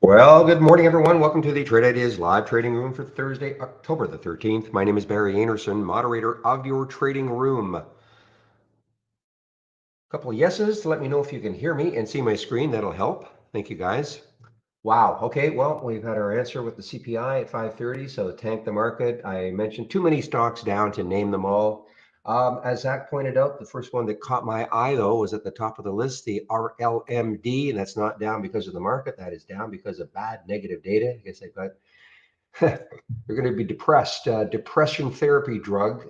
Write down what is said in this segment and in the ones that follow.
Well, good morning, everyone. Welcome to the Trade Ideas live trading room for Thursday, October the 13th. My name is Barry Anderson, moderator of your trading room. A couple of yeses to let me know if you can hear me and see my screen. That'll help. Thank you, guys. Wow. Okay. Well, we've had our answer with the CPI at 5:30, so tank the market. I mentioned too many stocks down to name them all. As Zach pointed out, the first one that caught my eye, though, was at the top of the list, the RLMD, and that's not down because of the market. That is down because of bad negative data. I guess they've got you're going to be depressed. Depression therapy drug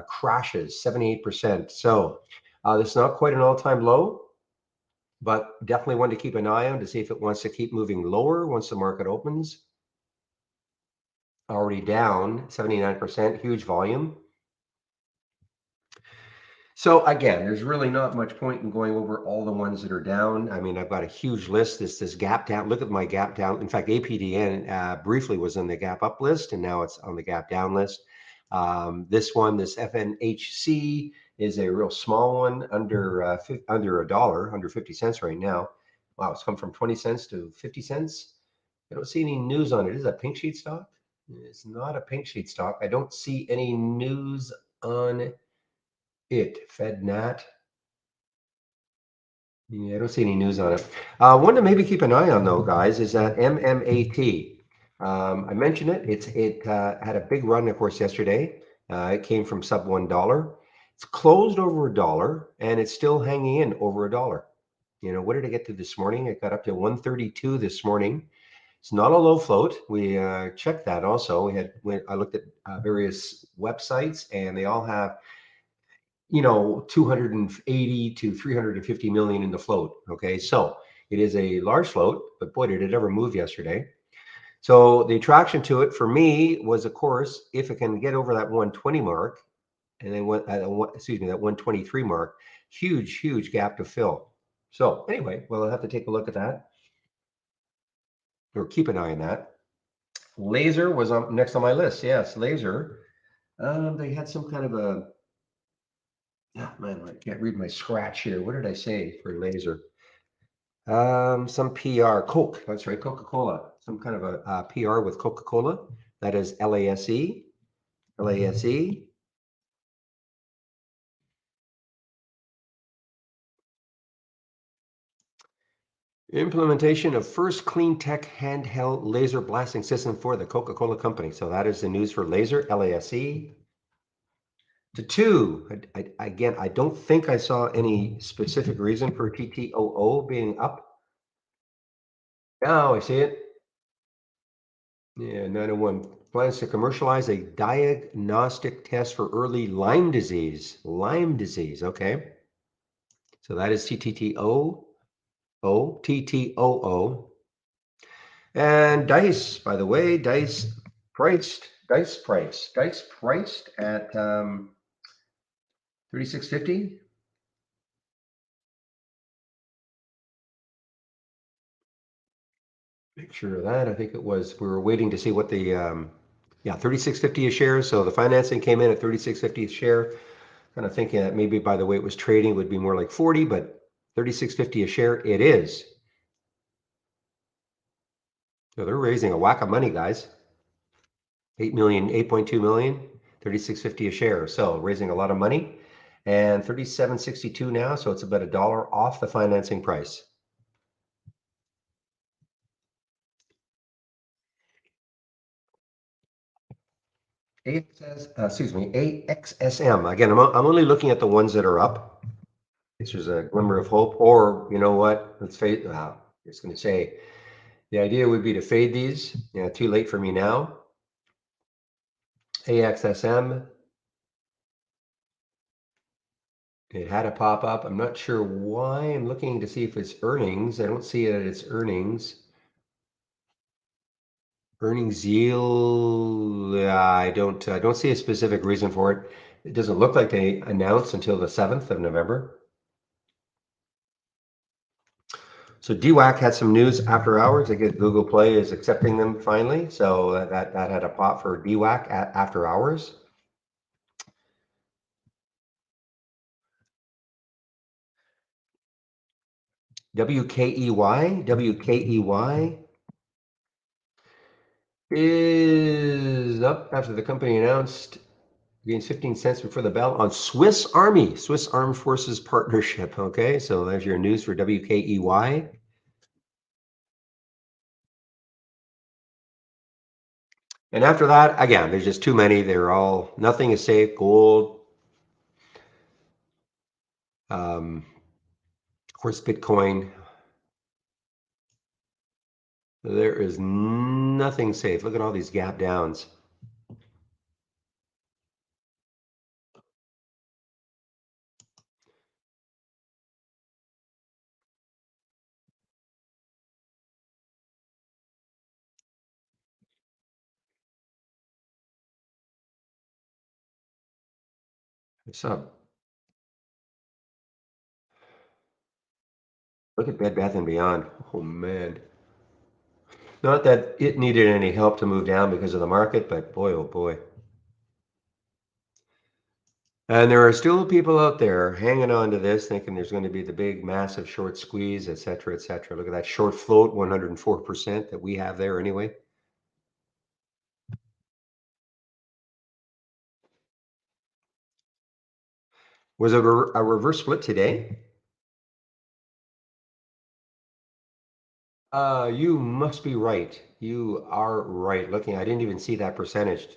crashes 78%. So this is not quite an all-time low, but definitely one to keep an eye on to see if it wants to keep moving lower once the market opens. Already down 79%, huge volume. So again, there's really not much point in going over all the ones that are down. I mean, I've got a huge list. This gap down. Look at my gap down. In fact, APDN briefly was on the gap up list, and now it's on the gap down list. This one, this FNHC, is a real small one, under a dollar, under 50 cents right now. Wow, it's come from 20 cents to 50 cents. I don't see any news on it. Is it a pink sheet stock? It's not a pink sheet stock. I don't see any news on it. FedNat. Yeah, I don't see any news on it. One to maybe keep an eye on, though, guys, is that MMAT. I mentioned it. It had a big run, of course, yesterday. It came from sub $1. It's closed over a dollar, and it's still hanging in over a dollar. You know, what did it get to this morning? It got up to 132 this morning. It's not a low float. We checked that also. I looked at various websites, and they all have 280 to 350 million in the float. Okay, so it is a large float, but boy, did it ever move yesterday. So the attraction to it for me was, of course, if it can get over that 120 mark, and then that 123 mark, huge gap to fill. So anyway, well, I'll have to take a look at that, or keep an eye on that. Laser was next on my list. Yes, laser. They had some kind of a, man, I can't read my scratch here. What did I say for laser? Some PR, Coke. That's right, Coca-Cola. Some kind of a PR with Coca-Cola. That is LASE. LASE. Implementation of first clean tech handheld laser blasting system for the Coca-Cola company. So that is the news for laser, LASE. To two, again, I don't think I saw any specific reason for TTOO being up. Now I see it. Yeah, 901 plans to commercialize a diagnostic test for early Lyme disease. Lyme disease, okay. So that is TTOO. And Dice, by the way, Dice priced at 36.50. Make sure of that. I think it was, we were waiting to see what the, 36.50 a share. So the financing came in at 36.50 a share. Kind of thinking that maybe by the way it was trading would be more like 40, but 36.50 a share it is. So they're raising a whack of money, guys. 8 million, 8.2 million, 36.50 a share. So raising a lot of money, and 37.62 now. So it's about $1 off the financing price. AXSM. Again, I'm only looking at the ones that are up. There's a glimmer of hope, or you know what? Let's fade. I was going to say the idea would be to fade these. Too late for me now. AXSM. It had a pop up. I'm not sure why. I'm looking to see if it's earnings. I don't see it at its earnings. Earnings yield. I don't see a specific reason for it. It doesn't look like they announced until the 7th of November. So DWAC had some news after hours. I guess Google Play is accepting them finally. So that had a pop for DWAC after hours. WKEY. is up after the company announced gains 15 cents before the bell on Swiss Army, Swiss Armed Forces Partnership. Okay, so there's your news for WKEY. And after that, again, there's just too many. They're all, nothing is safe. Gold, of course, Bitcoin. There is nothing safe. Look at all these gap downs. What's up? Look at Bed Bath and Beyond. Oh man. Not that it needed any help to move down because of the market, but boy, oh boy. And there are still people out there hanging on to this, thinking there's going to be the big, massive short squeeze, et cetera, et cetera. Look at that short float, 104% that we have there anyway. Was it a reverse split today? You must be right. You are right. Looking, I didn't even see that percentage.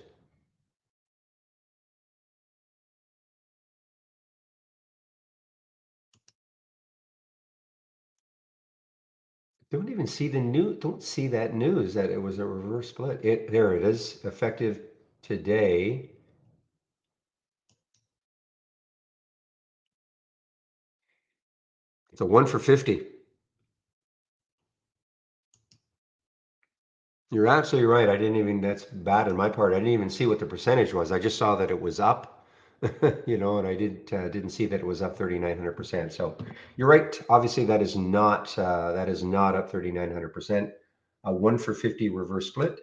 Don't even see the new. Don't see that news that it was a reverse split. There it is, effective today. It's a 1 for 50. You're absolutely right. I didn't even. That's bad on my part. I didn't even see what the percentage was. I just saw that it was up, and I didn't see that it was up 3,900%. So you're right. Obviously, that is not up 3,900%. A 1 for 50 reverse split.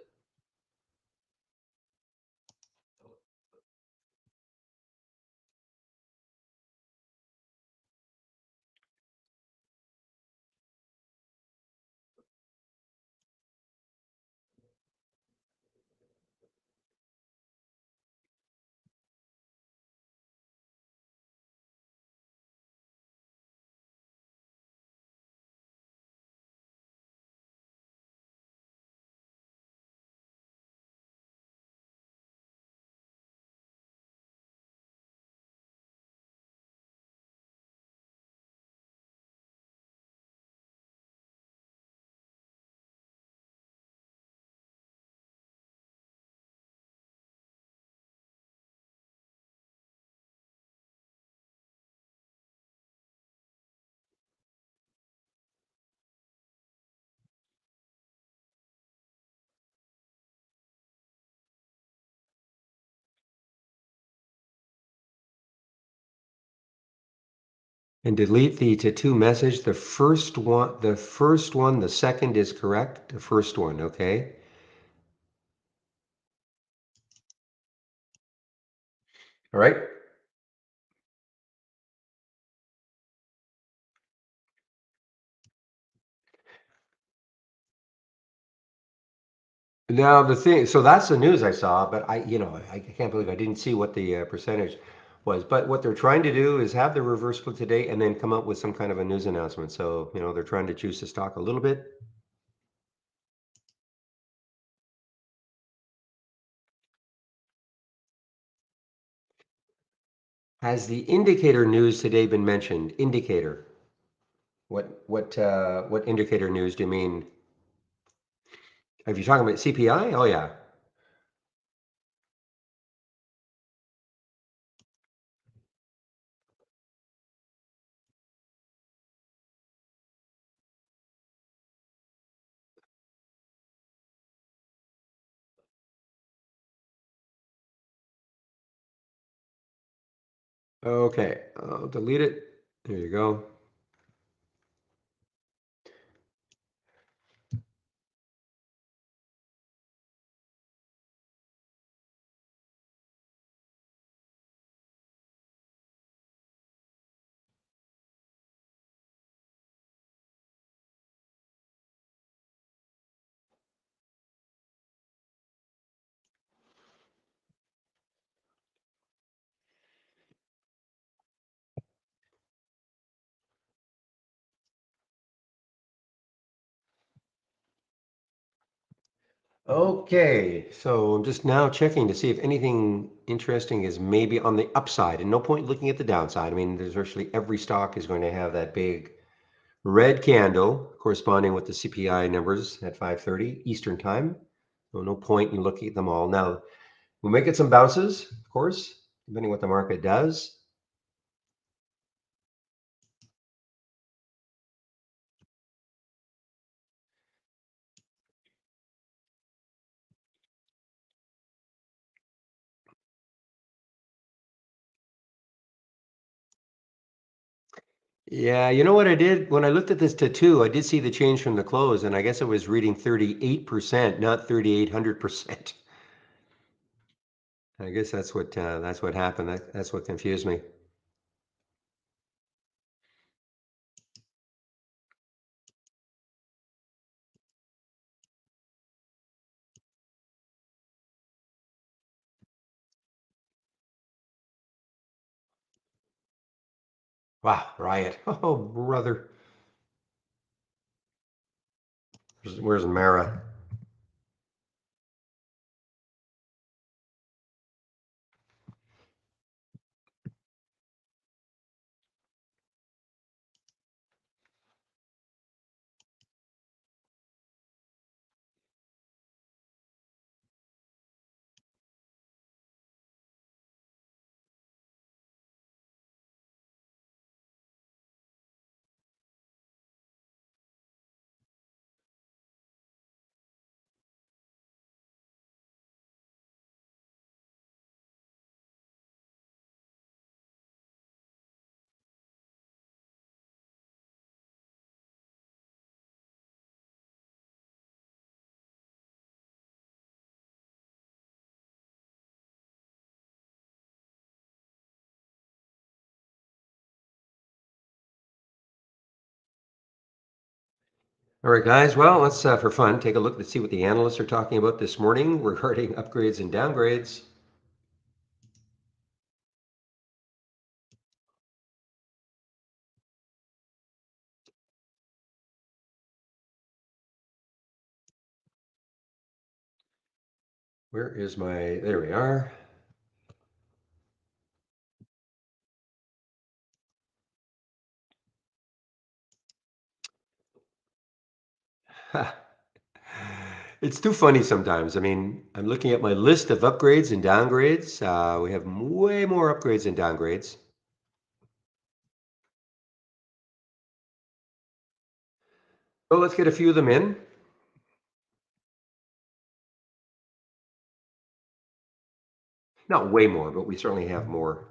And delete the to two message. The second is correct. The first one, okay? All right. Now the thing, so that's the news I saw, but I can't believe I didn't see what the percentage was. But what they're trying to do is have the reverse split today and then come up with some kind of a news announcement. So, they're trying to juice the stock a little bit. Has the indicator news today been mentioned? Indicator. What indicator news do you mean? If you're talking about CPI? Oh yeah. Okay, I'll delete it. There you go. Okay, so I'm just now checking to see if anything interesting is maybe on the upside, and no point looking at the downside. I mean, there's virtually every stock is going to have that big red candle corresponding with the CPI numbers at 5:30 Eastern time. So no point in looking at them all. Now, we might get some bounces, of course, depending what the market does. Yeah, you know what I did when I looked at this tattoo, I did see the change from the close, and I guess I was reading 38%, not 3,800%. I guess that's what happened. That's what confused me. Wow, riot. Oh, brother. Where's Mara? All right, guys. Well, let's for fun take a look to see what the analysts are talking about this morning regarding upgrades and downgrades. Where is my? There we are. It's too funny sometimes. I mean, I'm looking at my list of upgrades and downgrades. We have way more upgrades than downgrades. So let's get a few of them in. Not way more, but we certainly have more.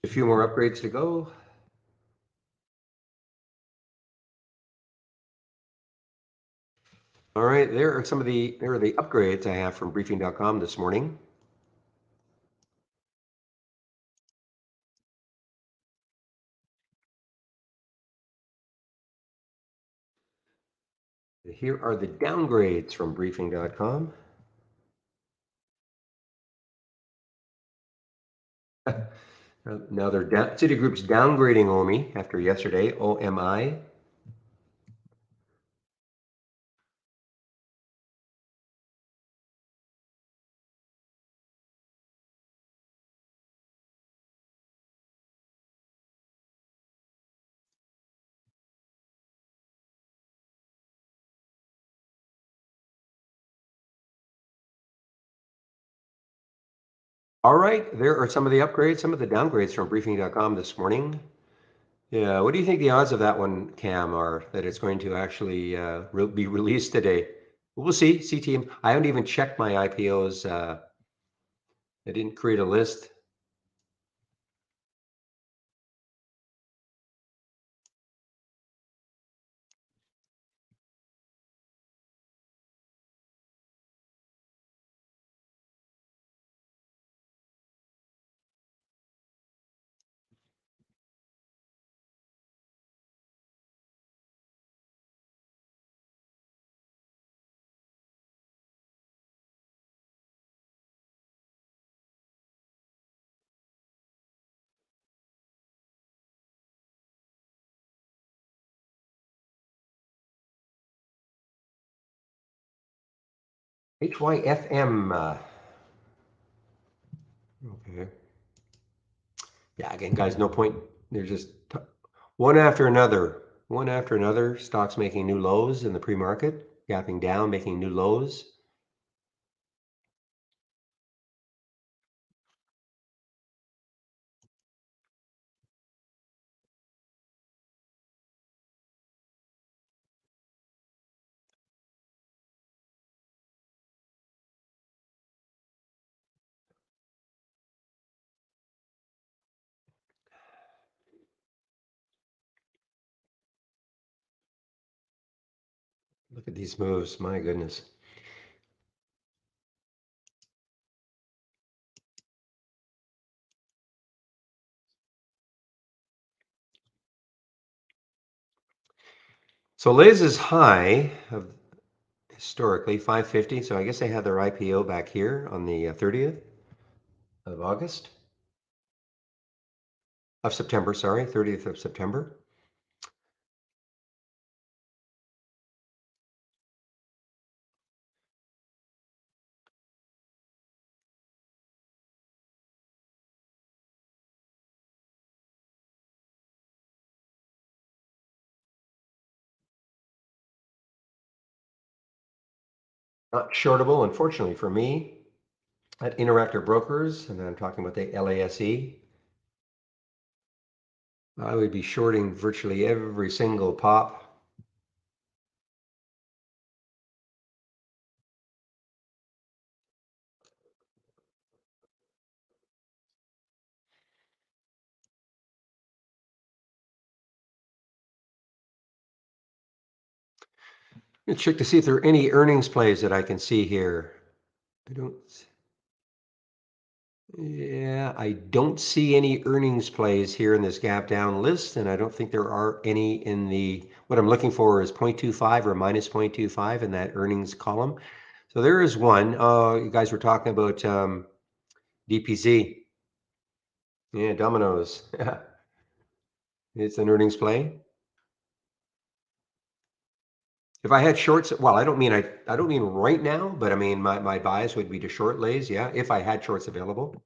A few more upgrades to go. All right, there are the upgrades I have from briefing.com this morning. Here are the downgrades from briefing.com. Now they're down, Citigroup's downgrading OMI after yesterday, OMI. All right, there are some of the upgrades, some of the downgrades from briefing.com this morning. Yeah, what do you think the odds of that one, Cam, are that it's going to actually be released today? We'll see. See, team. I haven't even checked my IPOs. I didn't create a list. HYFM. Okay. Yeah, again, guys, no point. They're just one after another, one after another. Stocks making new lows in the pre-market, gapping down, making new lows. Look at these moves. My goodness. So Liz's high of historically 550. So I guess they had their IPO back here on the 30th of August of September. Sorry, 30th of September. Not shortable, unfortunately for me, at Interactive Brokers, and I'm talking about the LASE. I would be shorting virtually every single pop. Let's check to see if there are any earnings plays that I can see here. I don't. Yeah, I don't see any earnings plays here in this gap down list, and I don't think there are any in the, what I'm looking for is 0.25 or minus 0.25 in that earnings column. So there is one. You guys were talking about DPZ. Yeah, Domino's. It's an earnings play. If I had shorts, well, I don't mean right now, but I mean my bias would be to short lays, yeah, if I had shorts available.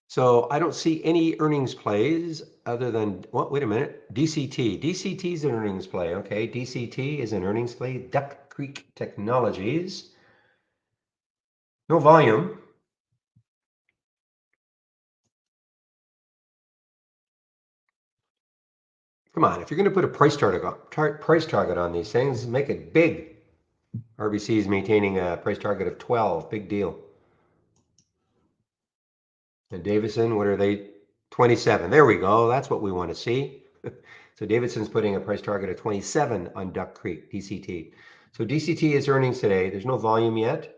So I don't see any earnings plays other than, well, wait a minute, DCT. DCT is an earnings play. Okay, DCT is an earnings play. Duck Creek Technologies. No volume. Come on, if you're going to put a price target on these things, make it big. RBC is maintaining a price target of 12. Big deal. And Davidson, what are they? 27. There we go. That's what we want to see. So Davidson's putting a price target of 27 on Duck Creek, DCT. So DCT is earnings today. There's no volume yet.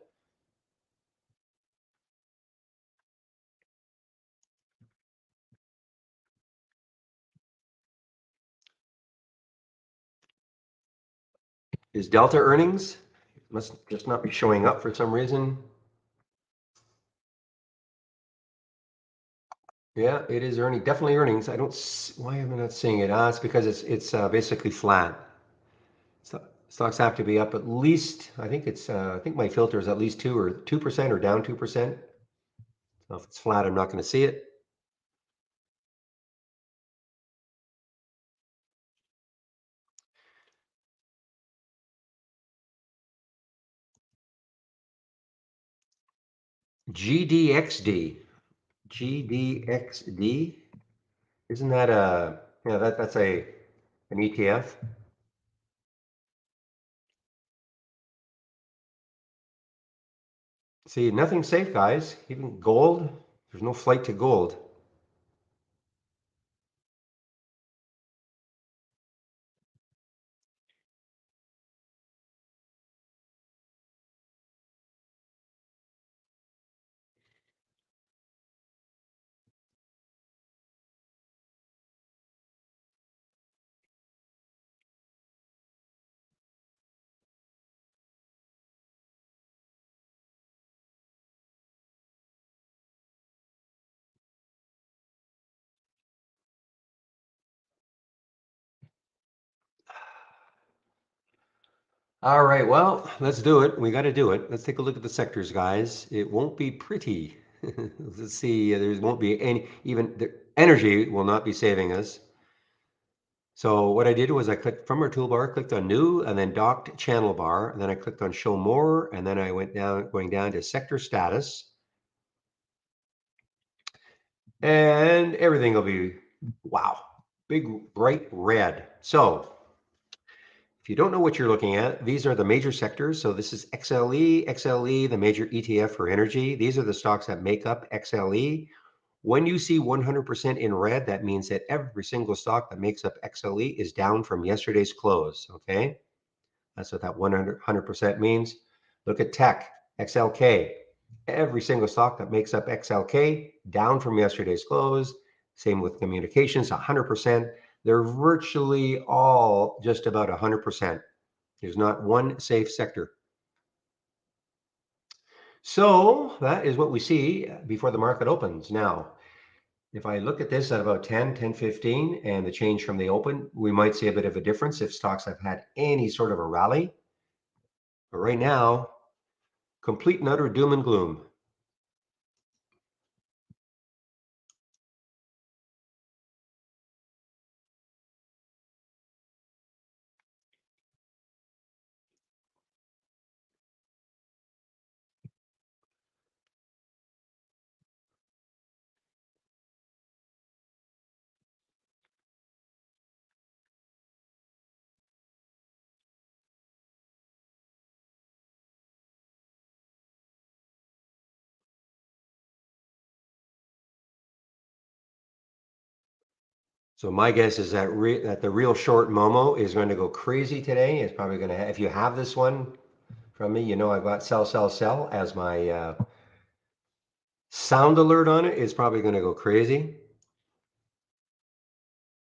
Is Delta earnings? Must just not be showing up for some reason. Yeah, it is earning, definitely earnings. I don't, why am I not seeing it? It's because it's basically flat. Stocks have to be up at least, I think my filter is at least 2% or down 2%. So if it's flat, I'm not going to see it. GDXD. GDXD. Isn't that yeah, that's an ETF. See, nothing's safe, guys. Even gold, there's no flight to gold. All right, well, let's do it. We got to do it. Let's take a look at the sectors, guys. It won't be pretty. Let's see. There won't be any, even the energy will not be saving us. So what I did was I clicked from our toolbar, clicked on new, and then docked channel bar. And then I clicked on show more, and then I went down, going down to sector status, and everything will be, wow, big bright red. So if you don't know what you're looking at, these are the major sectors. So this is XLE, the major ETF for energy. These are the stocks that make up XLE. When you see 100% in red, that means that every single stock that makes up XLE is down from yesterday's close. Okay. That's what that 100% means. Look at tech, XLK. Every single stock that makes up XLK down from yesterday's close. Same with communications, 100%. They're virtually all just about 100%. There's not one safe sector. So that is what we see before the market opens. Now, if I look at this at about 10:15, and the change from the open, we might see a bit of a difference if stocks have had any sort of a rally. But right now, complete and utter doom and gloom. So my guess is that that the real short Momo is going to go crazy today. It's probably going to, if you have this one from me, you know I've got sell, sell, sell as my sound alert on it. Is probably going to go crazy,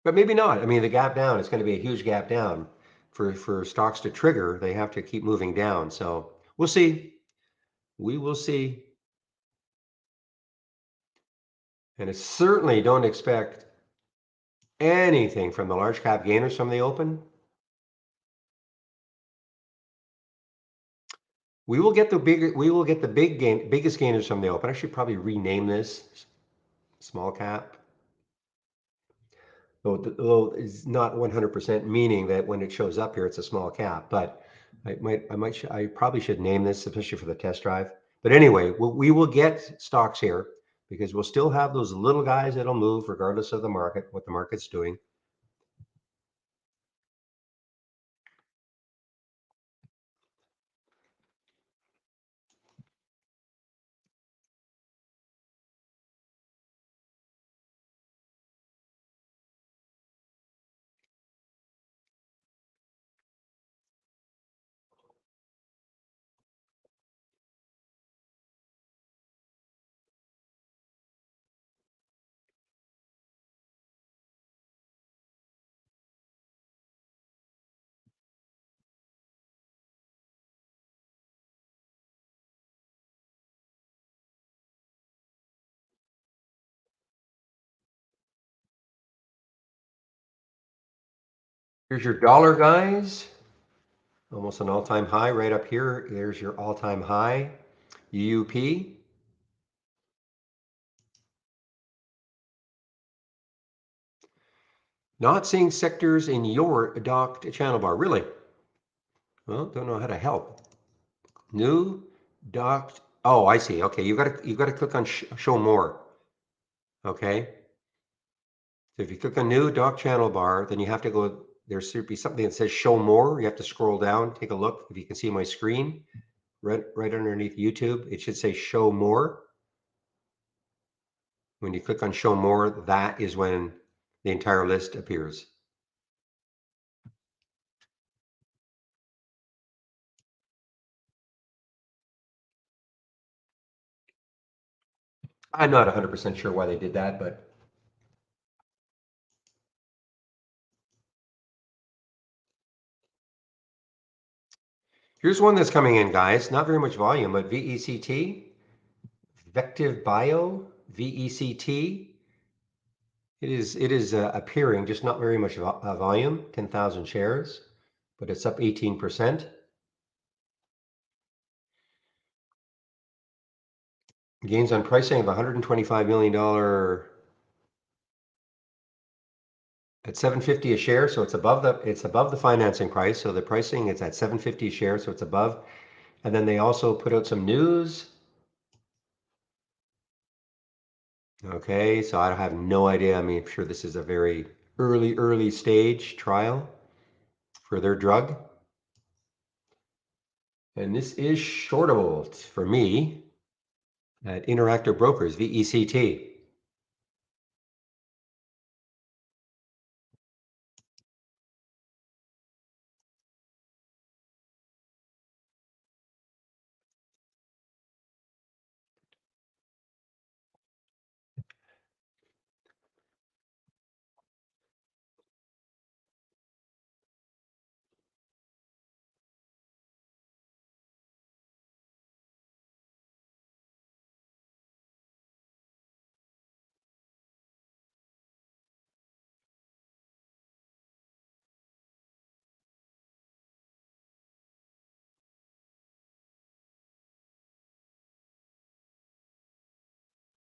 but maybe not. I mean, the gap down, it's going to be a huge gap down for stocks to trigger. They have to keep moving down. So we'll see. We will see. And I certainly don't expect anything from the large cap gainers from the open. We will get the biggest gainers from the open. I should probably rename this small cap. Though it's not 100% meaning that when it shows up here, it's a small cap, but I probably should name this, especially for the test drive. But anyway, we will get stocks here because we'll still have those little guys that'll move regardless of the market, what the market's doing. Here's your dollar, guys. Almost an all-time high right up here. There's your all-time high. UUP. Not seeing sectors in your docked channel bar. Really? Well, don't know how to help. New docked. Oh, I see. Okay, you got to click on show more. Okay. So if you click on new dock channel bar, then you have to go. There should be something that says show more. You have to scroll down, take a look. If you can see my screen, right underneath YouTube, it should say show more. When you click on show more, that is when the entire list appears. I'm not 100% sure why they did that, but here's one that's coming in, guys. Not very much volume, but VECT, Vective Bio, VECT. It is appearing, just not very much volume, 10,000 shares, but it's up 18%. Gains on pricing of $125 million at 750 a share, so it's above the financing price. So the pricing is at 750 a share, so it's above. And then they also put out some news. Okay, so I have no idea. I mean, I'm sure this is a very early stage trial for their drug. And this is shortable for me at Interactive Brokers, VECT.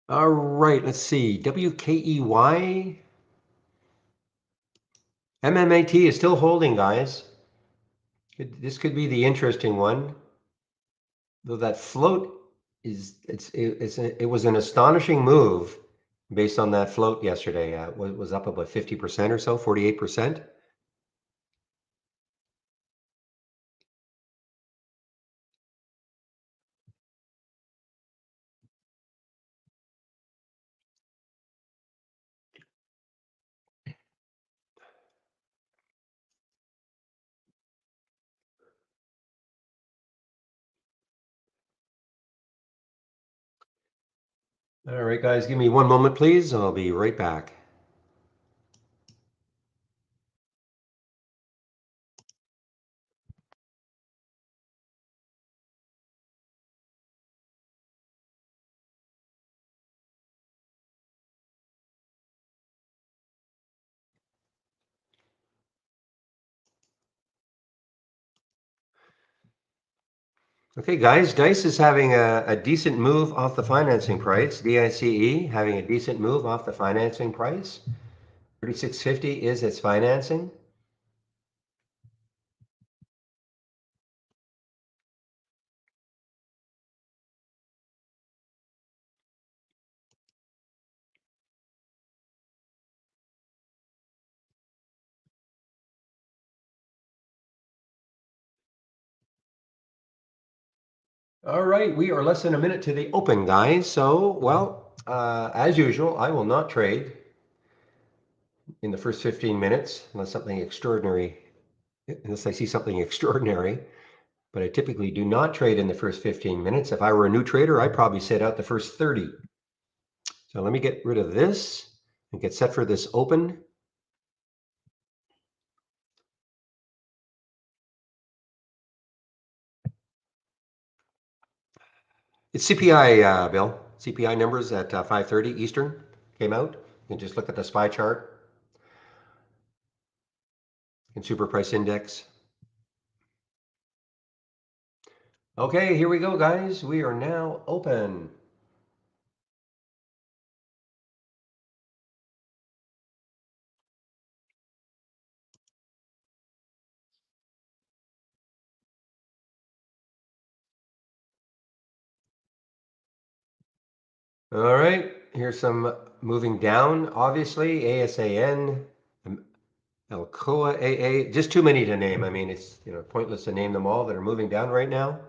All right, let's see. WKEY. MMAT is still holding, guys. This could be the interesting one. Though that float it was an astonishing move based on that float yesterday. Was up about 50% or so, 48%. All right, guys, give me one moment, please. I'll be right back. Okay, guys, DICE is having a decent move off the financing price. DICE having a decent move off the financing price. 3650 is its financing. All right, we are less than a minute to the open, guys. So, well, as usual, I will not trade in the first 15 minutes unless I see something extraordinary. But I typically do not trade in the first 15 minutes. If I were a new trader, I'd probably sit out the first 30. So let me get rid of this and get set for this open. It's CPI, Bill. CPI numbers at 5:30 Eastern came out. You can just look at the SPY chart. Consumer Price Index. Okay, here we go, guys. We are now open. All right, here's some moving down, obviously. ASAN, Alcoa AA, just too many to name. I mean, it's pointless to name them all that are moving down right now.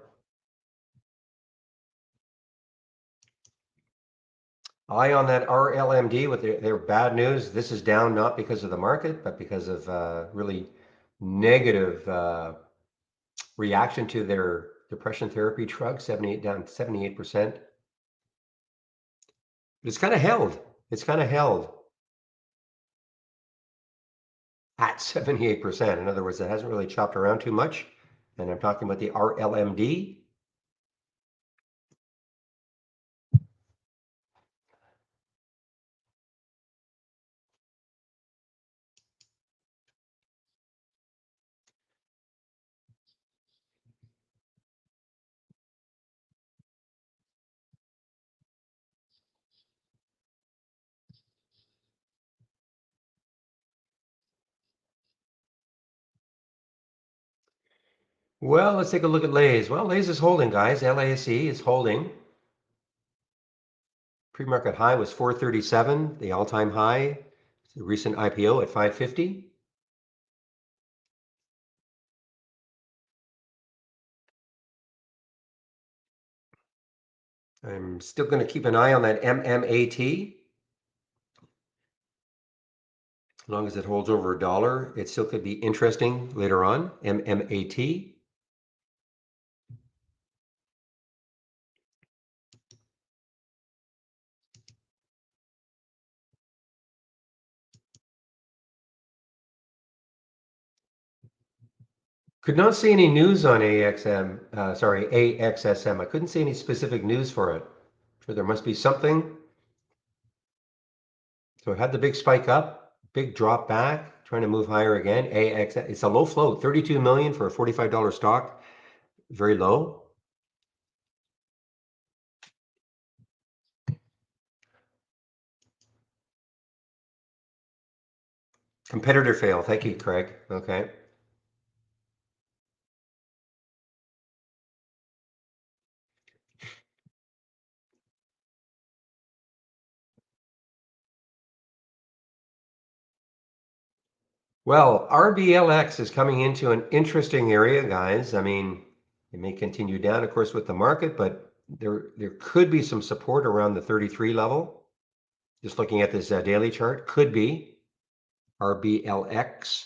Eye on that RLMD with their bad news. This is down not because of the market, but because of really negative reaction to their depression therapy drug, 78 down 78%. But it's kind of held. It's kind of held at 78%. In other words, it hasn't really chopped around too much. And I'm talking about the RLMD. Well, let's take a look at Lay's. Well, Lay's is holding, guys. LASE is holding. Pre-market high was 437, the all-time high. The recent IPO at 550. I'm still going to keep an eye on that MMAT. As long as it holds over $1, it still could be interesting later on. MMAT. Could not see any news on AXSM. I couldn't see any specific news for it. Sure, there must be something. So it had the big spike up, big drop back, trying to move higher again. It's a low float, 32 million for a $45 stock, very low. Competitor fail. Thank you, Craig. Okay. Well, RBLX is coming into an interesting area, guys. I mean, it may continue down, of course, with the market, but there could be some support around the 33 level. Just looking at this daily chart, could be RBLX.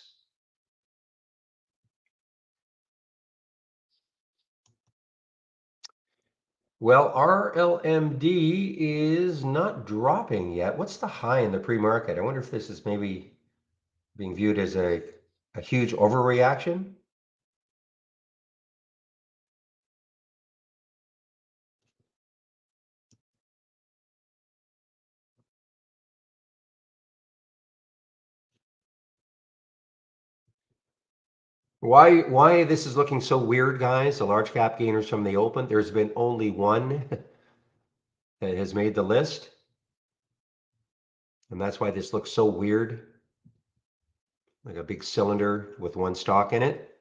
Well, RLMD is not dropping yet. What's the high in the pre-market? I wonder if this is maybe being viewed as a huge overreaction. Why this is looking so weird, guys? The large cap gainers from the open. There's been only one that has made the list, and that's why this looks so weird, like a big cylinder with one stock in it.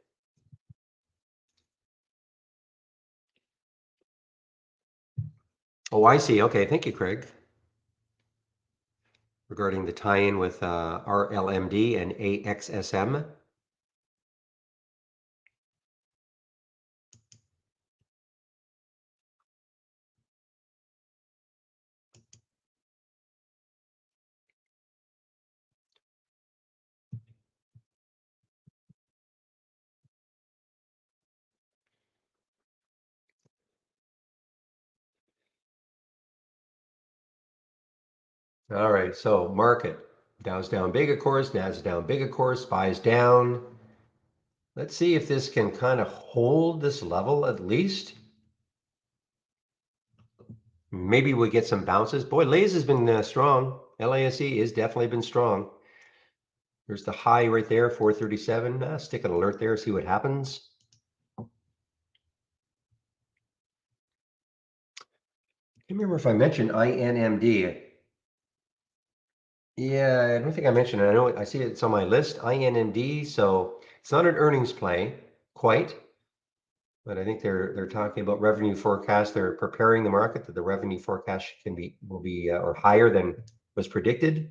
Oh, I see. Okay, thank you, Craig. Regarding the tie-in with RLMD and AXSM. All right, so market. Dow's down big, of course. Nas down big, of course. Buys down. Let's see if this can kind of hold this level at least. Maybe we get some bounces. Boy, Lays has been strong. LASE has definitely been strong. There's the high right there, 437. Stick an alert there, see what happens. I can't remember if I mentioned INMD. Yeah, I don't think I mentioned it. I know I see it's on my list, INMD. So it's not an earnings play quite, but I think they're talking about revenue forecast. They're preparing the market that the revenue forecast will be or higher than was predicted.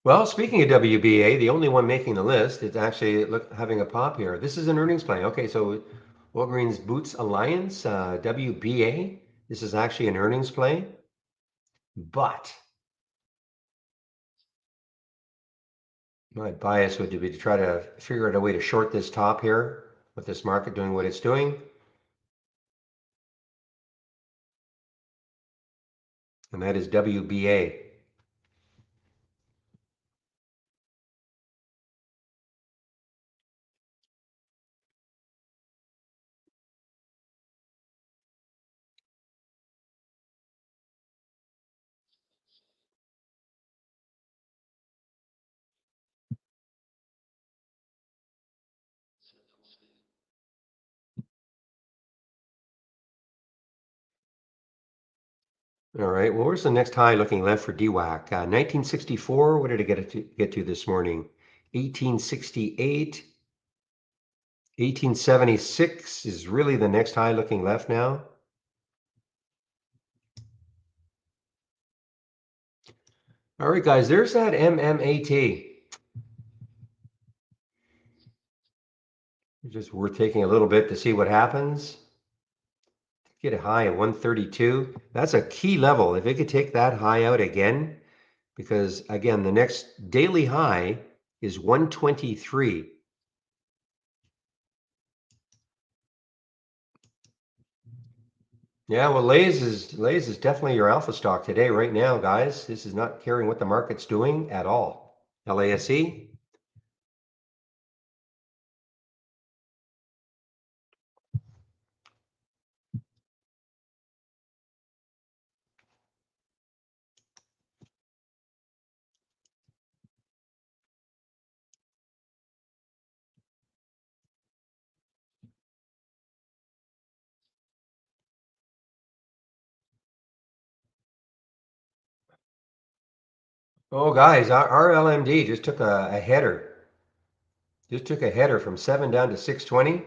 Well, speaking of WBA, the only one making the list is actually having a pop here. This is an earnings play. Okay, so Walgreens Boots Alliance, WBA. This is actually an earnings play, but my bias would be to try to figure out a way to short this top here with this market doing what it's doing. And that is WBA. All right. Well, where's the next high looking left for DWAC? 1964. What did it get to this morning? 1868. 1876 is really the next high looking left now. All right, guys, there's that MMAT. Just worth taking a little bit to see what happens. Get a high at 132. That's a key level. If it could take that high out again, because again, the next daily high is 123. Yeah, well, Lay's is definitely your alpha stock today, right now, guys. This is not caring what the market's doing at all. LASE. Oh, guys, our LMD just took a header. Just took a header from 7 down to 620.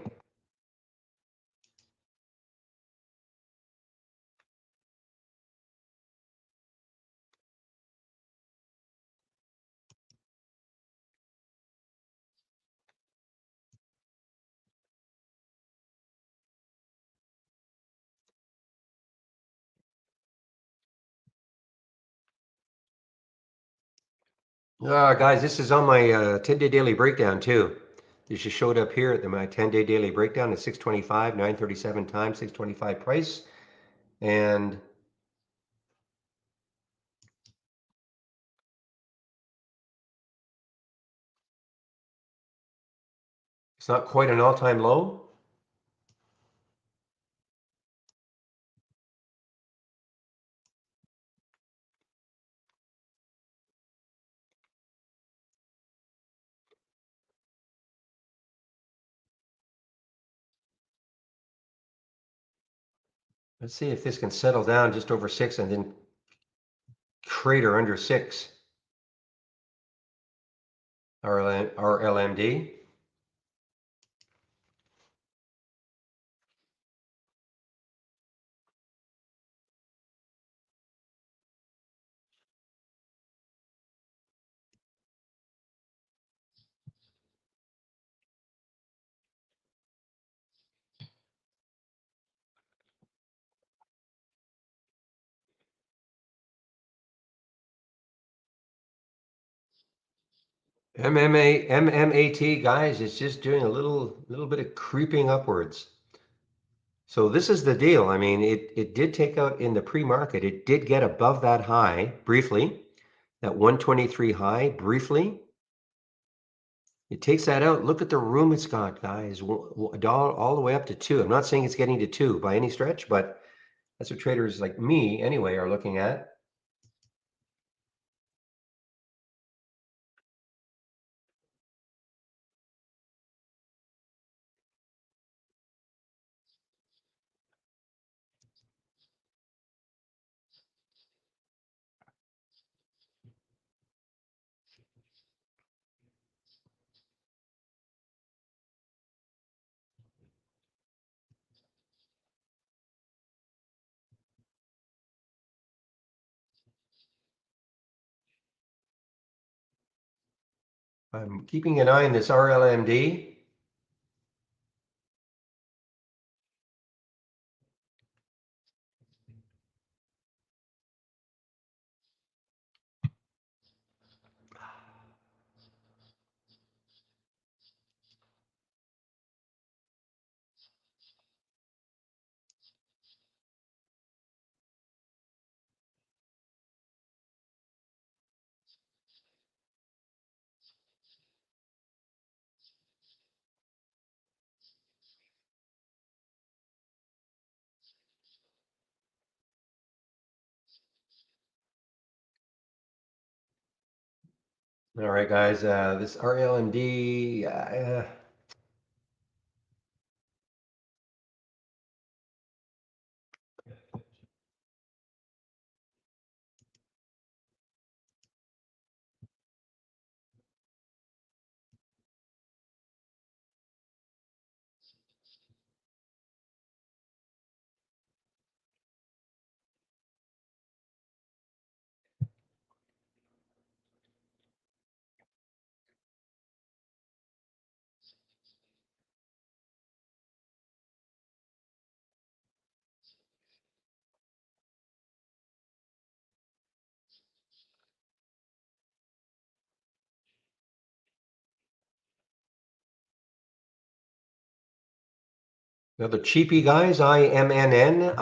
Guys, this is on my 10-day daily breakdown too. This just showed up here at my 10-day daily breakdown at 625, 937 times, 625 price. And it's not quite an all-time low. Let's see if this can settle down just over 6 and then crater under 6. Our LMD. MMAT, guys, is just doing a little bit of creeping upwards. So this is the deal. I mean, it did take out in the pre-market. It did get above that high briefly, that 123 high briefly. It takes that out. Look at the room it's got, guys. A dollar all the way up to 2. I'm not saying it's getting to 2 by any stretch, but that's what traders like me, anyway, are looking at. I'm keeping an eye on this RLMD. All right, guys, this RLMD, Another cheapie, guys. IMNN.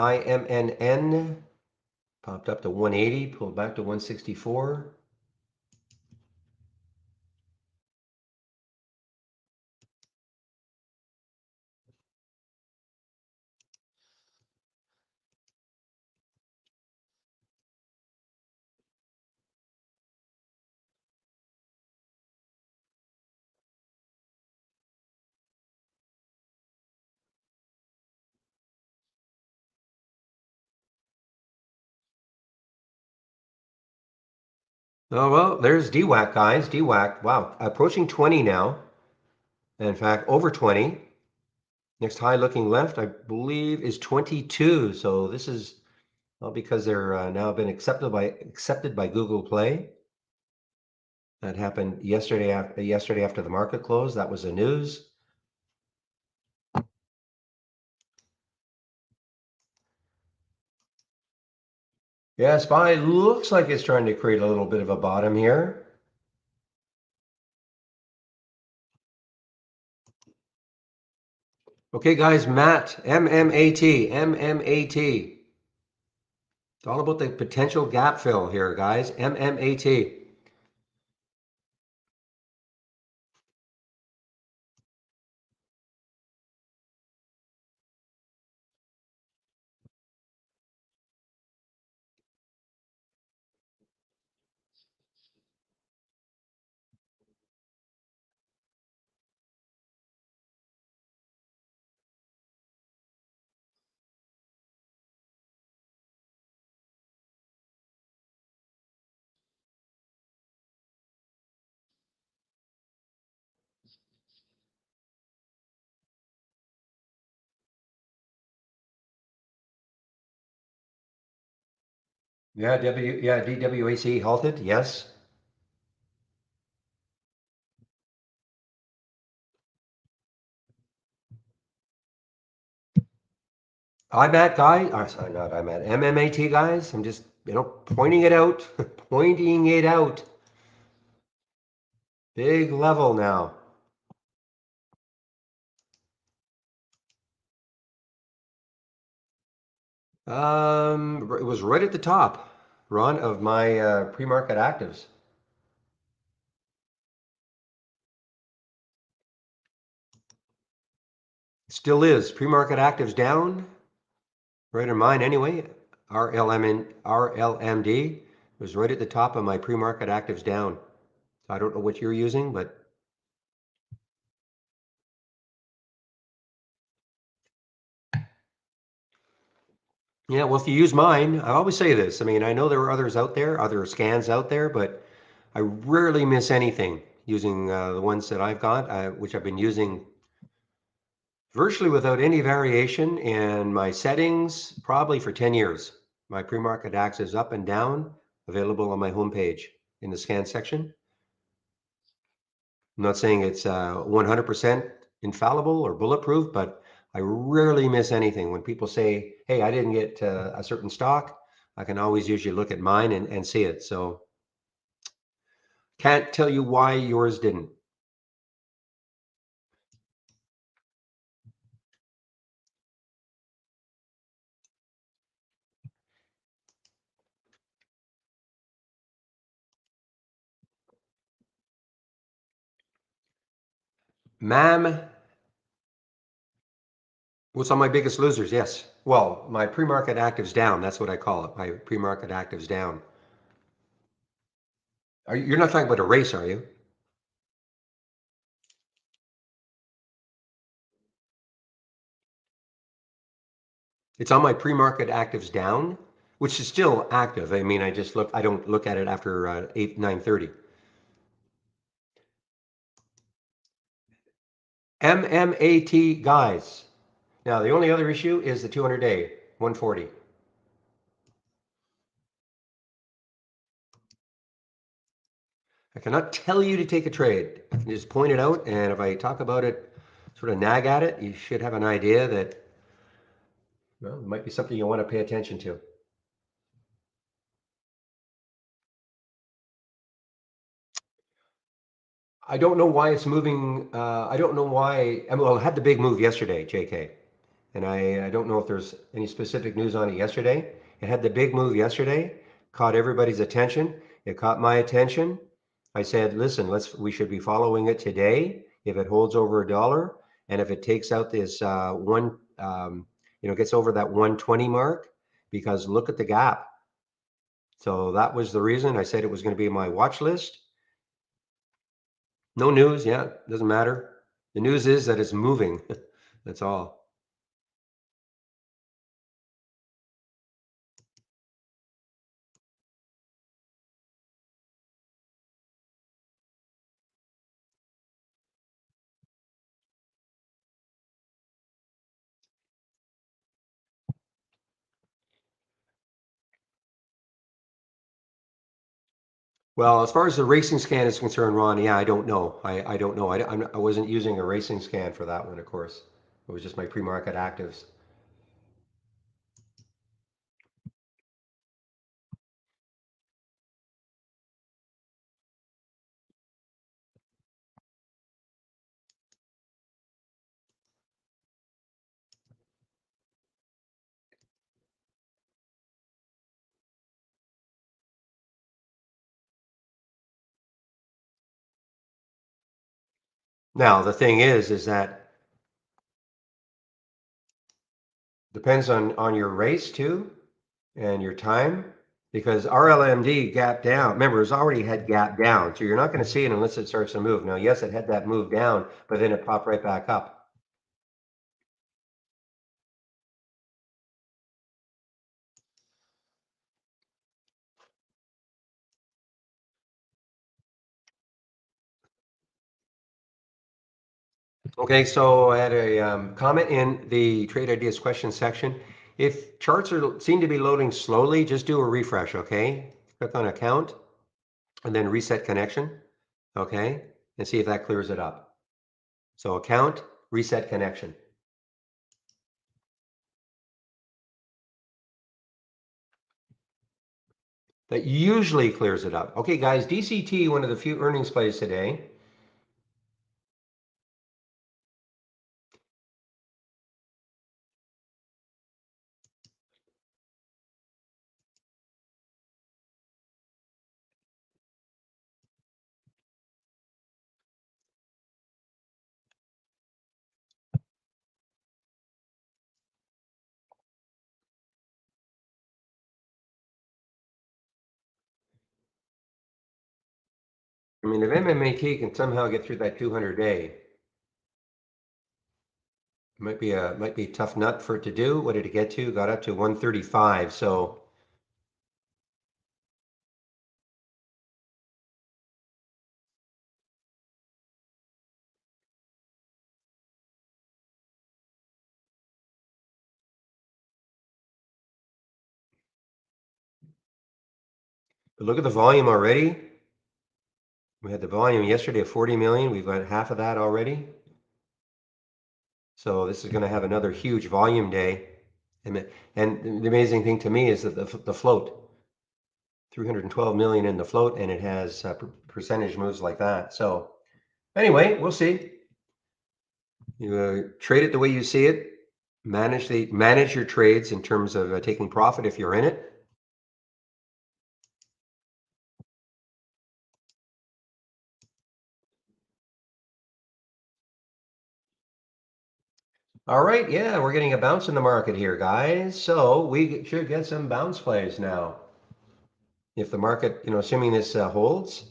Popped up to 180, pulled back to 164. Oh, well, there's DWAC, guys. DWAC. Wow. Approaching 20 now. In fact, over 20. Next high looking left, I believe, is 22. So this is well, because they're now been accepted by Google Play. That happened yesterday after the market closed. That was the news. Yeah, SPY looks like it's trying to create a little bit of a bottom here. Okay, guys, Mmat, MMAT. It's all about the potential gap fill here, guys. MMAT. Yeah, DWAC halted. Yes. IMAT guy. Sorry, not IMAT. MMAT guys. I'm just pointing it out, pointing it out. Big level now. It was right at the top, Ron, of my pre-market actives. Still is. Pre-market actives down. Right in mine anyway. RLMD was right at the top of my pre-market actives down. I don't know what you're using, but yeah, well, if you use mine, I always say this. I mean, I know there are others out there, other scans out there, but I rarely miss anything using the ones that I've got, which I've been using virtually without any variation in my settings, probably for 10 years. My pre-market access up and down, available on my homepage in the scan section. I'm not saying it's 100% infallible or bulletproof, but I rarely miss anything. When people say, hey, I didn't get a certain stock, I can always usually look at mine and see it. So can't tell you why yours didn't. Ma'am, what's on my biggest losers? Yes. Well, my pre-market actives down. That's what I call it. My pre-market actives down. You're not talking about a race, are you? It's on my pre-market actives down, which is still active. I mean, I don't look at it after 8, 9:30. MMAT guys. Now, the only other issue is the 200-day, 140. I cannot tell you to take a trade. I can just point it out, and if I talk about it, sort of nag at it, you should have an idea that, well, it might be something you want to pay attention to. I don't know why it's moving. I don't know why. I mean, well, it had the big move yesterday, JK. and I don't know if there's any specific news on it yesterday. It had the big move yesterday, caught everybody's attention. It caught my attention. I said, listen, we should be following it today. If it holds over a dollar, and if it takes out this gets over that 120 mark, because look at the gap. So that was the reason I said it was going to be my watch list. No news, yeah, doesn't matter. The news is that it's moving. That's all. Well, as far as the racing scan is concerned, Ron, yeah, I don't know. I don't know. I wasn't using a racing scan for that one, of course. It was just my pre-market actives. Now, the thing is that depends on your race too and your time, because RLMD gap down. Remember, it's already had gap down, so you're not going to see it unless it starts to move. Now, yes, it had that move down, but then it popped right back up. Okay, so I had a comment in the trade ideas question section. If charts seem to be loading slowly, just do a refresh, okay? Click on account and then reset connection, okay? And see if that clears it up. So account, reset connection. That usually clears it up. Okay, guys, DCT, one of the few earnings plays today. I mean, if MMAT can somehow get through that 200-day, it might be a tough nut for it to do. What did it get to? Got up to 135. So but look at the volume already. We had the volume yesterday of 40 million. We've got half of that already. So this is going to have another huge volume day. And the amazing thing to me is that the float, 312 million in the float, and it has percentage moves like that. So anyway, we'll see. You trade it the way you see it. Manage your trades in terms of taking profit if you're in it. All right, yeah, we're getting a bounce in the market here, guys. So we should get some bounce plays now. If the market, assuming this holds.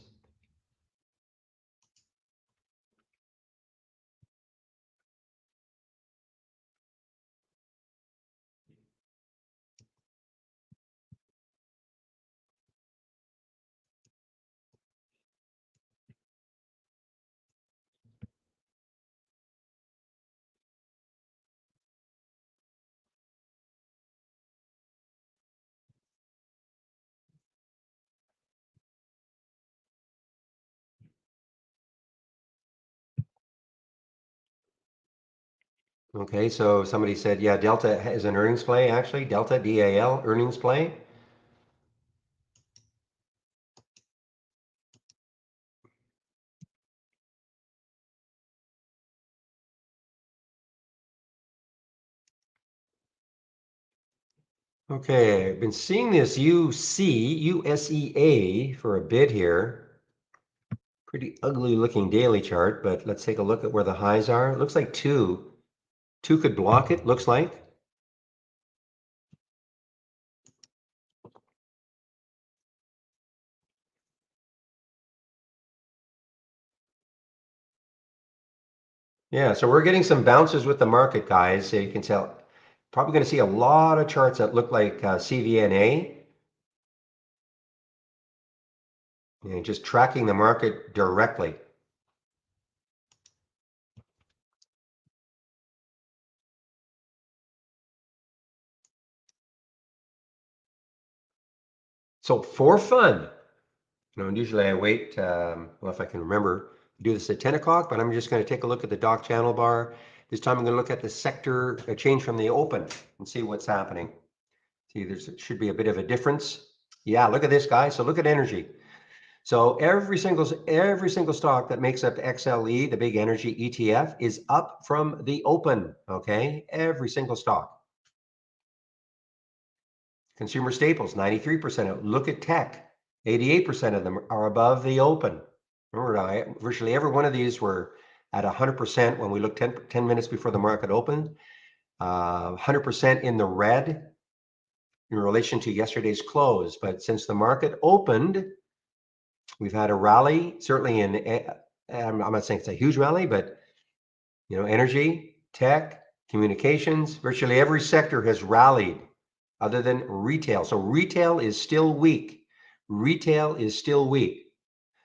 Okay, so somebody said, yeah, Delta is an earnings play, actually. Delta, DAL, earnings play. Okay, I've been seeing this USEA for a bit here. Pretty ugly looking daily chart, but let's take a look at where the highs are. It looks like two. Two could block it, looks like. Yeah, so we're getting some bounces with the market, guys. So you can tell, probably going to see a lot of charts that look like CVNA. And just tracking the market directly. So for fun, usually I wait, well, if I can remember, do this at 10 o'clock, but I'm just going to take a look at the doc channel bar. This time I'm going to look at the sector change from the open and see what's happening. See, there should be a bit of a difference. Yeah, look at this, guy. So look at energy. So every single stock that makes up XLE, the big energy ETF, is up from the open. Okay, every single stock. Consumer staples, 93%. Look at tech, 88% of them are above the open. Remember, virtually every one of these were at 100% when we looked 10 minutes before the market opened. 100% in the red in relation to yesterday's close. But since the market opened, we've had a rally, certainly I'm not saying it's a huge rally, but energy, tech, communications, virtually every sector has rallied other than retail. So retail is still weak. Retail is still weak.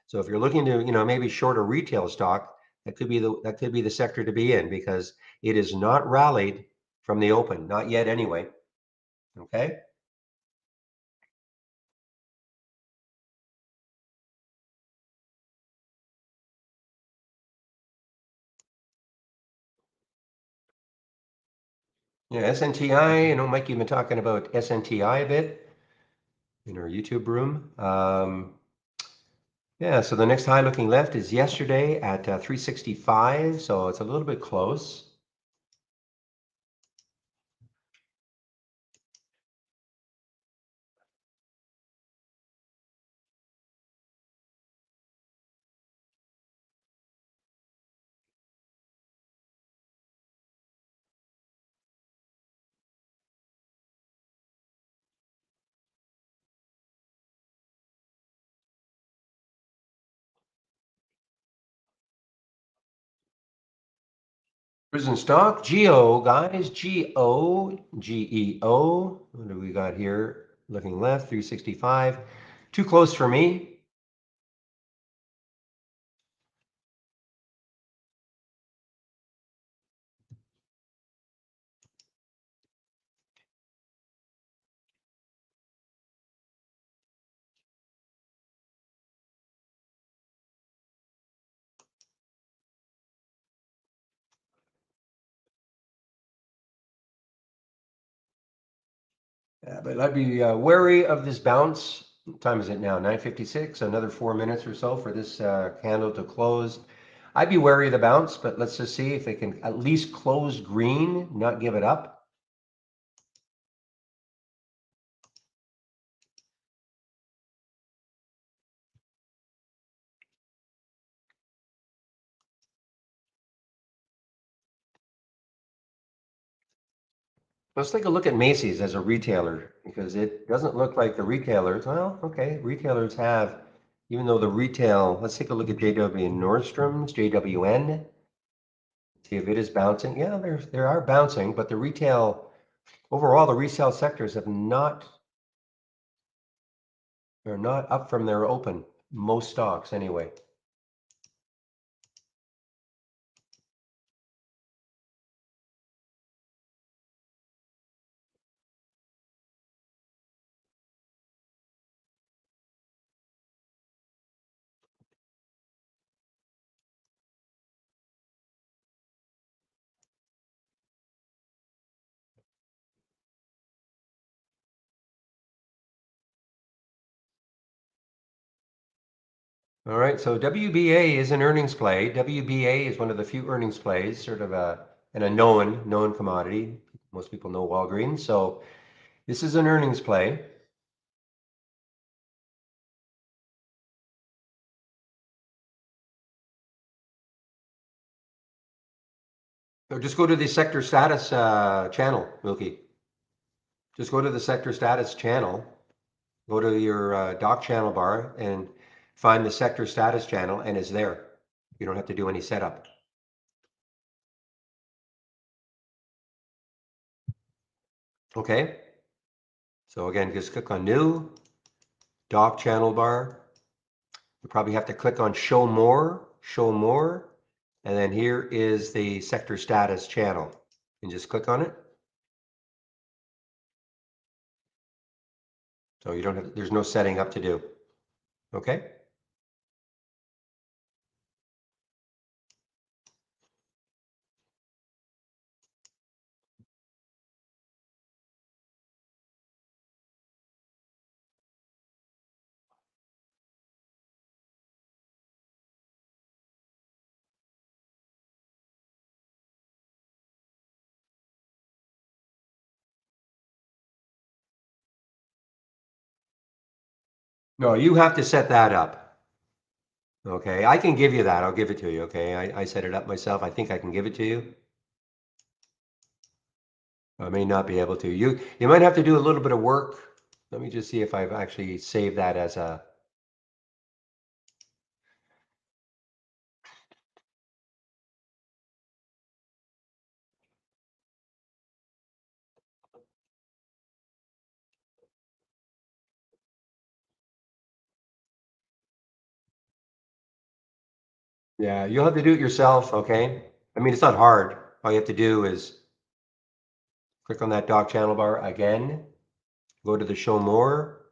So if you're looking to, maybe short a retail stock, that could be the sector to be in because it is not rallied from the open, not yet anyway. Okay. Yeah, SNTI, Mike, you've been talking about SNTI a bit in our YouTube room. Yeah, so the next high looking left is yesterday at 365, so it's a little bit close. Prison stock, GO, guys, GEO. What do we got here? Looking left, 365. Too close for me. But I'd be wary of this bounce. What time is it now? 9:56. Another 4 minutes or so for this candle to close. I'd be wary of the bounce, but let's just see if they can at least close green, not give it up. Let's take a look at Macy's as a retailer because it doesn't look like the retailers. Well, okay, retailers have, even though the retail, let's take a look at JW Nordstrom's, JWN, see if it is bouncing. Yeah, there are bouncing, but the retail, overall, the resale sectors they're not up from their open, most stocks anyway. All right, so WBA is an earnings play. WBA is one of the few earnings plays, sort of a known commodity. Most people know Walgreens. So This is an earnings play. So just go to the sector status channel, Milky. Just go to the sector status channel. Go to your dock channel bar and find the sector status channel, and it's there. You don't have to do any setup. Okay. So again, just click on New, Dock channel bar. You probably have to click on Show More, and then here is the sector status channel. And just click on it. So you don't have, there's no setting up to do. Okay. No, you have to set that up. Okay, I can give you that. I'll give it to you. Okay, I set it up myself. I think I can give it to you. I may not be able to. You might have to do a little bit of work. Let me just see if I've actually saved that as a. Yeah, you'll have to do it yourself. Okay. I mean, it's not hard. All you have to do is click on that dock channel bar again. Go to the Show More.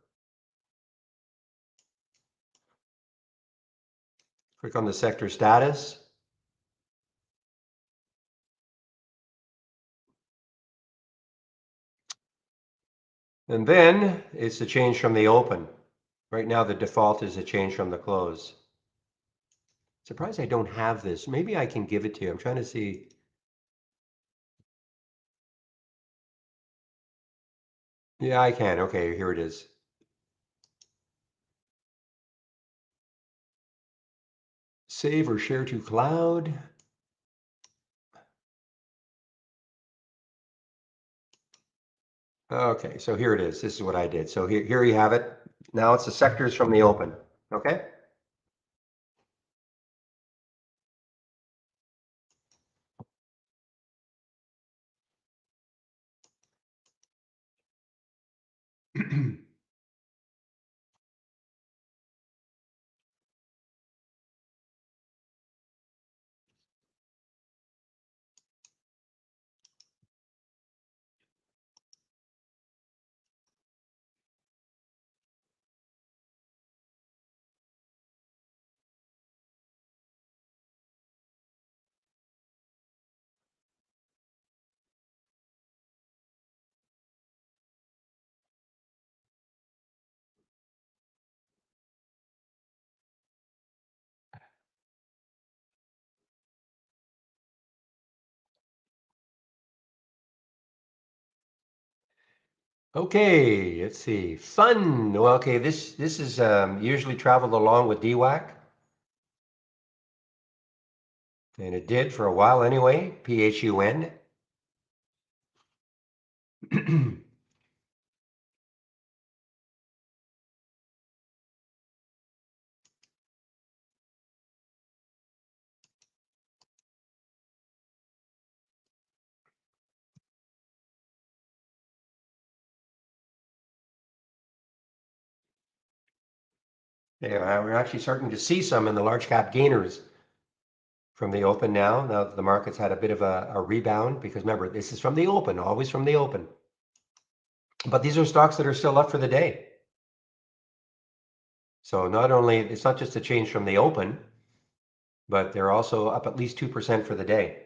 Click on the sector status. And then it's the change from the open. Right now, the default is a change from the close. Surprised I don't have this. Maybe I can give it to you. I'm trying to see. Yeah, I can. Okay, here it is. Save or share to cloud. Okay, so here it is. This is what I did. So here you have it. Now it's the sectors from the open. Okay. Okay, let's see. Fun. Well, okay, this is usually traveled along with DWAC, and it did for a while anyway. PHUN. Yeah, we're actually starting to see some in the large cap gainers from the open now. Now the market's had a bit of a rebound because remember, this is from the open, always from the open. But these are stocks that are still up for the day. So not only, it's not just a change from the open, but they're also up at least 2% for the day.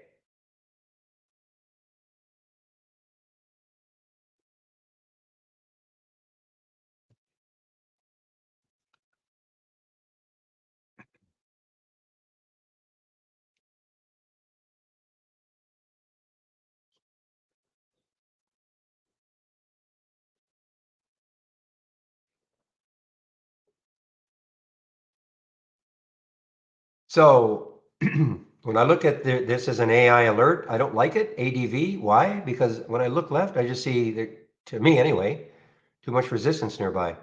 So when I look at this as an AI alert, I don't like it. ADV. Why? Because when I look left, I just see, to me anyway, too much resistance nearby.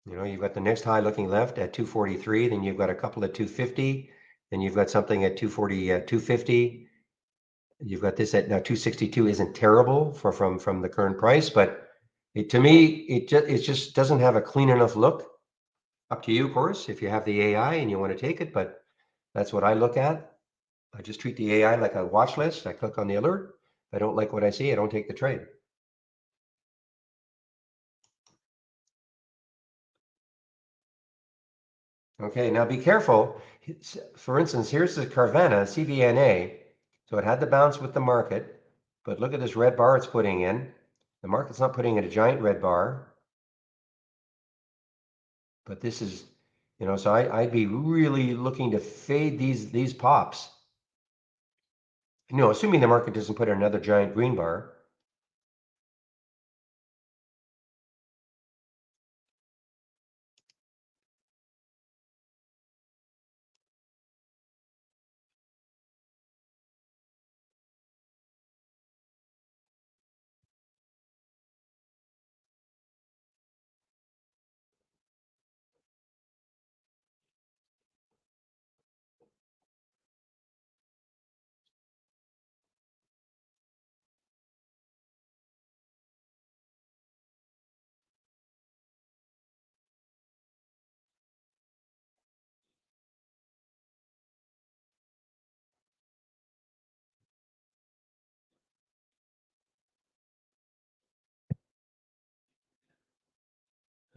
You've got the next high looking left at 243, then you've got a couple at 250, then you've got something at 240, 250. You've got this at now 262. Isn't terrible from the current price, but to me, it just doesn't have a clean enough look. Up to you, of course, if you have the AI and you want to take it, but that's what I look at. I just treat the AI like a watch list. I click on the alert. If I don't like what I see, I don't take the trade. Okay, now be careful. For instance, here's the Carvana CVNA. So it had the bounce with the market, but look at this red bar it's putting in. The market's not putting in a giant red bar, but this is, so I'd be really looking to fade these pops. Assuming the market doesn't put in another giant green bar.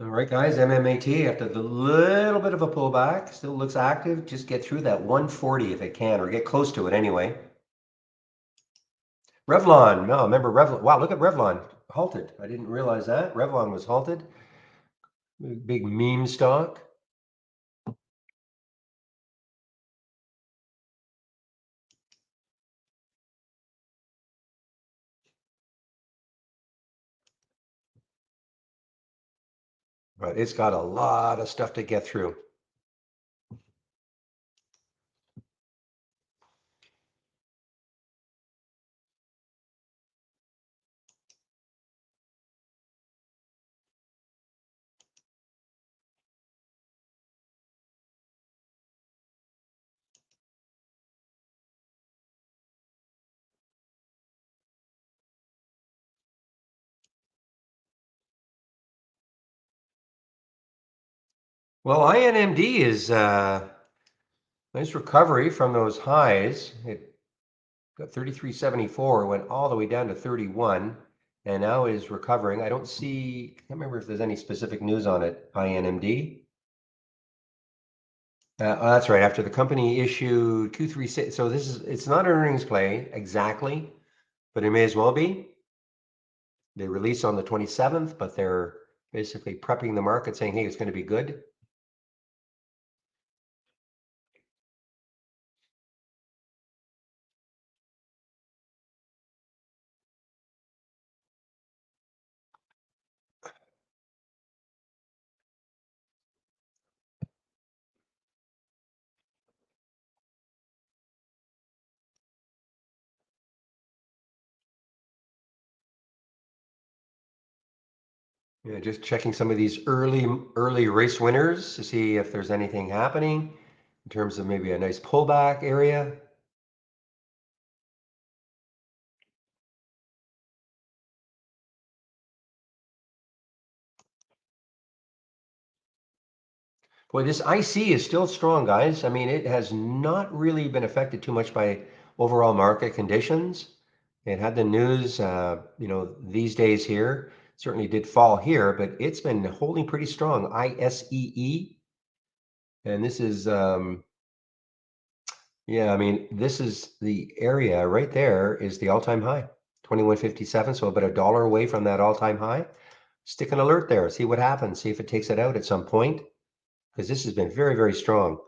All right, guys, MMAT after the little bit of a pullback, still looks active. Just get through that 140 if it can, or get close to it anyway. Revlon, no, remember Revlon. Wow, look at Revlon, halted. I didn't realize that. Revlon was halted. Big meme stock. But it's got a lot of stuff to get through. Well, INMD is nice recovery from those highs. It got 33.74, went all the way down to 31, and now is recovering. I can't remember if there's any specific news on it, INMD. Oh, that's right. After the company issued Q3, so it's not an earnings play exactly, but it may as well be. They release on the 27th, but they're basically prepping the market saying, hey, it's going to be good. Yeah, just checking some of these early race winners to see if there's anything happening in terms of maybe a nice pullback area. Boy, this IC is still strong, guys. I mean, it has not really been affected too much by overall market conditions. It had the news, these days here. Certainly did fall here, but it's been holding pretty strong. ISEE. And this is, yeah, I mean, this is the area right there is the all-time high, 2157. So about $1 away from that all-time high. Stick an alert there, see what happens, see if it takes it out at some point, because this has been very, very strong.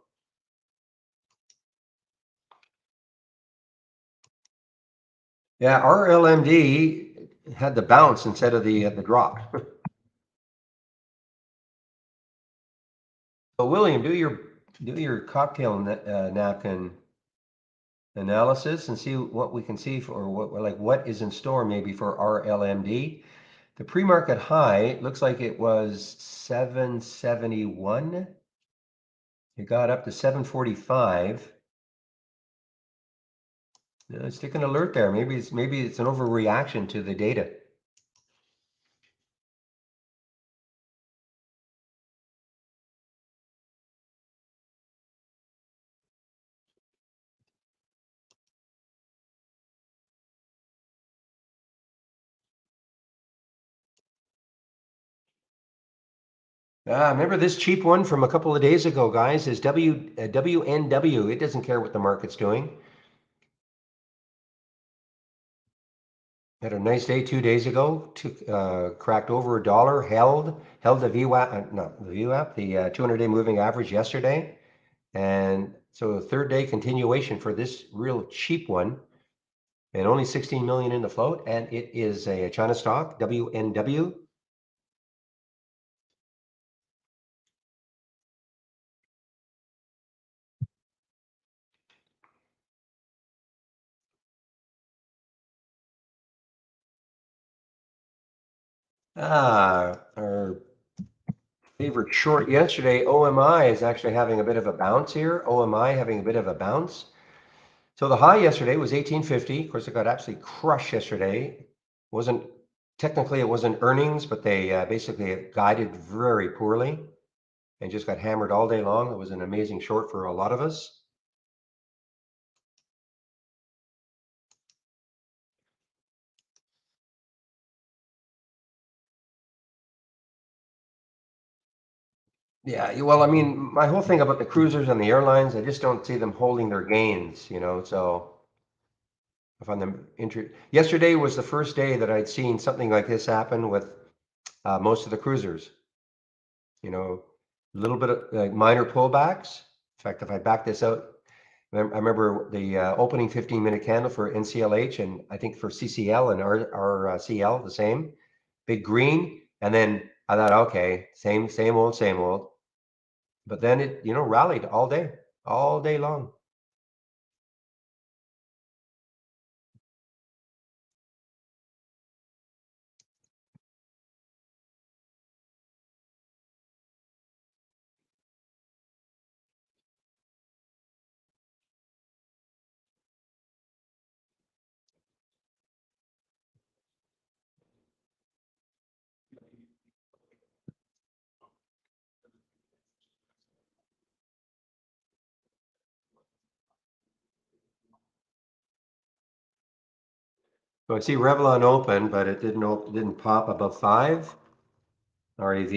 Yeah, RLMD had the bounce instead of the drop. So William, do your do your cocktail napkin analysis and see what we can see for what is in store maybe for RLMD. The pre-market high looks like it was 771. It got up to 745. Stick an alert there. Maybe it's an overreaction to the data. Remember this cheap one from a couple of days ago, guys, is WNW. It doesn't care what the market's doing. Had a nice day 2 days ago. Cracked over $1. Held the VWAP, not the VWAP, the 200-day moving average yesterday, and so the third day continuation for this real cheap one, and only 16 million in the float, and it is a China stock, WNW. Our favorite short yesterday, OMI, is actually having a bit of a bounce here. OMI having a bit of a bounce. So the high yesterday was 1850. Of course, it got absolutely crushed yesterday. Wasn't technically it wasn't earnings, but they basically guided very poorly and just got hammered all day long. It was an amazing short for a lot of us. Yeah, well, I mean, my whole thing about the cruisers and the airlines, I just don't see them holding their gains, so I find them yesterday was the first day that I'd seen something like this happen with most of the cruisers. A little bit of like minor pullbacks. In fact, if I back this out, I remember the opening 15-minute candle for NCLH, and I think for CCL and RCL, the same. Big green, and then I thought, okay, same old, same old. But then it, rallied all day long. So I see Revlon open, but it didn't pop above 5 RAV.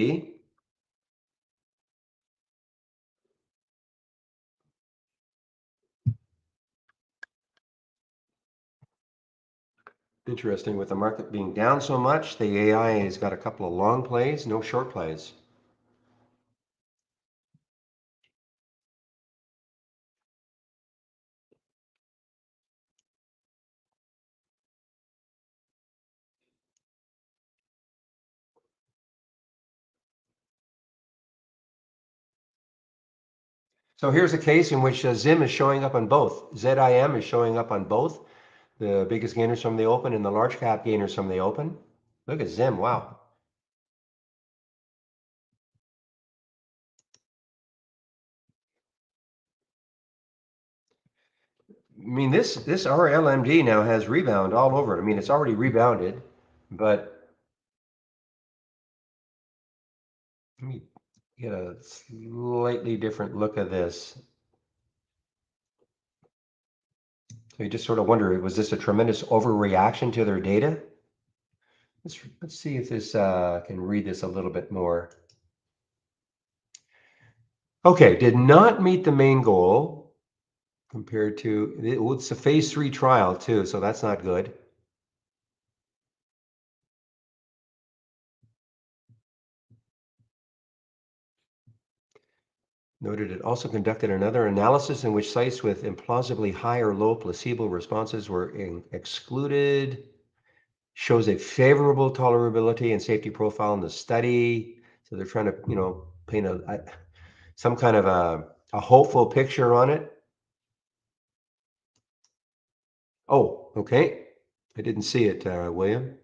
Interesting, with the market being down so much, the AI has got a couple of long plays, no short plays. So here's a case in which ZIM is showing up on both. ZIM is showing up on both. The biggest gainers from the open and the large cap gainers from the open. Look at ZIM, wow. I mean, this RLMD now has rebound all over it. I mean, it's already rebounded, but let me get a slightly different look at this. So you just sort of wonder, was this a tremendous overreaction to their data? Let's see if this can read this a little bit more. Okay, did not meet the main goal compared to, it's a phase 3 trial too, so that's not good. Noted it also conducted another analysis in which sites with implausibly high or low placebo responses were excluded. Shows a favorable tolerability and safety profile in the study. So they're trying to, paint some kind of a a hopeful picture on it. Oh, okay. I didn't see it, William.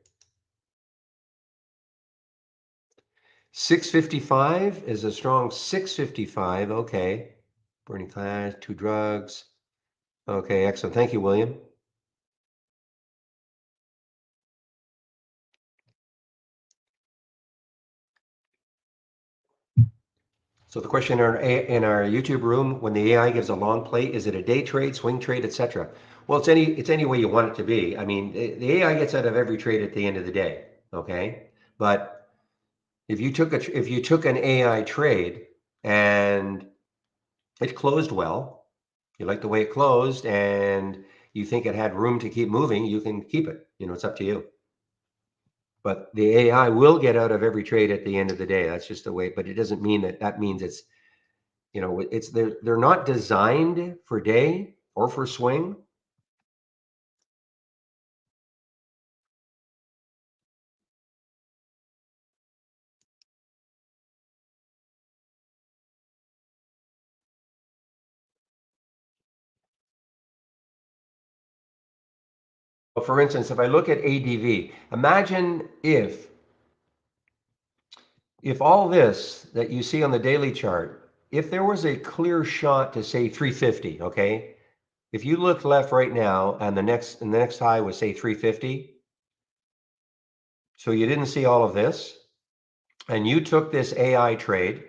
655 is a strong 655. Okay. Burning class, two drugs. Okay, excellent. Thank you, William. So the question in our YouTube room, when the AI gives a long play, is it a day trade, swing trade, etc.? Well, it's any way you want it to be. I mean, the AI gets out of every trade at the end of the day. Okay, but if you took an AI trade and it closed well, you like the way it closed, and you think it had room to keep moving, you can keep it. It's up to you. But the AI will get out of every trade at the end of the day. That's just the way. But it doesn't mean that means it's they're not designed for day or for swing. But for instance, if I look at ADV, imagine if all this that you see on the daily chart, if there was a clear shot to say 350, okay? If you look left right now and the next high was say 350, so you didn't see all of this, and you took this AI trade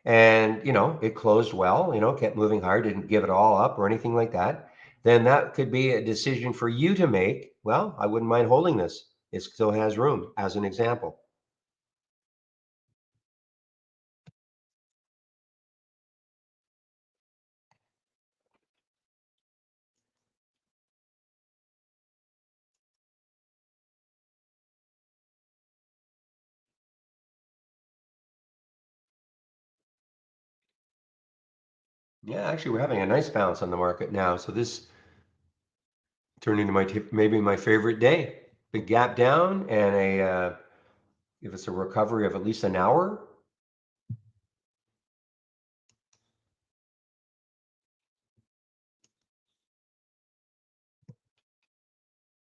and it closed well, kept moving higher, didn't give it all up or anything like that, then that could be a decision for you to make. Well, I wouldn't mind holding this. It still has room, as an example. Yeah, actually, we're having a nice bounce on the market now. So this turned into maybe my favorite day. Big gap down and give us a recovery of at least an hour.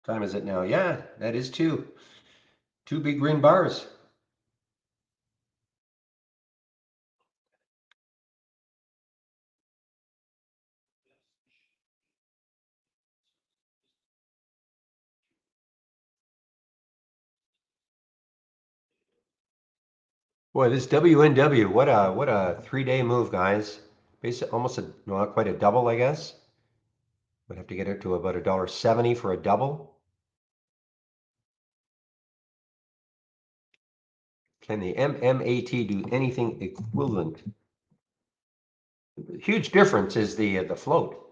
Time is it now? Yeah, that is two big green bars. Boy, this WNW, what a 3-day move, guys. Basically, almost not quite a double, I guess. Would have to get it to about $1.70 for a double. Can the MMAT do anything equivalent? The huge difference is the float.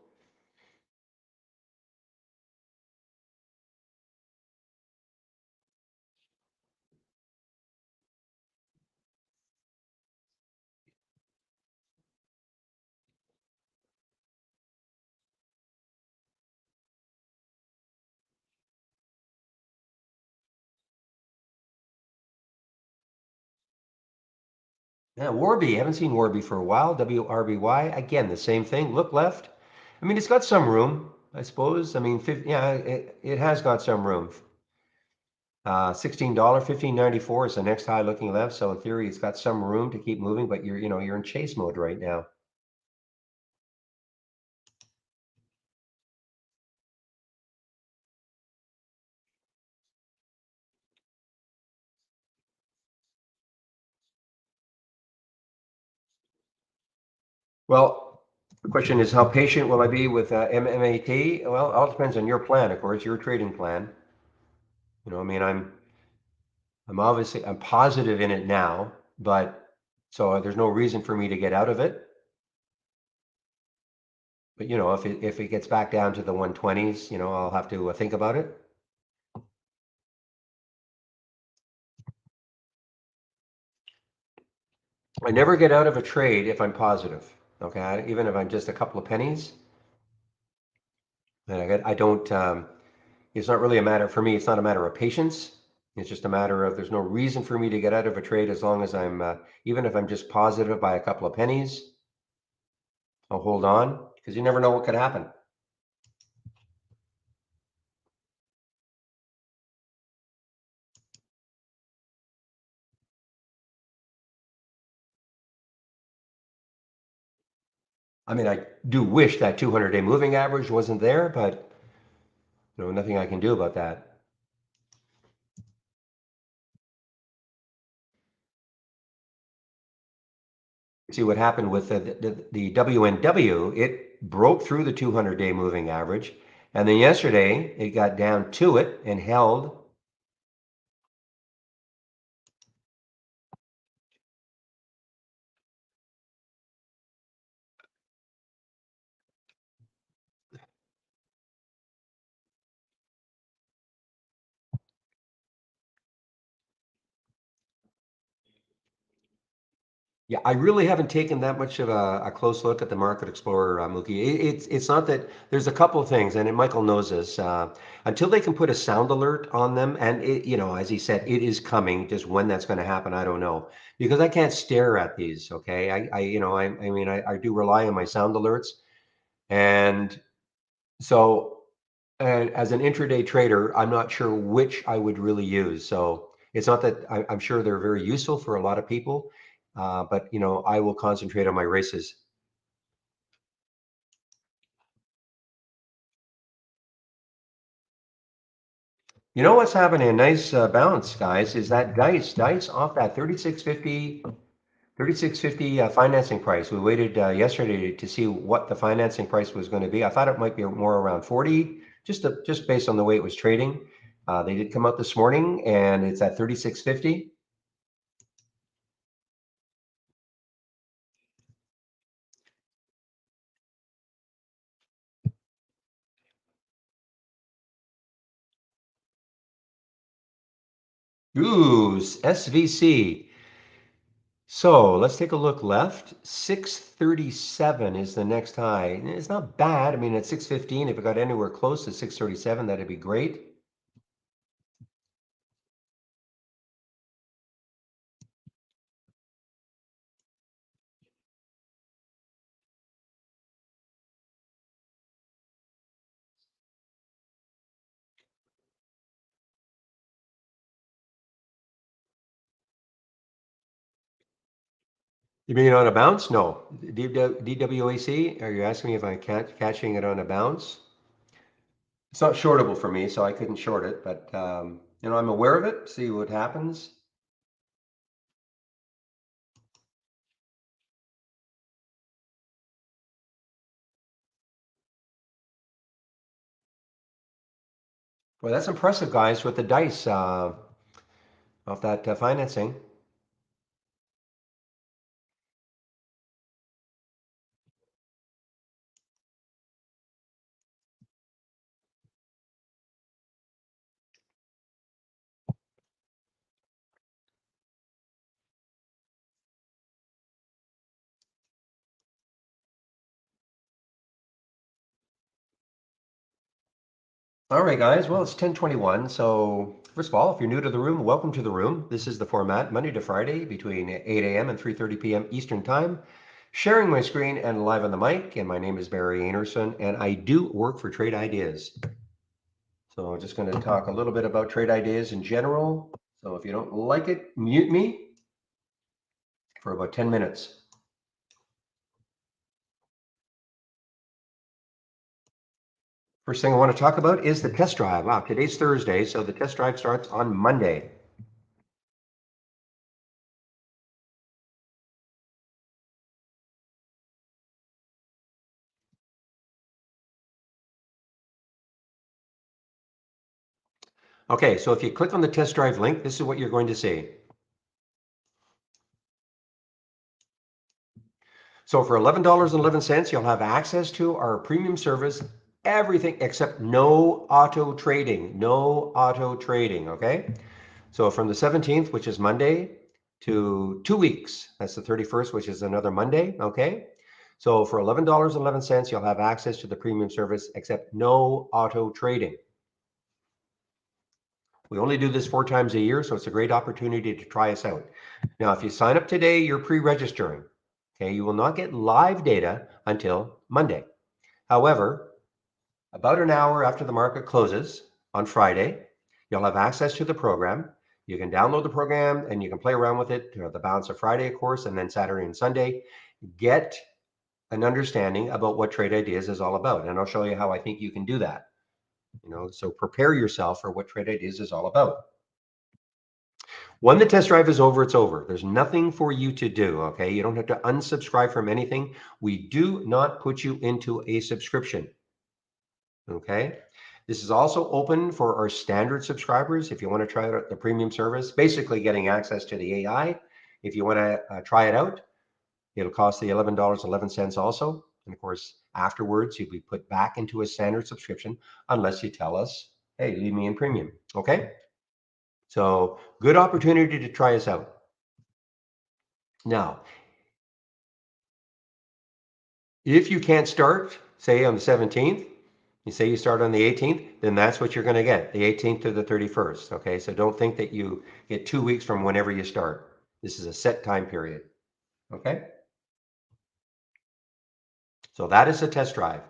Yeah, Warby, haven't seen Warby for a while. WRBY, again, the same thing. Look left. I mean, it's got some room, I suppose. I mean, yeah, it has got some room. $16, 15.94 is the next high looking left. So in theory, it's got some room to keep moving, but you're in chase mode right now. Well, the question is, how patient will I be with MMAT? Well, it all depends on your plan, of course, your trading plan. I mean, I'm positive in it now, but so there's no reason for me to get out of it. But if it gets back down to the 120s, I'll have to think about it. I never get out of a trade if I'm positive. Okay, even if I'm just a couple of pennies, and I don't. It's not really a matter for me. It's not a matter of patience. It's just a matter of there's no reason for me to get out of a trade as long as I'm even if I'm just positive by a couple of pennies. I'll hold on because you never know what could happen. I mean, I do wish that 200-day moving average wasn't there, but nothing I can do about that. See what happened with the WNW, it broke through the 200-day moving average. And then yesterday, it got down to it and held. Yeah, I really haven't taken that much of a close look at the Market Explorer, Mookie. It's not that there's a couple of things, and Michael knows this. Until they can put a sound alert on them, and as he said, it is coming. Just when that's going to happen, I don't know, because I can't stare at these. Okay, I do rely on my sound alerts, and so as an intraday trader, I'm not sure which I would really use. So it's not that I'm sure they're very useful for a lot of people, but I will concentrate on my races. You know what's happening? A nice bounce, guys, is that dice off that 3650 financing price. We waited yesterday to see what the financing price was going to be. I thought it might be more around 40, just based on the way it was trading. They did come out this morning, and it's at 3650. Ooh, SVC. So let's take a look left. 637 is the next high. It's not bad. I mean, at 615, if it got anywhere close to 637, that'd be great. You mean on a bounce? No. DWAC? Are you asking me if I'm catching it on a bounce? It's not shortable for me, so I couldn't short it, but I'm aware of it. See what happens. Well, that's impressive, guys, with the dice off that financing. All right, guys. Well, it's 10:21. So first of all, if you're new to the room, welcome to the room. This is the format, Monday to Friday between 8 a.m. and 3:30 p.m. Eastern Time. Sharing my screen and live on the mic. And my name is Barry Anderson, and I do work for Trade Ideas. So I'm just going to talk a little bit about Trade Ideas in general. So if you don't like it, mute me for about 10 minutes. First thing I want to talk about is the test drive. Wow, today's Thursday, so the test drive starts on Monday. Okay, so if you click on the test drive link, this is what you're going to see. So for $11.11, you'll have access to our premium service, everything except no auto trading, okay? So from the 17th, which is Monday, to 2 weeks, that's the 31st, which is another Monday, okay? So for $11.11, you'll have access to the premium service except no auto trading. We only do this 4 times a year, so it's a great opportunity to try us out. Now, if you sign up today, you're pre-registering. Okay, you will not get live data until Monday. However, about an hour after the market closes on Friday, you'll have access to the program. You can download the program and you can play around with it the balance of Friday, of course, and then Saturday and Sunday. Get an understanding about what Trade Ideas is all about. And I'll show you how I think you can do that. So prepare yourself for what Trade Ideas is all about. When the test drive is over, it's over. There's nothing for you to do, okay? You don't have to unsubscribe from anything. We do not put you into a subscription, okay? This is also open for our standard subscribers. If you want to try out the premium service, basically getting access to the AI. If you want to try it out, it'll cost the $11.11 also. And of course, afterwards, you'll be put back into a standard subscription unless you tell us, hey, leave me in premium, okay? So good opportunity to try us out. Now, if you can't start, say on the 17th, you say you start on the 18th, then that's what you're going to get, the 18th to the 31st. Okay, so don't think that you get 2 weeks from whenever you start. This is a set time period. Okay, so that is a test drive.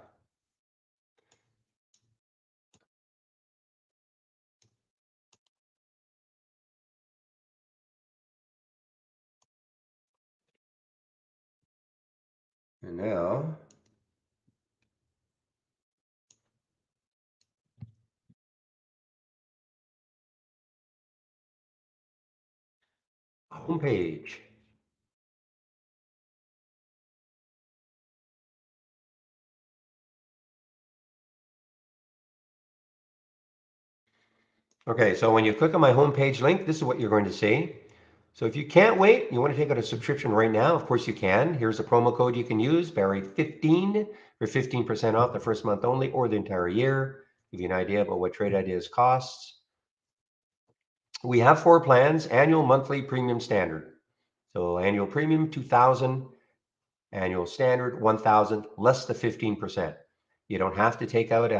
And now, homepage. Okay, so when you click on my homepage link, this is what you're going to see. So if you can't wait, you want to take out a subscription right now, of course you can. Here's a promo code you can use, Barry15 for 15% off the first month only or the entire year. Give you an idea about what Trade Ideas costs. We have 4 plans, annual, monthly, premium, standard. So annual premium, $2,000, annual standard, $1,000, less the 15%. You don't have to take out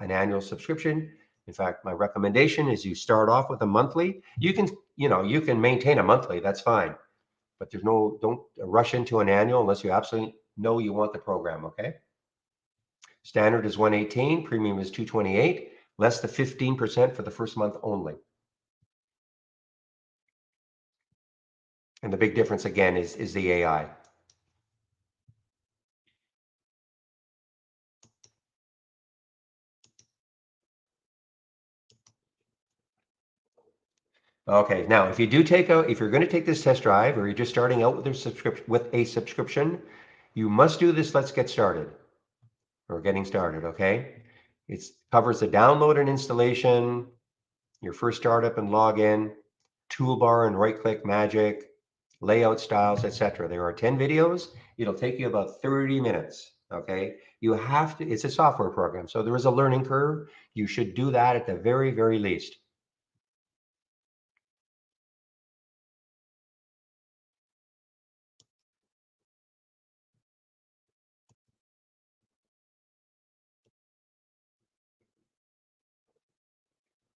an annual subscription. In fact, my recommendation is you start off with a monthly. You can maintain a monthly, that's fine. But don't rush into an annual unless you absolutely know you want the program, okay? Standard is 118, premium is 228, less the 15% for the first month only. And the big difference again is the AI. Okay, now if you're going to take this test drive or you're just starting out with a subscription, you must do this Let's Get Started or Getting Started, okay? It covers the download and installation, your first startup and login, toolbar and right-click magic, layout styles, etc. There are 10 videos. It'll take you about 30 minutes, okay? It's a software program, so there is a learning curve. You should do that at the very, very least.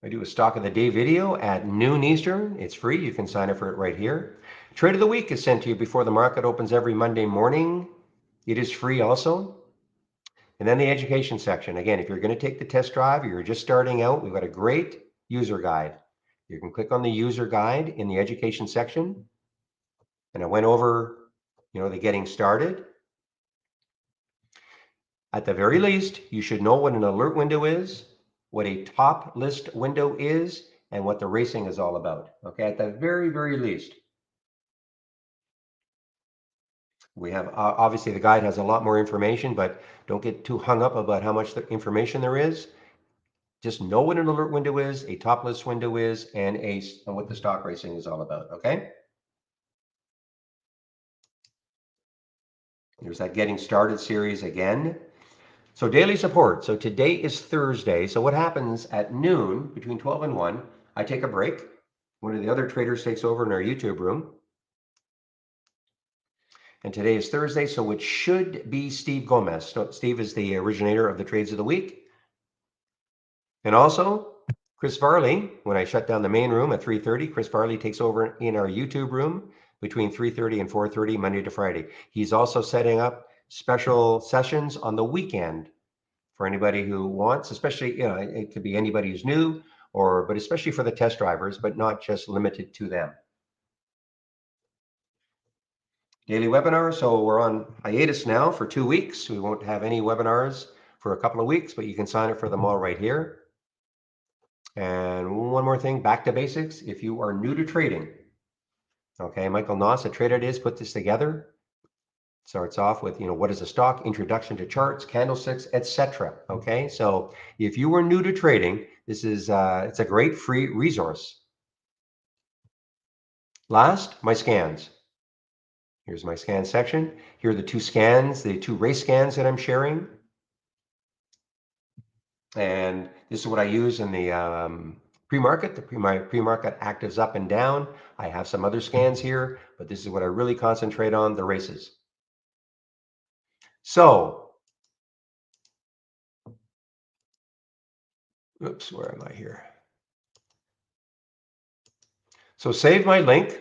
I do a stock of the day video at noon Eastern. It's free. You can sign up for it right here. Trade of the week is sent to you before the market opens every Monday morning. It is free also. And then the education section. Again, if you're going to take the test drive or you're just starting out, we've got a great user guide. You can click on the user guide in the education section. And I went over, the getting started. At the very least, you should know what an alert window is, what a top list window is, and what the racing is all about. Okay, at the very, very least. We have, obviously the guide has a lot more information, but don't get too hung up about how much information there is. Just know what an alert window is, a top list window is, and what the stock racing is all about, okay? There's that Getting Started series again. So daily support. So today is Thursday. So what happens at noon, between 12 and 1, I take a break. One of the other traders takes over in our YouTube room. And today is Thursday, so it should be Steve Gomez. So Steve is the originator of the trades of the week. And also, Chris Farley, when I shut down the main room at 3:30, Chris Farley takes over in our YouTube room between 3:30 and 4:30, Monday to Friday. He's also setting up special sessions on the weekend for anybody who wants, especially, it could be anybody who's new but especially for the test drivers, but not just limited to them. Daily webinar. So we're on hiatus now for 2 weeks. We won't have any webinars for a couple of weeks, but you can sign up for them all right here. And one more thing, back to basics. If you are new to trading, okay, Michael Noss at Trader Days put this together. Starts off with, what is a stock, introduction to charts, candlesticks, etc. Okay, so if you are new to trading, this is it's a great free resource. Last, my scans. Here's my scan section. Here are the two scans, the two race scans that I'm sharing. And this is what I use in the pre-market. My pre-market actives up and down. I have some other scans here, but this is what I really concentrate on, the races. So, oops, where am I here? So save my link.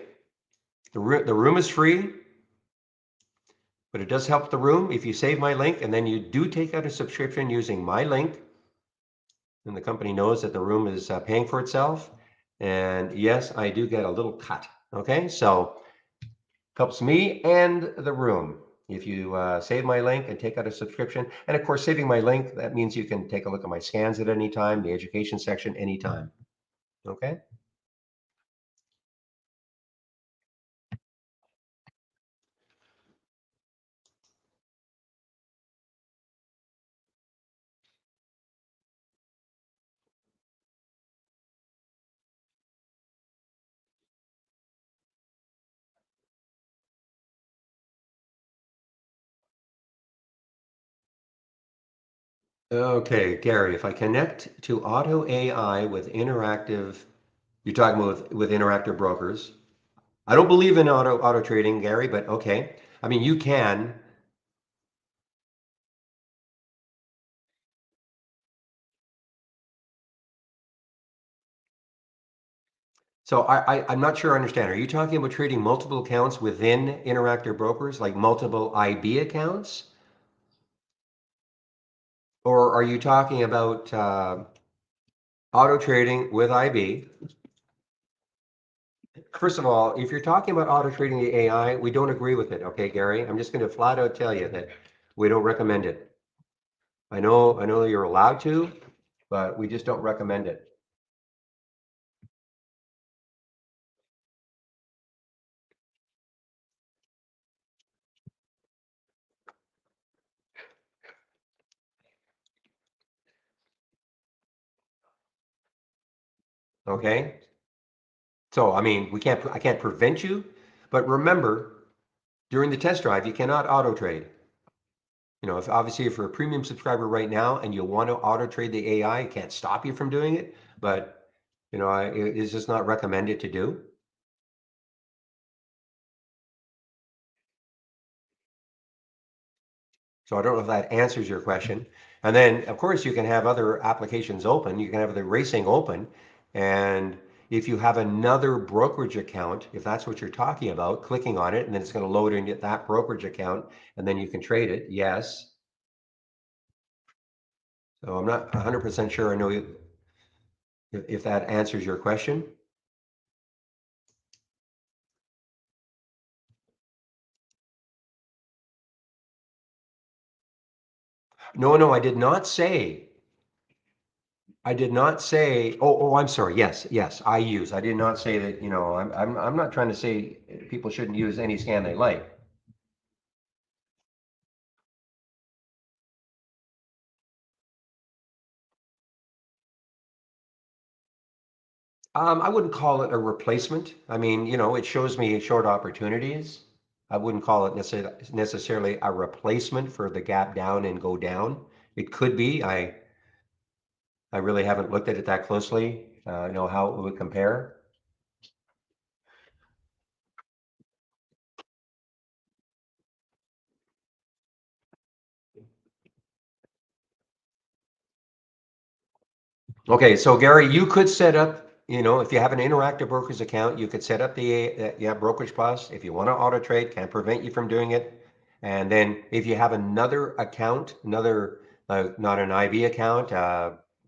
The room is free, but it does help the room if you save my link and then you do take out a subscription using my link. And the company knows that the room is paying for itself. And yes, I do get a little cut. Okay, so helps me and the room if you save my link and take out a subscription. And of course, saving my link, that means you can take a look at my scans at any time, the education section anytime. Okay. Okay, Gary, if I connect to Auto AI with interactive, you're talking about with interactive brokers. I don't believe in auto trading, Gary, but okay. I mean, you can. So I'm not sure I understand. Are you talking about trading multiple accounts within interactive brokers, like multiple IB accounts? Or are you talking about auto trading with IB? First of all, if you're talking about auto trading the AI, we don't agree with it. Okay, Gary, I'm just going to flat out tell you that we don't recommend it. I know you're allowed to, but we just don't recommend it. Okay. So, I mean, I can't prevent you, but remember, during the test drive, you cannot auto trade. If obviously if you're a premium subscriber right now and you want to auto trade the AI, it can't stop you from doing it, but it's just not recommended to do. So I don't know if that answers your question. And then, of course, you can have other applications open. You can have the racing open. And if you have another brokerage account, if that's what you're talking about, clicking on it, and then it's going to load into that brokerage account, and then you can trade it. Yes. So I'm not 100% sure I know if that answers your question. No, I did not say. I did not say. Oh, I'm sorry. Yes, I use. I did not say that. I'm not trying to say people shouldn't use any scan they like. I wouldn't call it a replacement. I mean, it shows me short opportunities. I wouldn't call it necessarily a replacement for the gap down and go down. It could be. I really haven't looked at it that closely. Know how it would compare. Okay, so Gary, you could set up, if you have an interactive brokers account, you could set up the brokerage plus. If you want to auto trade, can't prevent you from doing it. And then if you have another account, another, not an IB account,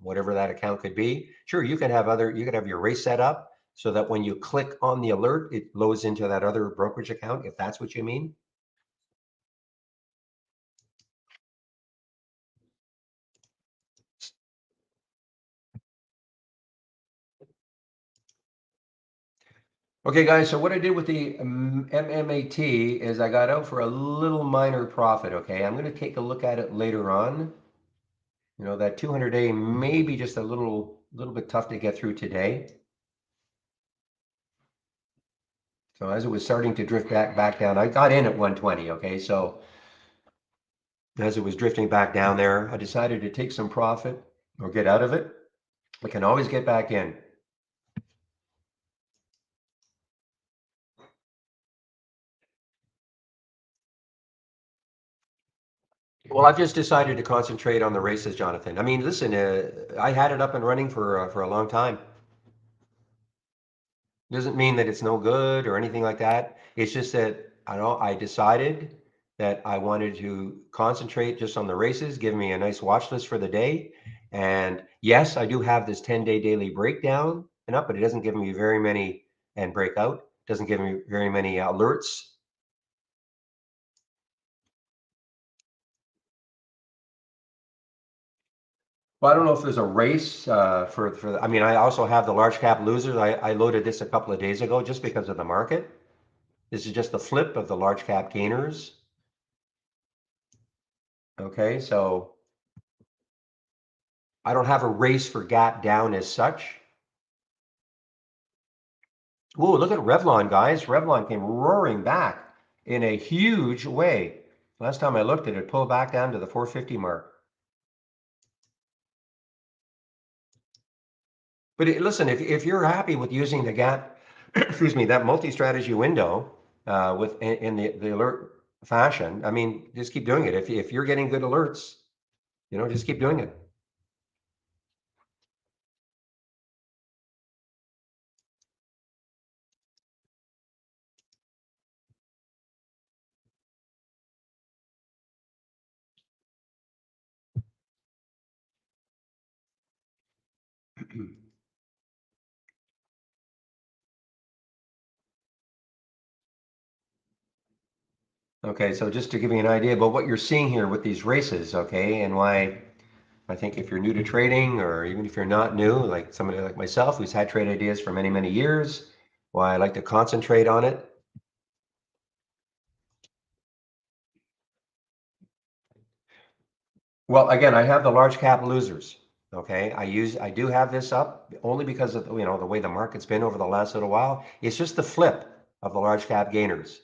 whatever that account could be, sure, you could have your race set up so that when you click on the alert, it loads into that other brokerage account, if that's what you mean. Okay, guys, so what I did with the Mmat is I got out for a little minor profit, okay? I'm going to take a look at it later on. You know, that 200-day may be just a little bit tough to get through today. So as it was starting to drift back down, I got in at 120, okay? So as it was drifting back down there, I decided to take some profit or get out of it. I can always get back in. Well, I've just decided to concentrate on the races, Jonathan. I mean, listen, I had it up and running for a long time. Doesn't mean that it's no good or anything like that. It's just that I decided that I wanted to concentrate just on the races, give me a nice watch list for the day. And yes, I do have this 10-day daily breakdown and up, but it doesn't give me very many, and breakout doesn't give me very many alerts. Well, I don't know if there's a race I mean, I also have the large cap losers. I loaded this a couple of days ago just because of the market. This is just the flip of the large cap gainers. Okay, so I don't have a race for gap down as such. Ooh, look at Revlon, guys. Revlon came roaring back in a huge way. Last time I looked at it, pulled back down to the 450 mark. But listen, if you're happy with using the gap, excuse me, that multi-strategy window in the alert fashion, I mean, just keep doing it. If you're getting good alerts, you know, just keep doing it. Okay, so just to give you an idea about what you're seeing here with these races, okay, and why I think if you're new to trading, or even if you're not new, like somebody like myself who's had trade ideas for many, many years, why I like to concentrate on it. Well, again, I have the large cap losers. Okay, I do have this up only because of the way the market's been over the last little while. It's just the flip of the large cap gainers.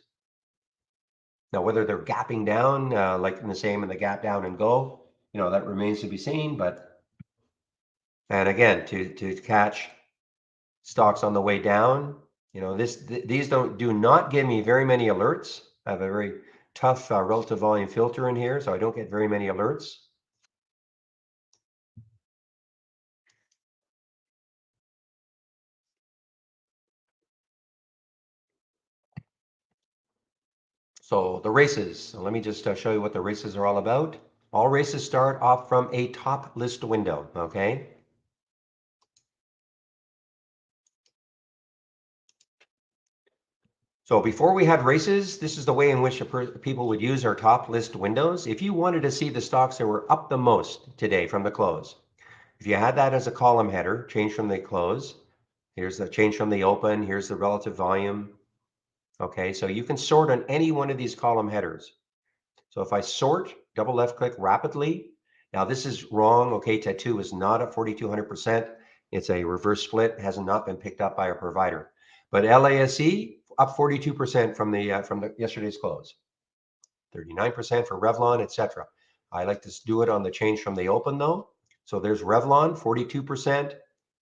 Now, whether they're gapping down, like in the same in the gap down and go, that remains to be seen. But and again, to catch stocks on the way down, these do not give me very many alerts. I have a very tough relative volume filter in here, so I don't get very many alerts. So the races, so let me just show you what the races are all about. All races start off from a top list window, okay? So before we had races, this is the way in which people would use our top list windows. If you wanted to see the stocks that were up the most today from the close, if you had that as a column header, change from the close, here's the change from the open, here's the relative volume. Okay, so you can sort on any one of these column headers. So if I sort, double left click rapidly, now this is wrong. Okay, tattoo is not at 4,200%. It's a reverse split, has not been picked up by our provider. But LASE up 42% from the yesterday's close, 39% for Revlon, etc. I like to do it on the change from the open though. So there's Revlon 42%,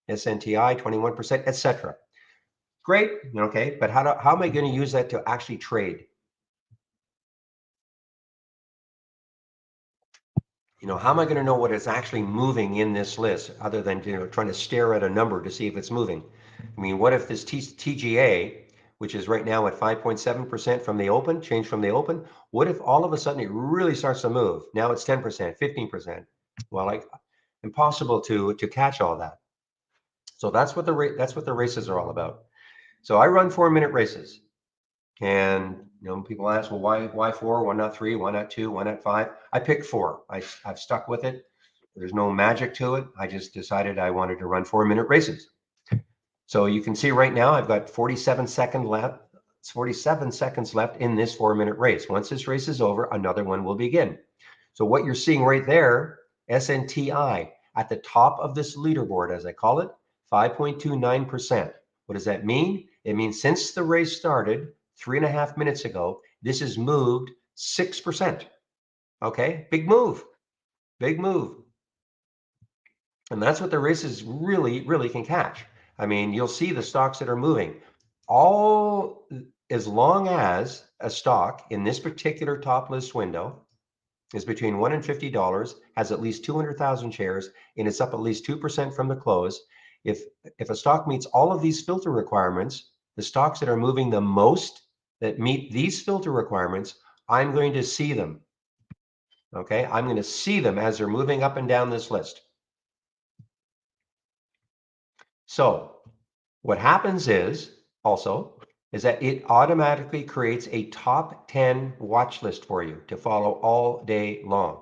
SNTI 21%, etc. Great, okay, but how am I going to use that to actually trade? How am I going to know what is actually moving in this list other than trying to stare at a number to see if it's moving? I mean, what if this TGA which is right now at 5.7% from the open, change from the open. What if all of a sudden it really starts to move? Now it's 10%, 15%. Well, like impossible to catch all that. So that's what the races are all about. So I run 4-minute races. And people ask, well, why 4? Why not 3? Why not 2? Why not 5? I picked 4. I've stuck with it. There's no magic to it. I just decided I wanted to run 4-minute races. So you can see right now I've got 47 seconds left. 47 seconds left in this 4-minute race. Once this race is over, another one will begin. So what you're seeing right there, SNTI at the top of this leaderboard, as I call it, 5.29%. What does that mean? It means since the race started 3.5 minutes ago, this has moved 6%. Okay, big move, big move. And that's what the races really, really can catch. I mean, you'll see the stocks that are moving. All as long as a stock in this particular top list window is between $1 and $50, has at least 200,000 shares, and it's up at least 2% from the close. If a stock meets all of these filter requirements, the stocks that are moving the most that meet these filter requirements, I'm going to see them. Okay, I'm going to see them as they're moving up and down this list. So what happens is that it automatically creates a top 10 watch list for you to follow all day long.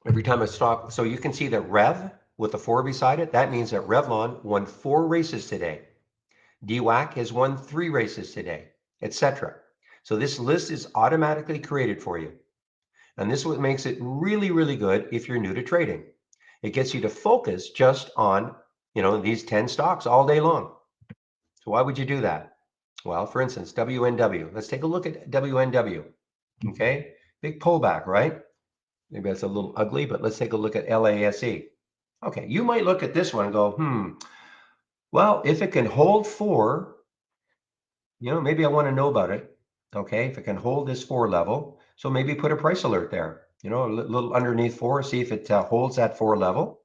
Every time a stock, so you can see that Rev with the 4 beside it, that means that Revlon won 4 races today. DWAC has won 3 races today, etc. So this list is automatically created for you. And this is what makes it really, really good if you're new to trading. It gets you to focus just on, these 10 stocks all day long. So why would you do that? Well, for instance, WNW. Let's take a look at WNW. Okay, big pullback, right? Maybe that's a little ugly, but let's take a look at LASE. Okay, you might look at this one and go, well, if it can hold 4, maybe I want to know about it. Okay, if it can hold this 4 level, so maybe put a price alert there, a little underneath 4, see if it holds that 4 level.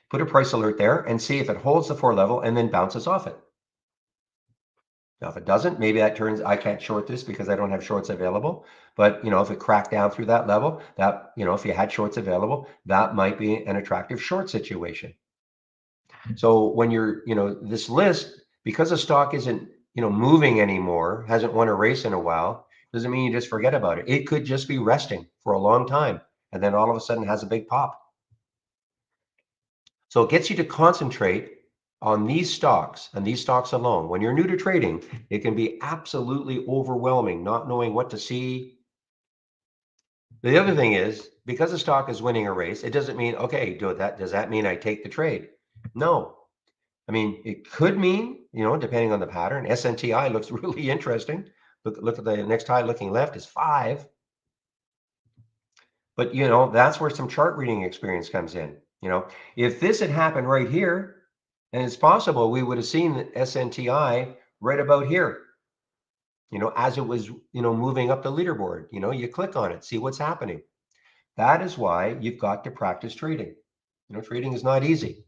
Put a price alert there and see if it holds the 4 level and then bounces off it. Now, if it doesn't, maybe that turns, I can't short this because I don't have shorts available. But, if it cracked down through that level, that, if you had shorts available, that might be an attractive short situation. So when you're, this list, because a stock isn't, moving anymore, hasn't won a race in a while, doesn't mean you just forget about it. It could just be resting for a long time and then all of a sudden has a big pop. So it gets you to concentrate on these stocks and these stocks alone. When you're new to trading, it can be absolutely overwhelming, not knowing what to see. The other thing is, because a stock is winning a race, it doesn't mean, okay, does that mean I take the trade? No. I mean, it could mean, depending on the pattern. SNTI looks really interesting. Look at the next high looking left is 5. But, that's where some chart reading experience comes in. If this had happened right here, and it's possible we would have seen the SNTI right about here, as it was, moving up the leaderboard. You click on it, see what's happening. That is why you've got to practice trading. Trading is not easy.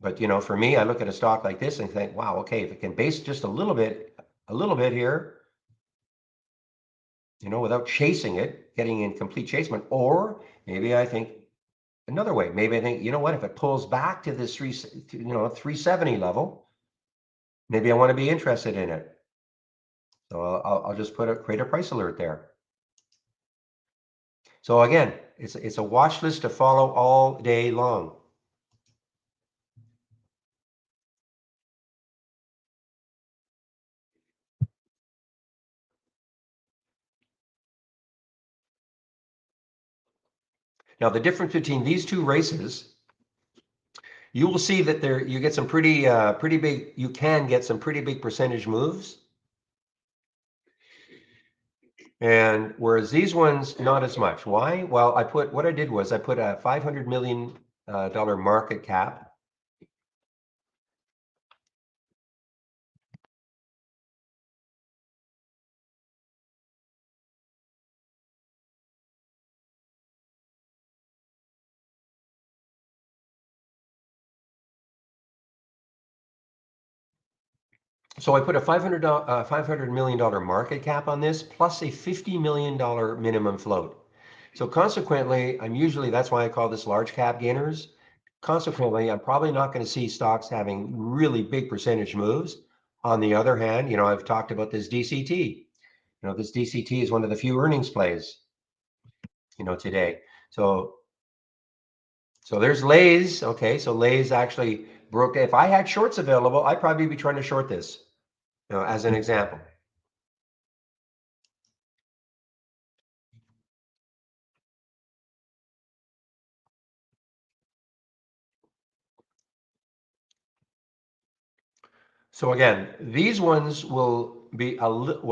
But, for me, I look at a stock like this and think, wow, okay, if it can base just a little bit here, without chasing it, getting in complete chasement, or maybe I think another way, maybe I think, what, if it pulls back to this 370 level, maybe I want to be interested in it. So I'll just create a price alert there. So again, it's a watch list to follow all day long. Now, the difference between these two races, you will see that you get some pretty big, you can get some pretty big percentage moves. And whereas these ones, not as much. Why? Well, what I did was I put a $500 million market cap. So I put a $500 million market cap on this, plus a $50 million minimum float. So consequently, that's why I call this large cap gainers. Consequently, I'm probably not going to see stocks having really big percentage moves. On the other hand, I've talked about this DCT. This DCT is one of the few earnings plays, today. So there's Lay's. Okay, so Lay's actually broke. If I had shorts available, I'd probably be trying to short this, as an example. So again, these ones will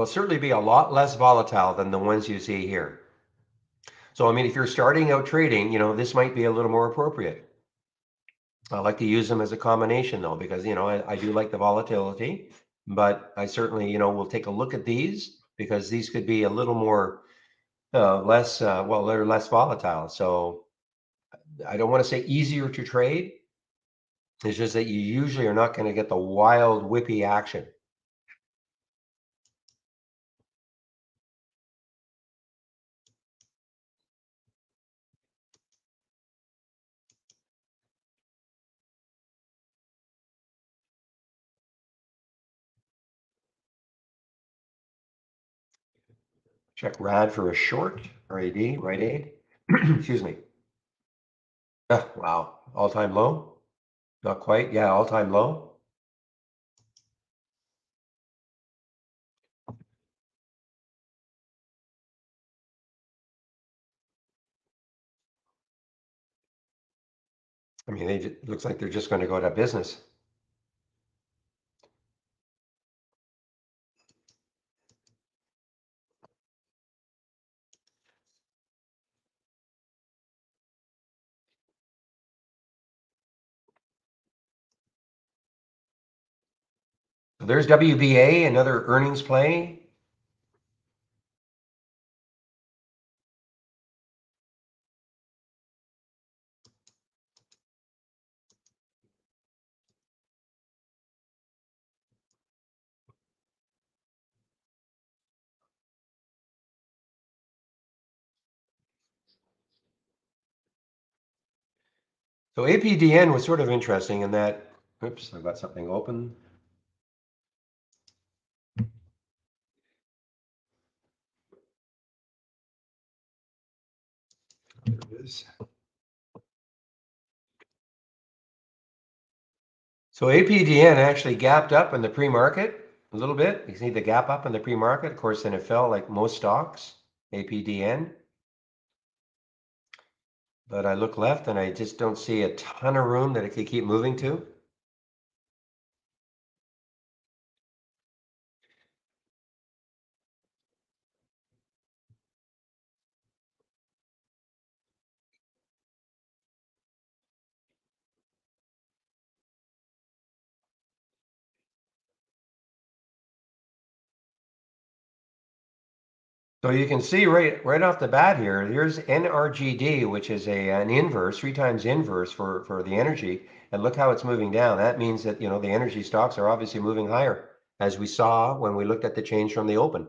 certainly be a lot less volatile than the ones you see here. So I mean, if you're starting out trading, this might be a little more appropriate. I like to use them as a combination though, because I do like the volatility, but I certainly will take a look at these because these could be a little more less they're less volatile. So I don't want to say easier to trade. It's just that you usually are not going to get the wild whippy action. Check RAD for a short, RAD, right aid. Excuse me. Wow, all-time low? Not quite. Yeah, all-time low. I mean, it looks like they're just going to go out of business. So there's WBA, another earnings play. So APDN was sort of interesting in that, oops, I've got something open. There it is. So APDN actually gapped up in the pre-market a little bit. You see the gap up in the pre-market. Of course, then it fell like most stocks, APDN. But I look left and I just don't see a ton of room that it could keep moving to. So you can see right off the bat here, here's NRGD, which is an inverse, 3 times inverse for the energy, and look how it's moving down. That means that the energy stocks are obviously moving higher, as we saw when we looked at the change from the open.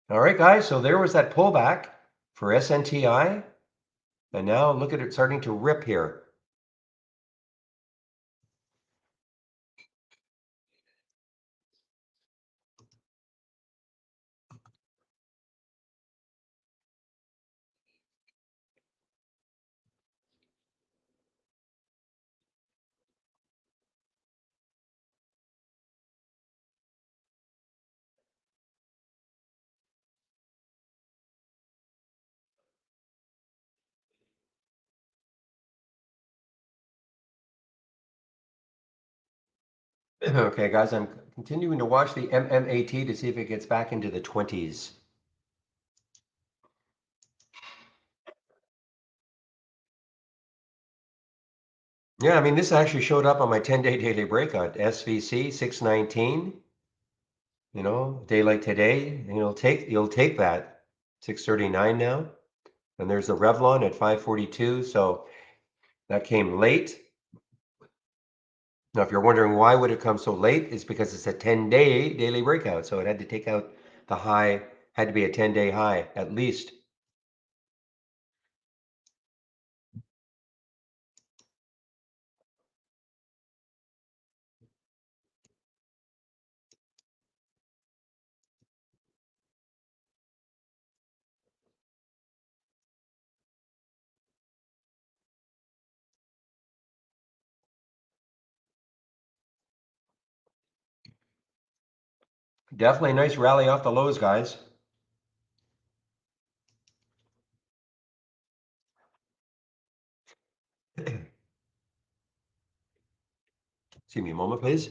All right, guys, so there was that pullback for SNTI, and now look at it starting to rip here. Okay, guys, I'm continuing to watch the MMAT to see if it gets back into the 20s. Yeah, I mean, this actually showed up on my 10-day daily breakout, SVC 619. Day like today, you'll take that 639 now. And there's the Revlon at 542. So that came late. Now, if you're wondering why would it come so late, it's because it's a 10-day daily breakout. So it had to take out the high, had to be a 10-day high at least. Definitely a nice rally off the lows, guys. Excuse me a moment, please.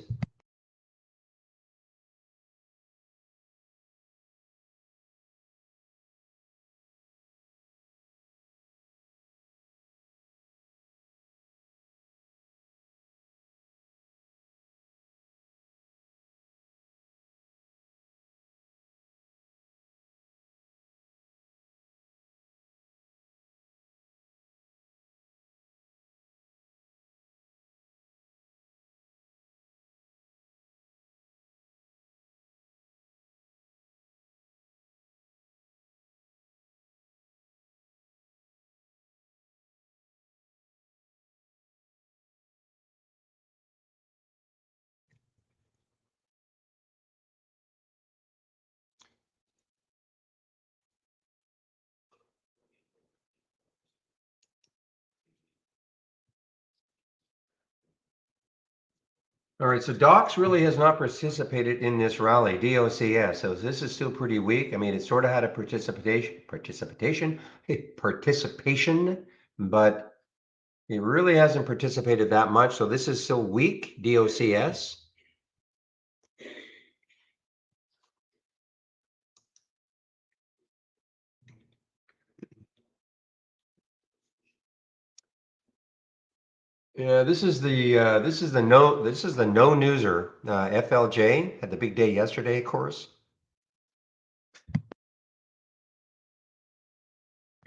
All right, so DOX really has not participated in this rally, DOCS. So this is still pretty weak. I mean, it sort of had a participation, but it really hasn't participated that much. So this is still weak, DOCS. Yeah, this is the no newser, FLJ had the big day yesterday, of course.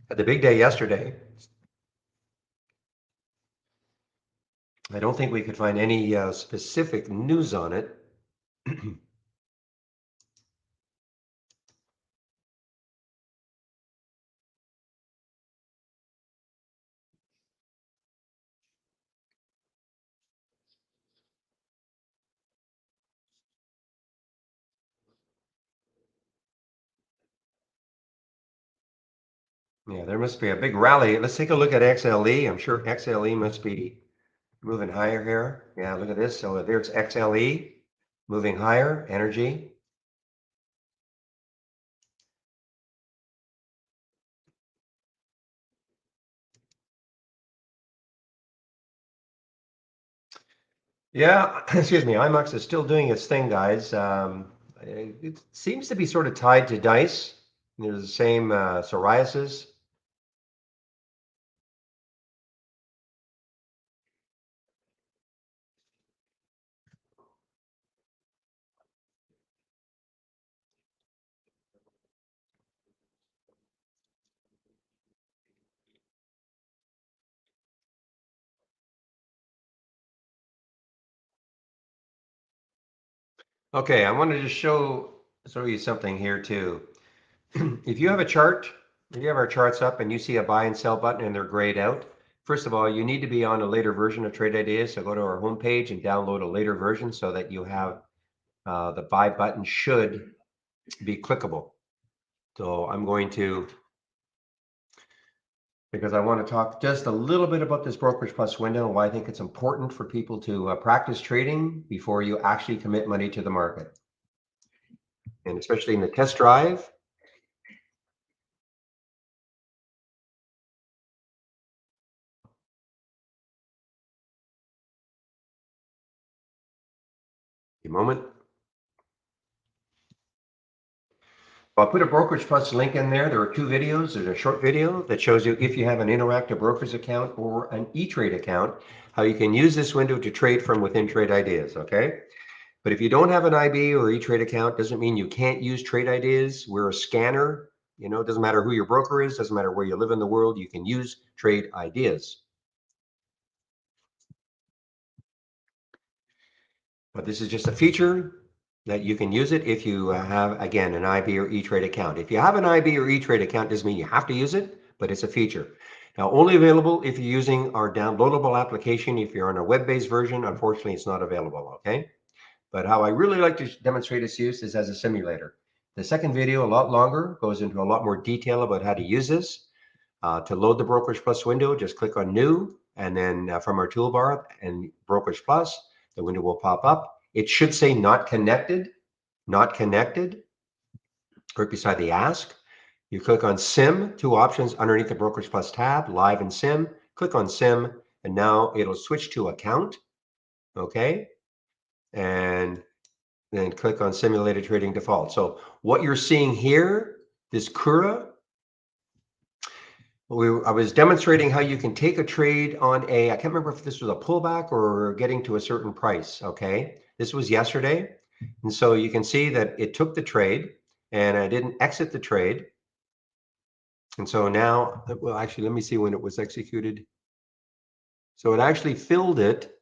Had the big day yesterday. I don't think we could find any specific news on it. Yeah, there must be a big rally. Let's take a look at XLE. I'm sure XLE must be moving higher here. Yeah, look at this. So there's XLE moving higher, energy. Yeah, excuse me. IMAX is still doing its thing, guys. It seems to be sort of tied to DICE. There's the same psoriasis. Okay, I wanted to show you something here too. If you have a chart, if you have our charts up and you see a buy and sell button and they're grayed out, first of all, you need to be on a later version of Trade Ideas. So go to our homepage and download a later version so that you have the buy button should be clickable. So I'm going to, because I want to talk just a little bit about this Brokerage Plus window and why I think it's important for people to practice trading before you actually commit money to the market. And especially in the test drive. A moment. I'll put a Brokerage Plus link in there. There are two videos. There's a short video that shows you if you have an interactive broker's account or an E-Trade account, how you can use this window to trade from within Trade Ideas, okay? But if you don't have an IB or E-Trade account, doesn't mean you can't use Trade Ideas. We're a scanner. You know, it doesn't matter who your broker is, doesn't matter where you live in the world, you can use trade ideas. But this is just a feature that you can use it if you have, again, an IB or E-Trade account. If you have an IB or E-Trade account, doesn't mean you have to use it, but it's a feature. Now, only available if you're using our downloadable application. If you're on a web-based version, unfortunately, it's not available, okay? But how I really like to demonstrate its use is as a simulator. The second video, a lot longer, goes into a lot more detail about how to use this. To load the Brokerage Plus window, just click on New, and then from our toolbar and Brokerage Plus, the window will pop up. It should say not connected, right beside the Ask. You click on SIM, two options underneath the Brokerage Plus tab, Live and SIM. Click on SIM, and now it'll switch to Account, okay? And then click on Simulated Trading Default. So what you're seeing here, this Kura, I was demonstrating how you can take a trade on I can't remember if this was a pullback or getting to a certain price, okay? This was yesterday. And so you can see that it took the trade and I didn't exit the trade. And so now, well, actually, let me see when it was executed. So it actually filled it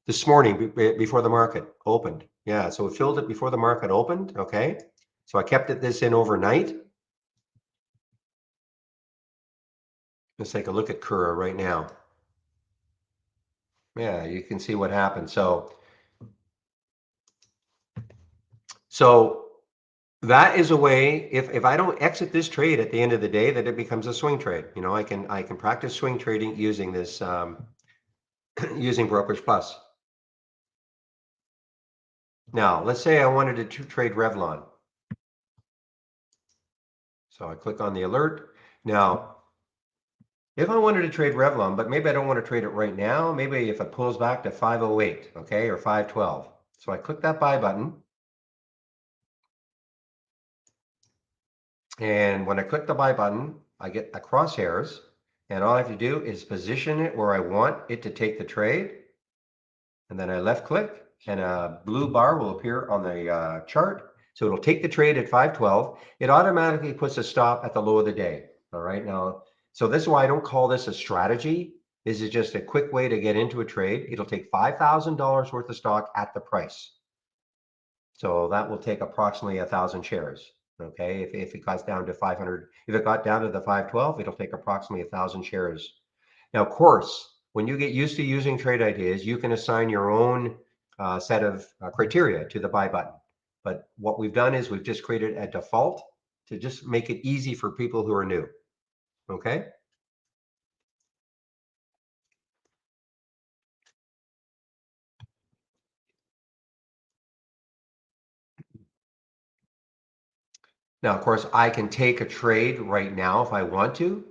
this morning before the market opened. Yeah, so it filled it before the market opened, okay? So I kept this in overnight. Let's take a look at Kura right now. Yeah, you can see what happened. So that is a way, if I don't exit this trade at the end of the day, that it becomes a swing trade. You know, I can practice swing trading using this, using Brokerage Plus. Now, let's say I wanted to trade Revlon. So I click on the alert. Now, if I wanted to trade Revlon, but maybe I don't want to trade it right now, maybe if it pulls back to 508, okay, or 512. So I click that buy button. And when I click the buy button, I get the crosshairs. And all I have to do is position it where I want it to take the trade. And then I left click and a blue bar will appear on the chart. So it'll take the trade at 512. It automatically puts a stop at the low of the day. All right, now, so this is why I don't call this a strategy. This is just a quick way to get into a trade. It'll take $5,000 worth of stock at the price. So that will take approximately 1,000 shares. Okay, if it got down to 500, if it got down to the 512, it'll take approximately 1,000 shares. Now, of course, when you get used to using trade ideas, you can assign your own set of criteria to the buy button. But what we've done is we've just created a default to just make it easy for people who are new. Okay. Now, of course, I can take a trade right now if I want to.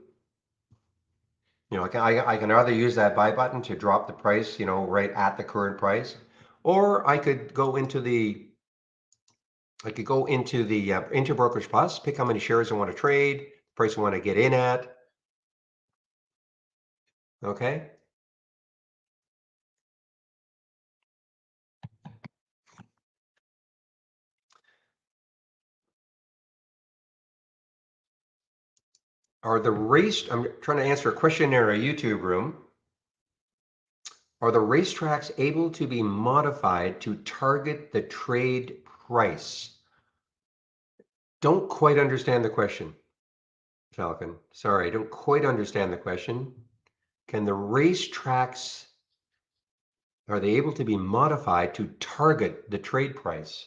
You know, I can either use that buy button to drop the price, you know, right at the current price, or I could go into the into Brokerage Plus, pick how many shares I want to trade, price I want to get in at. Okay. I'm trying to answer a question in our YouTube room. Are the racetracks able to be modified to target the trade price? Don't quite understand the question, Falcon. Sorry, I don't quite understand the question. Can the racetracks, are they able to be modified to target the trade price?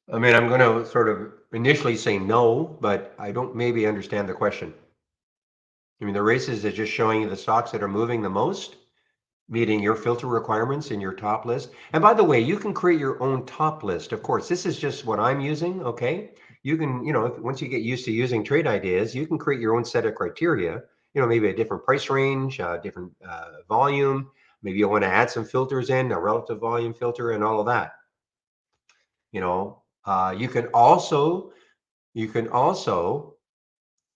I mean, I'm going to sort of initially say no, but I don't maybe understand the question. I mean, the races is just showing you the stocks that are moving the most, meeting your filter requirements in your top list. And by the way, you can create your own top list. Of course, this is just what I'm using, okay? You can, you know, once you get used to using trade ideas, you can create your own set of criteria, you know, maybe a different price range, different volume. Maybe you want to add some filters in, a relative volume filter and all of that. You know, you can also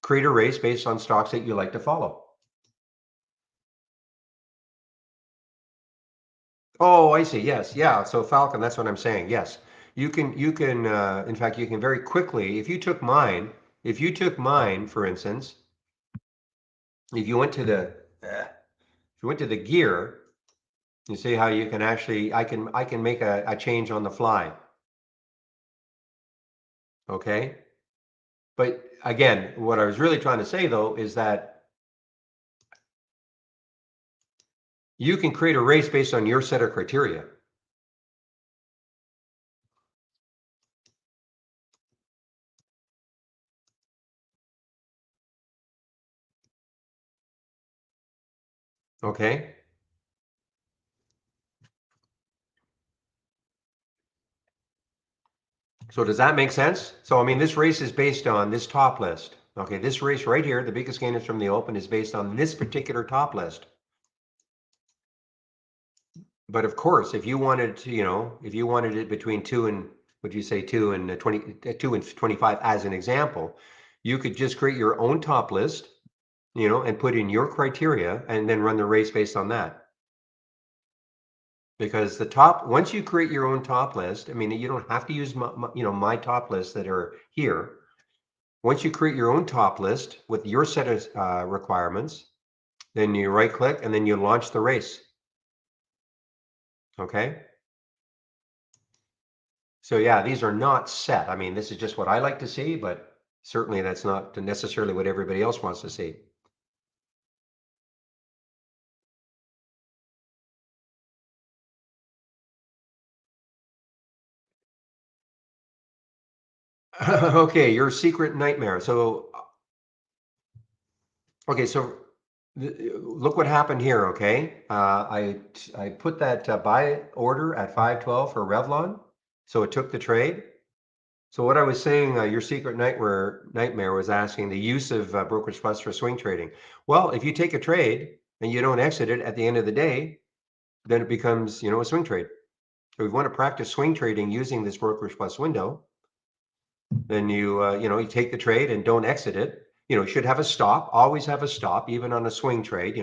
create a race based on stocks that you like to follow. Oh, I see. Yes. Yeah. So Falcon, that's what I'm saying. Yes. you can, in fact, you can very quickly, if you took mine, for instance, if you went to the gear, you see how you can actually, I can make a change on the fly. Okay. But again, what I was really trying to say though, is that you can create a race based on your set of criteria. Okay. So does that make sense? So, I mean, this race is based on this top list. Okay. This race right here, the biggest gainers from the open, is based on this particular top list. But of course, if you wanted to, if you wanted it between 2 and, would you say 2 and 20, 2 and 25 as an example, you could just create your own top list, and put in your criteria and then run the race based on that. Because once you create your own top list, I mean, you don't have to use my top lists that are here. Once you create your own top list with your set of requirements, then you right click and then you launch the race. Okay. So yeah, these are not set. I mean, this is just what I like to see, but certainly that's not necessarily what everybody else wants to see. Okay, your secret nightmare. So, okay, so look what happened here. Okay, I put that buy order at 512 for Revlon, so it took the trade. So what I was saying, your secret nightmare was asking the use of Brokerage Plus for swing trading. Well, if you take a trade and you don't exit it at the end of the day, then it becomes, a swing trade. So if you want to practice swing trading using this Brokerage Plus window, then you take the trade and don't exit it. You should have a stop, always have a stop, even on a swing trade,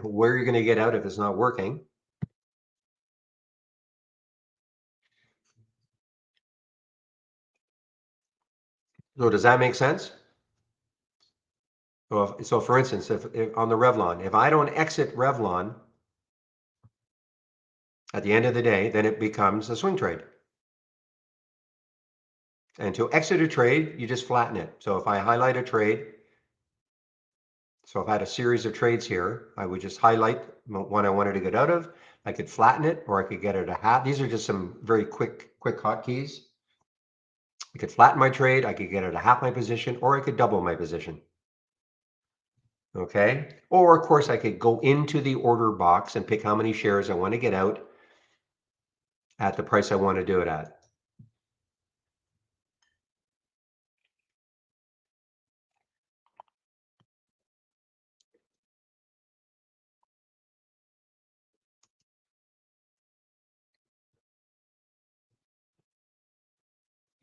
where you're going to get out if it's not working. So does that make sense? So for instance, if on the Revlon, if I don't exit Revlon at the end of the day, then it becomes a swing trade. And to exit a trade, you just flatten it. So if I highlight a trade, so if I had a series of trades here, I would just highlight one I wanted to get out of. I could flatten it, or I could get it a half. These are just some very quick hotkeys. I could flatten my trade, I could get it a half my position, or I could double my position. Okay. Or of course I could go into the order box and pick how many shares I want to get out at the price I want to do it at.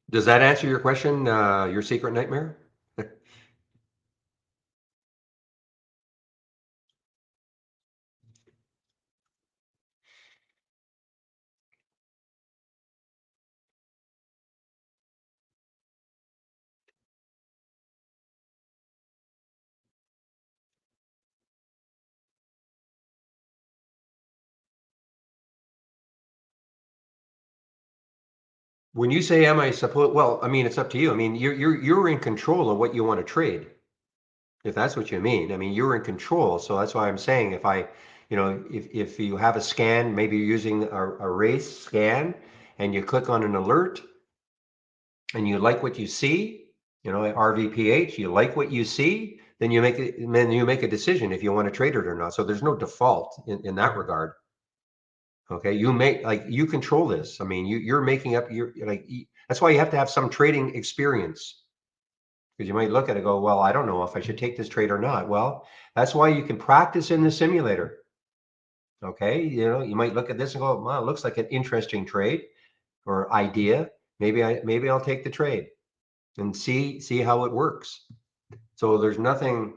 Does that answer your question, your secret nightmare? When you say, am I supposed, well, I mean, it's up to you. I mean, you're in control of what you want to trade. If that's what you mean, I mean, you're in control. So that's why I'm saying if you have a scan, maybe you're using a race scan and you click on an alert and you like what you see, RVPH, you like what you see, then you make a decision if you want to trade it or not. So there's no default in that regard. Okay. You control this. I mean, you're making up that's why you have to have some trading experience. Because you might look at it and go, well, I don't know if I should take this trade or not. Well, that's why you can practice in the simulator. Okay. You might look at this and go, wow, it looks like an interesting trade or idea. Maybe I'll take the trade and see how it works. So there's nothing.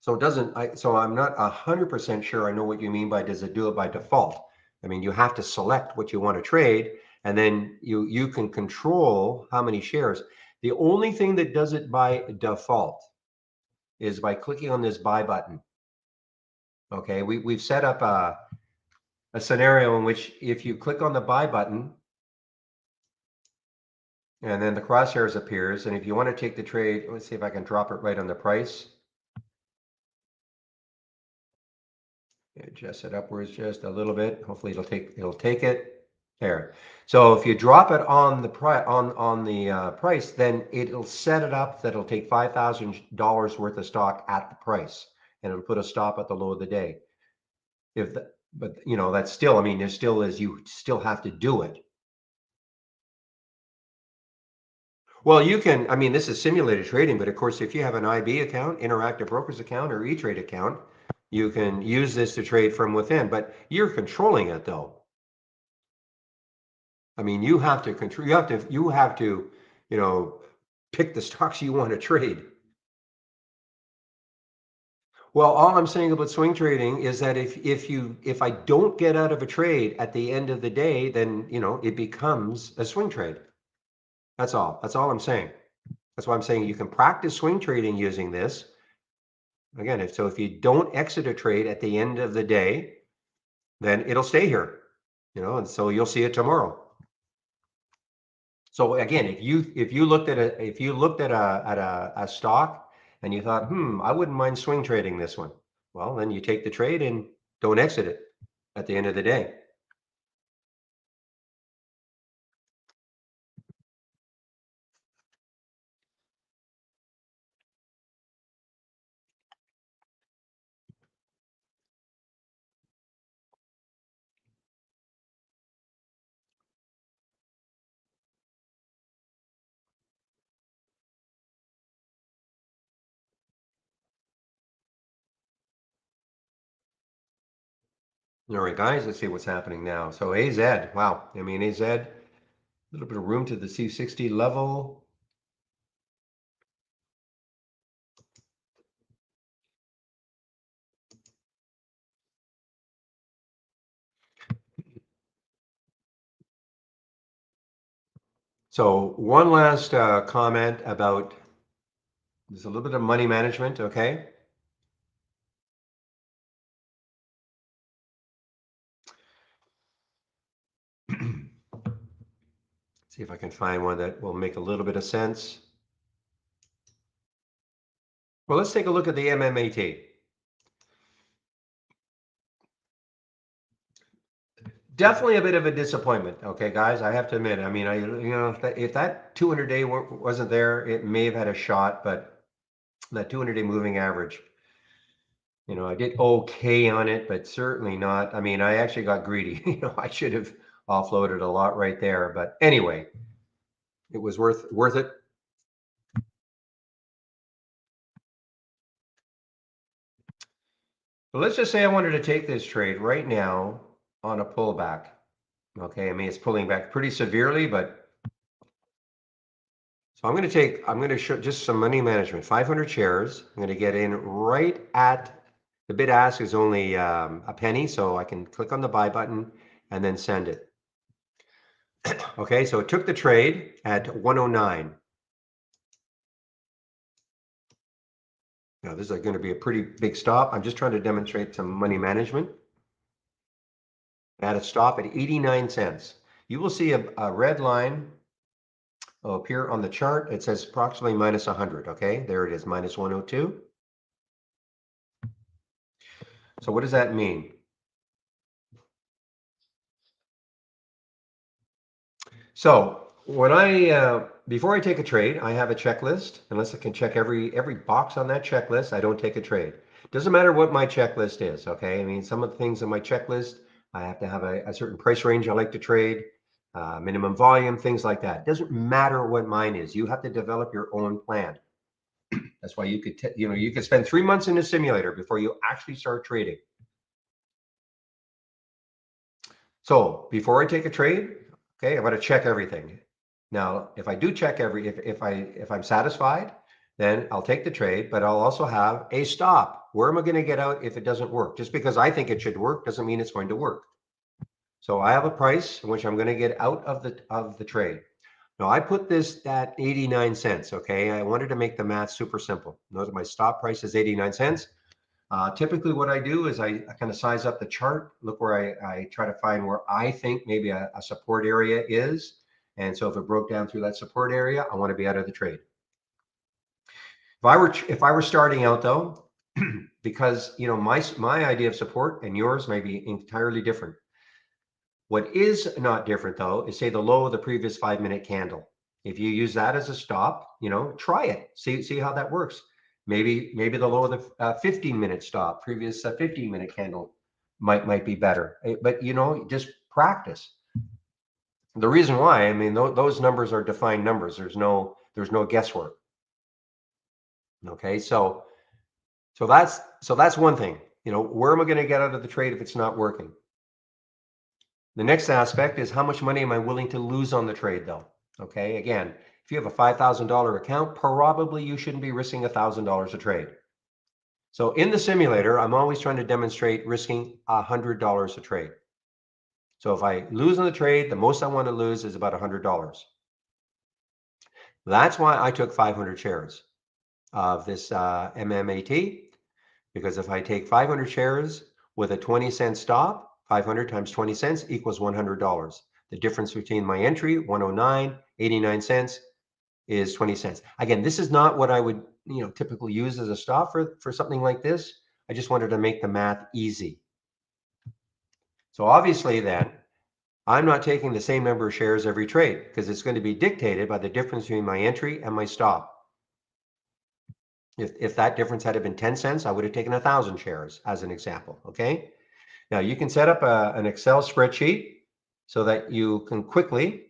So it doesn't, so I'm not 100% sure I know what you mean by, does it do it by default? I mean, you have to select what you want to trade and then you can control how many shares. The only thing that does it by default is by clicking on this buy button. Okay, we've set up a scenario in which if you click on the buy button and then the crosshairs appears, and if you want to take the trade, let's see if I can drop it right on the price. Adjust it upwards just a little bit. Hopefully it'll take it there. So if you drop it on the price, then it'll set it up that it'll take $5,000 worth of stock at the price, and it'll put a stop at the low of the day. But you know, that's still, I mean, there still is, you still have to do it. Well, you can, I mean, this is simulated trading, but of course, if you have an IB account, Interactive Brokers account, or E-Trade account, you can use this to trade from within, but you're controlling it though. I mean, you have to control, you have to, you know, pick the stocks you want to trade. Well, all I'm saying about swing trading is that if I don't get out of a trade at the end of the day, then, you know, it becomes a swing trade. That's all. That's all I'm saying. That's why I'm saying you can practice swing trading using this. Again, if you don't exit a trade at the end of the day, then it'll stay here, you know, and so you'll see it tomorrow. So again, if you looked at a stock and you thought, I wouldn't mind swing trading this one, well, then you take the trade and don't exit it at the end of the day. All right, guys, let's see what's happening now. So AZ, wow. I mean, AZ, a little bit of room to the C60 level. So one last comment about, there's a little bit of money management, okay? See if I can find one that will make a little bit of sense. Well, let's take a look at the MMAT. Definitely a bit of a disappointment, okay, guys. I have to admit. I mean, if that 200-day wasn't there, it may have had a shot, but that 200-day moving average, you know, I did okay on it, but certainly not. I mean, I actually got greedy. You know, I should have offloaded a lot right there, but anyway, it was worth it. But let's just say I wanted to take this trade right now on a pullback. Okay, I mean, it's pulling back pretty severely, but so I'm going to show just some money management, 500 shares. I'm going to get in right at, the bid ask is only a penny, so I can click on the buy button and then send it. Okay, so it took the trade at 109. Now this is going to be a pretty big stop. I'm just trying to demonstrate some money management. At a stop at 89 cents. You will see a red line appear on the chart. It says approximately minus 100. Okay, there it is, minus 102. So what does that mean? So when before I take a trade, I have a checklist. Unless I can check every box on that checklist, I don't take a trade. Doesn't matter what my checklist is. Okay, I mean, some of the things on my checklist, I have to have a certain price range I like to trade, minimum volume, things like that. Doesn't matter what mine is. You have to develop your own plan. That's why you could, you could spend 3 months in a simulator before you actually start trading. So before I take a trade, okay, I'm going to check everything. Now, if I do check if I'm satisfied, then I'll take the trade, but I'll also have a stop. Where am I going to get out if it doesn't work? Just because I think it should work doesn't mean it's going to work. So I have a price in which I'm going to get out of the trade. Now I put this at 89 cents. Okay, I wanted to make the math super simple. Notice my stop price is 89 cents. Typically, what I do is I kind of size up the chart, look where I try to find where I think maybe a support area is. And so if it broke down through that support area, I want to be out of the trade. If I were starting out though, because my idea of support and yours may be entirely different. What is not different though is say the low of the previous 5 minute candle. If you use that as a stop, try it. See how that works. Maybe the low of the 15 minute stop, previous 15 minute candle might be better. But just practice. The reason why, I mean, those numbers are defined numbers. There's no guesswork. Okay, so that's one thing. Where am I going to get out of the trade if it's not working? The next aspect is how much money am I willing to lose on the trade though? Okay, again, if you have a $5,000 account, probably you shouldn't be risking $1,000 a trade. So in the simulator, I'm always trying to demonstrate risking $100 a trade. So if I lose on the trade, the most I want to lose is about $100. That's why I took 500 shares of this Mmat, because if I take 500 shares with a 20-cent stop, 500 times 20 cents equals $100. The difference between my entry, 109, 89 cents, is 20 cents. Again, this is not what I would typically use as a stop for something like this. I just wanted to make the math easy. So obviously then, I'm not taking the same number of shares every trade because it's going to be dictated by the difference between my entry and my stop. If that difference had been 10 cents, I would have taken 1,000 shares as an example, okay? Now you can set up an Excel spreadsheet so that you can quickly,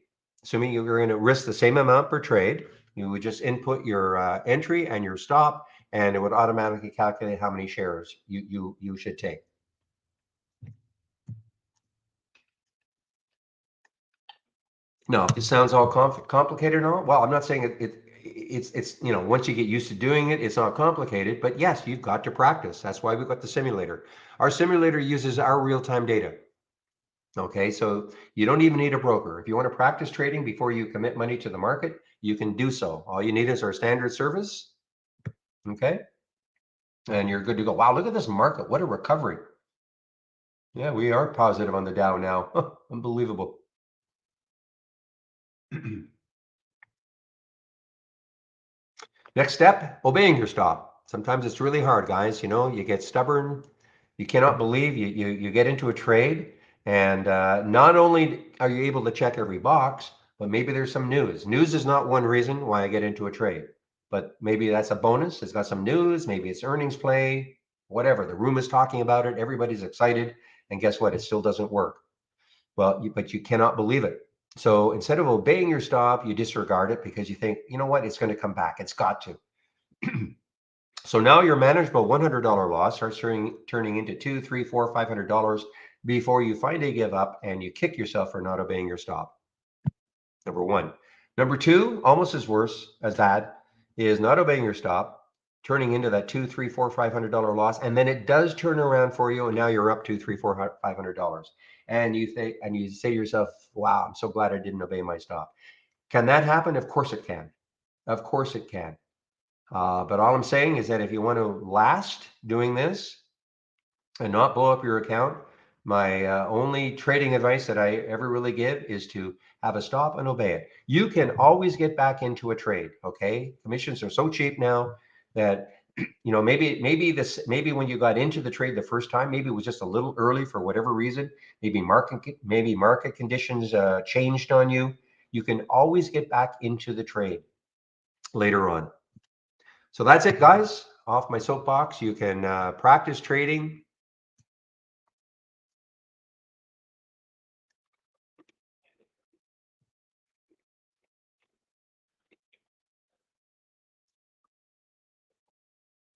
assuming you're going to risk the same amount per trade, you would just input your entry and your stop, and it would automatically calculate how many shares you should take. Now, it sounds all complicated and all. Well, I'm not saying it's once you get used to doing it, it's not complicated. But yes, you've got to practice. That's why we've got the simulator. Our simulator uses our real-time data. Okay, so you don't even need a broker. If you want to practice trading before you commit money to the market, you can do so. All you need is our standard service. Okay, and you're good to go. Wow, look at this market. What a recovery. Yeah, we are positive on the Dow now. Unbelievable. Next step, obeying your stop. Sometimes it's really hard, guys. You get stubborn. You cannot believe you get into a trade, and not only are you able to check every box, but maybe there's some news. News is not one reason why I get into a trade, but maybe that's a bonus. It's got some news. Maybe it's earnings play, whatever. The room is talking about it. Everybody's excited, and guess what? It still doesn't work. Well, but you cannot believe it. So instead of obeying your stop, you disregard it because you think, you know what, it's going to come back. It's got to. So now your manageable $100 loss starts turning into $200, $300, $400, $500 before you finally give up and you kick yourself for not obeying your stop. Number one. Number two, almost as worse as that, is not obeying your stop, turning into that $200, $300, $400, $500 loss, and then it does turn around for you, and now you're up $200, $300, $400, $500, and you say to yourself, "Wow, I'm so glad I didn't obey my stop." Can that happen? Of course it can. Of course it can. But all I'm saying is that if you want to last doing this and not blow up your account, my only trading advice that I ever really give is to have a stop and obey it. You can always get back into a trade. Okay, commissions are so cheap now that maybe when you got into the trade the first time, maybe it was just a little early for whatever reason. Maybe market conditions changed on you. You can always get back into the trade later on. So that's it, guys. Off my soapbox. You can practice trading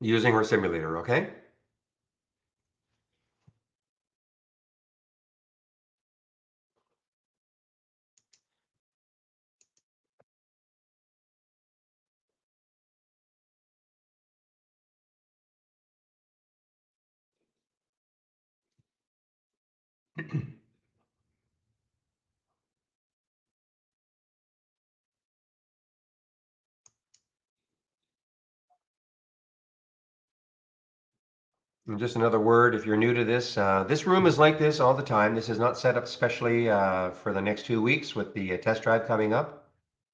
using our simulator, okay? And just another word, if you're new to this, this room is like this all the time. This is not set up specially for the next 2 weeks with the test drive coming up.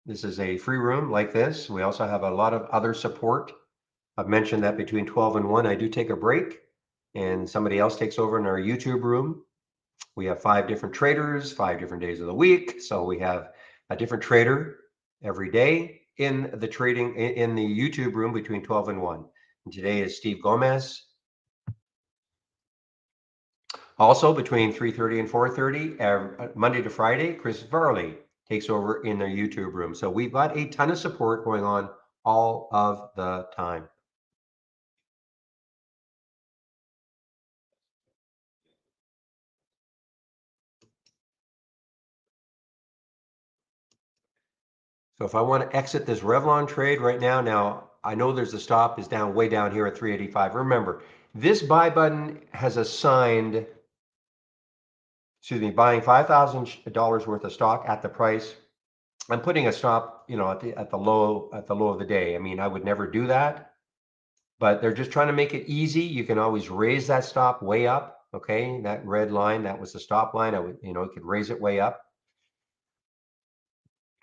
This is a free room like this. We also have a lot of other support. I've mentioned that between 12 and 1, I do take a break and somebody else takes over in our YouTube room. We have 5 different traders, 5 different days of the week. So we have a different trader every day in the trading in the YouTube room between 12 and 1. And today is Steve Gomez. Also between 3:30 and 4:30, Monday to Friday, Chris Varley takes over in their YouTube room. So we've got a ton of support going on all of the time. So if I want to exit this Revlon trade right now I know there's a stop is down way down here at 385. Remember, this buy button has assigned, excuse me, buying $5,000 worth of stock at the price. I'm putting a stop, at the low of the day. I mean, I would never do that, but they're just trying to make it easy. You can always raise that stop way up. Okay, that red line, that was the stop line. I would, you could raise it way up.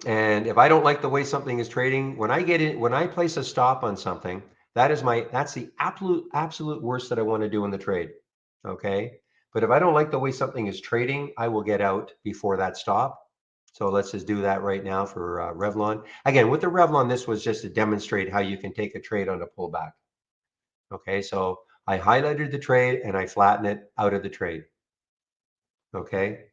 And if I don't like the way something is trading, when I place a stop on something, that's the absolute worst that I want to do in the trade. Okay. But if I don't like the way something is trading, I will get out before that stop. So let's just do that right now for Revlon. Again, with the Revlon, this was just to demonstrate how you can take a trade on a pullback. Okay. So I highlighted the trade and I flattened it out of the trade. Okay.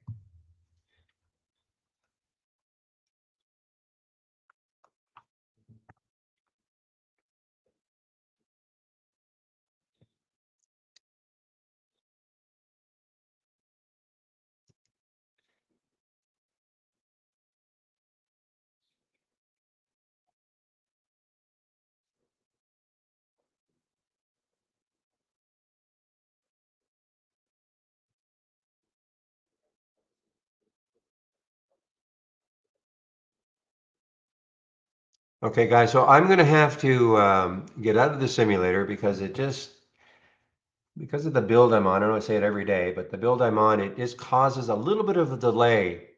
Okay, guys, so I'm going to have to get out of the simulator because because of the build I'm on, I don't say it every day, but the build I'm on, it just causes a little bit of a delay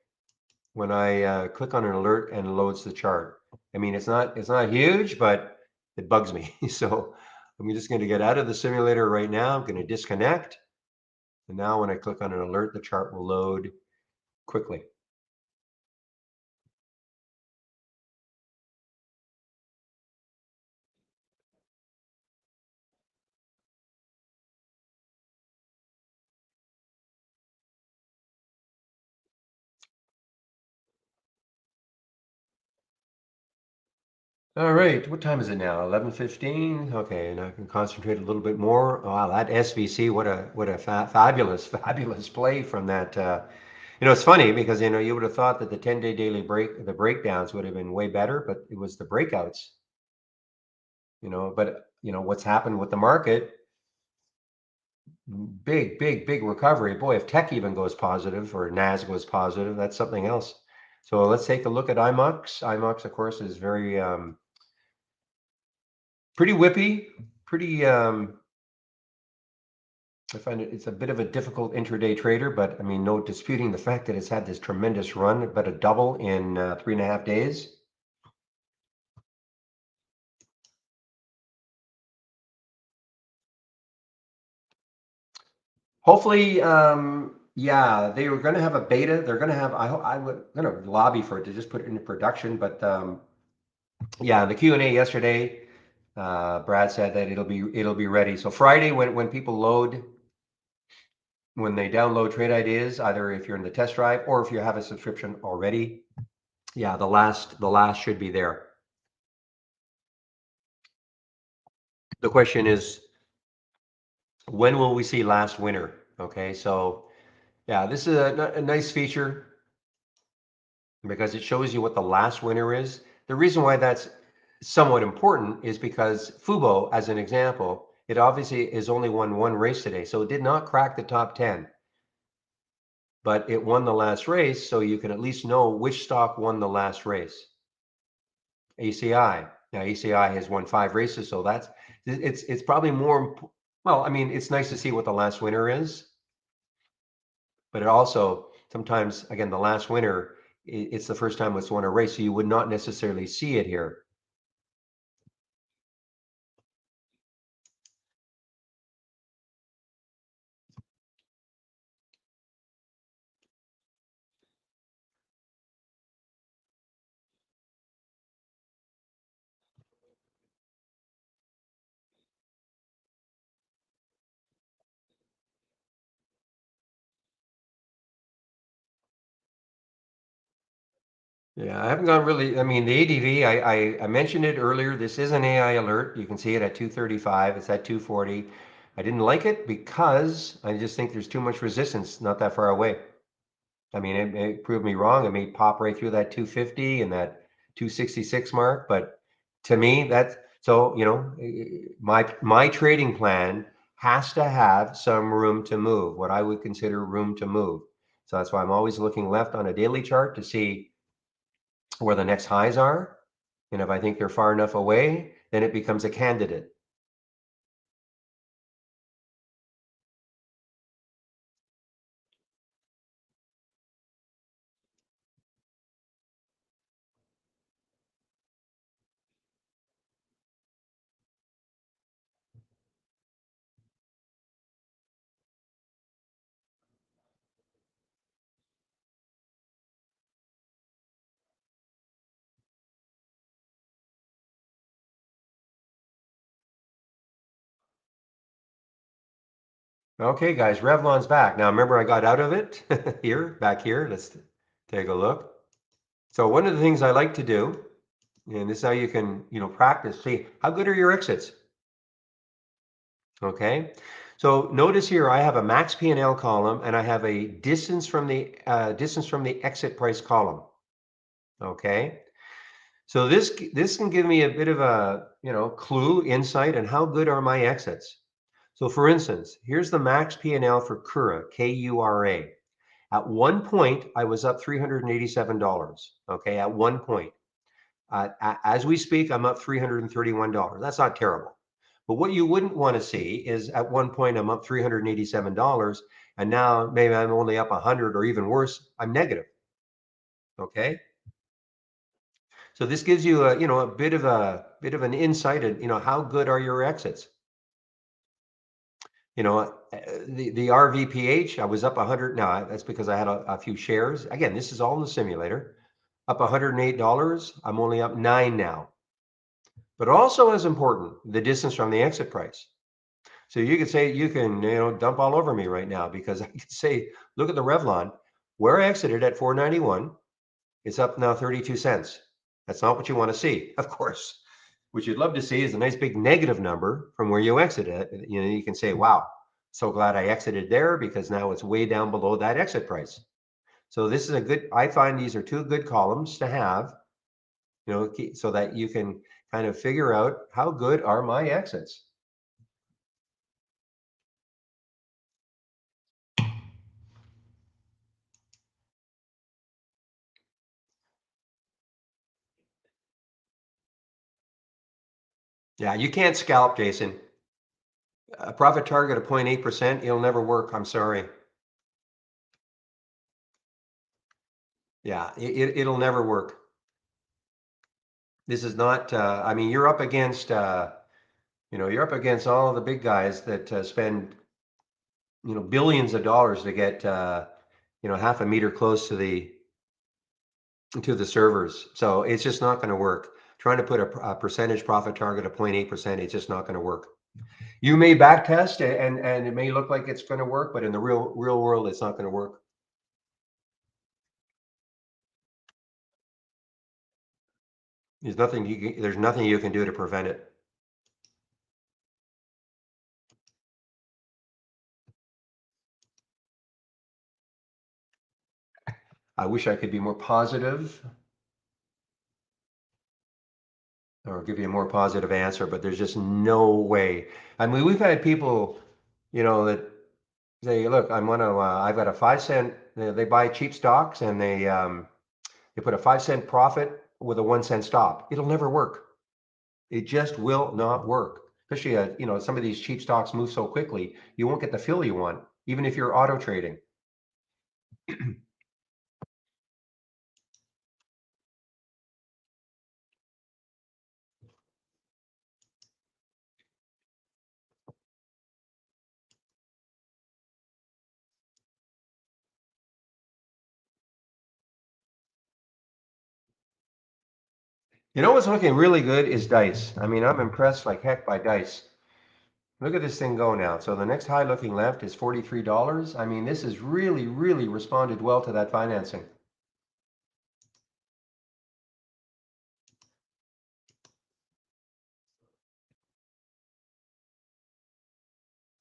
when I click on an alert and it loads the chart. I mean, it's not huge, but it bugs me. So I'm just going to get out of the simulator right now. I'm going to disconnect. And now when I click on an alert, the chart will load quickly. All right, what time is it now? 11:15. Okay, and I can concentrate a little bit more. Wow, that SVC, what a fabulous fabulous play from that. It's funny because you would have thought that the 10-day daily the breakdowns would have been way better, but it was the breakouts. But what's happened with the market? Big recovery. Boy, if tech even goes positive or NAS goes positive, that's something else. So let's take a look at IMUX. IMUX, of course, is very pretty whippy, pretty I find it's a bit of a difficult intraday trader, but I mean, no disputing the fact that it's had this tremendous run, but a double in 3.5 days. Hopefully, yeah, they were going to have a beta. They're going to have. I would going to lobby for it to just put it into production, but yeah, the Q&A yesterday, Brad said that it'll be ready. So Friday, when people load, when they download trade ideas, either if you're in the test drive or if you have a subscription already, yeah, the last should be there. The question is, when will we see last winner? Okay, so yeah, this is a nice feature because it shows you what the last winner is. The reason why that's somewhat important is because Fubo, as an example, it obviously is only won one race today, so it did not crack the top 10, but it won the last race, so you can at least know which stock won the last race. ACI. Now ACI has won 5 races, so it's probably more. Well, I mean, it's nice to see what the last winner is, but it also sometimes, again, the last winner, it's the first time it's won a race, so you would not necessarily see it here. Yeah, I haven't gone really. I mean, the ADV, I mentioned it earlier. This is an AI alert. You can see it at 235. It's at 240. I didn't like it because I just think there's too much resistance not that far away. I mean, it proved me wrong. It may pop right through that 250 and that 266 mark. But to me, that's so, my trading plan has to have some room to move, what I would consider room to move. So that's why I'm always looking left on a daily chart to see where the next highs are. And if I think they're far enough away, then it becomes a candidate. Okay, guys, Revlon's back. Now, remember I got out of it here, back here. Let's take a look. So one of the things I like to do, and this is how you can, practice, see how good are your exits, okay? So notice here, I have a max P&L column and I have a distance from the exit price column, okay? So this can give me a bit of a, clue, insight, and how good are my exits. So for instance, here's the max P&L for Kura, Kura. At one point, I was up $387. Okay, at one point. As we speak, I'm up $331. That's not terrible. But what you wouldn't want to see is at one point I'm up $387, and now maybe I'm only up 100, or even worse, I'm negative. Okay, so this gives you a bit of an insight at how good are your exits. The RVPH, I was up 100. Now that's because I had a few shares. Again, this is all in the simulator. Up $108. I'm only up 9 now. But also as important, the distance from the exit price. So you could say, you can, dump all over me right now, because I could say, look at the Revlon, where I exited at 491. It's up now 32 cents. That's not what you want to see, of course. What you'd love to see is a nice big negative number from where you exited. You can say, wow, so glad I exited there, because now it's way down below that exit price. So this is I find these are two good columns to have, so that you can kind of figure out how good are my exits. Yeah, you can't scalp, Jason. A profit target of 0.8%, it'll never work. I'm sorry. Yeah, it'll never work. This is not, I mean, you're up against all of the big guys that spend, billions of dollars to get, half a meter close to the servers. So it's just not going to work. Trying to put a percentage profit target of 0.8%, it's just not going to work. You may back test and it may look like it's going to work, but in the real world, it's not going to work. There's nothing you can do to prevent it. I wish I could be more positive or give you a more positive answer, but there's just no way. I mean, we've had people, that say, look, I've got a 5 cent, they buy cheap stocks, and they put a 5 cent profit with a 1 cent stop. It'll never work. It just will not work. especially some of these cheap stocks move so quickly, you won't get the fill you want, even if you're auto trading. You know what's looking really good is Dice. I mean, I'm impressed like heck by Dice. Look at this thing go now. So the next high looking left is $43. I mean, this has really, really responded well to that financing.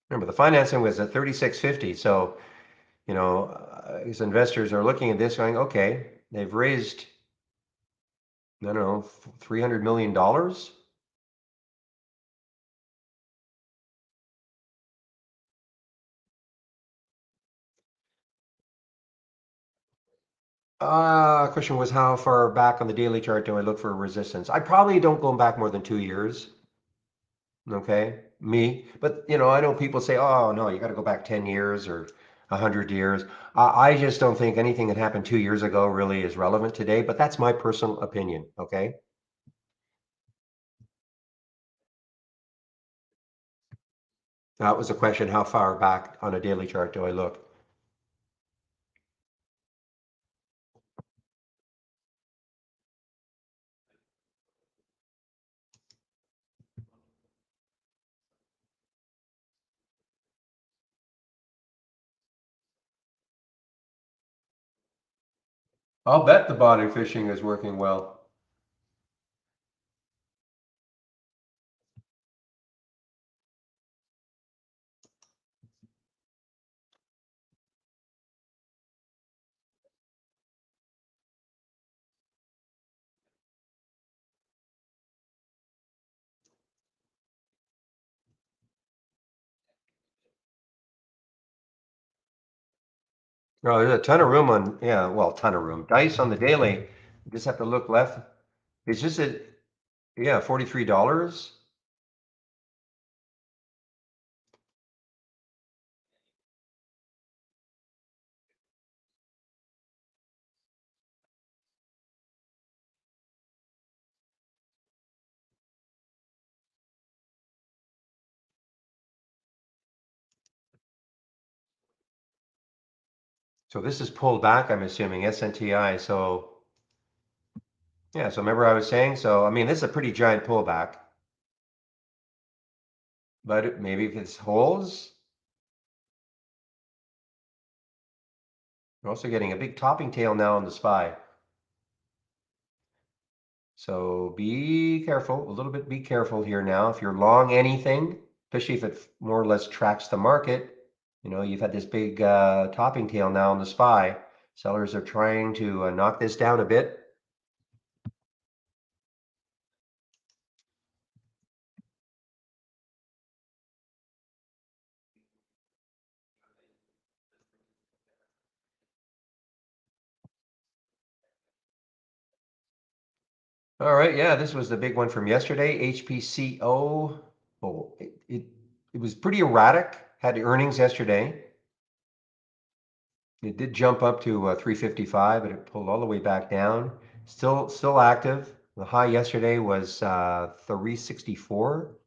Remember, the financing was at 36.50. So, these investors are looking at this going, okay, they've raised, I don't know, $300 million. Question was how far back on the daily chart do I look for resistance? I probably don't go back more than 2 years. Okay, me. But I know people say, "Oh no, you got to go back 10 years or 100 years." I just don't think anything that happened 2 years ago really is relevant today. But that's my personal opinion. Okay, that was a question. How far back on a daily chart do I look? I'll bet the body fishing is working well. Oh, there's a ton of room on, yeah, well, ton of room. Dice on the daily. You just have to look left. It's just a, yeah, $43. So this is pulled back, I'm assuming, SNTI. So yeah, so remember I was saying, so I mean, this is a pretty giant pullback, but maybe if this holds, we're also getting a big topping tail now on the SPY. So be careful, a little bit, be careful here now. If you're long anything, especially if it more or less tracks the market, you've had this big topping tail now on the SPY. Sellers are trying to knock this down a bit. All right, yeah, this was the big one from yesterday, HPCO. Oh, it was pretty erratic. Had the earnings yesterday. It did jump up to 355, but it pulled all the way back down. Still active. The high yesterday was 364.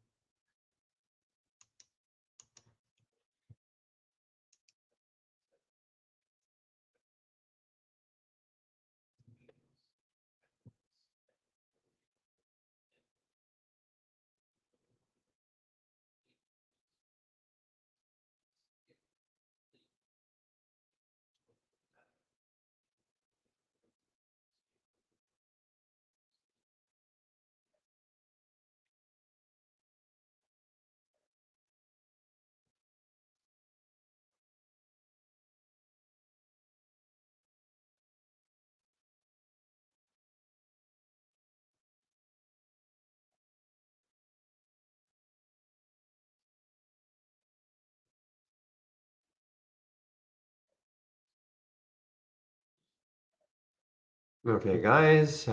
Okay, guys,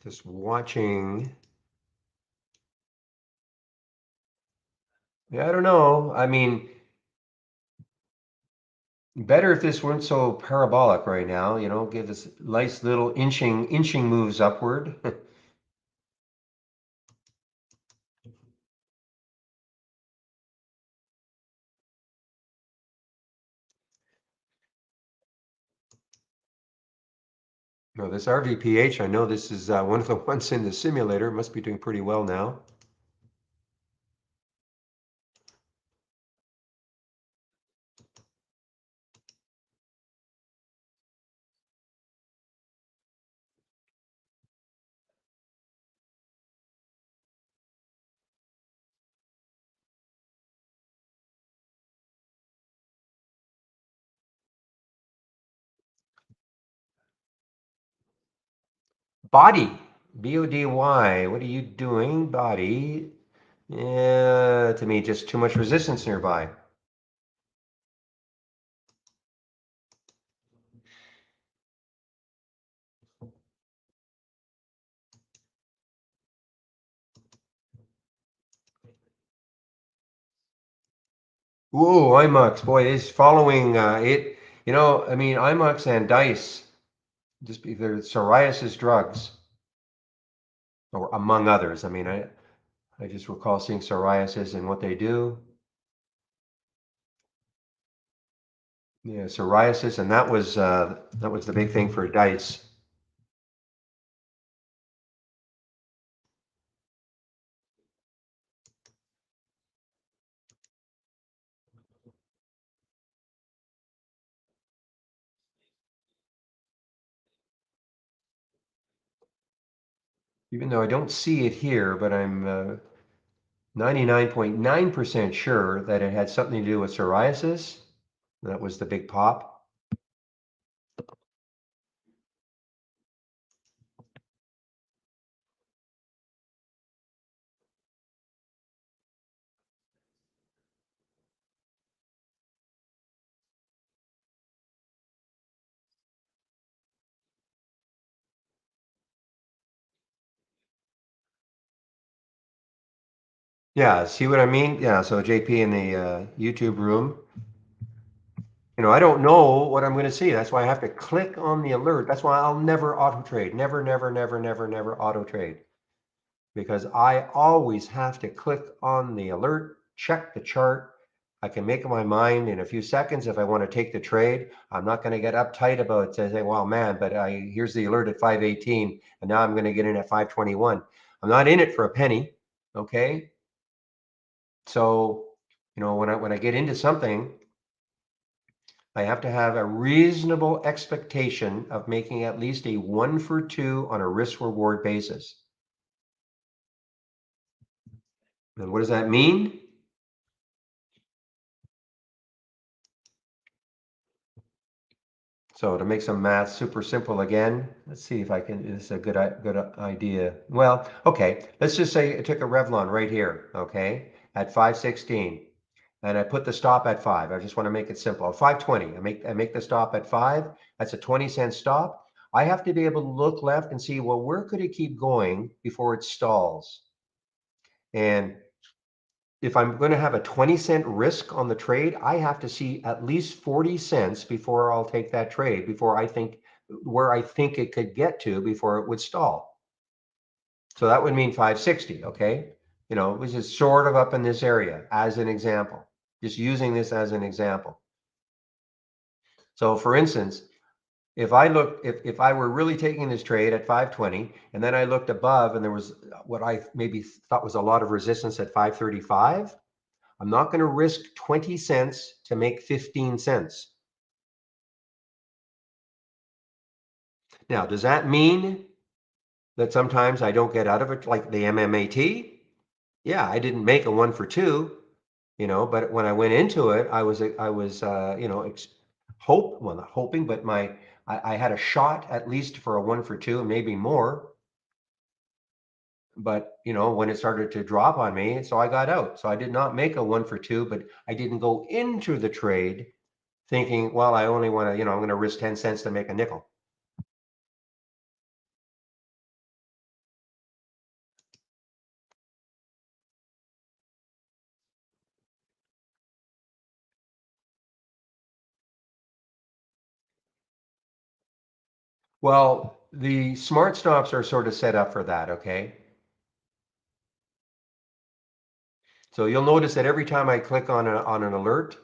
just watching Yeah, I don't know. I mean, better if this weren't so parabolic right now, give us nice little inching moves upward. No, this RVPH, I know this is one of the ones in the simulator. It must be doing pretty well now. Body, BODY. What are you doing, body? Yeah, to me, just too much resistance nearby. Whoa, IMUX, boy, is following it. I mean, IMUX and Dice, just they're psoriasis drugs, or among others. I mean, I just recall seeing psoriasis and what they do. Yeah, psoriasis, and that was the big thing for Dice. Even though I don't see it here, but I'm 99.9% sure that it had something to do with psoriasis. That was the big pop. Yeah, see what I mean? Yeah, so JP in the YouTube room, I don't know what I'm going to see. That's why I have to click on the alert. That's why I'll never auto trade. Never, never, never, never, never auto trade. Because I always have to click on the alert, check the chart. I can make up my mind in a few seconds if I want to take the trade. I'm not going to get uptight about saying, well, man, but here's the alert at 518 and now I'm going to get in at 521. I'm not in it for a penny. Okay. So, when I get into something, I have to have a reasonable expectation of making at least a 1 for 2 on a risk reward basis. And what does that mean? So to make some math super simple again, let's see if I can, this is a good idea. Well, okay, let's just say I took a Revlon right here, okay, at 516, and I put the stop at 5. I just want to make it simple. 520, I make the stop at 5. That's a 20-cent stop. I have to be able to look left and see, well, where could it keep going before it stalls? And if I'm going to have a 20-cent risk on the trade, I have to see at least 40 cents before I'll take that trade, before I think where I think it could get to before it would stall. So that would mean 560, okay? Which is sort of up in this area as an example, just using this as an example. So for instance, if I were really taking this trade at 520 and then I looked above and there was what I maybe thought was a lot of resistance at 535, I'm not going to risk 20 cents to make 15 cents. Now, does that mean that sometimes I don't get out of it like the MMAT? Yeah, I didn't make a 1 for 2, but when I went into it, I was well, not hoping, but I had a shot at least for a 1 for 2 and maybe more. But when it started to drop on me, so I got out. So I did not make a 1 for 2, but I didn't go into the trade thinking, well, I only want to, I'm going to risk 10 cents to make a nickel. Well, the smart stops are sort of set up for that, okay? So you'll notice that every time I click on an alert,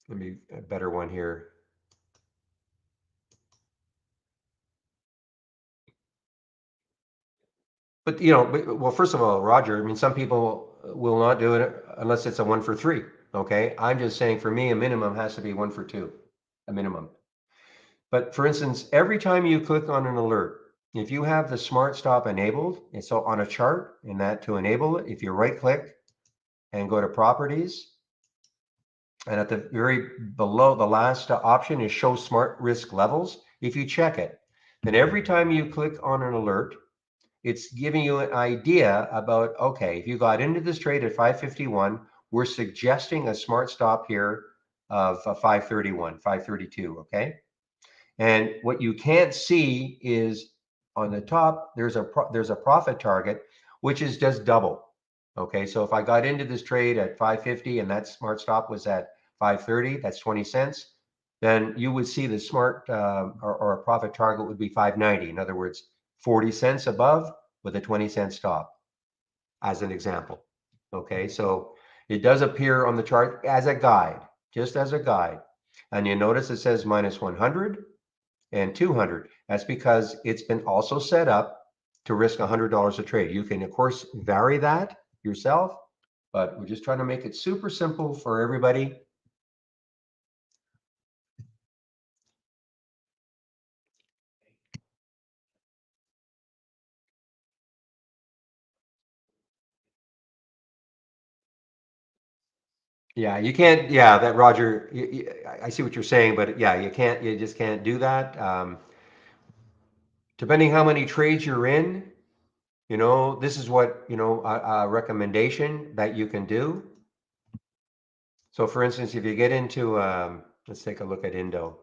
let me a better one here. But well, first of all, Roger, I mean, some people will not do it unless it's a 1 for 3. Okay, I'm just saying for me, a minimum has to be 1 for 2, a minimum. But for instance, every time you click on an alert, if you have the smart stop enabled, and so on a chart, and that to enable it, if you right click and go to properties, and at the very below, the last option is show smart risk levels. If you check it, then every time you click on an alert, it's giving you an idea about, okay, if you got into this trade at 551, we're suggesting a smart stop here of 531, 532, okay? And what you can't see is on the top, there's a profit target, which is just double. Okay, so if I got into this trade at 550 and that smart stop was at 530, that's 20 cents, then you would see the smart or a profit target would be 590. In other words, 40 cents above with a 20-cent stop, as an example. Okay, so it does appear on the chart as a guide, just as a guide. And you notice it says minus 100 and 200. That's because it's been also set up to risk $100 a trade. You can, of course, vary that yourself, but we're just trying to make it super simple for everybody. Yeah, you can't. Yeah, that Roger. I see what you're saying, but yeah, you can't. You just can't do that. Depending how many trades you're in, this is what a recommendation that you can do. So, for instance, if you get into, let's take a look at Indo.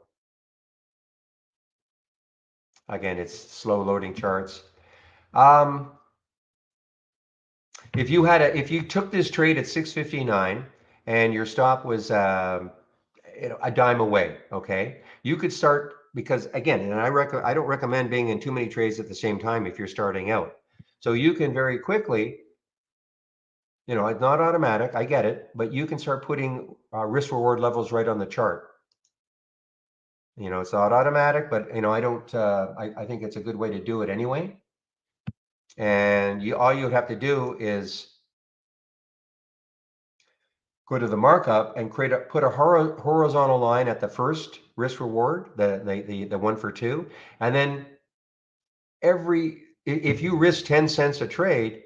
Again, it's slow loading charts. Um, if you took this trade at 659 and your stop was a dime away, okay, you could start, because again, and I don't recommend being in too many trades at the same time if you're starting out. So you can very quickly, it's not automatic, I get it, but you can start putting risk reward levels right on the chart. It's not automatic, but I don't. I think it's a good way to do it anyway. And all you have to do is go to the markup and put a horizontal line at the first risk reward, the 1 for 2, and then if you risk 10 cents a trade,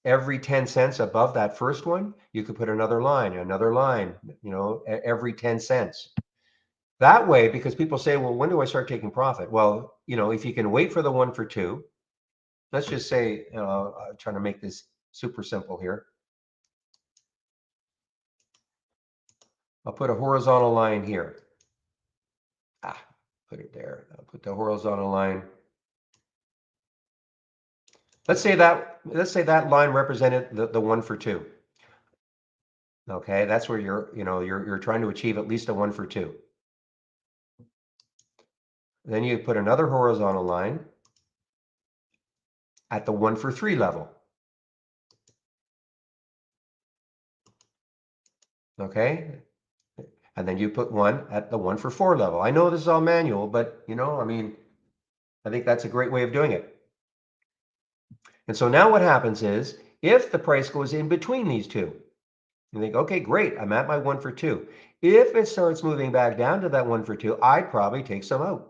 every 10 cents above that first one, you could put another line, every 10 cents. That way, because people say, well, when do I start taking profit? Well, if you can wait for the 1 for 2, let's just say, I'm trying to make this super simple here. I'll put a horizontal line here. Put it there. I'll put the horizontal line. Let's say that line represented the 1 for 2. Okay, that's where you're trying to achieve at least a 1 for 2. Then you put another horizontal line at the 1 for 3 level. Okay, and then you put one at the 1 for 4 level. I know this is all manual, but I mean, I think that's a great way of doing it. And so now what happens is, if the price goes in between these two, you think, okay, great, I'm at my 1 for 2. If it starts moving back down to that 1 for 2, I'd probably take some out.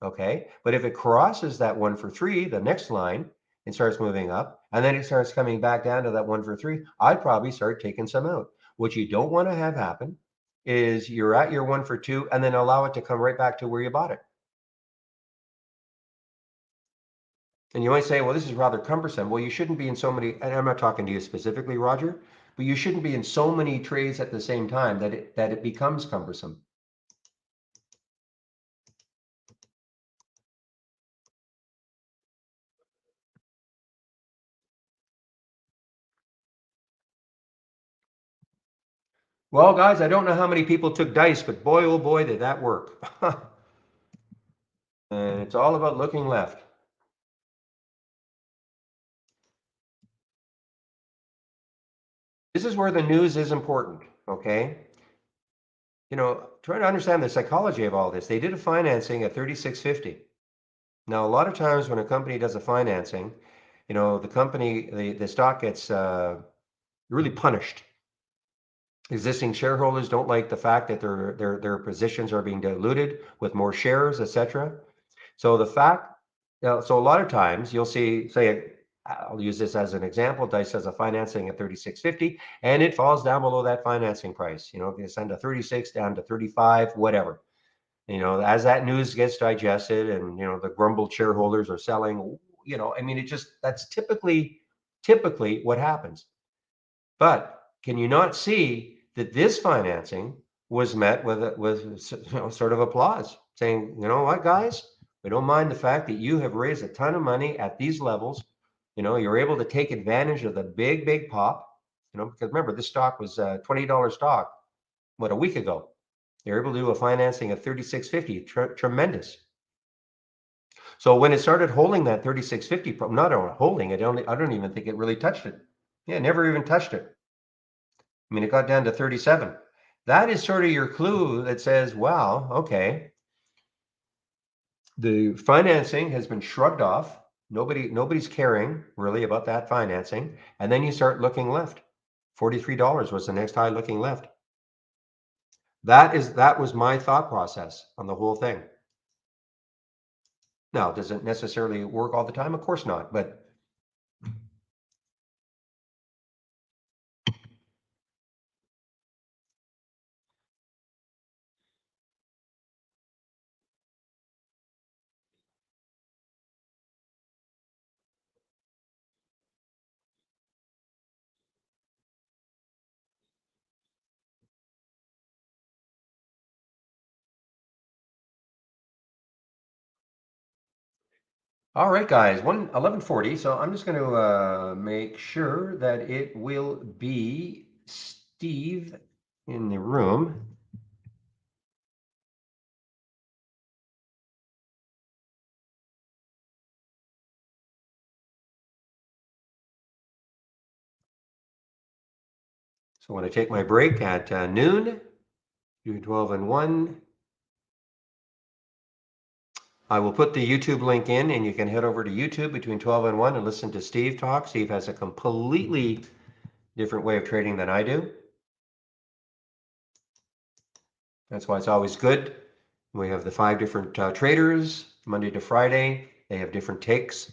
Okay, but if it crosses that 1 for 3, the next line, and starts moving up, and then it starts coming back down to that 1 for 3, I'd probably start taking some out. What you don't want to have happen is you're at your 1 for 2 and then allow it to come right back to where you bought it. And you might say, well, this is rather cumbersome. Well, you shouldn't be in so many, and I'm not talking to you specifically, Roger, but you shouldn't be in so many trades at the same time that it becomes cumbersome. Well, guys, I don't know how many people took dice, but boy, oh boy, did that work. And it's all about looking left. This is where the news is important, okay? Try to understand the psychology of all this. They did a financing at 36.50. Now, a lot of times when a company does a financing, the stock gets really punished. Existing shareholders don't like the fact that their positions are being diluted with more shares, etc. So the fact, so a lot of times you'll see, say, I'll use this as an example. Dice has a financing at 36.50, and it falls down below that financing price. If you send a 36 down to 35, whatever. As that news gets digested, and the grumbled shareholders are selling. That's typically what happens. But can you not see that this financing was met with sort of applause, saying, you know what, guys, we don't mind the fact that you have raised a ton of money at these levels. You're able to take advantage of the big pop. Because remember, this stock was a $20 stock, a week ago. You're able to do a financing at 36.50, tremendous. So when it started holding that 36.50, not holding it, I don't even think it really touched it. Yeah, never even touched it. I mean, it got down to 37. That is sort of your clue that says, wow, okay, the financing has been shrugged off. Nobody's caring really about that financing. And then you start looking left. $43 was the next high looking left. That was my thought process on the whole thing. Now, does it necessarily work all the time? Of course not. But all right, guys, 11:40. So I'm just going to make sure that it will be Steve in the room. So when I take my break at noon, between 12 and 1, I will put the YouTube link in, and you can head over to YouTube between 12 and 1 and listen to Steve talk. Steve has a completely different way of trading than I do. That's why it's always good. We have the 5 different traders, Monday to Friday. They have different takes.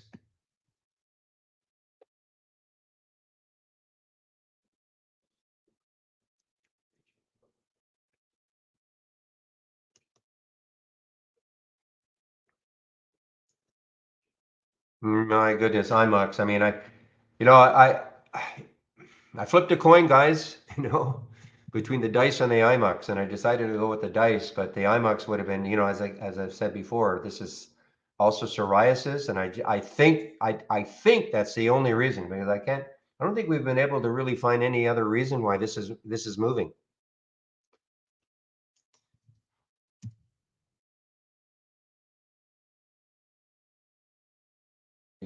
My goodness, IMOX. I mean, I flipped a coin, guys, between the dice and the IMOX, and I decided to go with the dice, but the IMOX would have been, as I've said before, this is also psoriasis, and I think that's the only reason, because I don't think we've been able to really find any other reason why this is moving.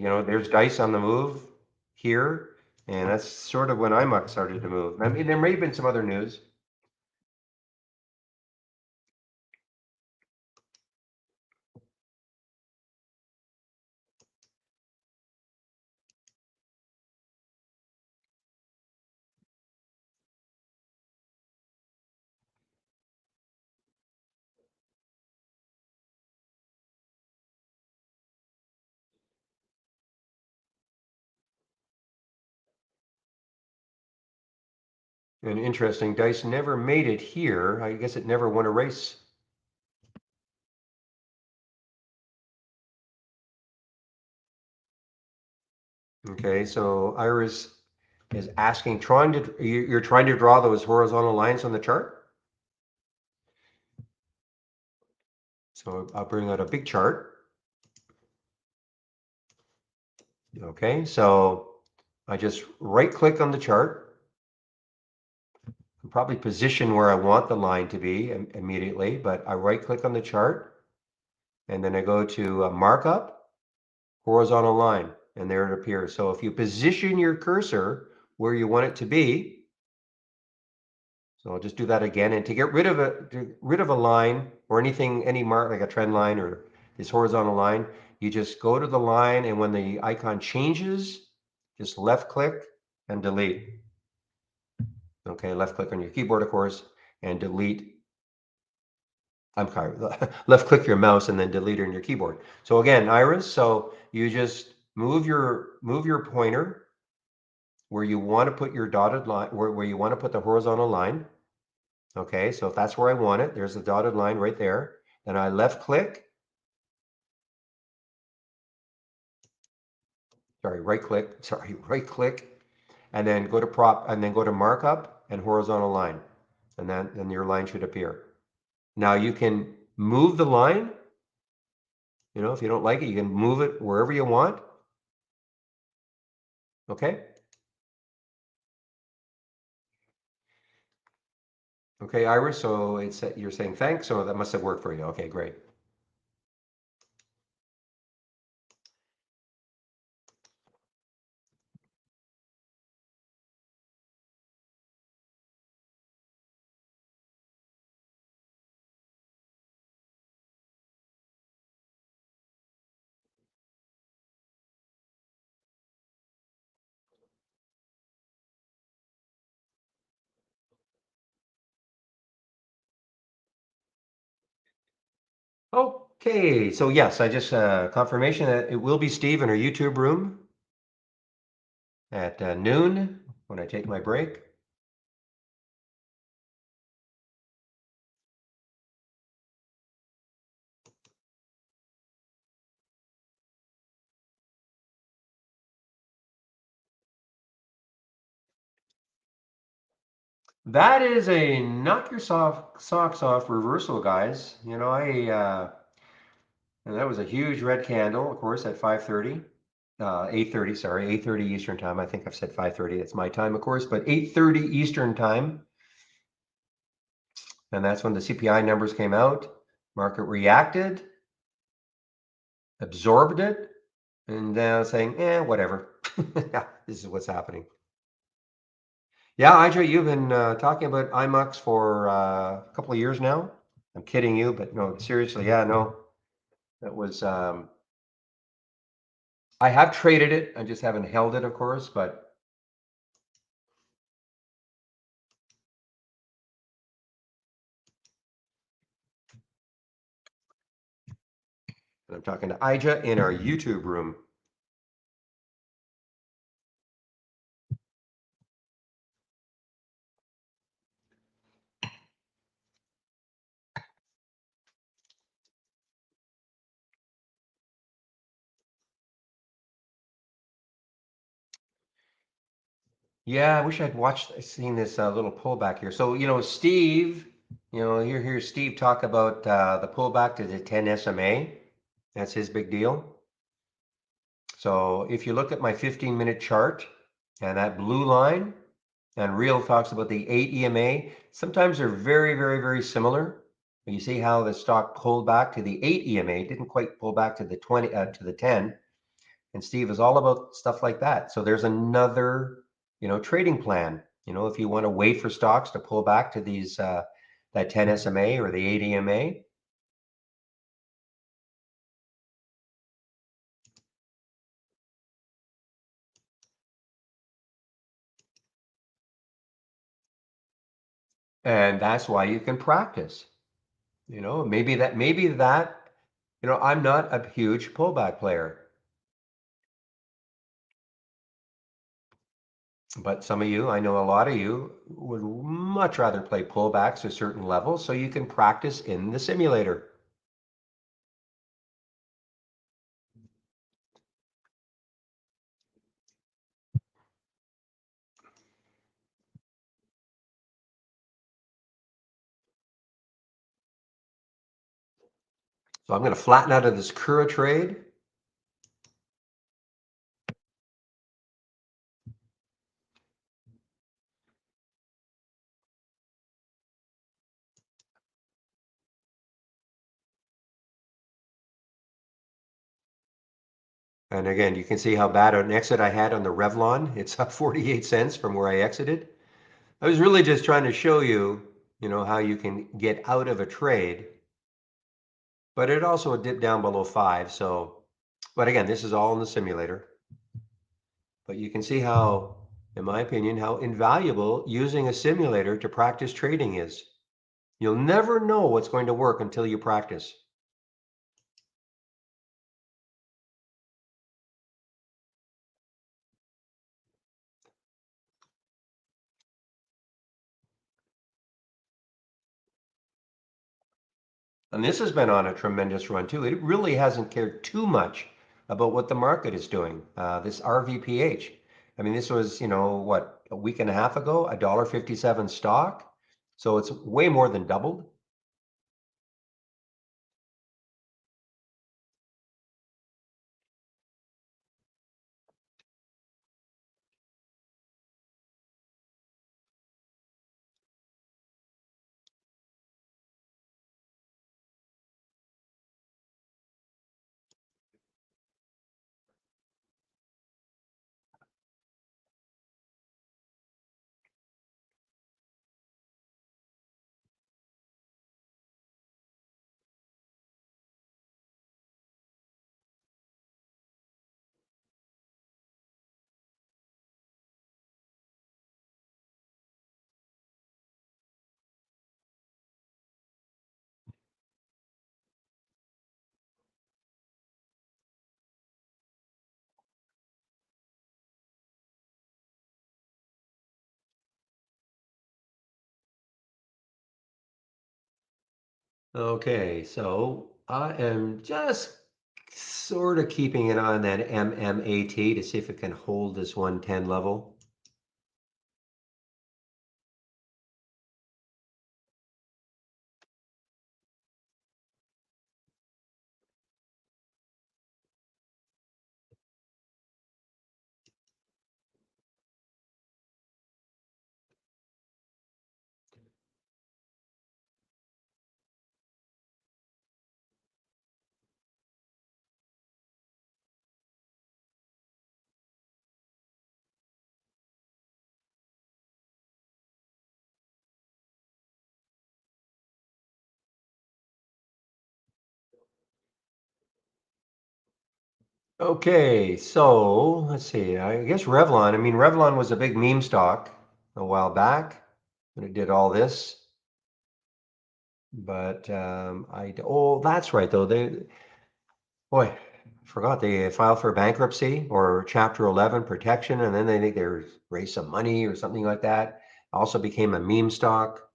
There's dice on the move here, and that's sort of when IMOX started to move. I mean, there may have been some other news. And interesting, dice never made it here. I guess it never won a race. Okay, so Iris is asking, you're trying to draw those horizontal lines on the chart? So I'll bring out a big chart. Okay, so I just right click on the chart, probably position where I want the line to be immediately, but I right click on the chart and then I go to markup, horizontal line, and there it appears. So if you position your cursor where you want it to be, so I'll just do that again, and to get rid of a line or anything, any mark like a trend line or this horizontal line, you just go to the line, and when the icon changes, just left click and delete. Okay, left click on your keyboard, of course, and delete. I'm sorry, left click your mouse and then delete on your keyboard. So again, Iris, so you just move your pointer where you want to put your dotted line, where you want to put the horizontal line. Okay, so if that's where I want it, there's a dotted line right there. Then I left click, right click, and then go to markup and horizontal line. And then your line should appear. Now you can move the line. If you don't like it, you can move it wherever you want. Okay. Okay, Iris, so you're saying thanks, so that must have worked for you. Okay, great. Okay, so yes, I just confirmation that it will be Steve in our YouTube room at noon when I take my break. That is a knock your socks off reversal, guys. And that was a huge red candle, of course, at 5:30, 8:30, sorry, 8:30 Eastern time. I think I've said 5:30. That's my time, of course, but 8:30 Eastern time. And that's when the CPI numbers came out. Market reacted, absorbed it, and saying, whatever. Yeah, this is what's happening. Yeah, Ija, you've been talking about IMUX for a couple of years now. I'm kidding you, but no, seriously, yeah, no. That was, I have traded it. I just haven't held it, of course, but I'm talking to Ija in our YouTube room. Yeah, I wish I'd seen this little pullback here. So, Steve, here's Steve talk about the pullback to the 10 SMA. That's his big deal. So if you look at my 15-minute chart and that blue line, and Real talks about the 8 EMA, sometimes they're very, very, very similar. You see how the stock pulled back to the 8 EMA, didn't quite pull back to the 20 to the 10. And Steve is all about stuff like that. So there's another, trading plan. If you want to wait for stocks to pull back to these that 10 SMA or the 8 EMA. And that's why you can practice. Maybe that, I'm not a huge pullback player. But some of you, I know a lot of you, would much rather play pullbacks to certain levels so you can practice in the simulator. So I'm going to flatten out of this Kura trade. And again, you can see how bad an exit I had on the Revlon. It's up 48 cents from where I exited. I was really just trying to show you, how you can get out of a trade, but it also dipped down below 5. So, but again, this is all in the simulator. But you can see how, in my opinion, how invaluable using a simulator to practice trading is. You'll never know what's going to work until you practice. And this has been on a tremendous run too. It really hasn't cared too much about what the market is doing. This RVPH. I mean, this was, what, a week and a half ago, $1.57 stock. So it's way more than doubled. Okay, so I am just sort of keeping an eye on that MMAT to see if it can hold this 110 level. Okay, so let's see. I guess Revlon. I mean, Revlon was a big meme stock a while back when it did all this. But oh, that's right though. Boy, I forgot they filed for bankruptcy or Chapter 11 protection, and then they think they raised some money or something like that. Also became a meme stock.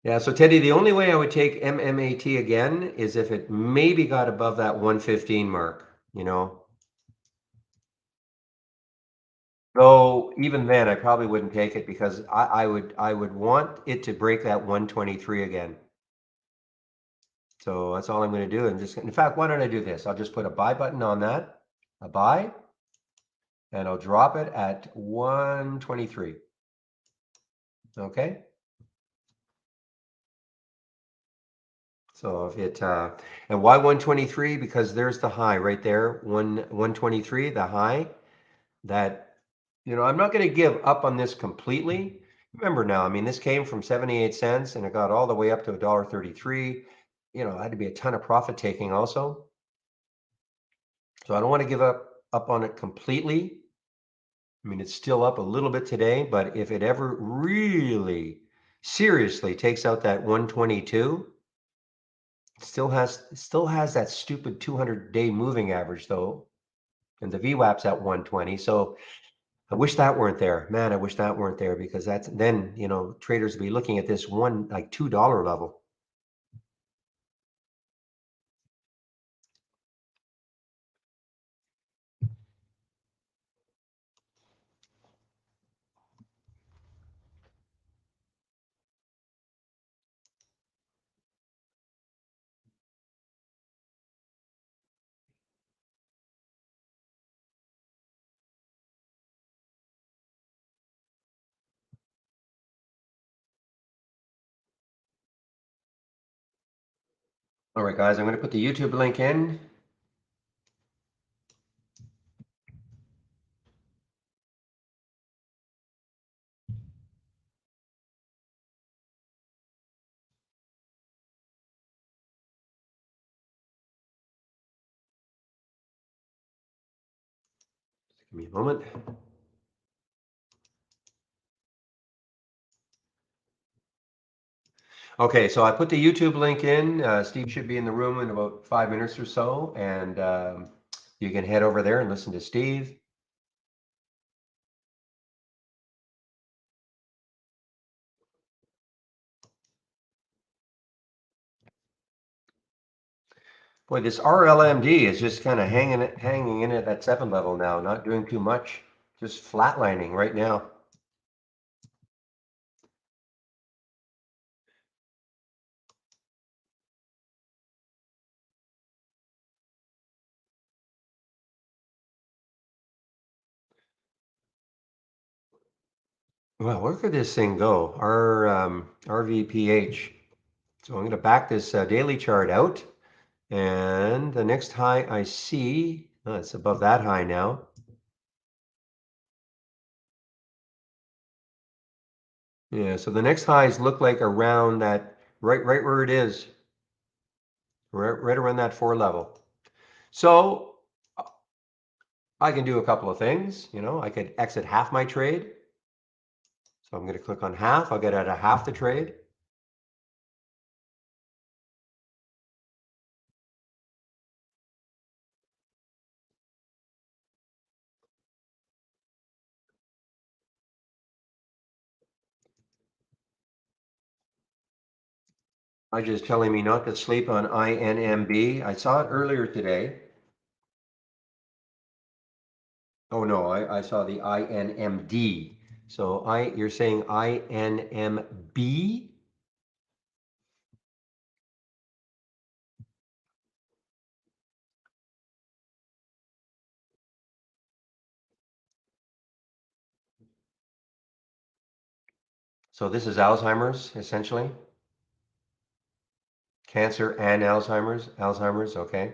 Yeah, so Teddy, the only way I would take MMAT again is if it maybe got above that 115 mark. Though even then, I probably wouldn't take it because I would want it to break that 123 again. So that's all I'm going to do. In fact, why don't I do this? I'll just put a buy button on that, a buy, and I'll drop it at 123. Okay. So if it and why 123? Because there's the high right there, 123, the high that I'm not going to give up on this completely. Remember now, I mean, this came from 78 cents and it got all the way up to $1.33. It had to be a ton of profit taking also. So I don't want to give up on it completely. I mean, it's still up a little bit today, but if it ever really seriously takes out that 122, it still has that stupid 200-day moving average though, and the VWAP's at 120. So I wish that weren't there. Man, I wish that weren't there because that's then, traders would be looking at this like $2 level. All right, guys, I'm going to put the YouTube link in. Give me a moment. Okay, so I put the YouTube link in. Steve should be in the room in about 5 minutes or so, and you can head over there and listen to Steve. Boy, this RLMD is just kind of hanging in at that 7 level now, not doing too much, just flatlining right now. Well, where could this thing go? RVPH. So I'm going to back this daily chart out, and the next high I see, it's above that high now. Yeah, so the next highs look like around that, right where it is, right around that 4 level. So I can do a couple of things. I could exit half my trade. So I'm going to click on half. I'll get out of half the trade. I just telling me not to sleep on INMB. I saw it earlier today. Oh no, I saw the INMD. So you're saying INMB? So this is Alzheimer's essentially. Cancer and Alzheimer's. Alzheimer's, okay.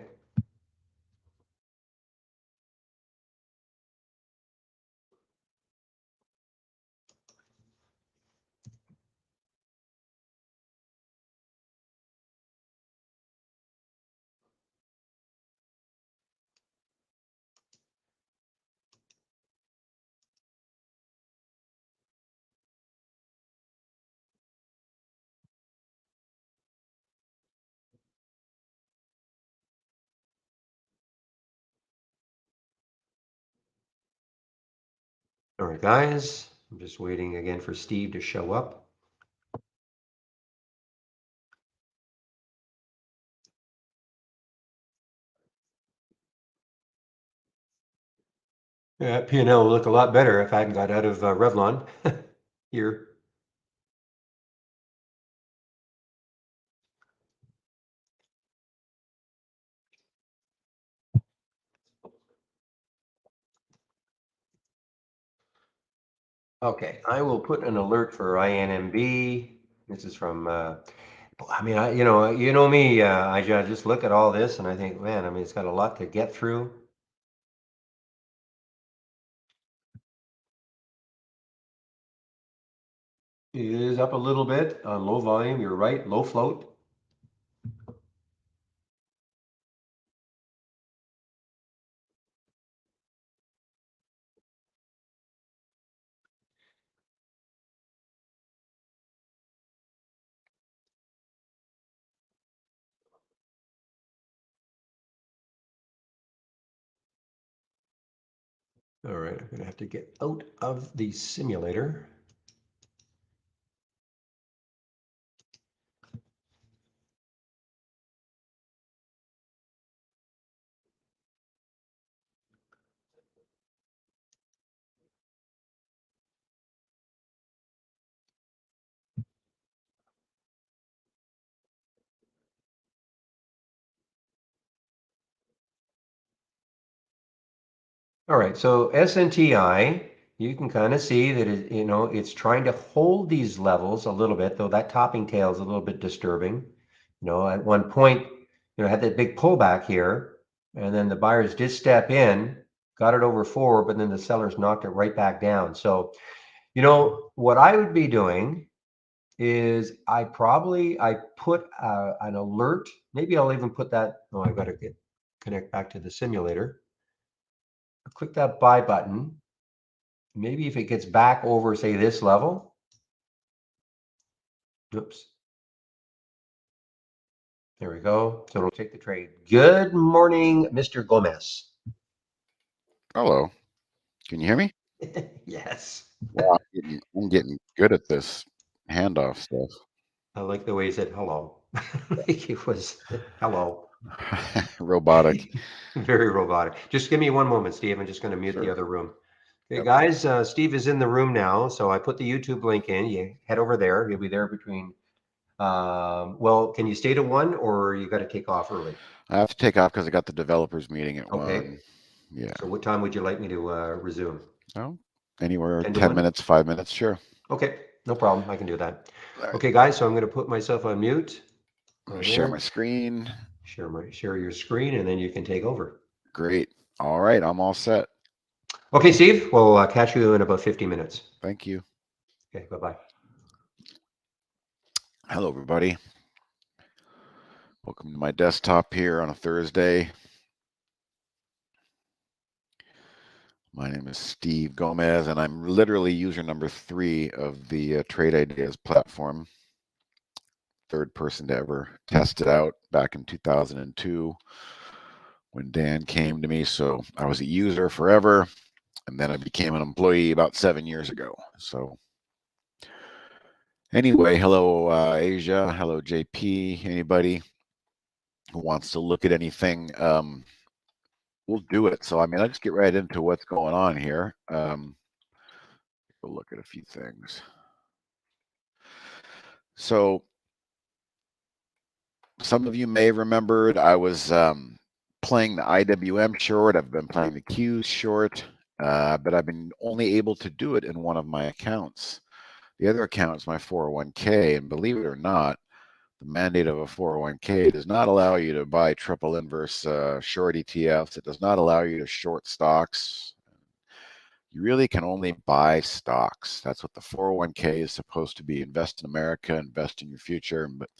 All right, guys. I'm just waiting again for Steve to show up. Yeah, P&L will look a lot better if I hadn't got out of Revlon here. Okay, I will put an alert for INMB. This is from, I mean, you know me, I just look at all this and I think, man, I mean, it's got a lot to get through. It is up a little bit on low volume. You're right, low float. All right, I'm gonna have to get out of the simulator. All right, so SNTI, you can kind of see that it's trying to hold these levels a little bit, though that topping tail is a little bit disturbing. At one point, had that big pullback here, and then the buyers did step in, got it over 4, but then the sellers knocked it right back down. So, what I would be doing is I put an alert. Maybe I'll even put that. Oh, I got to connect back to the simulator. I'll click that buy button. Maybe if it gets back over, say, this level. Oops. There we go. So it'll take the trade. Good morning, Mr. Gomez. Hello. Can you hear me? Yes. Wow, I'm getting good at this handoff stuff. I like the way he said hello. Like it was hello. Robotic. Very robotic. Just give me one moment, Steve. I'm just going to mute the Sure. other room. Okay, Yep. guys, Steve is in the room now. So I put the YouTube link in. You head over there. He'll be there between. Well, can you stay to 1 or you got to take off early? I have to take off because I got the developers meeting at Okay. 1. Yeah. So what time would you like me to resume? Oh, anywhere 10 to 10 1? minutes, 5 minutes, sure. Okay, no problem. I can do that. All right. Okay, guys, so I'm going to put myself on mute. Let me Right share there. my screen. Share your screen, and then you can take over. Great. All right, I'm all set. Okay, Steve, we'll catch you in about 50 minutes. Thank you. Okay, bye-bye. Hello, everybody. Welcome to my desktop here on a Thursday. My name is Steve Gomez, and I'm literally user number 3 of the Trade Ideas platform. Third person to ever test it out back in 2002 when Dan came to me. So I was a user forever, and then I became an employee about 7 years ago. So anyway, hello Asia, hello JP, anybody who wants to look at anything, we'll do it. So I mean, I'll just get right into what's going on here. We'll look at a few things. So some of you may have remembered I was playing the IWM short. I've been playing the Qs short, but I've been only able to do it in one of my accounts. The other account is my 401k, and believe it or not, the mandate of a 401k does not allow you to buy triple inverse short ETFs. It does not allow you to short stocks. You really can only buy stocks. That's what the 401k is supposed to be. Invest in America, invest in your future. But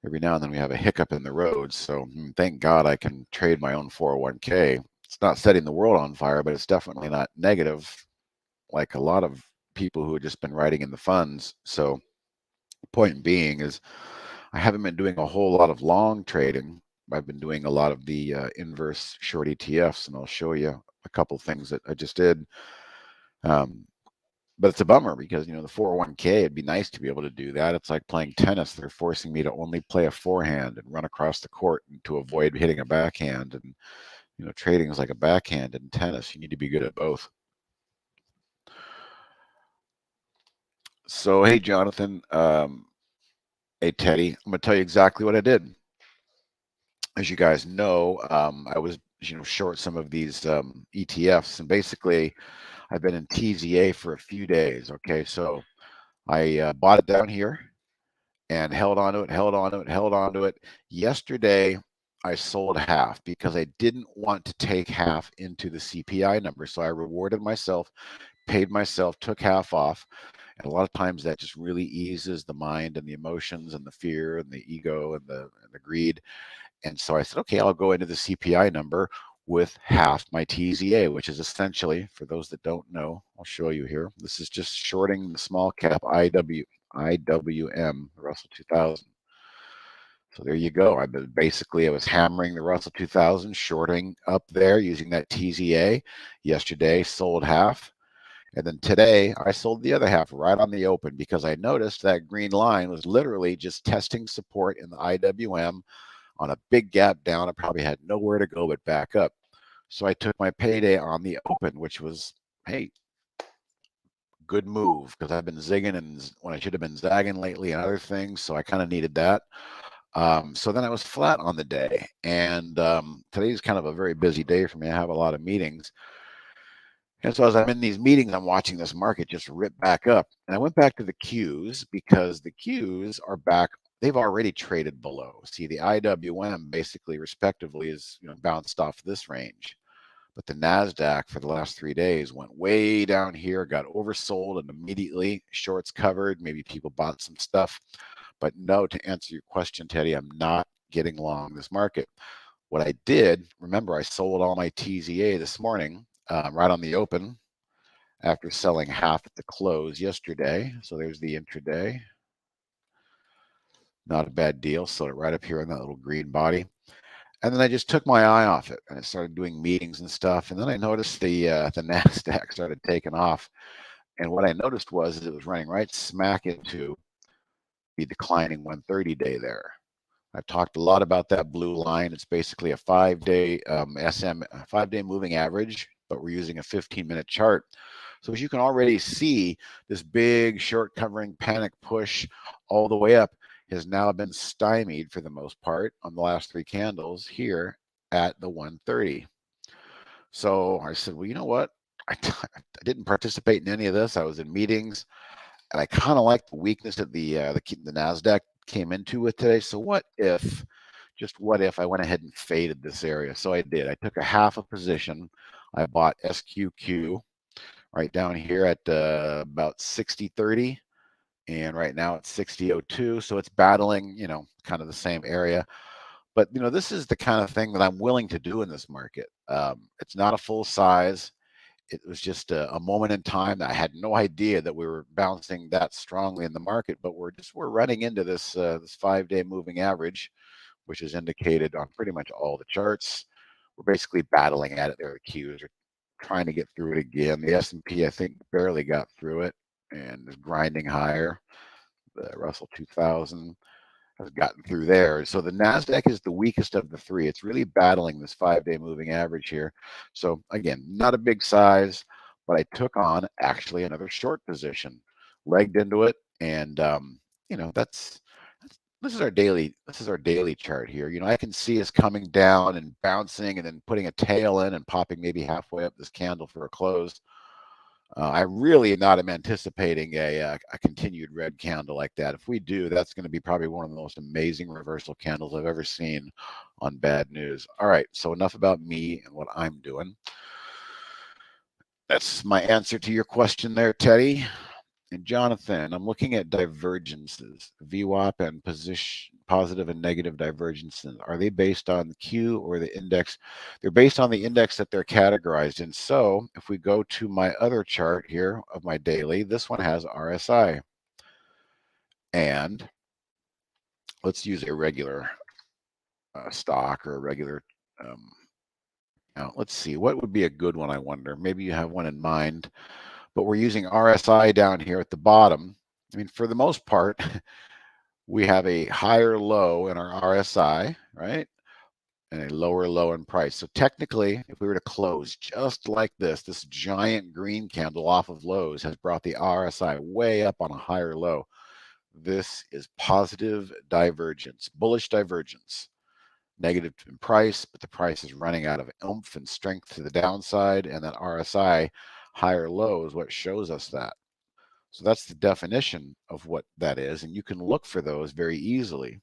every now and then we have a hiccup in the road. So thank God I can trade my own 401k. It's not setting the world on fire, but it's definitely not negative like a lot of people who have just been writing in the funds. So point being is I haven't been doing a whole lot of long trading. I've been doing a lot of the inverse short ETFs, and I'll show you a couple things that I just did. But it's a bummer because, the 401k, it'd be nice to be able to do that. It's like playing tennis. They're forcing me to only play a forehand and run across the court to avoid hitting a backhand. And, trading is like a backhand in tennis. You need to be good at both. So, hey, Jonathan. Hey, Teddy. I'm going to tell you exactly what I did. As you guys know, I was, short some of these ETFs. And basically, I've been in TZA for a few days. Okay, so I bought it down here and held on to it. Yesterday, I sold half because I didn't want to take half into the CPI number. So I rewarded myself, paid myself, took half off. And a lot of times that just really eases the mind and the emotions and the fear and the ego and the greed. And so I said, okay, I'll go into the CPI number with half my TZA, which is essentially, for those that don't know, I'll show you here. This is just shorting the small cap IWM, Russell 2000. So there you go. I was hammering the Russell 2000, shorting up there using that TZA. Yesterday, sold half. And then today, I sold the other half right on the open because I noticed that green line was literally just testing support in the IWM on a big gap down. I probably had nowhere to go but back up. So I took my payday on the open, which was, hey, good move because I've been zigging and when I should have been zagging lately and other things. So I kind of needed that. So then I was flat on the day. And today's kind of a very busy day for me. I have a lot of meetings. And so as I'm in these meetings, I'm watching this market just rip back up. And I went back to the Qs because the Qs are back they've already traded below. See, the IWM basically respectively is bounced off this range. But the NASDAQ for the last 3 days went way down here, got oversold, and immediately shorts covered. Maybe people bought some stuff. But no, to answer your question, Teddy, I'm not getting long this market. What I did, remember, I sold all my TZA this morning, right on the open, after selling half at the close yesterday. So there's the intraday. Not a bad deal. Sold it right up here on that little green body. And then I just took my eye off it, and I started doing meetings and stuff. And then I noticed the NASDAQ started taking off. And what I noticed was it was running right smack into the declining 130 day there. I've talked a lot about that blue line. It's basically a 5-day SM, 5-day moving average, but we're using a 15-minute chart. So as you can already see, this big short covering panic push all the way up has now been stymied for the most part on the last 3 candles here at the 130. So I said, well, you know what? I didn't participate in any of this. I was in meetings, and I kind of like the weakness that the NASDAQ came into with today. So what if, just what if I went ahead and faded this area? So I did. I took a half a position. I bought SQQ right down here at about 60.30. And right now it's 60.02. So it's battling, kind of the same area. But, this is the kind of thing that I'm willing to do in this market. It's not a full size. It was just a moment in time that I had no idea that we were bouncing that strongly in the market, but we're running into this 5-day moving average, which is indicated on pretty much all the charts. We're basically battling at it there. The Qs are trying to get through it again. The S&P, I think, barely got through it and is grinding higher. The Russell 2000 has gotten through there. So the NASDAQ is the weakest of the 3. It's really battling this 5-day moving average here. So again, not a big size, but I took on actually another short position, legged into it. And, this is our daily chart here. I can see us coming down and bouncing and then putting a tail in and popping maybe halfway up this candle for a close. I really not am anticipating a continued red candle like that. If we do, that's going to be probably one of the most amazing reversal candles I've ever seen on bad news. All right, so enough about me and what I'm doing. That's my answer to your question there, Teddy. And Jonathan, I'm looking at divergences, VWAP and positive and negative divergences. Are they based on the Q or the index? They're based on the index that they're categorized in. So if we go to my other chart here of my daily, this one has RSI. And let's use a regular stock or a regular, now let's see, what would be a good one, I wonder? Maybe you have one in mind. But we're using RSI down here at the bottom. I mean, for the most part, we have a higher low in our RSI, right? And a lower low in price. So technically, if we were to close just like this giant green candle off of lows has brought the RSI way up on a higher low. This is positive divergence, bullish divergence. Negative in price, but the price is running out of oomph and strength to the downside, and that RSI higher low is what shows us that. So that's the definition of what that is, and you can look for those very easily.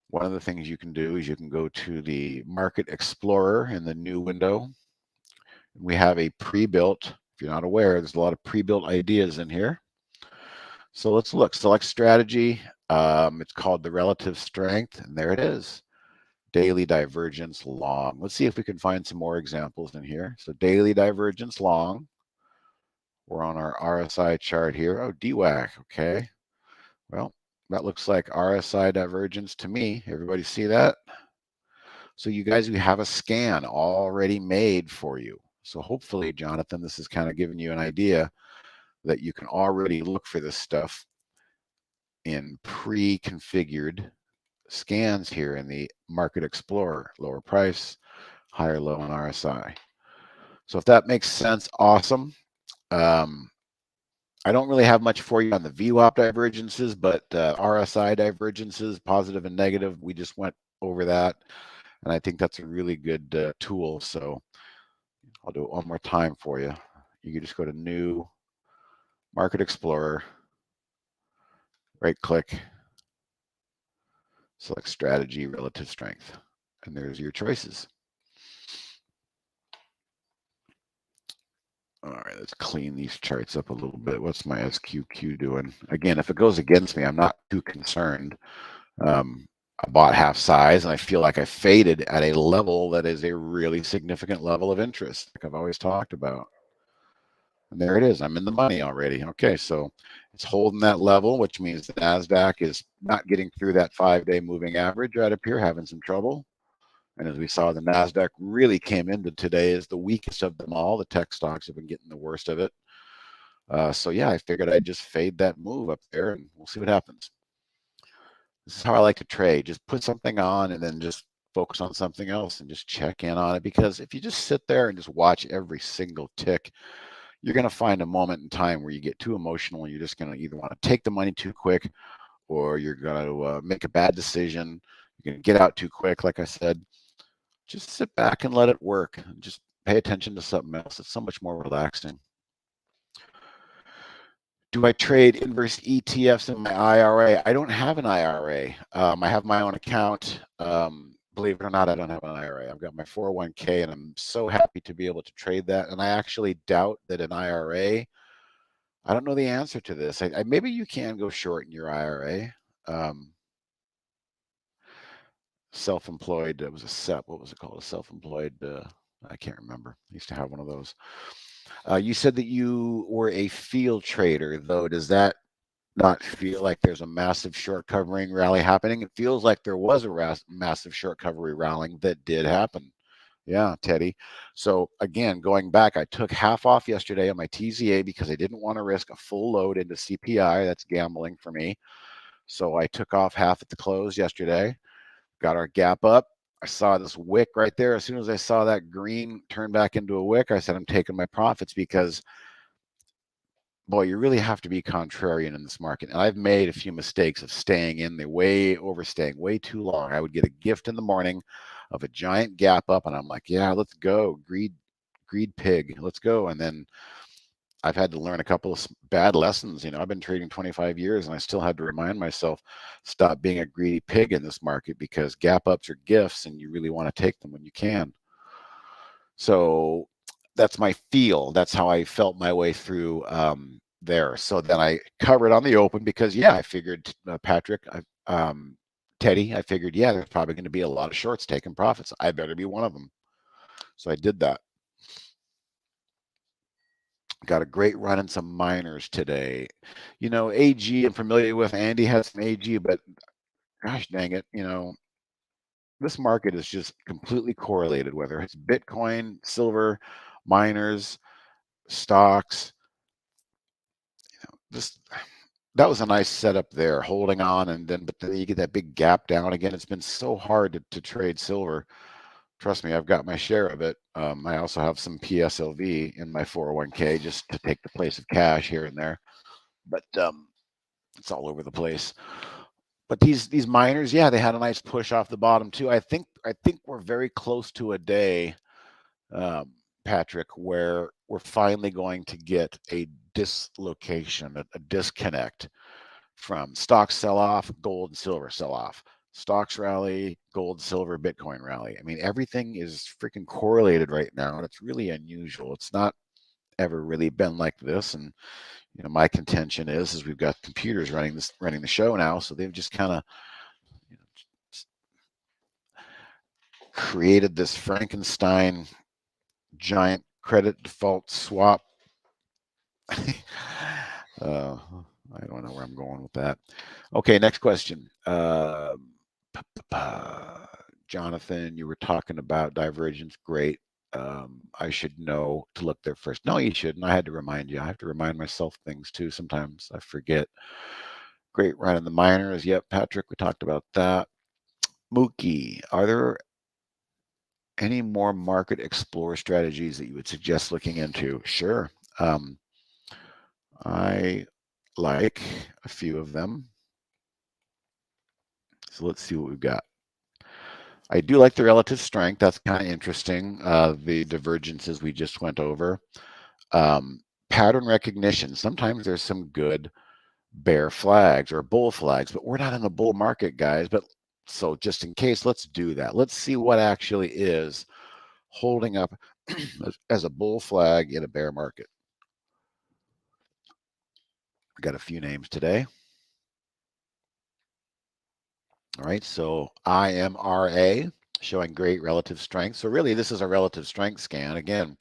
One of the things you can do is you can go to the Market Explorer in the new window. We have a pre-built, if you're not aware, there's a lot of pre-built ideas in here. So let's look, select strategy. It's called the relative strength, and there it is. Daily divergence long. Let's see if we can find some more examples in here. So daily divergence long. We're on our RSI chart here. Oh, DWAC. Okay. Well, that looks like RSI divergence to me. Everybody see that? So you guys, we have a scan already made for you. So hopefully, Jonathan, this is kind of giving you an idea that you can already look for this stuff in pre-configured scans here in the Market Explorer. Lower price, higher low on RSI. So if that makes sense, awesome. I don't really have much for you on the VWAP divergences, but RSI divergences, positive and negative, we just went over that. And I think that's a really good tool. So I'll do it one more time for you. You can just go to New, Market Explorer, right click, Select strategy, relative strength, and there's your choices. All right, let's clean these charts up a little bit. What's my SQQ doing? Again, if it goes against me, I'm not too concerned. I bought half size, and I feel like I faded at a level that is a really significant level of interest, like I've always talked about. And there it is. I'm in the money already. Okay, so it's holding that level, which means the NASDAQ is not getting through that 5-day moving average right up here, having some trouble. And as we saw, the NASDAQ really came into today as the weakest of them all. The tech stocks have been getting the worst of it. So yeah, I figured I'd just fade that move up there, and we'll see what happens. This is how I like to trade. Just put something on and then just focus on something else and just check in on it. Because if you just sit there and just watch every single tick, you're going to find a moment in time where you get too emotional and you're just going to either want to take the money too quick, or you're going to make a bad decision. You're going to get out too quick, like I said. Just sit back and let it work. Just pay attention to something else. It's so much more relaxing. Do I trade inverse ETFs in my IRA? I don't have an IRA. I have my own account. Believe it or not, I don't have an IRA. I've got my 401k, and I'm so happy to be able to trade that. And I actually doubt that an IRA, I don't know the answer to this. Maybe you can go short in your IRA. Self-employed, it was a SEP. What was it called? A self-employed, I can't remember. I used to have one of those. You said that you were a field trader, though. Does that not feel like there's a massive short covering rally happening? It feels like there was a massive short covering rally that did happen. Yeah, Teddy. So again, going back, I took half off yesterday on my TZA because I didn't want to risk a full load into CPI. That's gambling for me. So I took off half at the close yesterday, got our gap up. I saw this wick right there. As soon as I saw that green turn back into a wick, I said, I'm taking my profits, because boy, you really have to be contrarian in this market. And I've made a few mistakes of staying in, overstaying way too long. I would get a gift in the morning of a giant gap up, and I'm like, yeah, let's go. Greed pig, let's go. And then I've had to learn a couple of bad lessons. I've been trading 25 years, and I still had to remind myself, stop being a greedy pig in this market, because gap ups are gifts, and you really want to take them when you can. So that's my feel. That's how I felt my way through there. So then I covered on the open because, yeah, I figured, Patrick, Teddy, I figured, yeah, there's probably going to be a lot of shorts taking profits. I better be one of them. So I did that. Got a great run in some miners today. AG, I'm familiar with. Andy has some AG, but gosh dang it, this market is just completely correlated, whether it's Bitcoin, silver, miners, stocks. That was a nice setup there, holding on, but then you get that big gap down again. It's been so hard to trade silver. Trust me, I've got my share of it. I also have some PSLV in my 401k just to take the place of cash here and there, but it's all over the place. But these miners, yeah, they had a nice push off the bottom too. I think we're very close to a day, Patrick, where we're finally going to get a dislocation, a disconnect from stocks sell-off, gold and silver sell-off, stocks rally, gold, silver, Bitcoin rally. I mean, everything is freaking correlated right now, and it's really unusual. It's not ever really been like this. And my contention is we've got computers running the show now, so they've just kind of created this Frankenstein giant credit default swap. I don't know where I'm going with that. Okay, next question. Jonathan, you were talking about divergence. Great. I should know to look there first. No, you shouldn't. I had to remind you. I have to remind myself things too. Sometimes I forget. Great run in the miners. Yep, Patrick, we talked about that. Mookie, are there any more market explorer strategies that you would suggest looking into? Sure. I like a few of them. So let's see what we've got. I do like the relative strength. That's kind of interesting. The divergences we just went over. Pattern recognition. Sometimes there's some good bear flags or bull flags, but we're not in the bull market, guys. But So just in case, let's do that. Let's see what actually is holding up as a bull flag in a bear market. I got a few names today. All right, so IMRA showing great relative strength. So really, this is a relative strength scan. Again,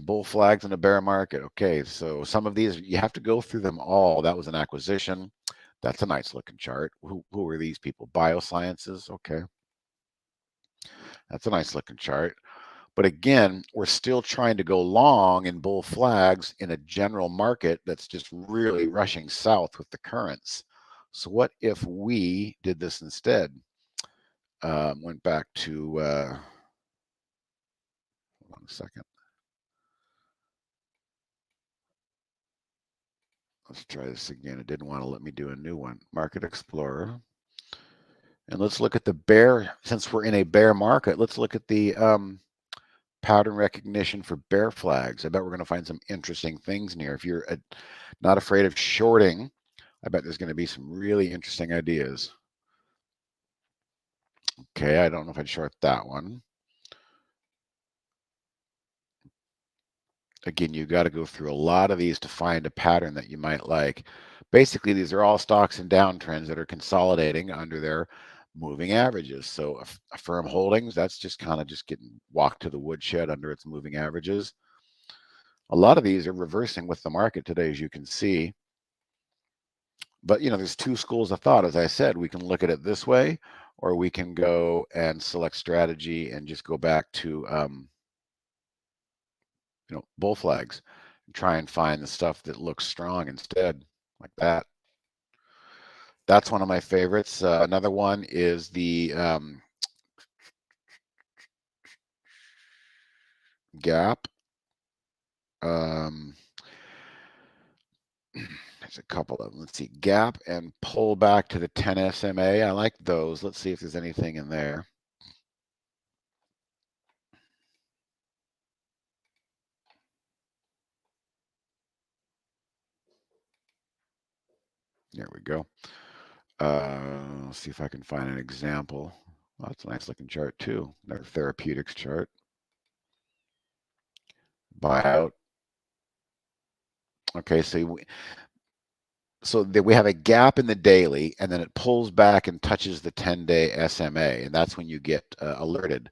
bull flags in a bear market. Okay, so some of these, you have to go through them all. That was an acquisition. That's a nice looking chart. Who are these people? Biosciences. Okay. That's a nice looking chart. But again, we're still trying to go long in bull flags in a general market that's just really rushing south with the currents. So what if we did this instead? Went back to, hold on a second. Let's try this again. It didn't want to let me do a new one. Market Explorer. And let's look at the bear, since we're in a bear market, let's look at the pattern recognition for bear flags. I bet we're going to find some interesting things in here. If you're not afraid of shorting, I bet there's going to be some really interesting ideas. Okay, I don't know if I'd short that one. Again, you got to go through a lot of these to find a pattern that you might like. Basically, these are all stocks and downtrends that are consolidating under their moving averages. So a firm holdings, that's just kind of just getting walked to the woodshed under its moving averages. A lot of these are reversing with the market today, as you can see. But, you know, there's two schools of thought. As I said, we can look at it this way, or we can go and select strategy and just go back to, you know, bull flags and try and find the stuff that looks strong instead, like that. That's one of my favorites. Another one is the gap. There's a couple of them. Let's see, gap and pull back to the 10 SMA. I like those. Let's see if there's anything in there. There we go. Let's see if I can find an example. Well, that's a nice looking chart too. Another therapeutics chart. Buyout. Okay, so we have a gap in the daily, and then it pulls back and touches the 10-day SMA, and that's when you get alerted.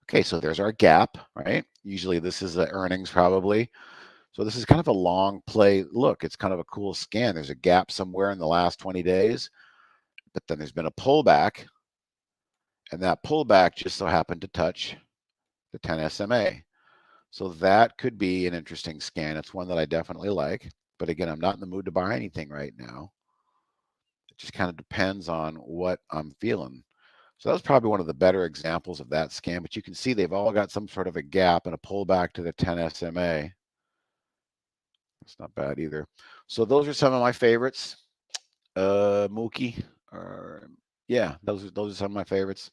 Okay, so there's our gap, right? Usually this is the earnings probably. So this is kind of a long play look. It's kind of a cool scan. There's a gap somewhere in the last 20 days, but then there's been a pullback, and that pullback just so happened to touch the 10 SMA. So that could be an interesting scan. It's one that I definitely like. But again, I'm not in the mood to buy anything right now. It just kind of depends on what I'm feeling. So that was probably one of the better examples of that scan. But you can see they've all got some sort of a gap and a pullback to the 10 SMA. That's not bad either. So those are some of my favorites. Mookie, yeah, those are some of my favorites.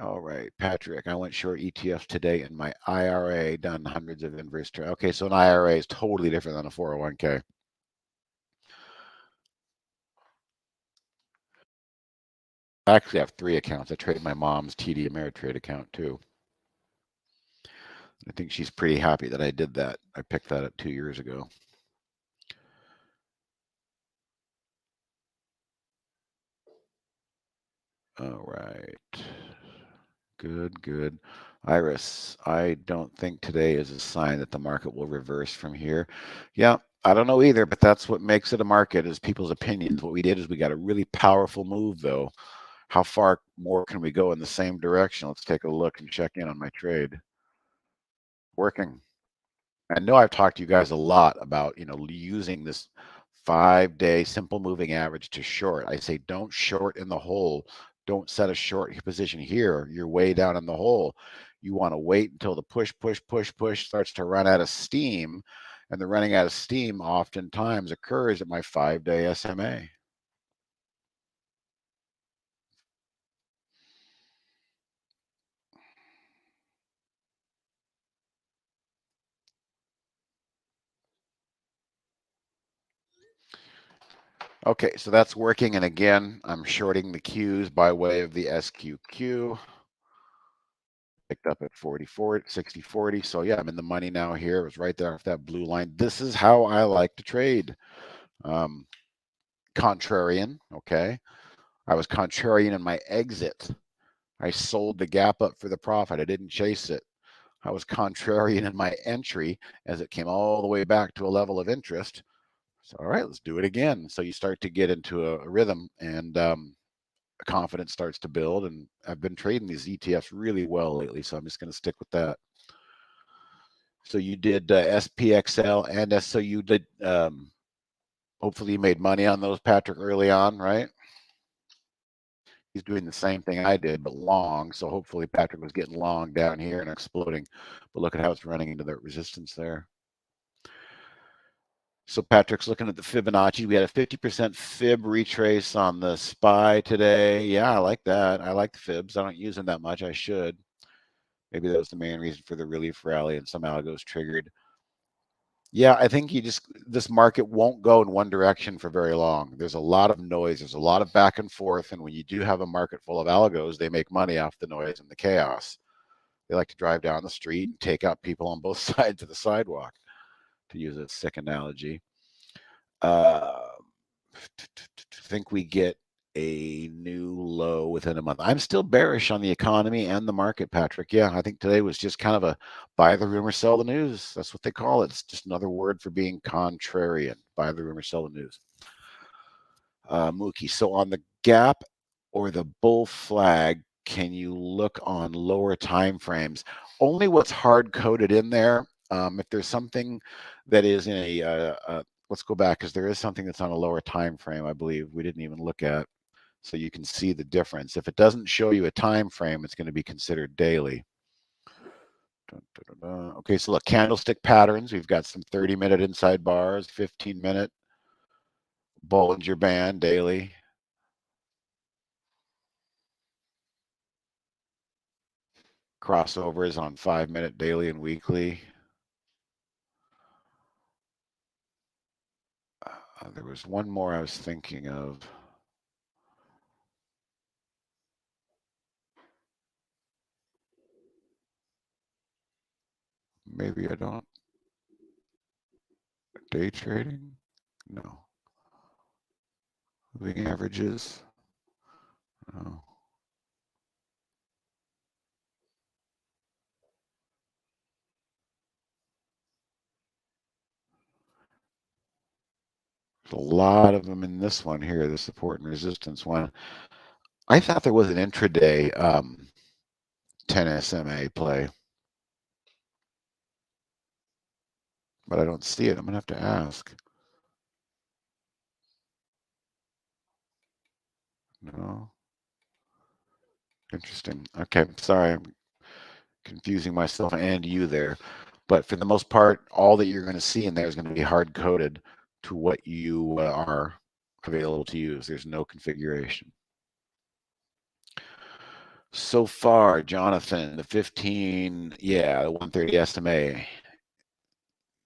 All right, Patrick, I went short ETFs today in my IRA, done hundreds of inverse trades. Okay, so an IRA is totally different than a 401k. I actually have 3 accounts. I trade my mom's TD Ameritrade account too. I think she's pretty happy that I did that. I picked that up 2 years ago. All right. Good, good. Iris, I don't think today is a sign that the market will reverse from here. Yeah, I don't know either, but that's what makes it a market is people's opinions. What we did is we got a really powerful move, though. How far more can we go in the same direction? Let's take a look and check in on my trade. Working. I know I've talked to you guys a lot about, you know, using this 5-day simple moving average to short. I say don't short in the hole. Don't set a short position here. You're way down in the hole. You want to wait until the push starts to run out of steam. And the running out of steam oftentimes occurs at my 5-day SMA. Okay, so that's working. And again, I'm shorting the Qs by way of the SQQ. Picked up at 60-40. So yeah, I'm in the money now here. It was right there off that blue line. This is how I like to trade. Contrarian, okay. I was contrarian in my exit. I sold the gap up for the profit. I didn't chase it. I was contrarian in my entry as it came all the way back to a level of interest. So, all right, let's do it again. So you start to get into a rhythm, and confidence starts to build. And I've been trading these ETFs really well lately, so I'm just going to stick with that. So you did SPXL and so you did. Hopefully, you made money on those, Patrick, early on, right? He's doing the same thing I did, but long. So hopefully, Patrick was getting long down here and exploding. But look at how it's running into that resistance there. So Patrick's looking at the Fibonacci. We had a 50% fib retrace on the SPY today. Yeah, I like that. I like the fibs. I don't use them that much. I should. Maybe that was the main reason for the relief rally, and some algos triggered. Yeah, I think this market won't go in one direction for very long. There's a lot of noise. There's a lot of back and forth. And when you do have a market full of algos, they make money off the noise and the chaos. They like to drive down the street and take out people on both sides of the sidewalk, to use a sick analogy. Think we get a new low within a month. I'm still bearish on the economy and the market, Patrick. Yeah, I think today was just kind of a buy the rumor, sell the news. That's what they call it. It's just another word for being contrarian. Buy the rumor, sell the news. Mookie, so on the gap or the bull flag, can you look on lower time frames? Only what's hard coded in there. If there's something that is in let's go back, because there is something that's on a lower time frame, I believe we didn't even look at, so you can see the difference. If it doesn't show you a time frame, it's going to be considered daily. Okay, so look, candlestick patterns. We've got some 30-minute inside bars, 15-minute Bollinger Band daily. Crossovers on 5-minute daily and weekly. There was one more I was thinking of. Maybe I don't. Day trading? No. Moving averages? No. There's a lot of them in this one here, the support and resistance one. I thought there was an intraday 10 SMA play, but I don't see it. I'm going to have to ask. No. Interesting. Okay, sorry, I'm confusing myself and you there. But for the most part, all that you're going to see in there is going to be hard coded to what you are available to use. There's no configuration. So far, Jonathan, the 15, yeah, the 130 SMA.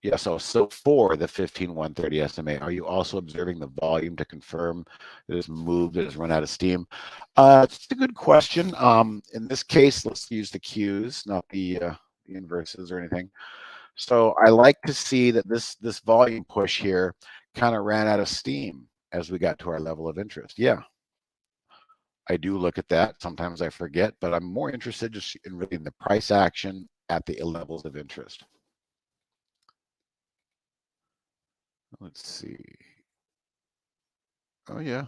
Yeah, so for the 15 130 SMA, are you also observing the volume to confirm that it's moved, that it's run out of steam? It's a good question. In this case, let's use the Qs, not the inverses or anything. So I like to see that this volume push here kind of ran out of steam as we got to our level of interest. Yeah, I do look at that. Sometimes I forget, but I'm more interested just in really the price action at the levels of interest. Let's see. Oh yeah.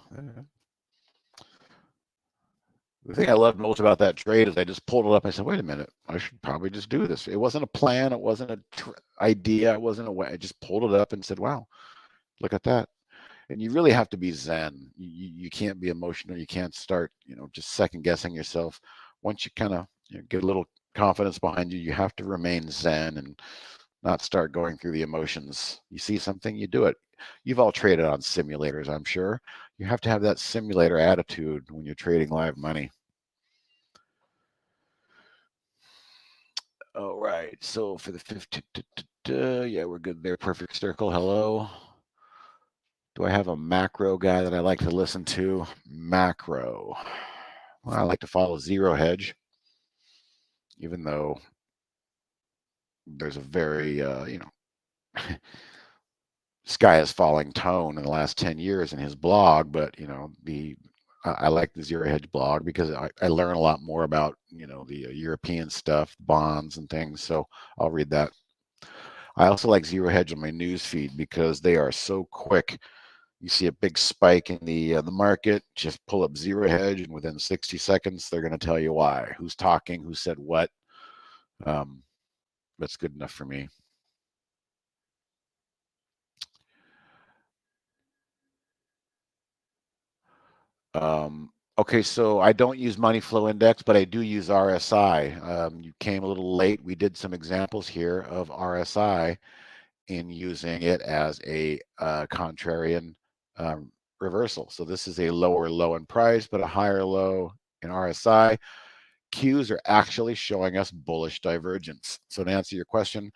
The thing I loved most about that trade is I just pulled it up. I said, wait a minute, I should probably just do this. It wasn't a plan. It wasn't an idea. It wasn't a way. I just pulled it up and said, wow, look at that. And you really have to be zen. You can't be emotional. You can't start, just second guessing yourself. Once you kind of get a little confidence behind you, you have to remain zen and not start going through the emotions. You see something, you do it. You've all traded on simulators, I'm sure. You have to have that simulator attitude when you're trading live money. All right, so for the 15, yeah, we're good there. Perfect circle, hello. Do I have a macro guy that I like to listen to? Macro. Well, I like to follow Zero Hedge, even though there's a very, sky is falling tone in the last 10 years in his blog. But, I like the Zero Hedge blog because I learn a lot more about, the European stuff, bonds and things. So I'll read that. I also like Zero Hedge on my news feed because they are so quick. You see a big spike in the market, just pull up Zero Hedge, and within 60 seconds, they're going to tell you why, who's talking, who said what. That's good enough for me. Okay, so I don't use Money Flow Index, but I do use RSI. You came a little late. We did some examples here of RSI in using it as a contrarian reversal. So this is a lower low in price, but a higher low in RSI. Qs are actually showing us bullish divergence. So to answer your question,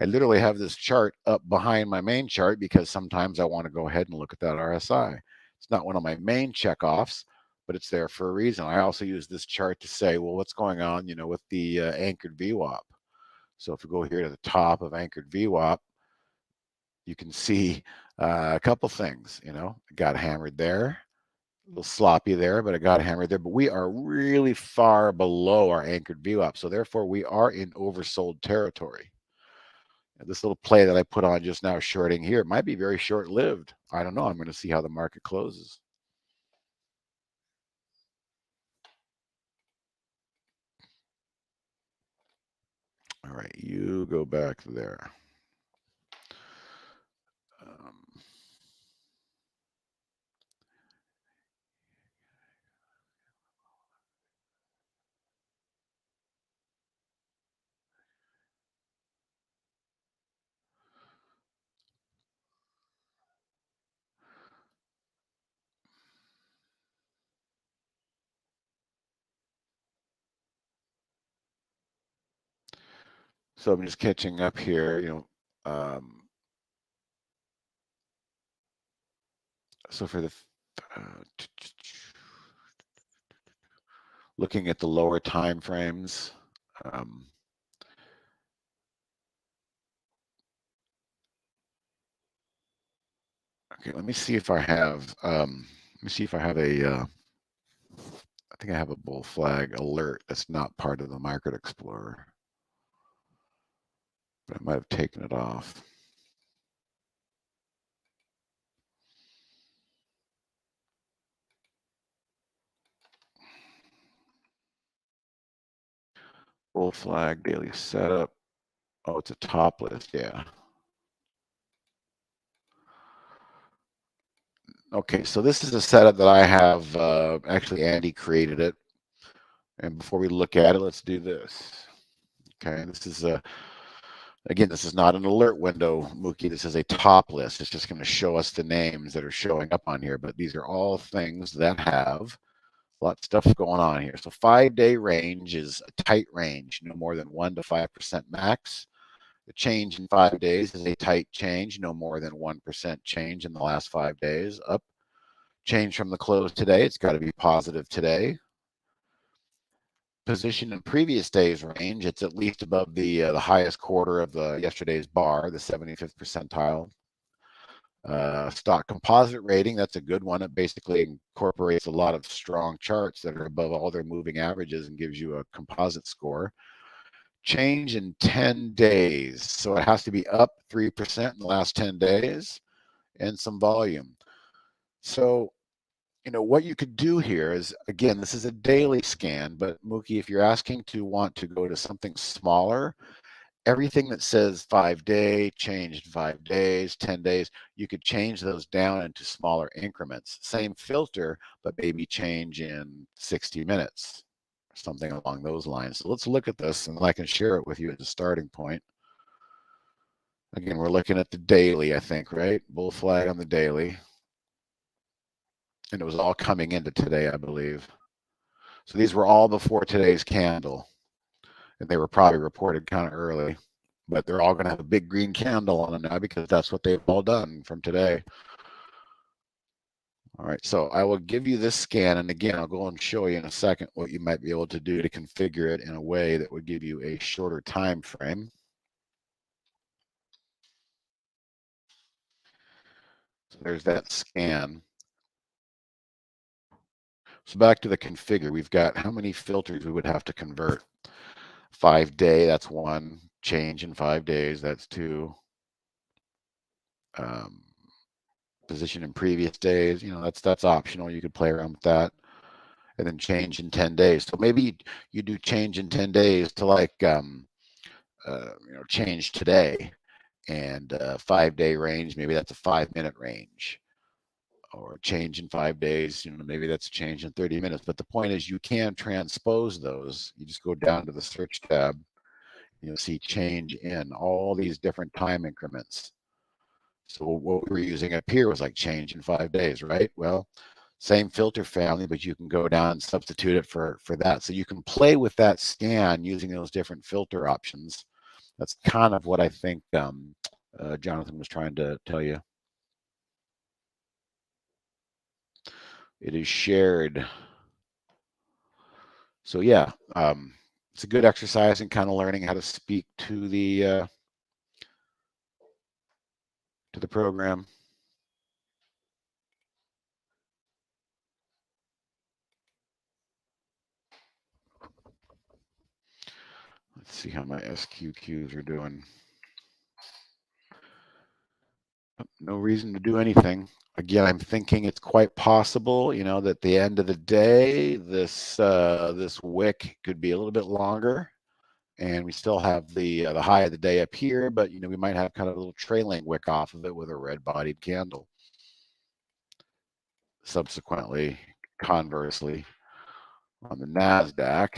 I literally have this chart up behind my main chart because sometimes I want to go ahead and look at that RSI. It's not one of my main checkoffs, but it's there for a reason. I also use this chart to say, well, what's going on, with the anchored VWAP. So if we go here to the top of anchored VWAP, you can see a couple things, it got hammered there, a little sloppy there, but it got hammered there. But we are really far below our anchored VWAP. So therefore, we are in oversold territory. And this little play that I put on just now, shorting here, might be very short-lived. I don't know. I'm going to see how the market closes. All right, you go back there. So I'm just catching up here, so for the looking at the lower time frames, okay, let me see if I have a I think I have a bull flag alert that's not part of the Market Explorer, but I might have taken it off. Bull flag daily setup. Oh, it's a top list. Yeah. Okay, so this is a setup that I have. Actually, Andy created it. And before we look at it, let's do this. Okay, this is again, this is not an alert window, Mookie. This is a top list. It's just going to show us the names that are showing up on here. But these are all things that have a lot of stuff going on here. So 5-day range is a tight range, no more than 1 to 5% max. The change in 5 days is a tight change, no more than 1% change in the last 5 days. Up. Change from the close today, it's got to be positive today. Position in previous day's range, it's at least above the highest quarter of the yesterday's bar, the 75th percentile. Stock composite rating, that's a good one. It basically incorporates a lot of strong charts that are above all their moving averages and gives you a composite score. Change in 10 days. So it has to be up 3% in the last 10 days and some volume. So, what you could do here is, again, this is a daily scan, but Mookie, if you're asking to want to go to something smaller, everything that says 5-day, changed 5 days, 10 days, you could change those down into smaller increments. Same filter, but maybe change in 60 minutes, something along those lines. So let's look at this, and I can share it with you as a starting point. Again, we're looking at the daily, I think, right? Bull flag on the daily. And it was all coming into today, I believe. So these were all before today's candle. And they were probably reported kind of early. But they're all going to have a big green candle on them now because that's what they've all done from today. All right, so I will give you this scan, and again, I'll go and show you in a second what you might be able to do to configure it in a way that would give you a shorter time frame. So there's that scan. So back to the configure, we've got how many filters we would have to convert. 5 day, that's 1. Change in 5 days, that's 2. Position in previous days, that's optional. You could play around with that. And then change in 10 days. So maybe you do change in 10 days to like, change today, and 5 day range, maybe that's a 5-minute range, or change in 5 days, maybe that's a change in 30 minutes. But the point is, you can transpose those. You just go down to the search tab, you'll see change in all these different time increments. So what we were using up here was like change in 5 days, right? Well, same filter family, but you can go down and substitute it for that. So you can play with that scan using those different filter options. That's kind of what I think Jonathan was trying to tell you. It is shared. So yeah, it's a good exercise in kind of learning how to speak to the program. Let's see how my SQQs are doing. No reason to do anything. Again, I'm thinking it's quite possible, that at the end of the day, this wick could be a little bit longer, and we still have the high of the day up here, but we might have kind of a little trailing wick off of it with a red-bodied candle. Subsequently, conversely, on the NASDAQ,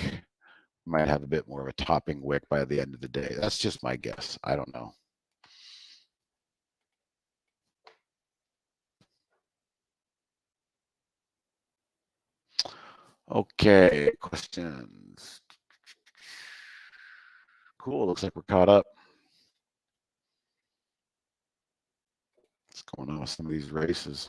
we might have a bit more of a topping wick by the end of the day. That's just my guess. I don't know. Okay, questions. Cool, looks like we're caught up. What's going on with some of these races?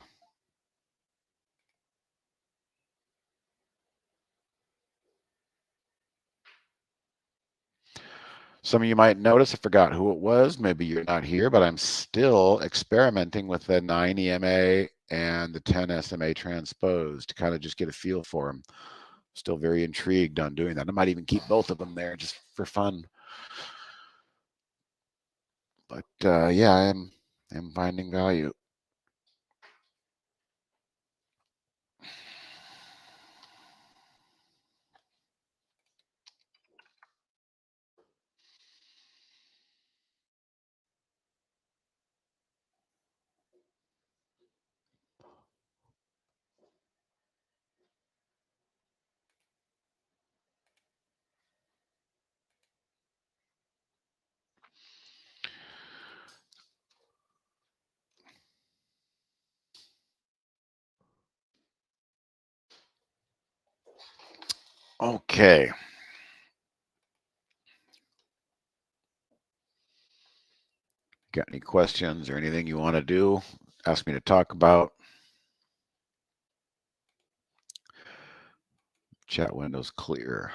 Some of you might notice, I forgot who it was. Maybe you're not here, but I'm still experimenting with the 9 EMA and the 10 SMA transpose to kind of just get a feel for them. Still very intrigued on doing that. I might even keep both of them there just for fun. But yeah, I am finding value. Okay. Got any questions or anything you want to do? Ask me to talk about. Chat window's clear.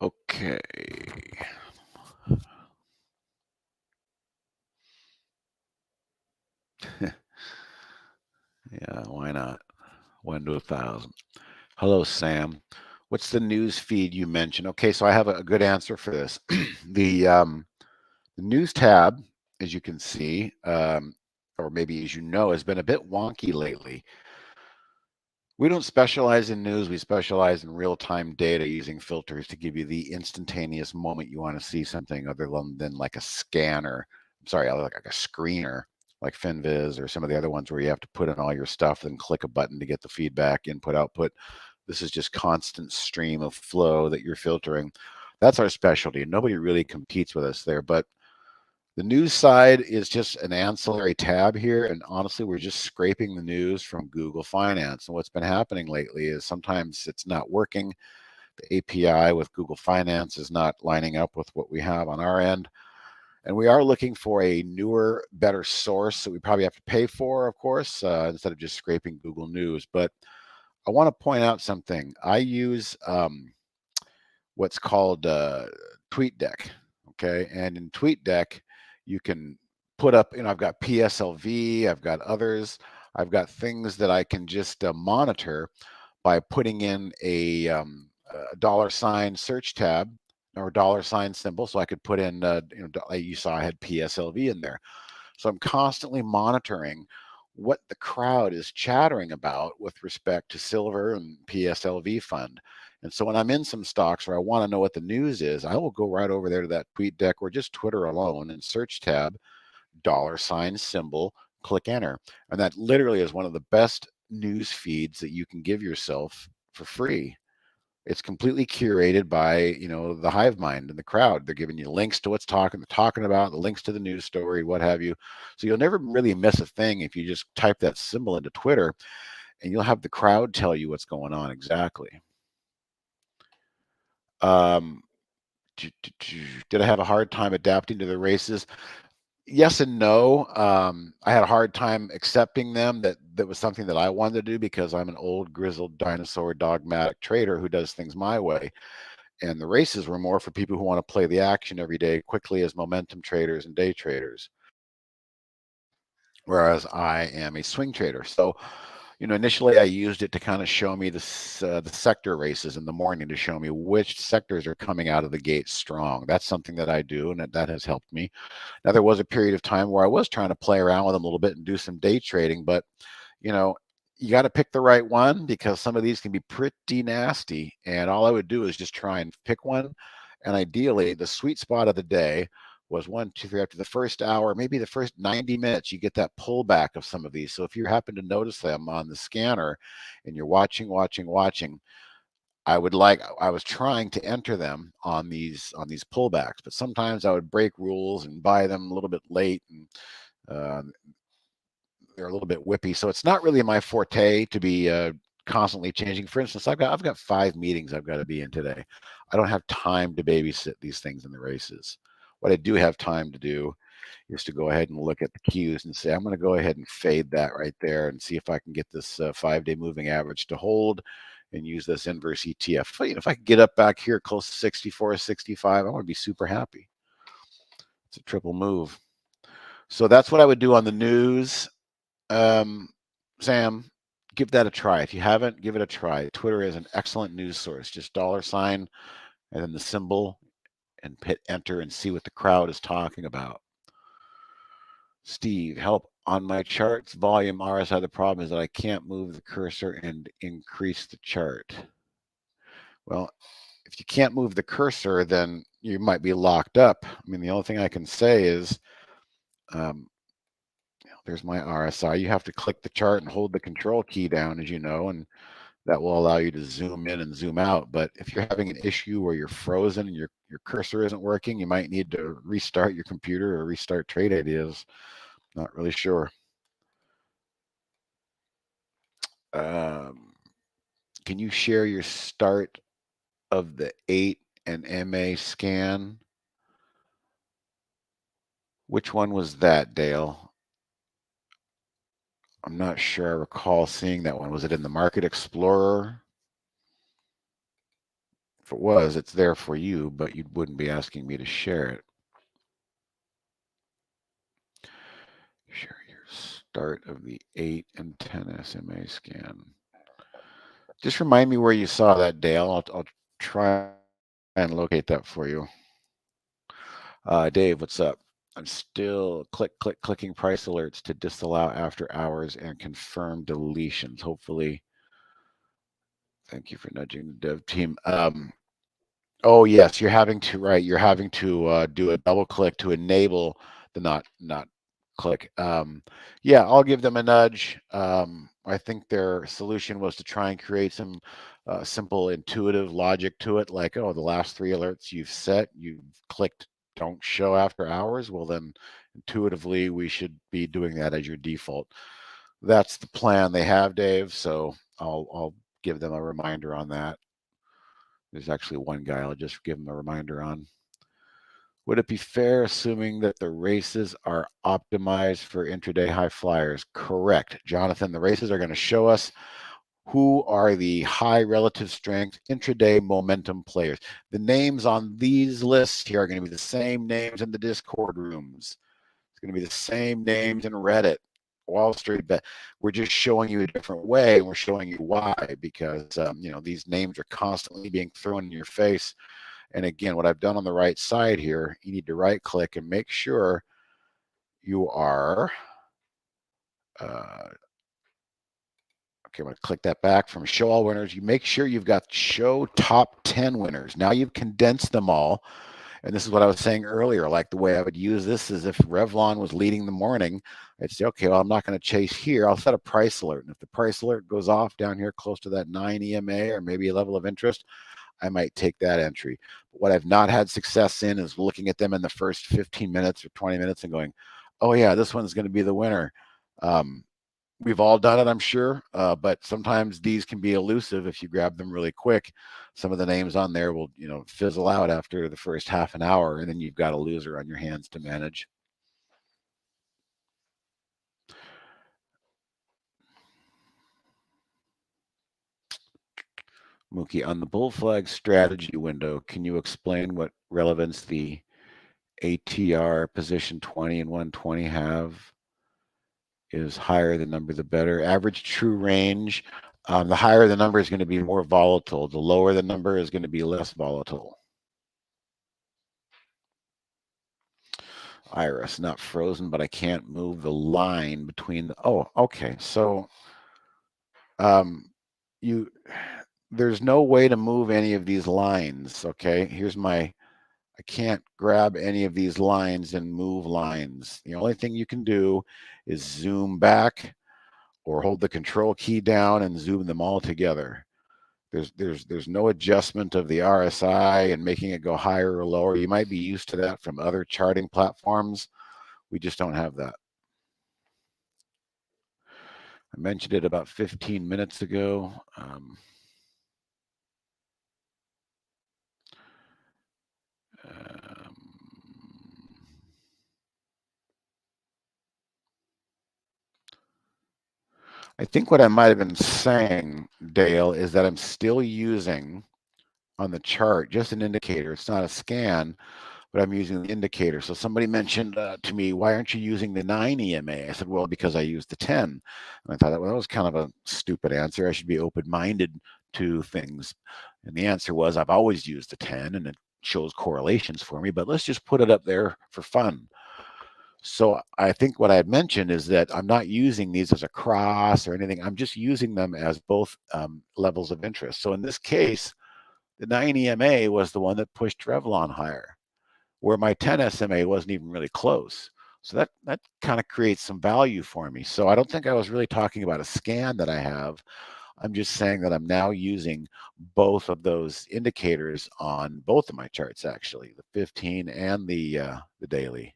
Okay. Yeah, why not? 1 to 1,000. Hello, Sam. What's the news feed you mentioned? Okay, so I have a good answer for this. The news tab, as you can see, or maybe as you know, has been a bit wonky lately. We don't specialize in news. We specialize in real-time data using filters to give you the instantaneous moment you want to see something other than like a scanner. I'm sorry, like a screener, like FinViz or some of the other ones where you have to put in all your stuff and click a button to get the feedback, input, output. This is just constant stream of flow that you're filtering. That's our specialty. Nobody really competes with us there, but The news side is just an ancillary tab here, and honestly, we're just scraping the news from Google Finance. And what's been happening lately is sometimes it's not working. The API with Google Finance is not lining up with what we have on our end. And we are looking for a newer, better source that we probably have to pay for, of course, instead of just scraping Google News. But I want to point out something. I use what's called TweetDeck, okay? And in TweetDeck, you can put up, I've got PSLV, I've got others, I've got things that I can just monitor by putting in a $ search tab or $ symbol. So I could put in, you saw I had PSLV in there. So I'm constantly monitoring what the crowd is chattering about with respect to silver and PSLV fund. And so when I'm in some stocks where I want to know what the news is, I will go right over there to that TweetDeck or just Twitter alone and search tab, $ symbol, click enter. And that literally is one of the best news feeds that you can give yourself for free. It's completely curated by, the hive mind and the crowd. They're giving you links to what's talking about, the links to the news story, what have you. So you'll never really miss a thing if you just type that symbol into Twitter, and you'll have the crowd tell you what's going on exactly. Did I have a hard time adapting to the races? Yes and no. I had a hard time accepting them. That was something that I wanted to do because I'm an old grizzled dinosaur dogmatic trader who does things my way. And the races were more for people who want to play the action every day quickly as momentum traders and day traders. Whereas I am a swing trader. So, initially I used it to kind of show me the sector races in the morning to show me which sectors are coming out of the gate strong. That's something that I do, and that has helped me. Now, there was a period of time where I was trying to play around with them a little bit and do some day trading, but, you got to pick the right one because some of these can be pretty nasty. And all I would do is just try and pick one. And ideally, the sweet spot of the day was 1, 2, 3. After the first hour, maybe the first 90 minutes, you get that pullback of some of these. So if you happen to notice them on the scanner and you're watching, I was trying to enter them on these pullbacks, but sometimes I would break rules and buy them a little bit late, and they're a little bit whippy. So it's not really my forte to be constantly changing. For instance, I've got 5 meetings I've got to be in today. I don't have time to babysit these things in the races. What I do have time to do is to go ahead and look at the cues and say, I'm going to go ahead and fade that right there and see if I can get this 5-day moving average to hold and use this inverse ETF. If I can get up back here close to 64, 65, I want to be super happy. It's a triple move. So that's what I would do on the news. Sam, give that a try. If you haven't, give it a try. Twitter is an excellent news source. Just $ and then the symbol and hit enter and see what the crowd is talking about. Steve, help on my charts. Volume RSI. The problem is that I can't move the cursor and increase the chart. Well, if you can't move the cursor, then you might be locked up. I mean, the only thing I can say is, there's my RSI. You have to click the chart and hold the control key down, as you know, and that will allow you to zoom in and zoom out. But if you're having an issue where you're frozen and your cursor isn't working, you might need to restart your computer or restart Trade Ideas. Not really sure. Can you share your start of the 8 and MA scan? Which one was that, Dale? I'm not sure I recall seeing that one. Was it in the Market Explorer? If it was, it's there for you, but you wouldn't be asking me to share it. Share your start of the 8 and 10 SMA scan. Just remind me where you saw that, Dale. I'll try and locate that for you. Dave, what's up? I'm still clicking price alerts to disallow after hours and confirm deletions. Hopefully, thank you for nudging the dev team. Oh yes, you're having to do a double click to enable the not click. Yeah, I'll give them a nudge. I think their solution was to try and create some simple intuitive logic to it, like, oh, the last 3 alerts you've clicked don't show after hours, well then intuitively we should be doing that as your default. That's the plan they have, Dave, so I'll give them a reminder on that. There's actually one guy I'll just give him a reminder on. Would it be fair assuming that the races are optimized for intraday high flyers? Correct, Jonathan. The races are going to show us who are the high relative strength intraday momentum players. The names on these lists here are going to be the same names in the Discord rooms. It's going to be the same names in Reddit, Wall Street Bet. We're just showing you a different way, and we're showing you why, because these names are constantly being thrown in your face. And again, what I've done on the right side here, you need to right click and make sure you are, okay, I'm going to click that back from show all winners. You make sure you've got show top 10 winners. Now you've condensed them all. And this is what I was saying earlier, like the way I would use this is if Revlon was leading the morning, I'd say, okay, well, I'm not going to chase here. I'll set a price alert. And if the price alert goes off down here close to that 9 EMA or maybe a level of interest, I might take that entry. But what I've not had success in is looking at them in the first 15 minutes or 20 minutes and going, oh yeah, this one's going to be the winner. We've all done it, I'm sure, but sometimes these can be elusive if you grab them really quick. Some of the names on there will, fizzle out after the first half an hour, and then you've got a loser on your hands to manage. Mookie, on the bull flag strategy window, can you explain what relevance the ATR position 20 and 120 have? Is higher the number, the better. Average true range, the higher the number is going to be more volatile. The lower the number is going to be less volatile. Iris, not frozen, but I can't move the line between the, oh, okay. So there's no way to move any of these lines. Okay, here's I can't grab any of these lines and move lines. The only thing you can do is zoom back or hold the control key down and zoom them all together. There's no adjustment of the RSI and making it go higher or lower. You might be used to that from other charting platforms. We just don't have that. I mentioned it about 15 minutes ago. I think what I might have been saying, Dale, is that I'm still using on the chart just an indicator. It's not a scan, but I'm using the indicator. So somebody mentioned to me, why aren't you using the 9 EMA? I said, well, because I use the 10. And I thought that was kind of a stupid answer. I should be open-minded to things. And the answer was, I've always used the 10 and it shows correlations for me, but let's just put it up there for fun. So I think what I had mentioned is that I'm not using these as a cross or anything. I'm just using them as both levels of interest. So in this case, the 9 EMA was the one that pushed Revlon higher, where my 10 SMA wasn't even really close. So that kind of creates some value for me. So I don't think I was really talking about a scan that I have. I'm just saying that I'm now using both of those indicators on both of my charts, actually, the 15 and the daily.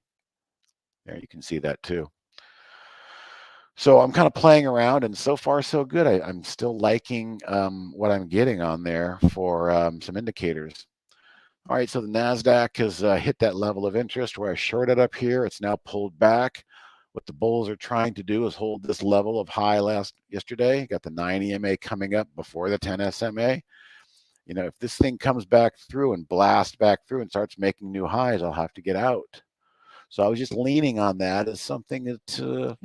There, you can see that too. So I'm kind of playing around, and so far so good. I'm still liking what I'm getting on there for some indicators. All right, so the NASDAQ has hit that level of interest where I shorted up here. It's now pulled back. What the bulls are trying to do is hold this level of high yesterday. Got the 9 EMA coming up before the 10 SMA. If this thing comes back through and blasts back through and starts making new highs, I'll have to get out. So I was just leaning on that as something that,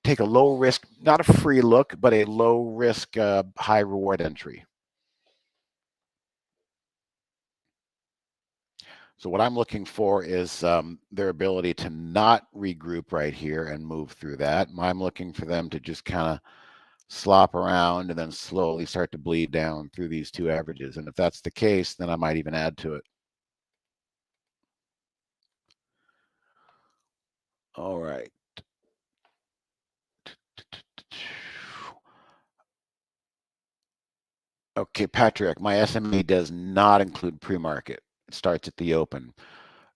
take a low risk, not a free look, but a low risk, high reward entry. So what I'm looking for is their ability to not regroup right here and move through that. I'm looking for them to just kind of slop around and then slowly start to bleed down through these two averages. And if that's the case, then I might even add to it. All right. Okay, Patrick, my SMA does not include pre-market. It starts at the open.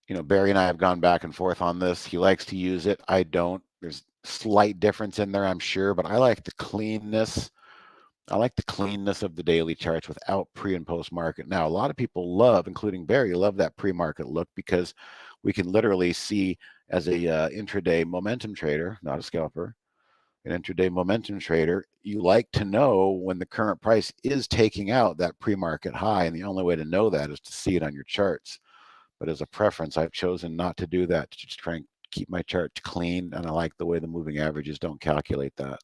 You know, Barry and I have gone back and forth on this. He likes to use it. I don't. There's slight difference in there, I'm sure, but I like the cleanness. I like the cleanness of the daily charts without pre and post market. Now, a lot of people love, including Barry, love that pre-market look because we can literally see as a intraday momentum trader, not a scalper, an intraday momentum trader, you like to know when the current price is taking out that pre-market high, and the only way to know that is to see it on your charts. But as a preference, I've chosen not to do that, to just try and keep my charts clean, and I like the way the moving averages don't calculate that.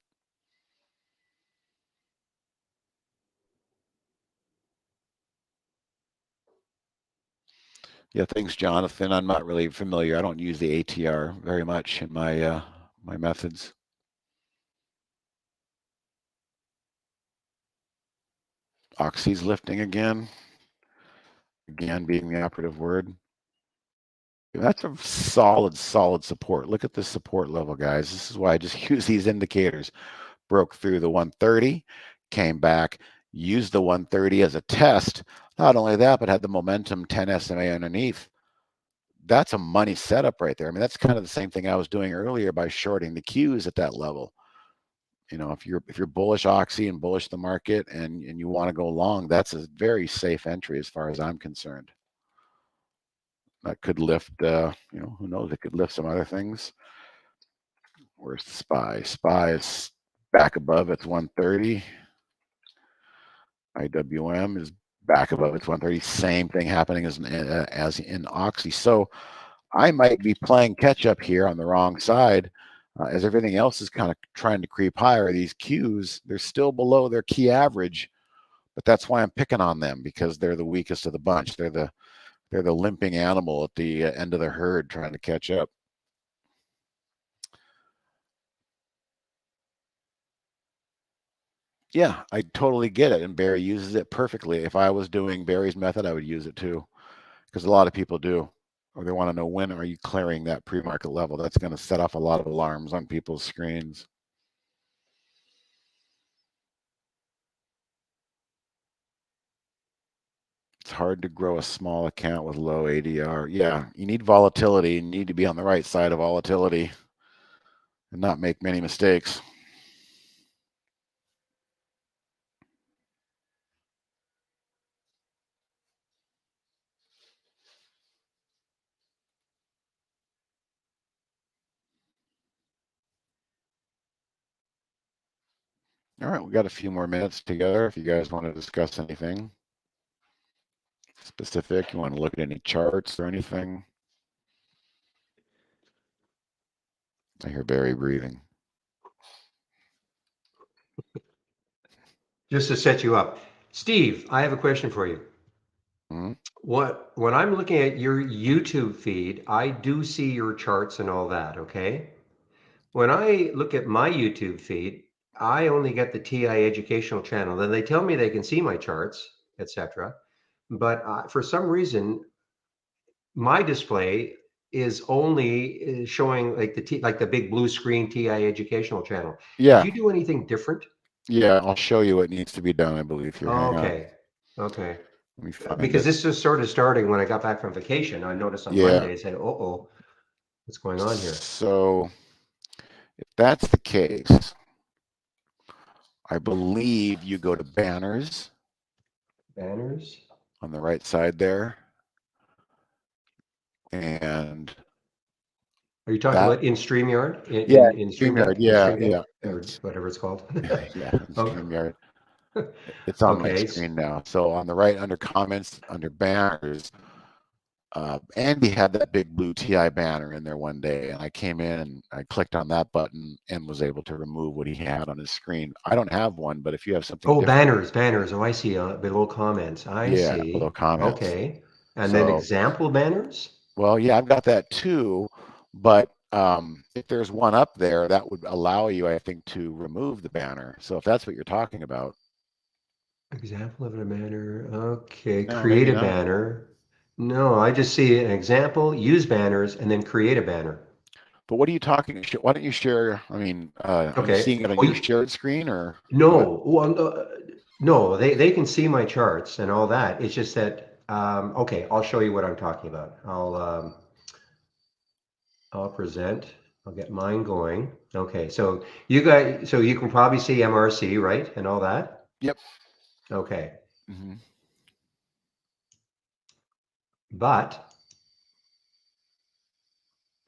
Yeah, thanks, Jonathan. I'm not really familiar. I don't use the ATR very much in my my methods. Oxy's lifting again being the operative word. That's a solid support. Look at this support level, guys. This is why I just use these indicators. Broke through the 130, came back, used the 130 as a test. Not only that, but had the momentum 10 SMA underneath. That's a money setup right there. I mean, that's kind of the same thing I was doing earlier by shorting the Qs at that level. You know, if you're bullish Oxy and bullish the market and you want to go long, that's a very safe entry as far as I'm concerned. That could lift, you know, who knows? It could lift some other things. Where's the SPY? SPY is back above its 130. IWM is back above its 130. Same thing happening as in Oxy. So I might be playing catch up here on the wrong side. As everything else is kind of trying to creep higher, these Qs, they're still below their key average, but that's why I'm picking on them, because they're the weakest of the bunch. They're the limping animal at the end of the herd trying to catch up. Yeah, I totally get it, and Barry uses it perfectly. If I was doing Barry's method, I would use it too, because a lot of people do, or they want to know when are you clearing that pre-market level. That's going to set off a lot of alarms on people's screens. It's hard to grow a small account with low ADR. Yeah, you need volatility. You need to be on the right side of volatility and not make many mistakes. All right, we got a few more minutes together if you guys want to discuss anything specific. You want to look at any charts or anything? I hear Barry breathing. Just to set you up. Steve, I have a question for you. Mm-hmm. When I'm looking at your YouTube feed, I do see your charts and all that, okay? When I look at my YouTube feed, I only get the TI educational channel. Then they tell me they can see my charts, etc. But for some reason, my display is only showing like like the big blue screen TI educational channel. Did Yeah, you do anything different? yeah, I'll show you what needs to be done, I believe, here. Hang on. Okay, okay. Let me find Because it. this just started starting when I got back from vacation. I noticed on Yeah. Monday, I said, "Oh, what's going on here?" So if that's the case, I believe you go to banners Banners. on the right side there. And Are you talking that, about in StreamYard? yeah, In StreamYard. StreamDeck? In Yeah, StreamDeck yeah. or It's whatever it's called. yeah, in Oh, StreamYard. It's on my okay. screen now. So on the right under comments, under banners, Andy had that big blue TI banner in there one day, and I came in and I clicked on that button and was able to remove what he had on his screen. I don't have one, but if you have something Oh, different, banners. Oh, I see. Below comments. I yeah, below see. comments. Okay. And then So, example banners? well, yeah, I've got that too, but if there's one up there, that would allow you, I think, to remove the banner. So if that's what you're talking about, Example of a banner. Okay. no, Create maybe a not. banner. No, I just see an example, use banners, and then create a banner. But what are you talking? Why don't you share? I mean, are you Okay. seeing it on Oh, your shared screen or what? no. Well, no, they can see my charts and all that. It's just that Okay, I'll show you what I'm talking about. I'll present. I'll get mine going. Okay, so you guys, so you can probably see MRC, right, and all that. Yep. Okay, Hmm. but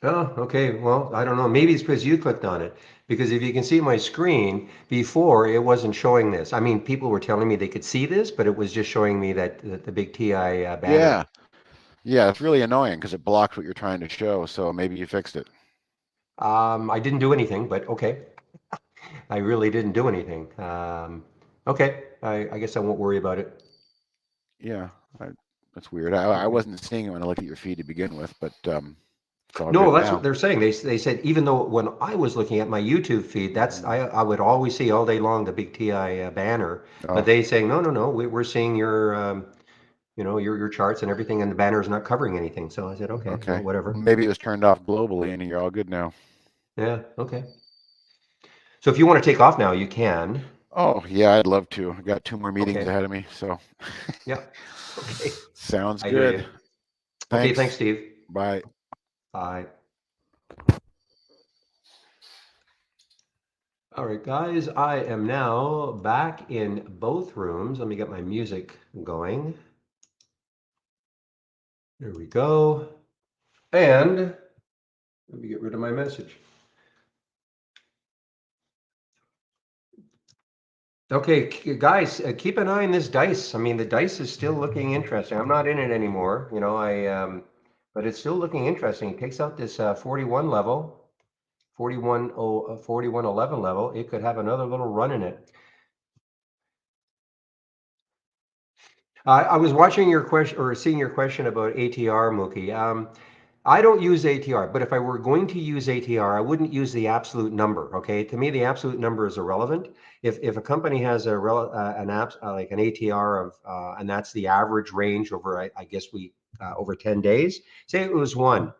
oh, okay. Well, I don't know. Maybe it's because you clicked on it. Because if you can see my screen, before it wasn't showing this. I mean, people were telling me they could see this, but it was just showing me that the big TI banner. Yeah. Yeah. It's really annoying because it blocked what you're trying to show. So maybe you fixed it. I didn't do anything, but okay. I really didn't do anything. Okay, I guess I won't worry about it. Yeah. I, that's weird. I Okay. wasn't seeing it when I looked at your feed to begin with, but it's all No, good that's what now. they're saying. They said even though when I was looking at my YouTube feed, that's Hmm. I would always see all day long the big TI banner, but Oh, they saying no, we're seeing your your charts and everything, and the banner is not covering anything. So I said, okay, well, okay. whatever. Maybe it was turned off globally and you're all good now. Yeah, okay. So if you want to take off now, you can. Oh, yeah, I'd love to. I got two more meetings Okay. ahead of me, so Yeah. Okay. sounds I hear good. you. Okay. Thanks, Thanks. Steve. Bye. Bye. All right, guys. I am now back in both rooms. Let me get my music going. There we go. And let me get rid of my message. Okay, guys, keep an eye on this dice. I mean, the dice is still looking interesting. I'm not in it anymore, but it's still looking interesting. It takes out this 41 level, 4111 level. It could have another little run in it. I was watching your question or seeing your question about ATR, Mookie. I don't use ATR, but if I were going to use ATR, I wouldn't use the absolute number. Okay, to me, the absolute number is irrelevant. If a company has an app like an ATR of and that's the average range over I guess we over 10 days. Say it was one,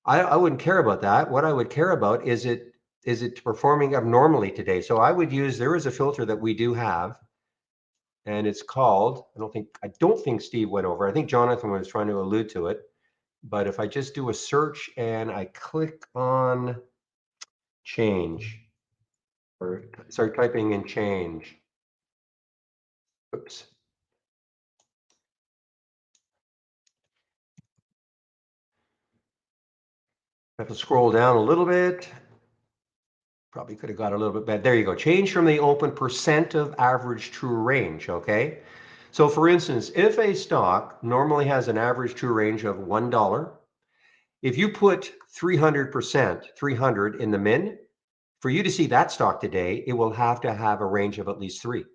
I wouldn't care about that. What I would care about is it performing abnormally today. So I would use there is a filter that we do have and it's called I don't think Steve went over. I think Jonathan was trying to allude to it. But if I just do a search and I click on change or start typing in change, oops, I have to scroll down a little bit. Probably could have got a little bit bad. There you go. Change from the open percent of average true range. Okay. So for instance, if a stock normally has an average true range of $1, if you put 300%, 300 in the min, for you to see that stock today, it will have to have a range of at least three.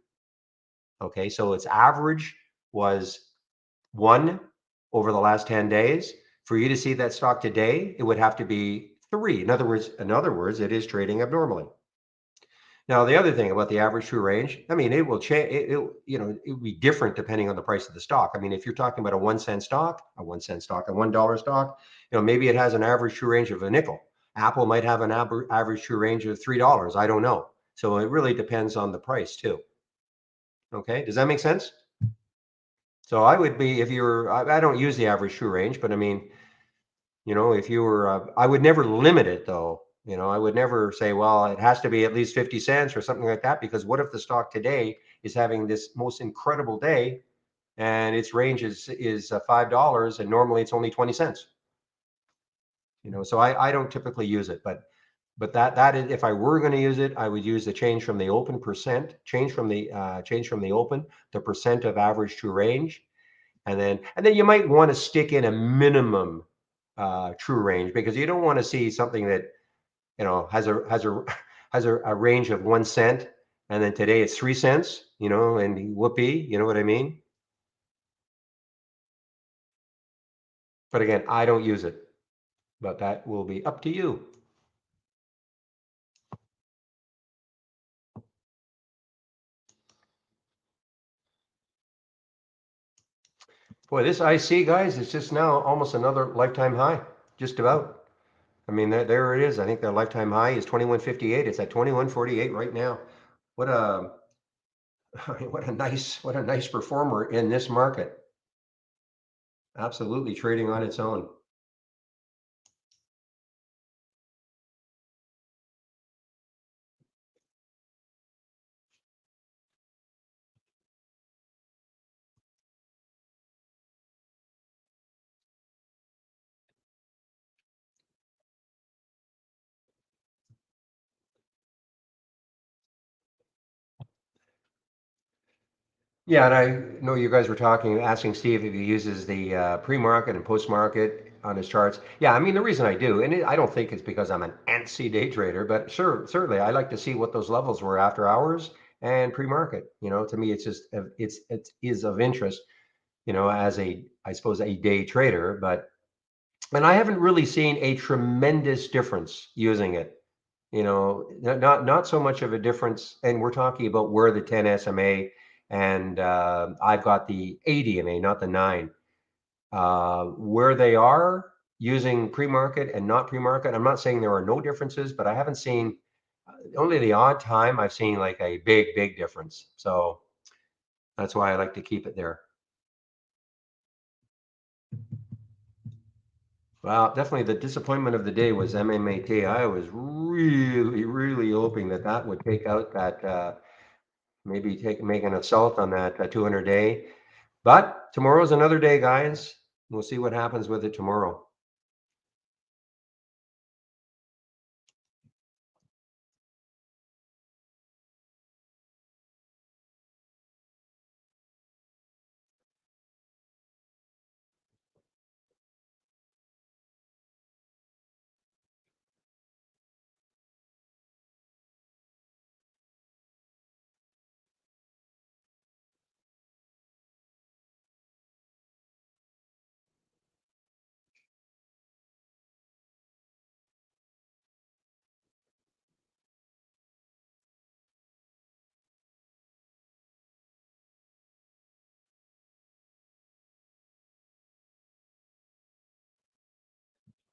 Okay, so its average was one over the last 10 days. For you to see that stock today, it would have to be three. In other words, it is trading abnormally. Now, the other thing about the average true range, I mean, it will change. It will be different depending on the price of the stock. I mean, if you're talking about a 1 cent stock, a $1 stock, maybe it has an average true range of a nickel. Apple might have an average true range of $3. I don't know. So it really depends on the price too. Okay, does that make sense? So I would be if you're. I don't use the average true range, but I mean, if you were, I would never limit it though. I would never say, well, it has to be at least 50 cents or something like that, because what if the stock today is having this most incredible day and its range is $5 and normally it's only 20 cents. So I don't typically use it, but that is if I were going to use it, I would use the change from the open percent, change from the open, the percent of average true range. And then you might want to stick in a minimum true range because you don't want to see something that has a range of 1 cent and then today it's 3 cents, and whoopee, you know what I mean? But again, I don't use it, but that will be up to you. Boy, this IC guys is just now almost another lifetime high, just about. I mean, there it is. I think their lifetime high is 21.58. It's at 21.48 right now. What a what a nice performer in this market. Absolutely trading on its own. Yeah, and I know you guys were talking, asking Steve if he uses the pre-market and post-market on his charts. Yeah, I mean the reason I do, and I don't think it's because I'm an antsy day trader, but sure, certainly I like to see what those levels were after hours and pre-market. To me, it's just it is of interest. As a I suppose a day trader, but and I haven't really seen a tremendous difference using it. Not so much of a difference, and we're talking about where the 10 SMA and I've got the 80 MA, not the 9. Where they are using pre-market and not pre-market, I'm not saying there are no differences, but I haven't seen only the odd time I've seen like a big difference. So that's why I like to keep it there. Well, definitely the disappointment of the day was MMAT. I was really hoping that that would take out that maybe make an assault on that 200 day. But tomorrow's another day, guys. We'll see what happens with it tomorrow.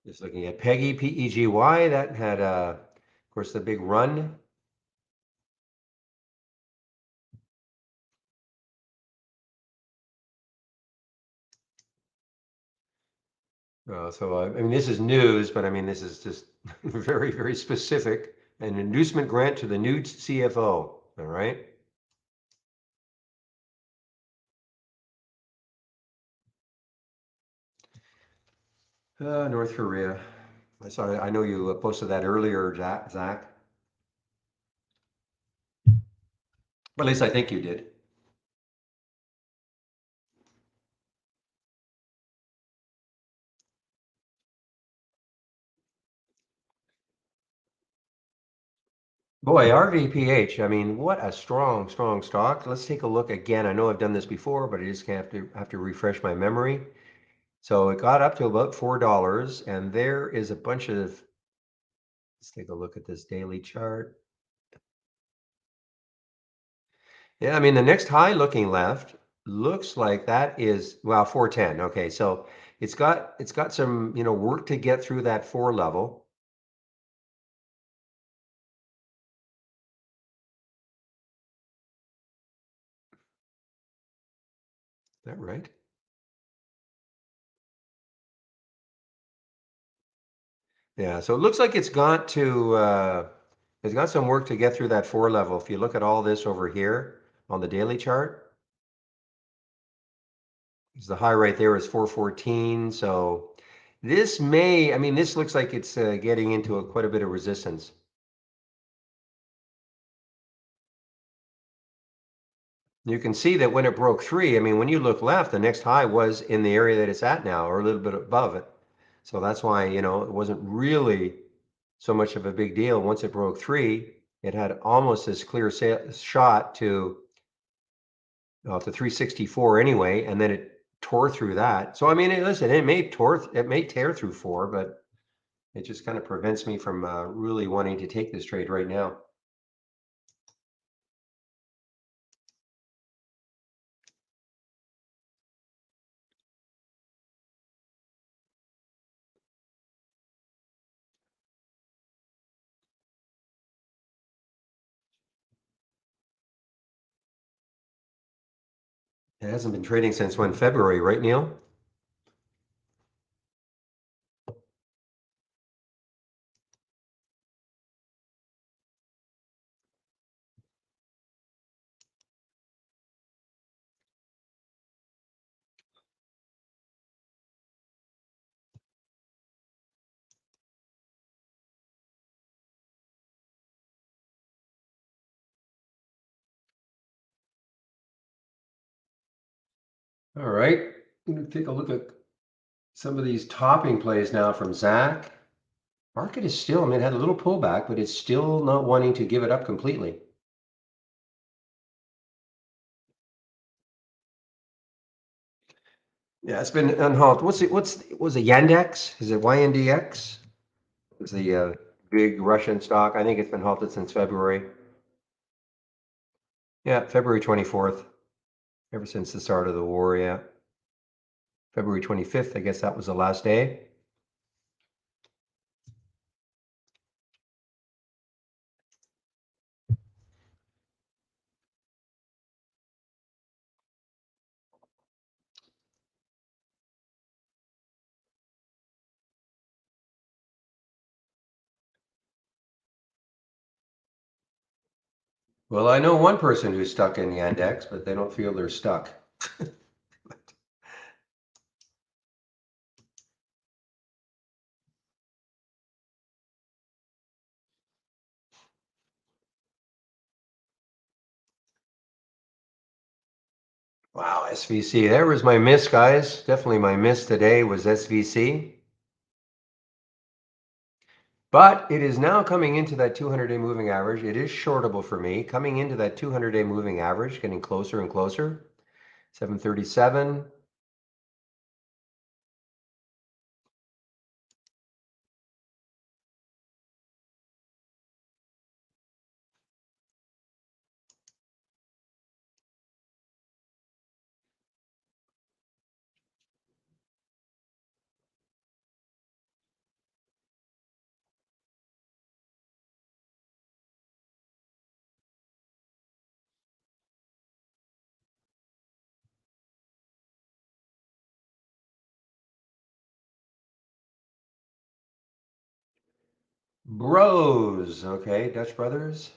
Just looking at Peggy, PEGY, that had, of course, the big run. So, I mean, this is news, but I mean, this is just very specific. An inducement grant to the new CFO. All right. North Korea. I know you posted that earlier, Zach. But at least I think you did. Boy, RVPH, I mean, what a strong stock. Let's take a look again. I know I've done this before, but I just have to refresh my memory. So it got up to about $4, and there is a bunch of, let's take a look at this daily chart. Yeah, I mean, the next high looking left looks like that is, well, 410. Okay, so it's got some, work to get through that 4 level. Is that right? Yeah, so it looks like it's got some work to get through that 4 level. If you look at all this over here on the daily chart, the high right there is 414. So I mean, this looks like it's getting into quite a bit of resistance. You can see that when it broke 3, I mean, when you look left, the next high was in the area that it's at now, or a little bit above it. So that's why, it wasn't really so much of a big deal. Once it broke 3, it had almost this clear shot to 364 anyway, and then it tore through that. So I mean, listen, it may tear through 4, but it just kind of prevents me from really wanting to take this trade right now. It hasn't been trading since when? February, right, Neil? All right, I'm going to take a look at some of these topping plays now from Zach. Market is still, I mean, it had a little pullback, but it's still not wanting to give it up completely. Yeah, it's been unhalted. Was it Yandex? Is it YNDX? It's the big Russian stock. I think it's been halted since February. Yeah, February 24th, ever since the start of the war, yeah. February 25th, I guess that was the last day. Well, I know one person who's stuck in Yandex, but they don't feel they're stuck. Wow, SVC. There was my miss, guys. Definitely my miss today was SVC. But it is now coming into that 200-day moving average. It is shortable for me. Coming into that 200-day moving average, getting closer and closer. 737. Bros. Okay, Dutch Brothers.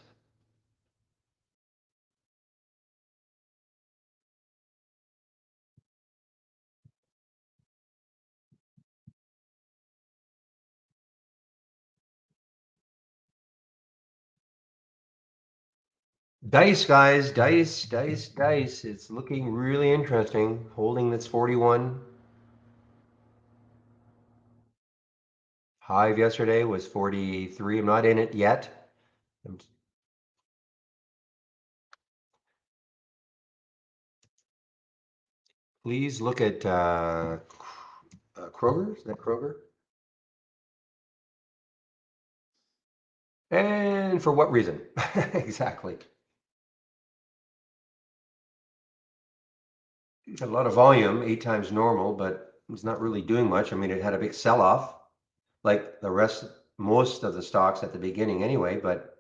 Dice, guys. Dice, dice, dice. It's looking really interesting. Holding this 41. Hive yesterday was 43. I'm not in it yet. Please look at Kroger. Is that Kroger? And for what reason? Exactly. Had a lot of volume, 8 times normal, but it's not really doing much. I mean, it had a big sell-off, like the rest, most of the stocks at the beginning anyway, but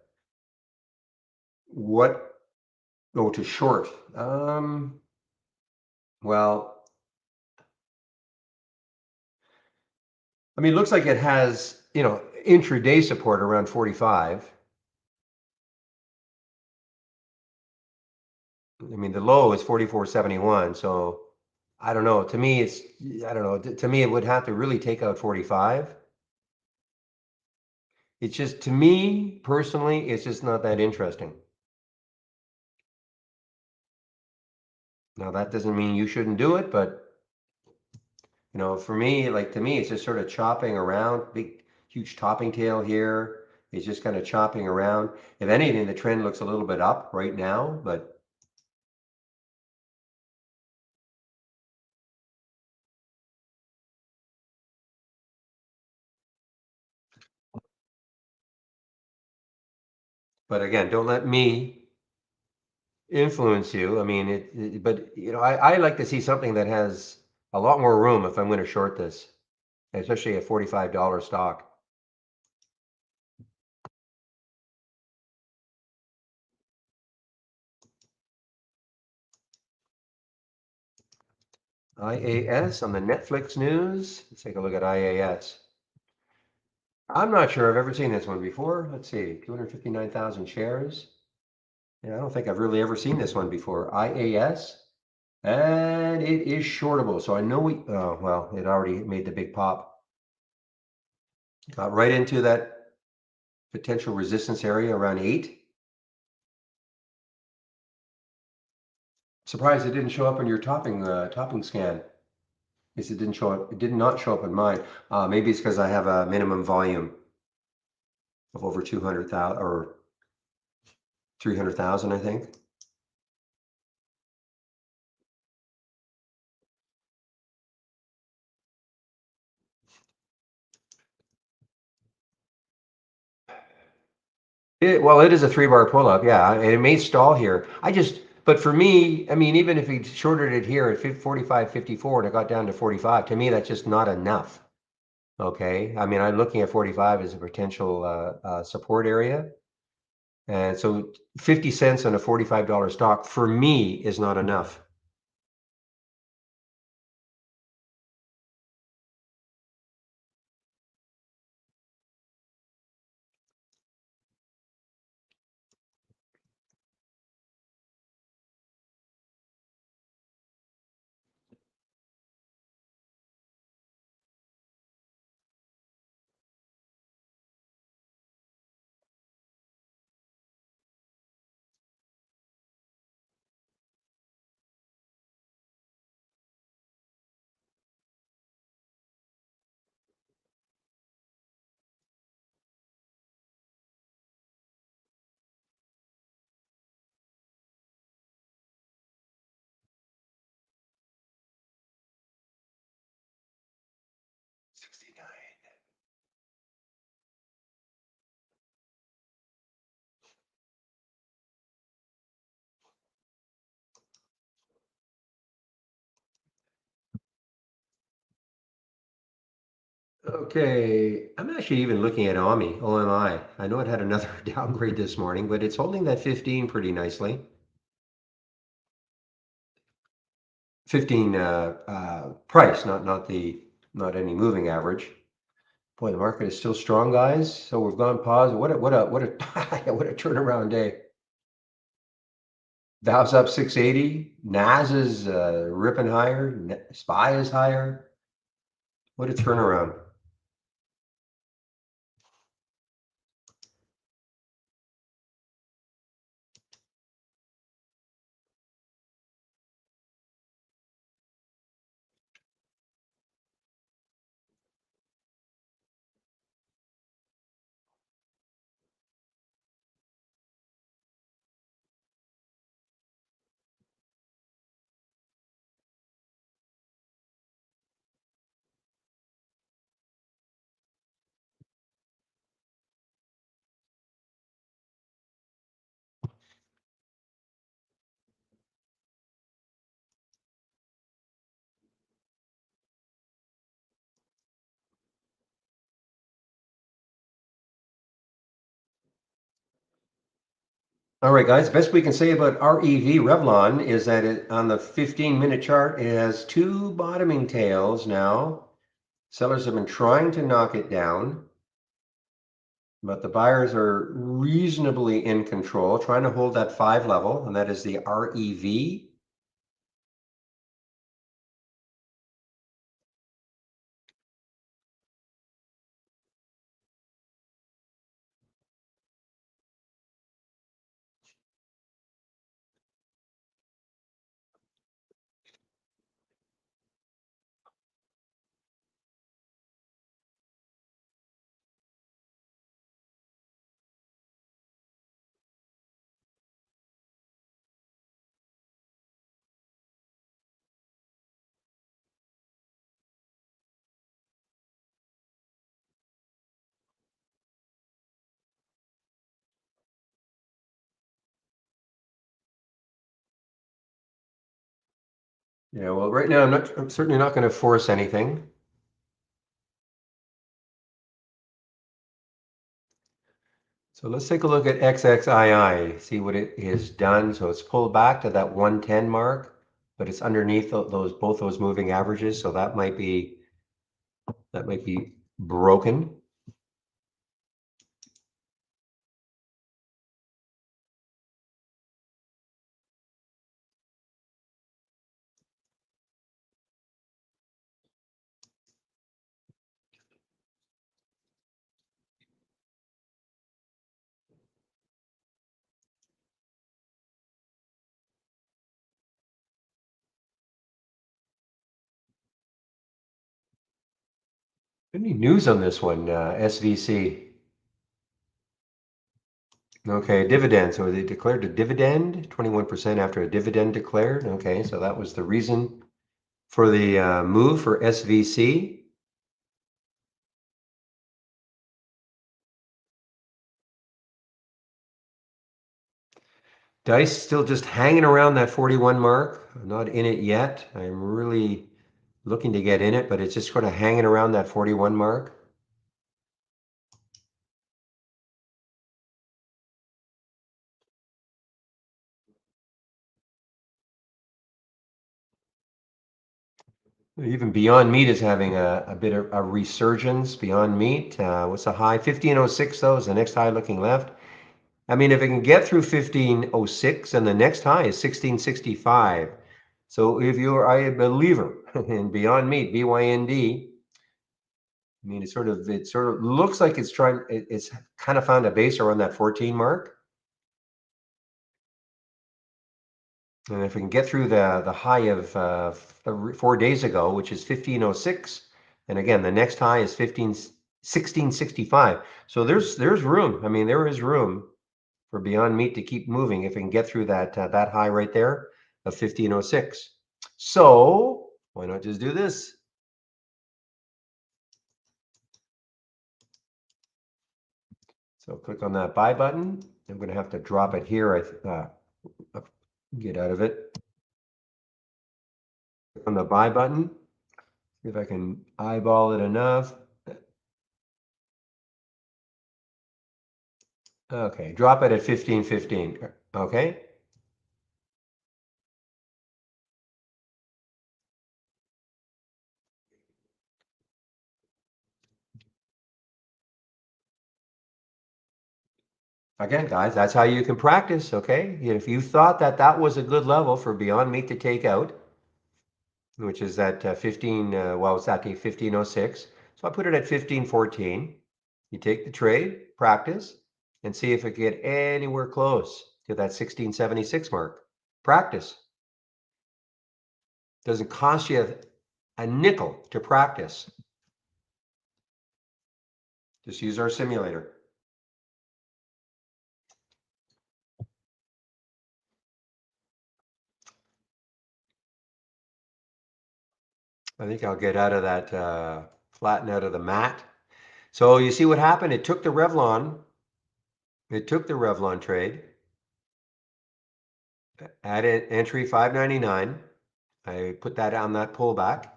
what go to short? Well, I mean, it looks like it has, intraday support around 45. I mean, the low is 44.71, so I don't know. To me, I don't know. To me, it would have to really take out 45. It's just, to me personally, it's just not that interesting. Now, that doesn't mean you shouldn't do it, but for me, like to me, it's just sort of chopping around, big, huge topping tail here. It's just kind of chopping around. If anything, the trend looks a little bit up right now, but again, don't let me influence you. I mean, but I like to see something that has a lot more room if I'm going to short this, especially a $45 stock. IAS on the Netflix news. Let's take a look at IAS. I'm not sure I've ever seen this one before. Let's see, 259,000 shares. Yeah, I don't think I've really ever seen this one before. IAS, and it is shortable. So I know well, it already made the big pop. Got right into that potential resistance area around 8. Surprised it didn't show up on your topping scan. Yes, it didn't show up. It did not show up in mine. Maybe it's because I have a minimum volume of over 200,000 or 300,000, I think. Well, it is a 3-bar pull-up, yeah, and it may stall here. But for me, I mean, even if he shorted it here at 45, 54, and it got down to 45, to me, that's just not enough. Okay, I mean, I'm looking at 45 as a potential support area. And so 50 cents on a $45 stock for me is not enough. Okay, I'm actually even looking at OMI. I know it had another downgrade this morning, but it's holding that 15 pretty nicely. 15 price, not any moving average. Boy, the market is still strong, guys. So we've gone positive. What a what a what a turnaround day. Dow's up 680. NAS is ripping higher. SPY is higher. What a turnaround. All right, guys, best we can say about Revlon is that on the 15-minute chart, it has two bottoming tails now. Sellers have been trying to knock it down, but the buyers are reasonably in control, trying to hold that 5 level, and that is the REV. Yeah, well, right now I'm certainly not going to force anything. So let's take a look at XXII, see what it has done. So it's pulled back to that 110 mark, but it's underneath both those moving averages. So that might be broken. Any news on this one, SVC? Okay, dividend. So they declared a dividend, 21% after a dividend declared. Okay, so that was the reason for the move for SVC. Dice still just hanging around that 41 mark. I'm not in it yet. I'm really looking to get in it, but it's just sort of hanging around that 41 mark. Even Beyond Meat is having a bit of a resurgence. Beyond Meat, what's the high? 1506 though is the next high looking left. I mean, if it can get through 1506 and the next high is 1665. So if you're a believer in Beyond Meat, BYND, I mean, it sort of looks like it's kind of found a base around that 14 mark. And if we can get through the high of 4 days ago, which is 1506, and again, the next high is 1665. So there's room. I mean, there is room for Beyond Meat to keep moving if we can get through that high right there of 1506. So why not just do this? So click on that buy button. I'm going to have to drop it here. Get out of it. Click on the buy button. See if I can eyeball it enough. Okay, drop it at 1515. Okay. Again, guys, that's how you can practice. Okay. If you thought that was a good level for Beyond Meat to take out, which is at 15, well, it's at 1506. So I put it at 1514. You take the trade, practice, and see if it get anywhere close to that 1676 mark. Practice. Doesn't cost you a nickel to practice. Just use our simulator. I think I'll get out of that, flatten out of the mat. So you see what happened? It took the Revlon. It took the Revlon trade. Added entry 599. I put that on that pullback.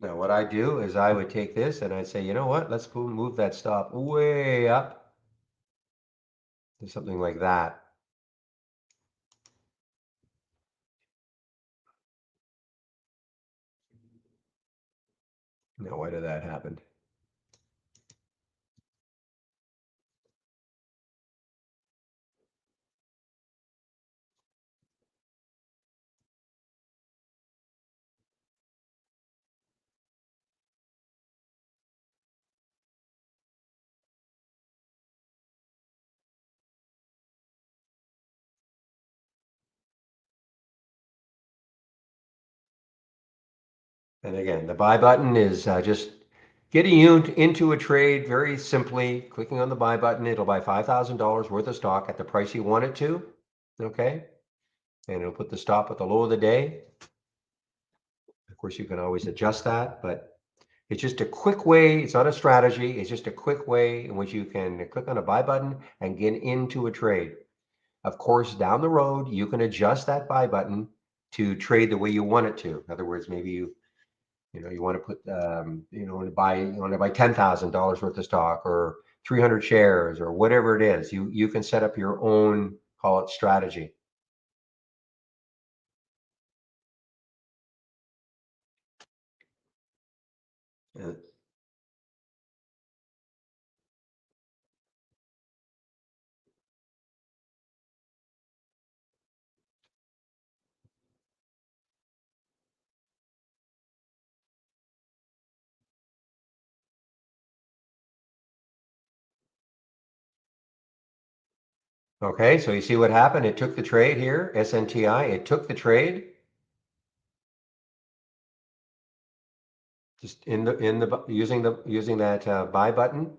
Now, what I do is I would take this and I'd say, you know what? Let's move that stop way up to something like that. Now, why did that happen? And again, the buy button is just getting you into a trade very simply. Clicking on the buy button, it'll buy $5,000 worth of stock at the price you want it to. Okay. And it'll put the stop at the low of the day. Of course, you can always adjust that, but it's just a quick way. It's not a strategy. It's just a quick way in which you can click on a buy button and get into a trade. Of course, down the road, you can adjust that buy button to trade the way you want it to. In other words, maybe you want to put you want to buy $10,000 worth of stock or 300 shares or whatever it is. You can set up your own, call it, strategy. Uh, Okay, so you see what happened? It took the trade here, SNTI, it took the trade. Just using that buy button.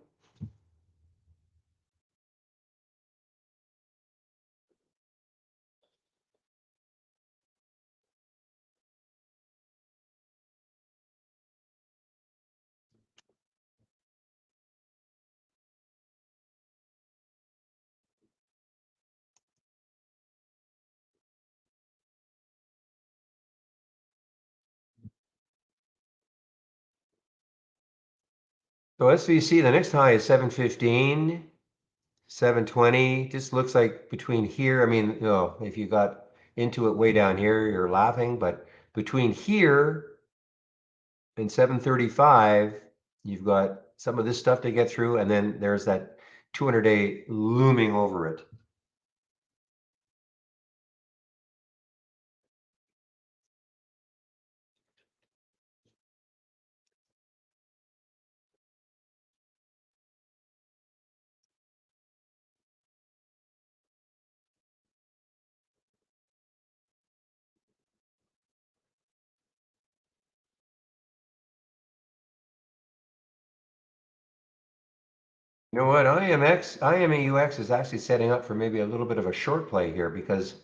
So SVC, the next high is 715, 720. Just looks like between here. I mean, if you got into it way down here, you're laughing, but between here and 735, you've got some of this stuff to get through, and then there's that 200-day looming over it. You know what? IMAUX is actually setting up for maybe a little bit of a short play here because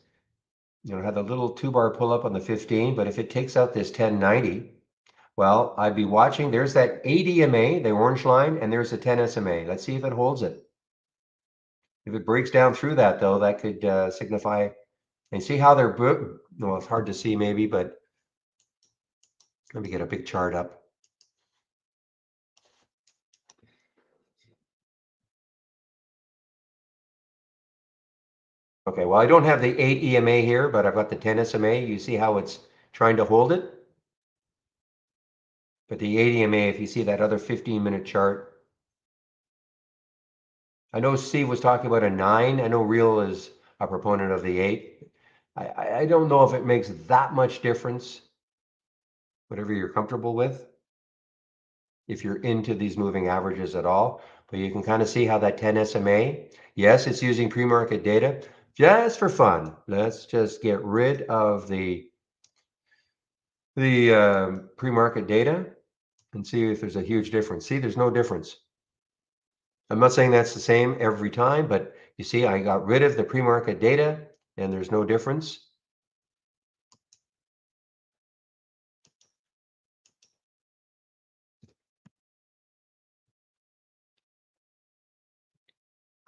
had the little two bar pull up on the 15, but if it takes out this 1090, well, I'd be watching. There's that 8 EMA, the orange line, and there's the 10 SMA. Let's see if it holds it. If it breaks down through that, though, that could signify. And see how they're. Well, it's hard to see maybe, but let me get a big chart up. Okay, well, I don't have the 8 EMA here, but I've got the 10 SMA. You see how it's trying to hold it? But the 8 EMA, if you see that other 15-minute chart, I know Steve was talking about a 9. I know Real is a proponent of the 8. I don't know if it makes that much difference, whatever you're comfortable with, if you're into these moving averages at all. But you can kind of see how that 10 SMA, yes, it's using pre-market data just for fun. Let's just get rid of the pre-market data and see if there's a huge difference. See, there's no difference. I'm not saying that's the same every time, but you see, I got rid of the pre-market data and there's no difference.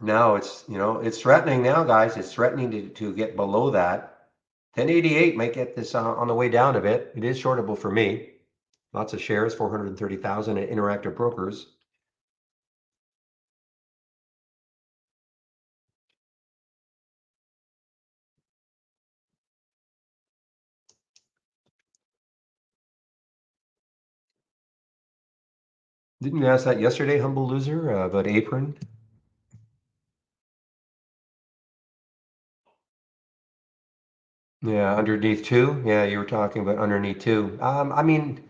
Now it's threatening now, guys. It's threatening to get below that. 1088 might get this on the way down a bit. It is shortable for me. Lots of shares, 430,000 at Interactive Brokers. Didn't you ask that yesterday, humble loser, about Apron? Yeah, underneath two. Yeah, you were talking about underneath two. I mean,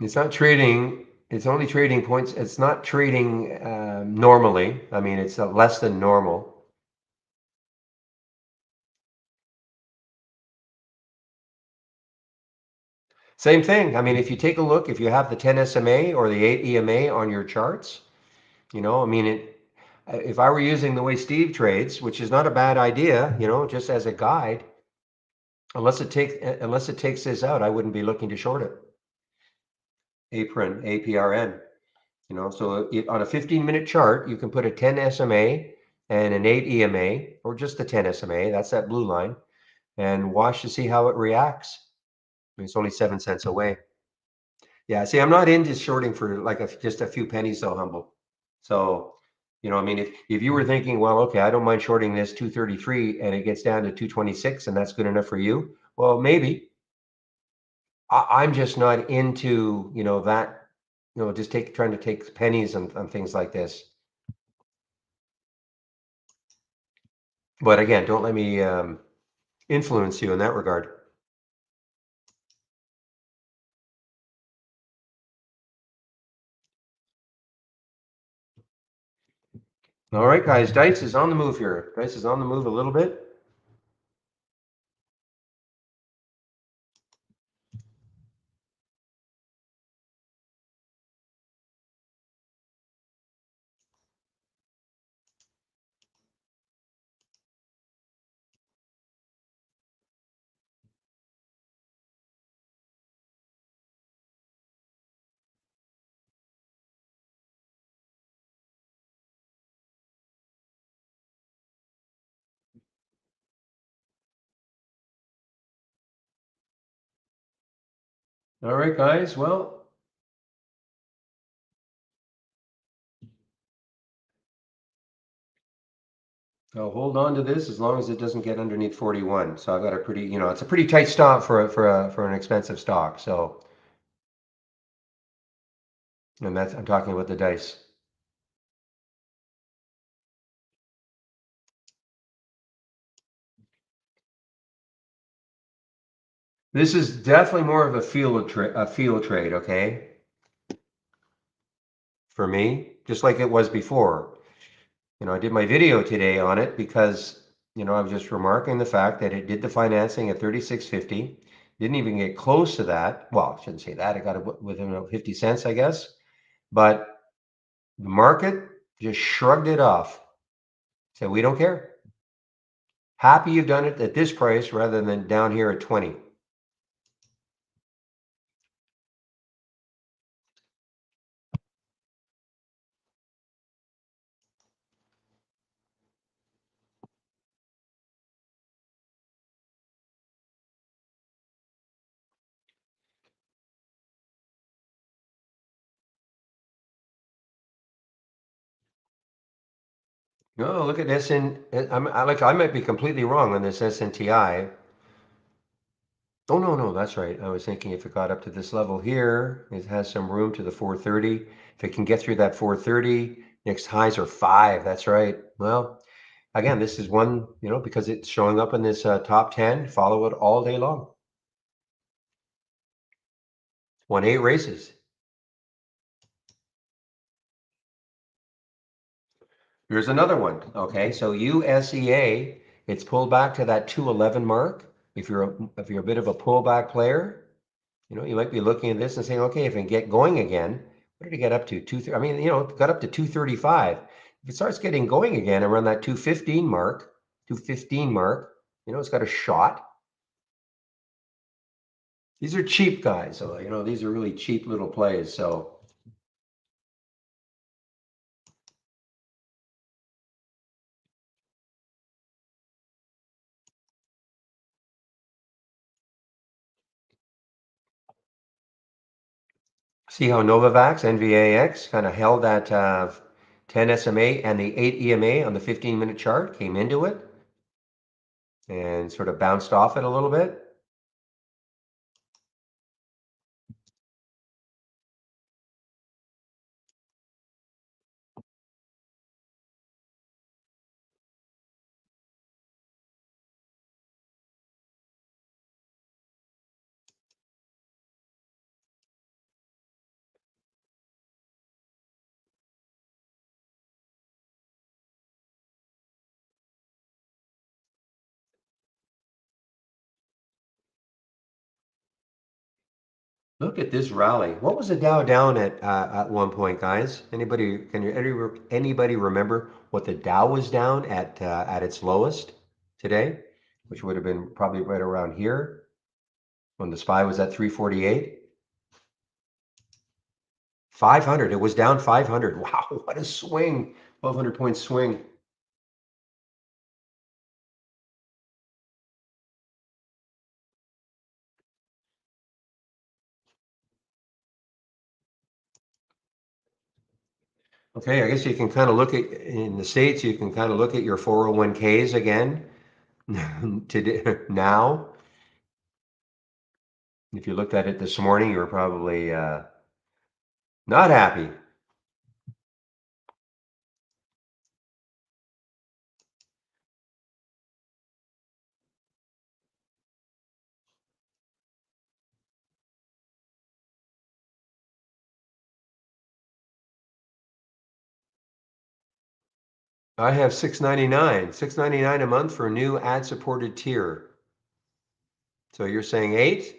it's not trading. It's only trading points. It's not trading normally. I mean, it's less than normal. Same thing. I mean, if you take a look, if you have the 10 SMA or the 8 EMA on your charts, I mean, if I were using the way Steve trades, which is not a bad idea, just as a guide, unless it takes this out, I wouldn't be looking to short it. Apron, APRN. So on a 15-minute chart, you can put a 10 SMA and an 8 EMA, or just the 10 SMA. That's that blue line, and watch to see how it reacts. I mean, it's only 7 cents away. Yeah, see, I'm not into shorting for like just a few pennies, so humble. So, I mean, if you were thinking, well, okay, I don't mind shorting this 233 and it gets down to 226 and that's good enough for you, well, maybe. I'm just not into, that, just trying to take pennies on things like this. But again, don't let me influence you in that regard. All right, guys, Dice is on the move here. Dice is on the move a little bit. All right, guys. Well, I'll hold on to this as long as it doesn't get underneath 41. So I've got a pretty, it's a pretty tight stop for an expensive stock. So, and that's I'm talking about the Dice. This is definitely more of a feel trade, okay? For me, just like it was before. I did my video today on it because, I was just remarking the fact that it did the financing at 36.50. Didn't even get close to that. Well, I shouldn't say that. It got it within 50 cents, I guess. But the market just shrugged it off. Said, we don't care. Happy you've done it at this price rather than down here at 20. Oh, look at this. And I might be completely wrong on this SNTI. Oh, no, no, that's right. I was thinking if it got up to this level here, it has some room to the 430. If it can get through that 430, next highs are 5. That's right. Well, again, this is one, because it's showing up in this top 10, follow it all day long. Won 8 races. Here's another one. Okay, so USEA, it's pulled back to that 211 mark. If you're a bit of a pullback player, you might be looking at this and saying, okay, if it can get going again, what did it get up to? I mean, it got up to 235. If it starts getting going again around that 215 mark, it's got a shot. These are cheap guys, so these are really cheap little plays. So see how Novavax, NVAX, kind of held that 10 SMA and the 8 EMA on the 15-minute chart, came into it and sort of bounced off it a little bit. Look at this rally. What was the Dow down at one point, guys? Anybody remember what the Dow was down at its lowest today, which would have been probably right around here when the SPY was at 348? 500. It was down 500. Wow, what a swing. 1,200-point swing. Okay, I guess you can kind of look at in the States, you can kind of look at your 401ks again today now. If you looked at it this morning, you were probably not happy. I have $6.99 a month for a new ad-supported tier. So you're saying 8?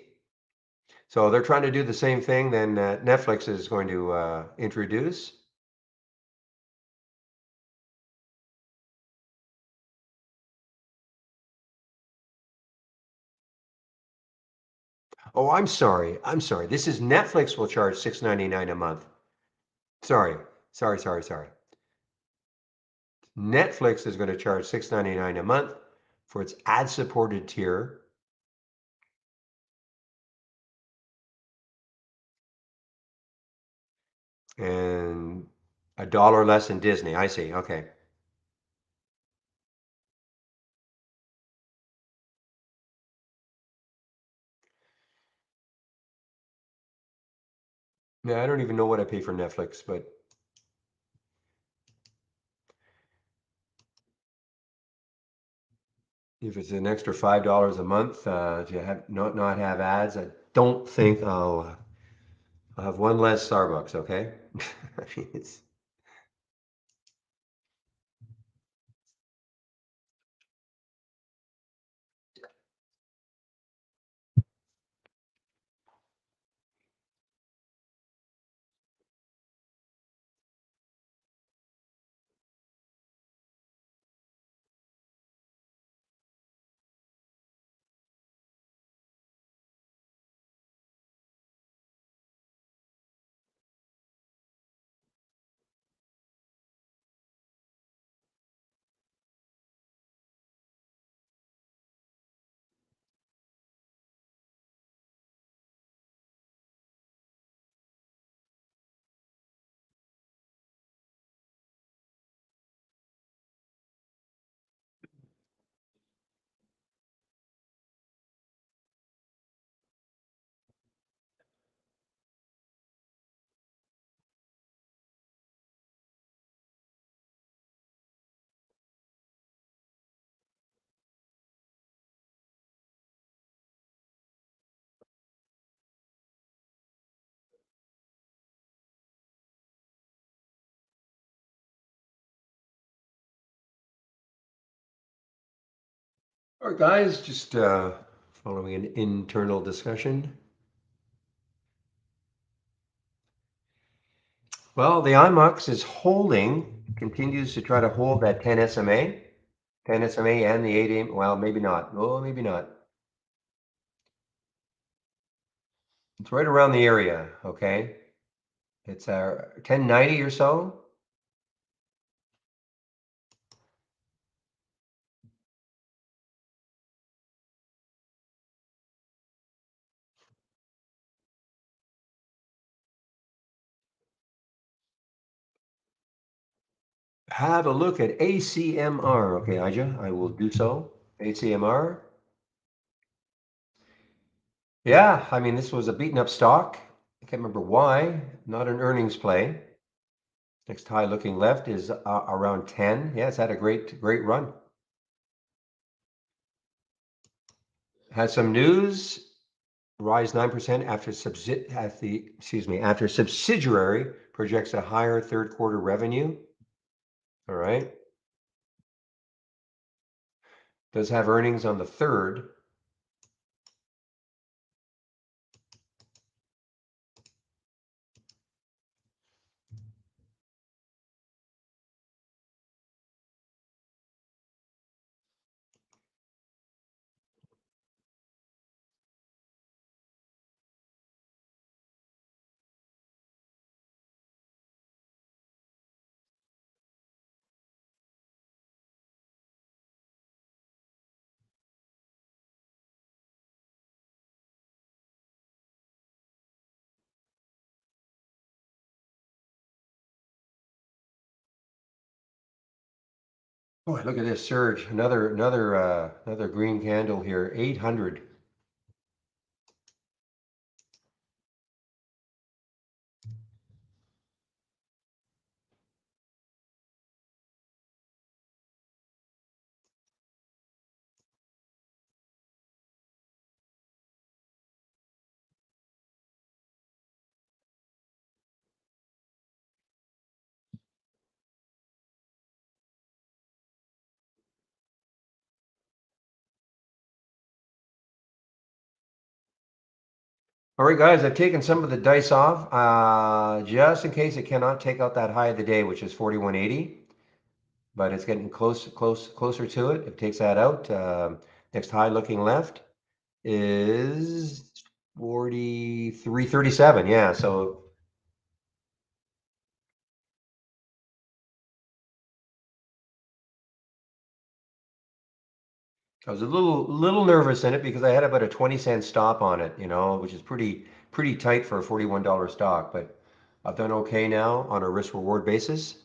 So they're trying to do the same thing then Netflix is going to introduce. Oh, I'm sorry. I'm sorry. This is Netflix will charge $6.99 a month. Sorry. Sorry. Netflix is going to charge $6.99 a month for its ad-supported tier. And $1 less than Disney. I see. Okay. Yeah, I don't even know what I pay for Netflix, but if it's an extra $5 a month to have not have ads, I don't think I'll have one less Starbucks. Okay. I mean, it's all right, guys. Just following an internal discussion. Well, the IMUX is holding, continues to try to hold that 10 SMA, 10 SMA and the 8 AM. Well, maybe not. Oh, maybe not. It's right around the area. Okay. It's 1090 or so. Have a look at ACMR. Okay, Aja, I will do so. ACMR. Yeah, I mean, this was a beaten up stock. I can't remember why. Not an earnings play. Next high looking left is around 10. Yeah, it's had a great run. Has some news. Rise 9% after after subsidiary projects a higher third quarter revenue. All right. Does have earnings on the third. Boy, look at this surge. Another green candle here. 800. All right, guys, I've taken some of the dice off just in case it cannot take out that high of the day, which is 41.80. But it's getting closer to it. If it takes that out, next high looking left is 43.37. Yeah, so I was a little nervous in it because I had about a 20-cent stop on it, which is pretty tight for a $41 stock, but I've done okay now on a risk reward basis.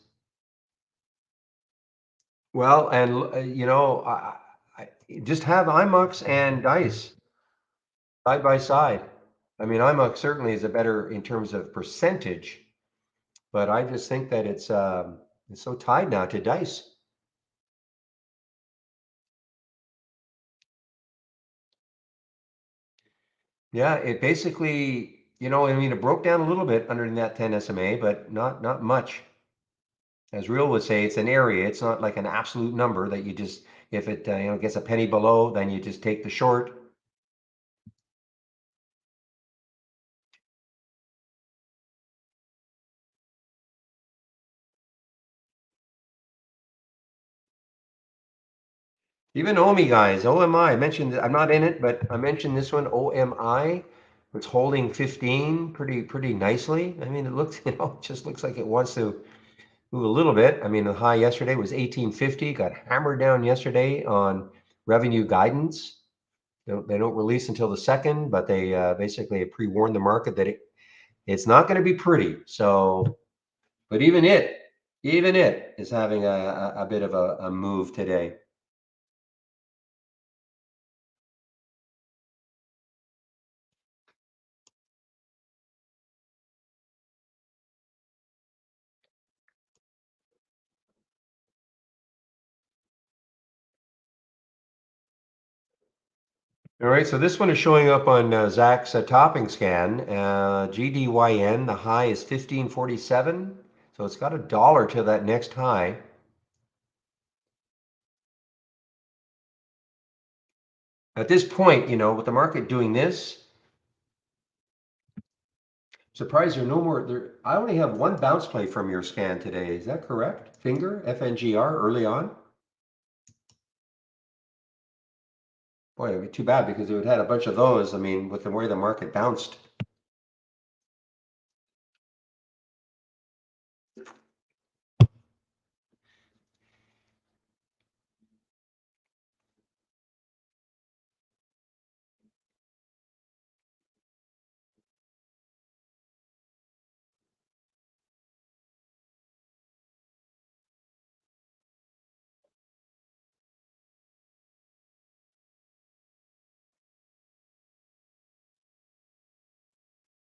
Well, and I just have IMUX and Dice side by side. I mean, IMUX certainly is a better in terms of percentage, but I just think that it's so tied now to Dice. Yeah, it basically, I mean, it broke down a little bit under that 10 SMA, but not much. As Real would say, it's an area. It's not like an absolute number that you just, if it gets a penny below, then you just take the short. Even OMI guys, OMI. I mentioned I'm not in it, but I mentioned this one, OMI. It's holding 15 pretty nicely. I mean, it looks, just looks like it wants to move a little bit. I mean, the high yesterday was 1850. Got hammered down yesterday on revenue guidance. They don't release until the second, but they basically pre-warned the market that it's not going to be pretty. So, but even it is having a bit of a move today. All right, so this one is showing up on Zach's topping scan. GDYN, the high is 1547. So it's got $1 to that next high. At this point, with the market doing this, surprised there are no more. I only have one bounce play from your scan today. Is that correct? Finger, FNGR, early on? Boy, it'd be too bad because it would have had a bunch of those. I mean, with the way the market bounced.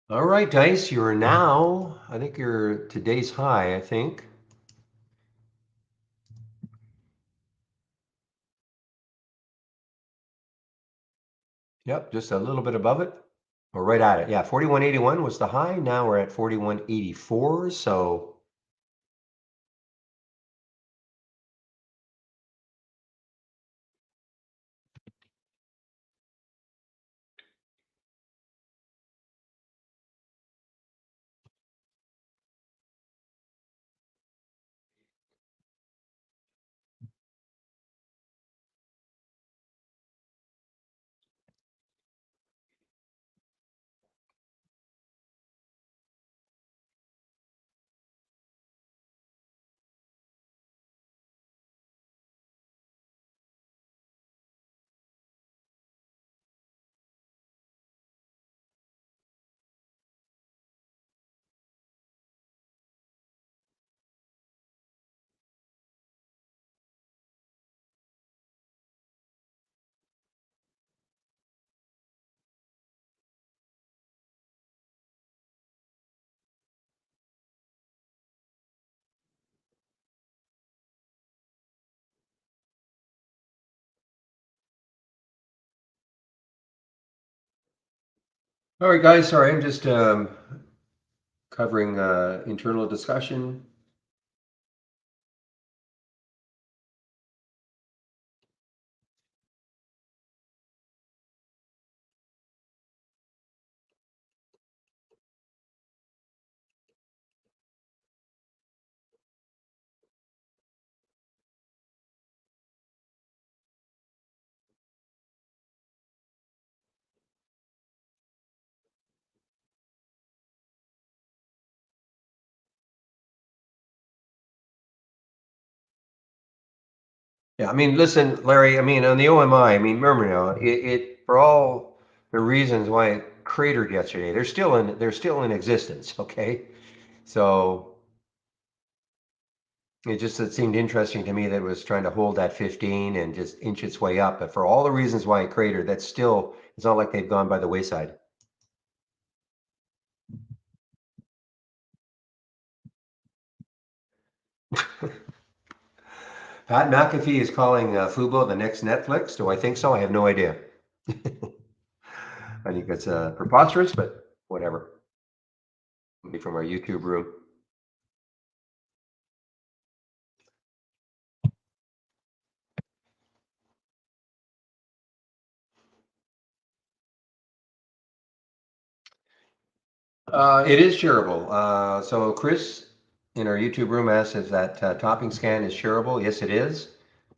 All right, Dice, you're now, I think you're today's high, I think. Yep, just a little bit above it. Or right at it. Yeah, 41.81 was the high. Now we're at 41.84. So all right, guys, sorry, I'm just covering internal discussion. Yeah, I mean, listen, Larry, I mean, on the OMI, I mean, remember now, for all the reasons why it cratered yesterday, they're still in existence, okay? So it seemed interesting to me that it was trying to hold that 15 and just inch its way up. But for all the reasons why it cratered, it's not like they've gone by the wayside. Pat McAfee is calling Fubo the next Netflix. Do I think so? I have no idea. I think that's preposterous, but whatever. Maybe from our YouTube room. It is shareable. So Chris in our YouTube room asks if that topping scan is shareable. Yes, it is.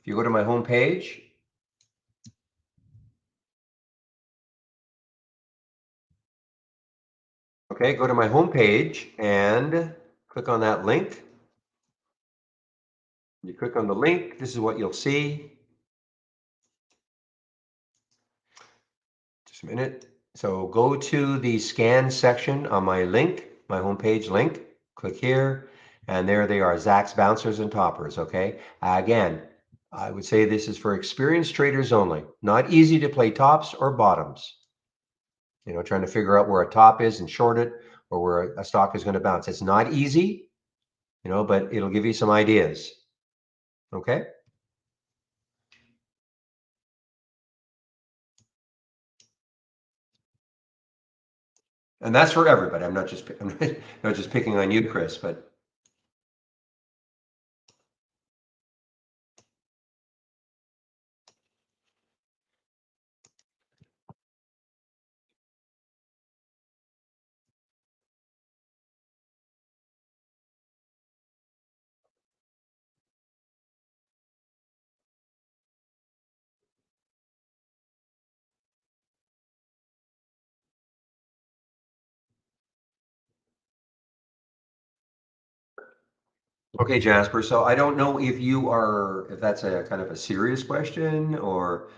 If you go to my homepage, okay, go to my homepage and click on that link. You click on the link. This is what you'll see. Just a minute. So go to the scan section on my link, my homepage link. Click here, and there they are, Zach's bouncers and toppers. Okay. Again, I would say this is for experienced traders only. Not easy to play tops or bottoms. Trying to figure out where a top is and short it, or where a stock is going to bounce. It's not easy, but it'll give you some ideas. Okay. And that's for everybody. I'm not just picking on you, Chris, but okay, Jasper. So I don't know if that's a kind of a serious question or,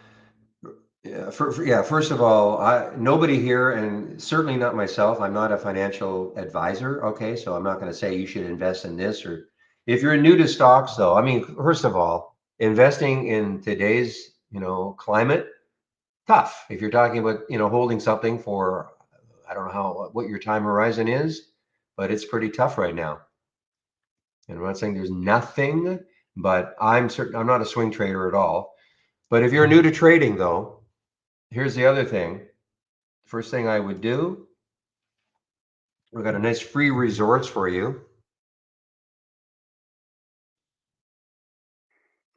yeah, first of all, nobody here, and certainly not myself, I'm not a financial advisor. Okay. So I'm not going to say you should invest in this, or if you're new to stocks though, I mean, first of all, investing in today's, climate, tough. If you're talking about, holding something for, I don't know what your time horizon is, but it's pretty tough right now. And I'm not saying there's nothing, but I'm not a swing trader at all. But if you're new to trading though, here's the other thing. First thing I would do, we've got a nice free resource for you.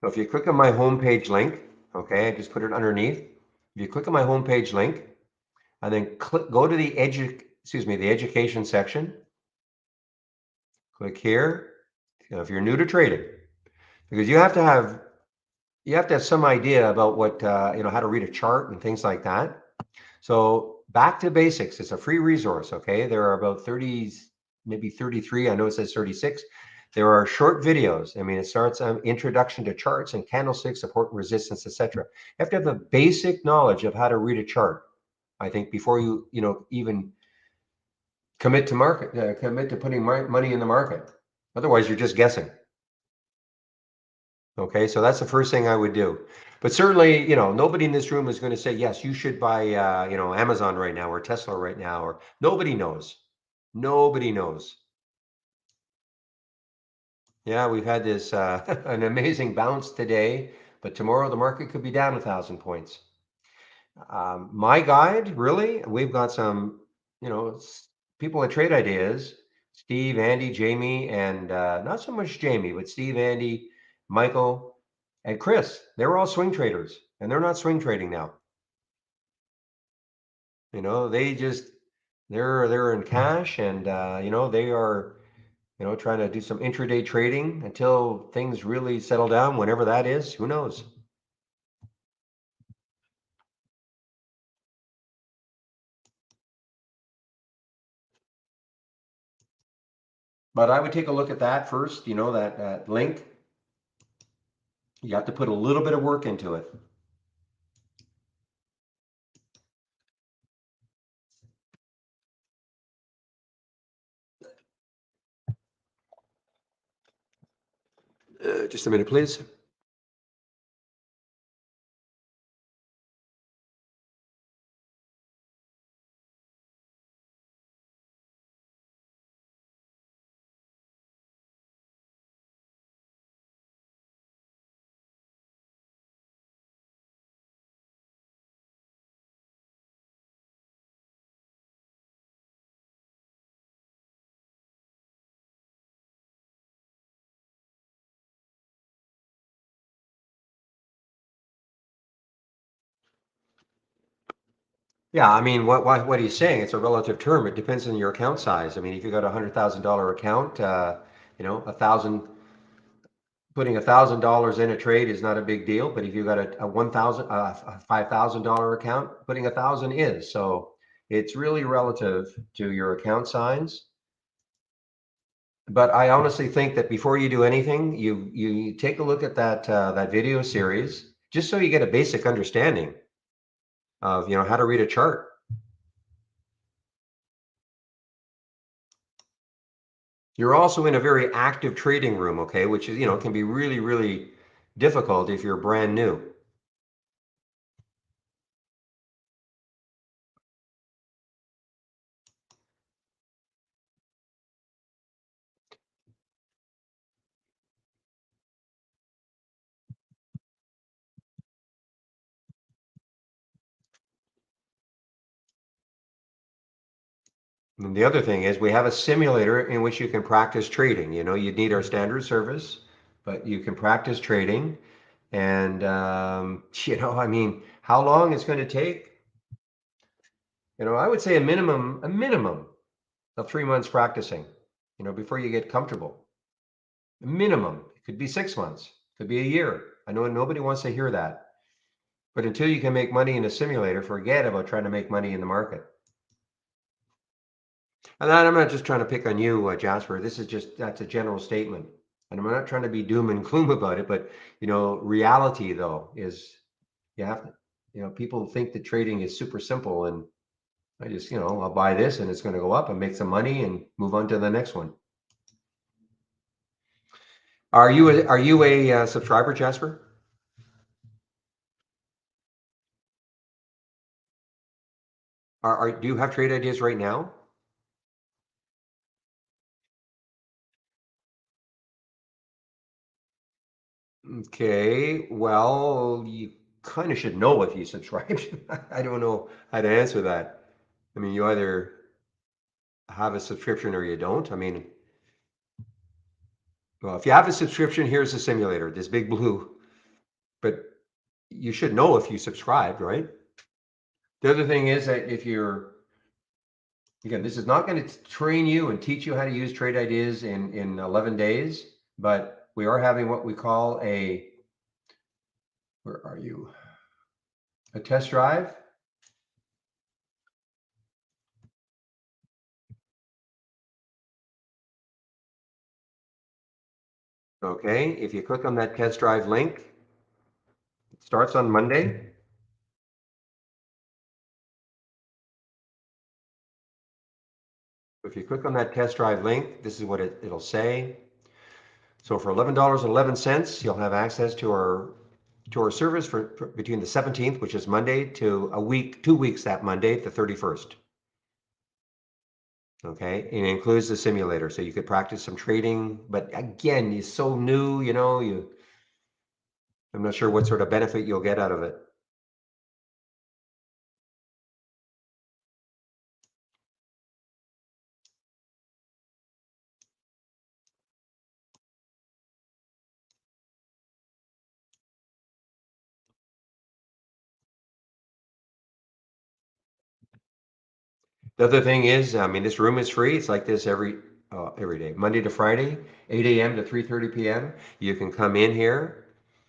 So if you click on my homepage link, okay, I just put it underneath. If you click on my homepage link and then go to the education section, click here. If you're new to trading, because you have to have some idea about what how to read a chart and things like that. So back to basics. It's a free resource. Okay, there are about 30, maybe 33. I know it says 36. There are short videos. I mean, it starts on introduction to charts and candlesticks, support and resistance, etc. You have to have a basic knowledge of how to read a chart, I think, before you even commit to putting money in the market. Otherwise, you're just guessing. Okay, so that's the first thing I would do. But certainly, nobody in this room is going to say, yes, you should buy, Amazon right now or Tesla right now, or nobody knows. Nobody knows. Yeah, we've had this an amazing bounce today, but tomorrow the market could be down 1,000 points. My guide, really, we've got some, people that trade ideas, Steve, Andy, Jamie, and not so much Jamie, but Steve, Andy, Michael, and Chris. They're all swing traders, and they're not swing trading now. They just they're in cash, and they are trying to do some intraday trading until things really settle down. Whenever that is, who knows? But I would take a look at that first. That link. You have to put a little bit of work into it. Just a minute, please. Yeah, I mean, what he's saying, it's a relative term. It depends on your account size. I mean, if you got $100,000 account, you know, putting $1,000 in a trade is not a big deal. But if you got a 1,000, a $5,000 account, putting 1,000 is. So it's really relative to your account size. But I honestly think that before you do anything, you take a look at that video series just so you get a basic understanding of how to read a chart. You're also in a very active trading room, okay, which is can be really, really difficult if you're brand new. And the other thing is we have a simulator in which you can practice trading. You need our standard service, but you can practice trading. And I mean, how long it's going to take? I would say a minimum of 3 months practicing, before you get comfortable. A minimum. It could be 6 months, could be a year. I know nobody wants to hear that. But until you can make money in a simulator, forget about trying to make money in the market. And I'm not just trying to pick on you, Jasper. That's a general statement. And I'm not trying to be doom and gloom about it, but reality though is you have to, people think that trading is super simple and I just, I'll buy this and it's going to go up and make some money and move on to the next one. Are you a subscriber, Jasper? Do you have trade ideas right now? Okay, well, you kind of should know if you subscribed. I don't know how to answer that. I mean, you either have a subscription or you don't. I mean, well, if you have a subscription, here's the simulator, this big blue. But you should know if you subscribed, right? The other thing is that again, this is not going to train you and teach you how to use trade ideas in 11 days, but we are having what we call where are you? A test drive. Okay, if you click on that test drive link, it starts on Monday. If you click on that test drive link, this is what it'll say. So for $11.11, you'll have access to our service for between the 17th, which is Monday, to 2 weeks that Monday, the 31st. Okay, and it includes the simulator, so you could practice some trading. But again, you're so new, I'm not sure what sort of benefit you'll get out of it. The other thing is, I mean, this room is free. It's like this every day, Monday to Friday, 8 a.m. to 3:30 p.m. You can come in here.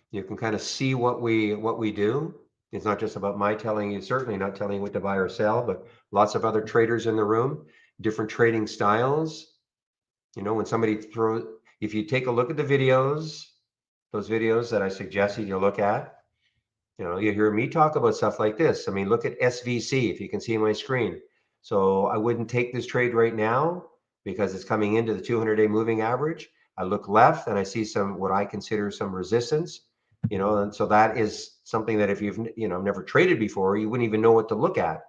You can kind of see what we do. It's not just about my telling you, certainly not telling you what to buy or sell, but lots of other traders in the room, different trading styles. When somebody if you take a look at the videos, those videos that I suggested you look at. You hear me talk about stuff like this. I mean, look at SVC, if you can see my screen. So I wouldn't take this trade right now because it's coming into the 200-day moving average. I look left and I see some, what I consider some resistance, and so that is something that if you've, never traded before, you wouldn't even know what to look at.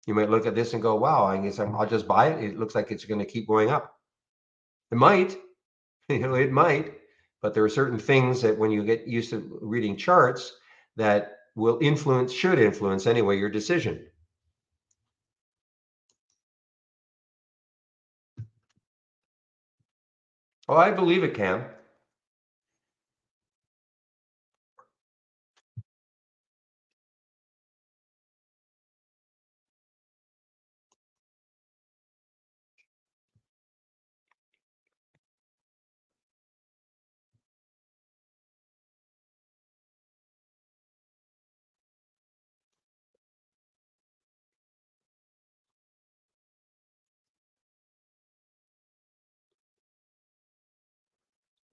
You might look at this and go, wow, I guess I'll just buy it. It looks like it's going to keep going up. It might, it might, but there are certain things that when you get used to reading charts that should influence anyway, your decision. Oh, I believe it, Cam.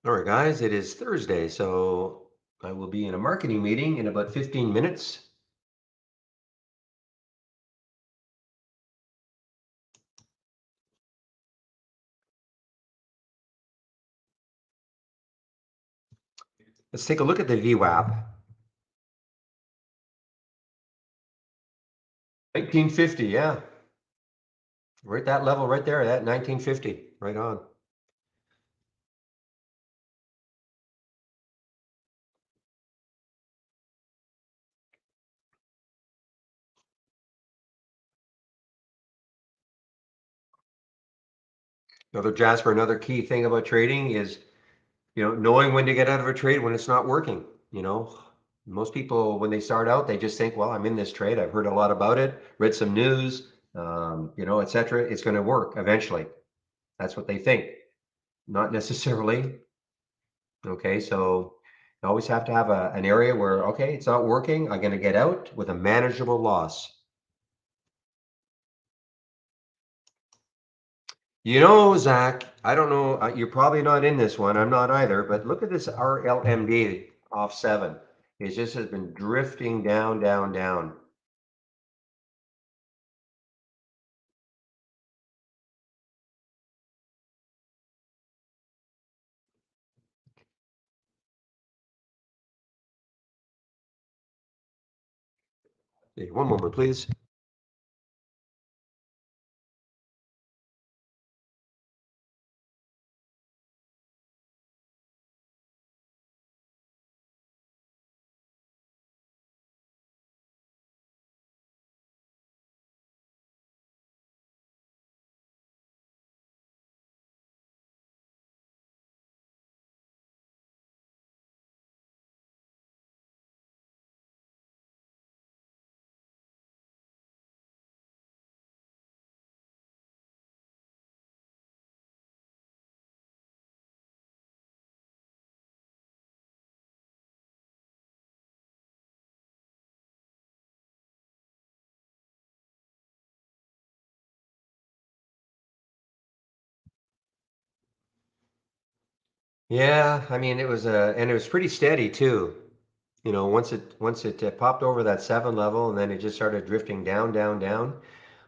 All right, guys, it is Thursday, so I will be in a marketing meeting in about 15 minutes. Let's take a look at the VWAP. 1950, yeah. Right at that level right there, that 1950, right on. Another key thing about trading is, knowing when to get out of a trade when it's not working. Most people, when they start out, they just think, well, I'm in this trade. I've heard a lot about it, read some news, et cetera. It's going to work eventually. That's what they think. Not necessarily. Okay, so you always have to have an area where, okay, it's not working. I'm going to get out with a manageable loss. Zach, I don't know, you're probably not in this one. I'm not either, but look at this RLMD off 7. It just has been drifting down, down, down. Hey, one moment, please. Yeah, I mean, and it was pretty steady too. Once it popped over that 7 level, and then it just started drifting down, down, down.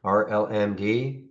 RLMD.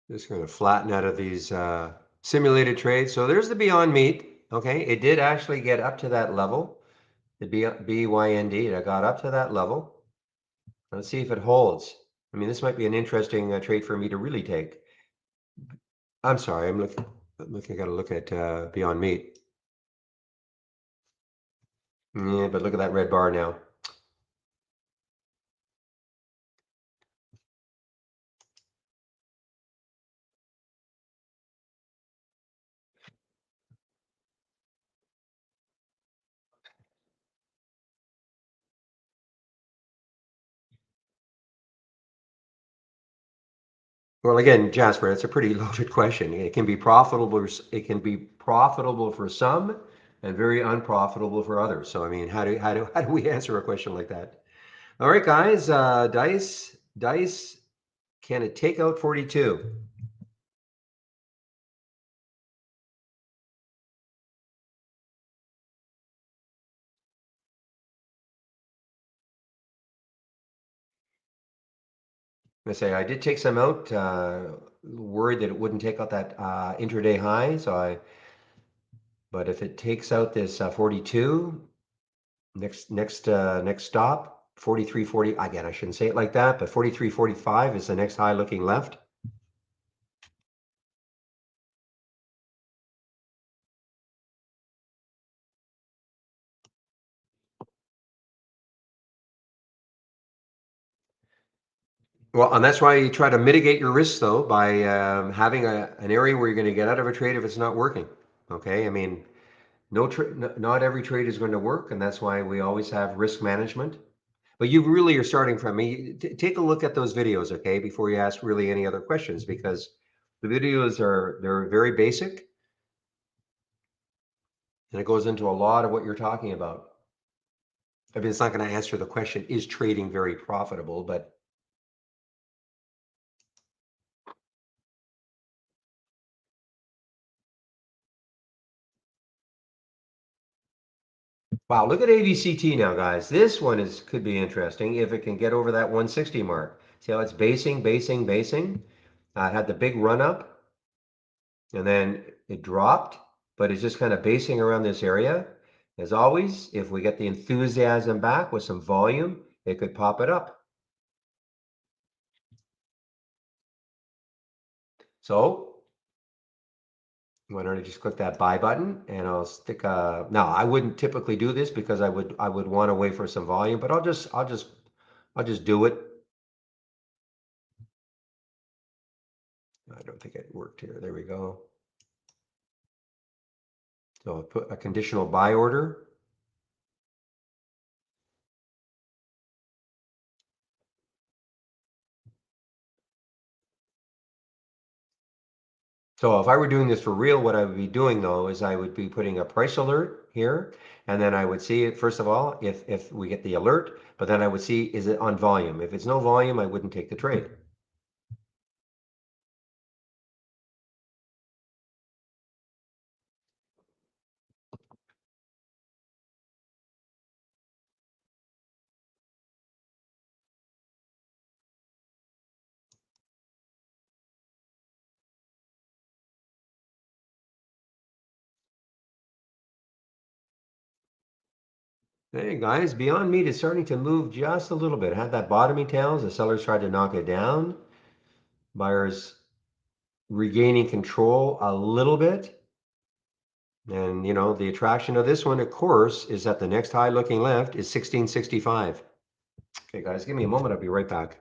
Just going to flatten out of these simulated trades. So there's the Beyond Meat. Okay, it did actually get up to that level. The BYND, it got up to that level. Let's see if it holds. I mean, this might be an interesting trade for me to really take. I'm sorry, I'm looking. I got to look at Beyond Meat. Yeah, but look at that red bar now. Well, again, Jasper, that's a pretty loaded question. It can be profitable. It can be profitable for some, and very unprofitable for others. So, I mean, how do we answer a question like that? All right, guys. Dice. Can it take out 42? I say I did take some out. Worried that it wouldn't take out that intraday high. But if it takes out this 42, next stop 43.40. Again, I shouldn't say it like that, but 43.45 is the next high looking left. Well, and that's why you try to mitigate your risks, though, by having an area where you're going to get out of a trade if it's not working. Okay, I mean, not every trade is going to work, and that's why we always have risk management. But you really are starting from me. Take a look at those videos, okay, before you ask really any other questions, because the videos they're very basic, and it goes into a lot of what you're talking about. I mean, it's not going to answer the question, is trading very profitable? But wow, look at AVCT now, guys. This one could be interesting if it can get over that 160 mark. See how it's basing. It had the big run up, and then it dropped, but it's just kind of basing around this area. As always, if we get the enthusiasm back with some volume, it could pop it up. So why don't I just click that buy button, and I'll stick now I wouldn't typically do this because I would want to wait for some volume, but I'll just do it. I don't think it worked here. There we go. So I'll put a conditional buy order. So if I were doing this for real, what I would be doing though is I would be putting a price alert here, and then I would see it first of all if we get the alert, but then I would see, is it on volume? If it's no volume, I wouldn't take the trade. Hey guys, Beyond Meat is starting to move just a little bit. Had that bottoming tails, the sellers tried to knock it down. Buyers regaining control a little bit. And the attraction of this one, of course, is that the next high looking left is 1665. Okay, guys, give me a moment. I'll be right back.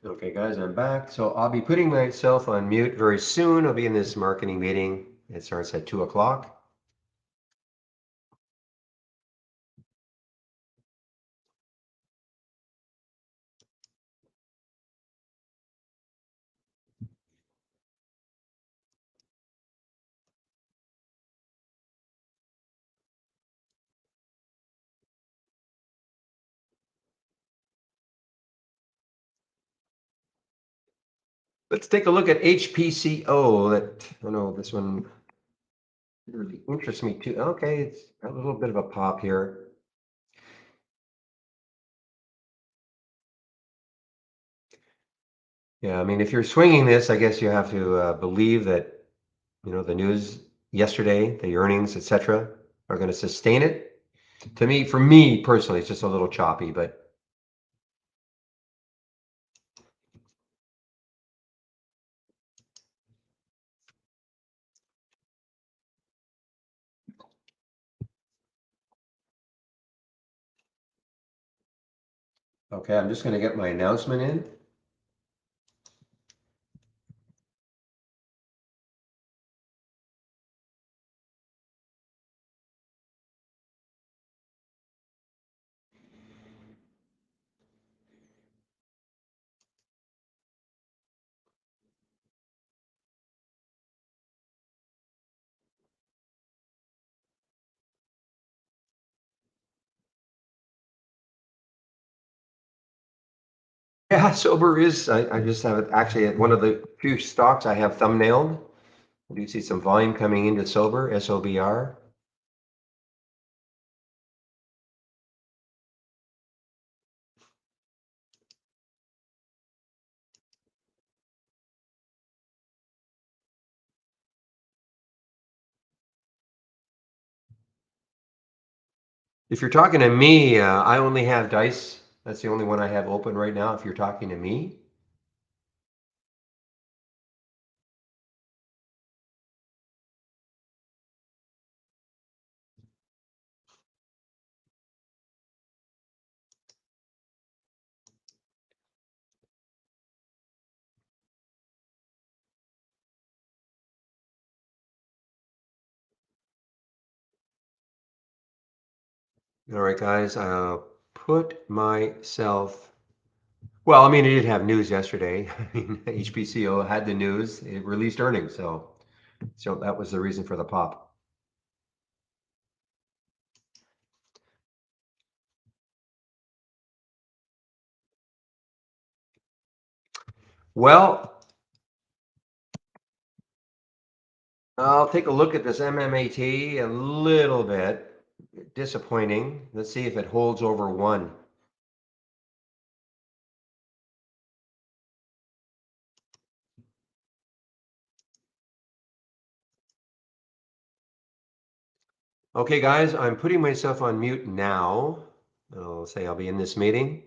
Okay, guys, I'm back. So I'll be putting myself on mute very soon. I'll be in this marketing meeting. It starts at 2 o'clock. Let's take a look at HPCO. I know this one really interests me too. Okay, it's a little bit of a pop here. Yeah, I mean, if you're swinging this, I guess you have to believe that, the news yesterday, the earnings, etc., are going to sustain it. To me, for me personally, it's just a little choppy, but okay, I'm just going to get my announcement in. Yeah, sober is. I just have it actually at one of the few stocks I have thumbnailed. Do you see some volume coming into sober, SOBR? If you're talking to me, I only have Dice. That's the only one I have open right now. If you're talking to me, all right, guys. I'll put myself. Well, I mean, it did have news yesterday. I mean, HPCO had the news. It released earnings, so that was the reason for the pop. Well, I'll take a look at this Mmat a little bit. Disappointing. Let's see if it holds over 1. Okay, guys, I'm putting myself on mute now. I'll say I'll be in this meeting.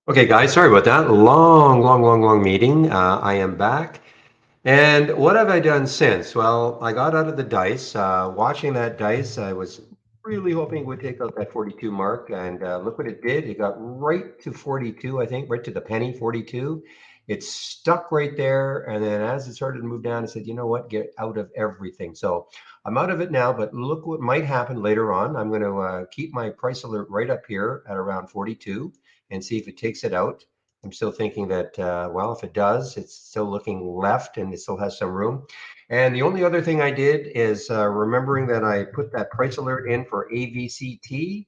Okay, guys, sorry about that. Long meeting. I am back. And what have I done since? Well, I got out of the dice. Watching that dice, I was really hoping it would take out that 42 mark. And look what it did. It got right to 42, I think, right to the penny, 42. It stuck right there. And then as it started to move down, I said, you know what? Get out of everything. So I'm out of it now, but look what might happen later on. I'm going to keep my price alert right up here at around 42 and see if it takes it out. I'm still thinking that, well, if it does, it's still looking left and it still has some room. And the only other thing I did is remembering that I put that price alert in for AVCT.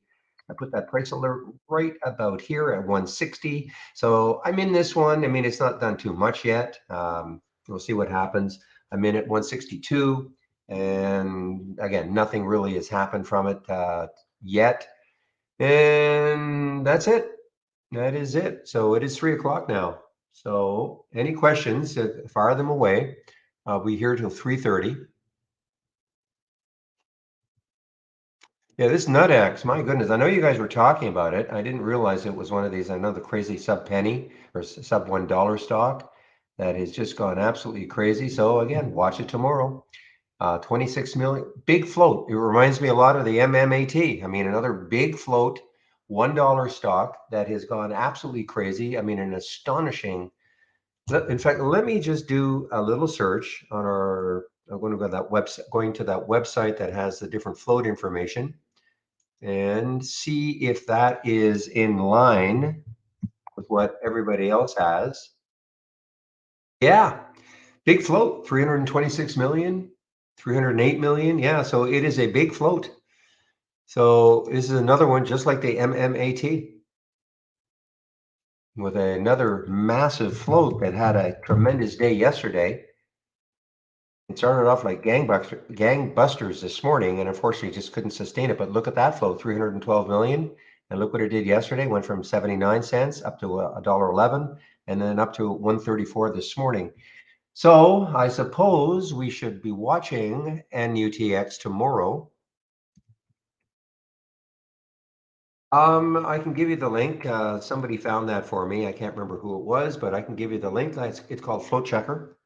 I put that price alert right about here at 160. So I'm in this one. I mean, it's not done too much yet. We'll see what happens. I'm in at 162. And again, nothing really has happened from it yet. And that's it. That is it. So it is 3 o'clock now. So any questions, fire them away. I'll be here till 3:30. Yeah, this NutX, my goodness, I know you guys were talking about it. I didn't realize it was one of these, I know the crazy sub penny or sub $1 stock that has just gone absolutely crazy. So again, watch it tomorrow. 26 million, big float. It reminds me a lot of the MMAT. I mean, another big float, $1 stock that has gone absolutely crazy. I mean, an astonishing. In fact, let me just do a little search on our. I'm going to go to that website, going to that website that has the different float information, and see if that is in line with what everybody else has. Yeah, big float, 326 million, 308 million. Yeah, so it is a big float. So this is another one just like the MMAT with another massive float that had a tremendous day yesterday. It started off like gangbusters this morning, and unfortunately just couldn't sustain it. But look at that flow, 312 million. And look what it did yesterday. Went from 79 cents up to $1.11, and then up to 134 this morning. So I suppose we should be watching NUTX tomorrow. I can give you the link. Somebody found that for me. I can't remember who it was, but I can give you the link. It's called Float Checker.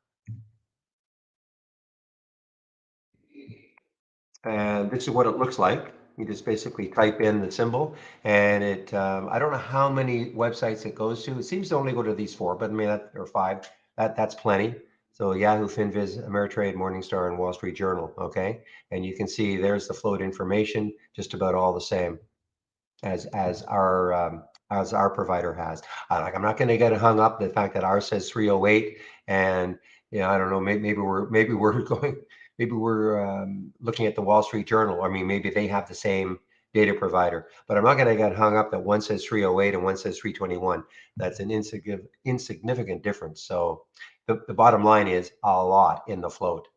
And this is what it looks like. You just basically type in the symbol, and I don't know how many websites it goes to. It seems to only go to these four, but I mean, or five. That's plenty. So Yahoo, FinViz, Ameritrade, Morningstar, and Wall Street Journal. Okay, and you can see there's the float information, just about all the same as our provider has. I'm not going to get hung up the fact that ours says 308, and I don't know. Maybe we're going. Maybe we're looking at the Wall Street Journal. I mean, maybe they have the same data provider, but I'm not going to get hung up that one says 308 and one says 321. That's an insignificant difference. So the bottom line is a lot in the float.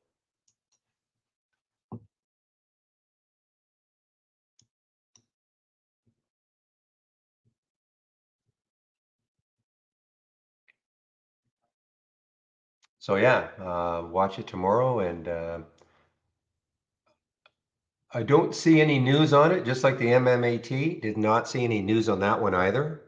So yeah, watch it tomorrow, and I don't see any news on it, just like the MMAT. Did not see any news on that one either.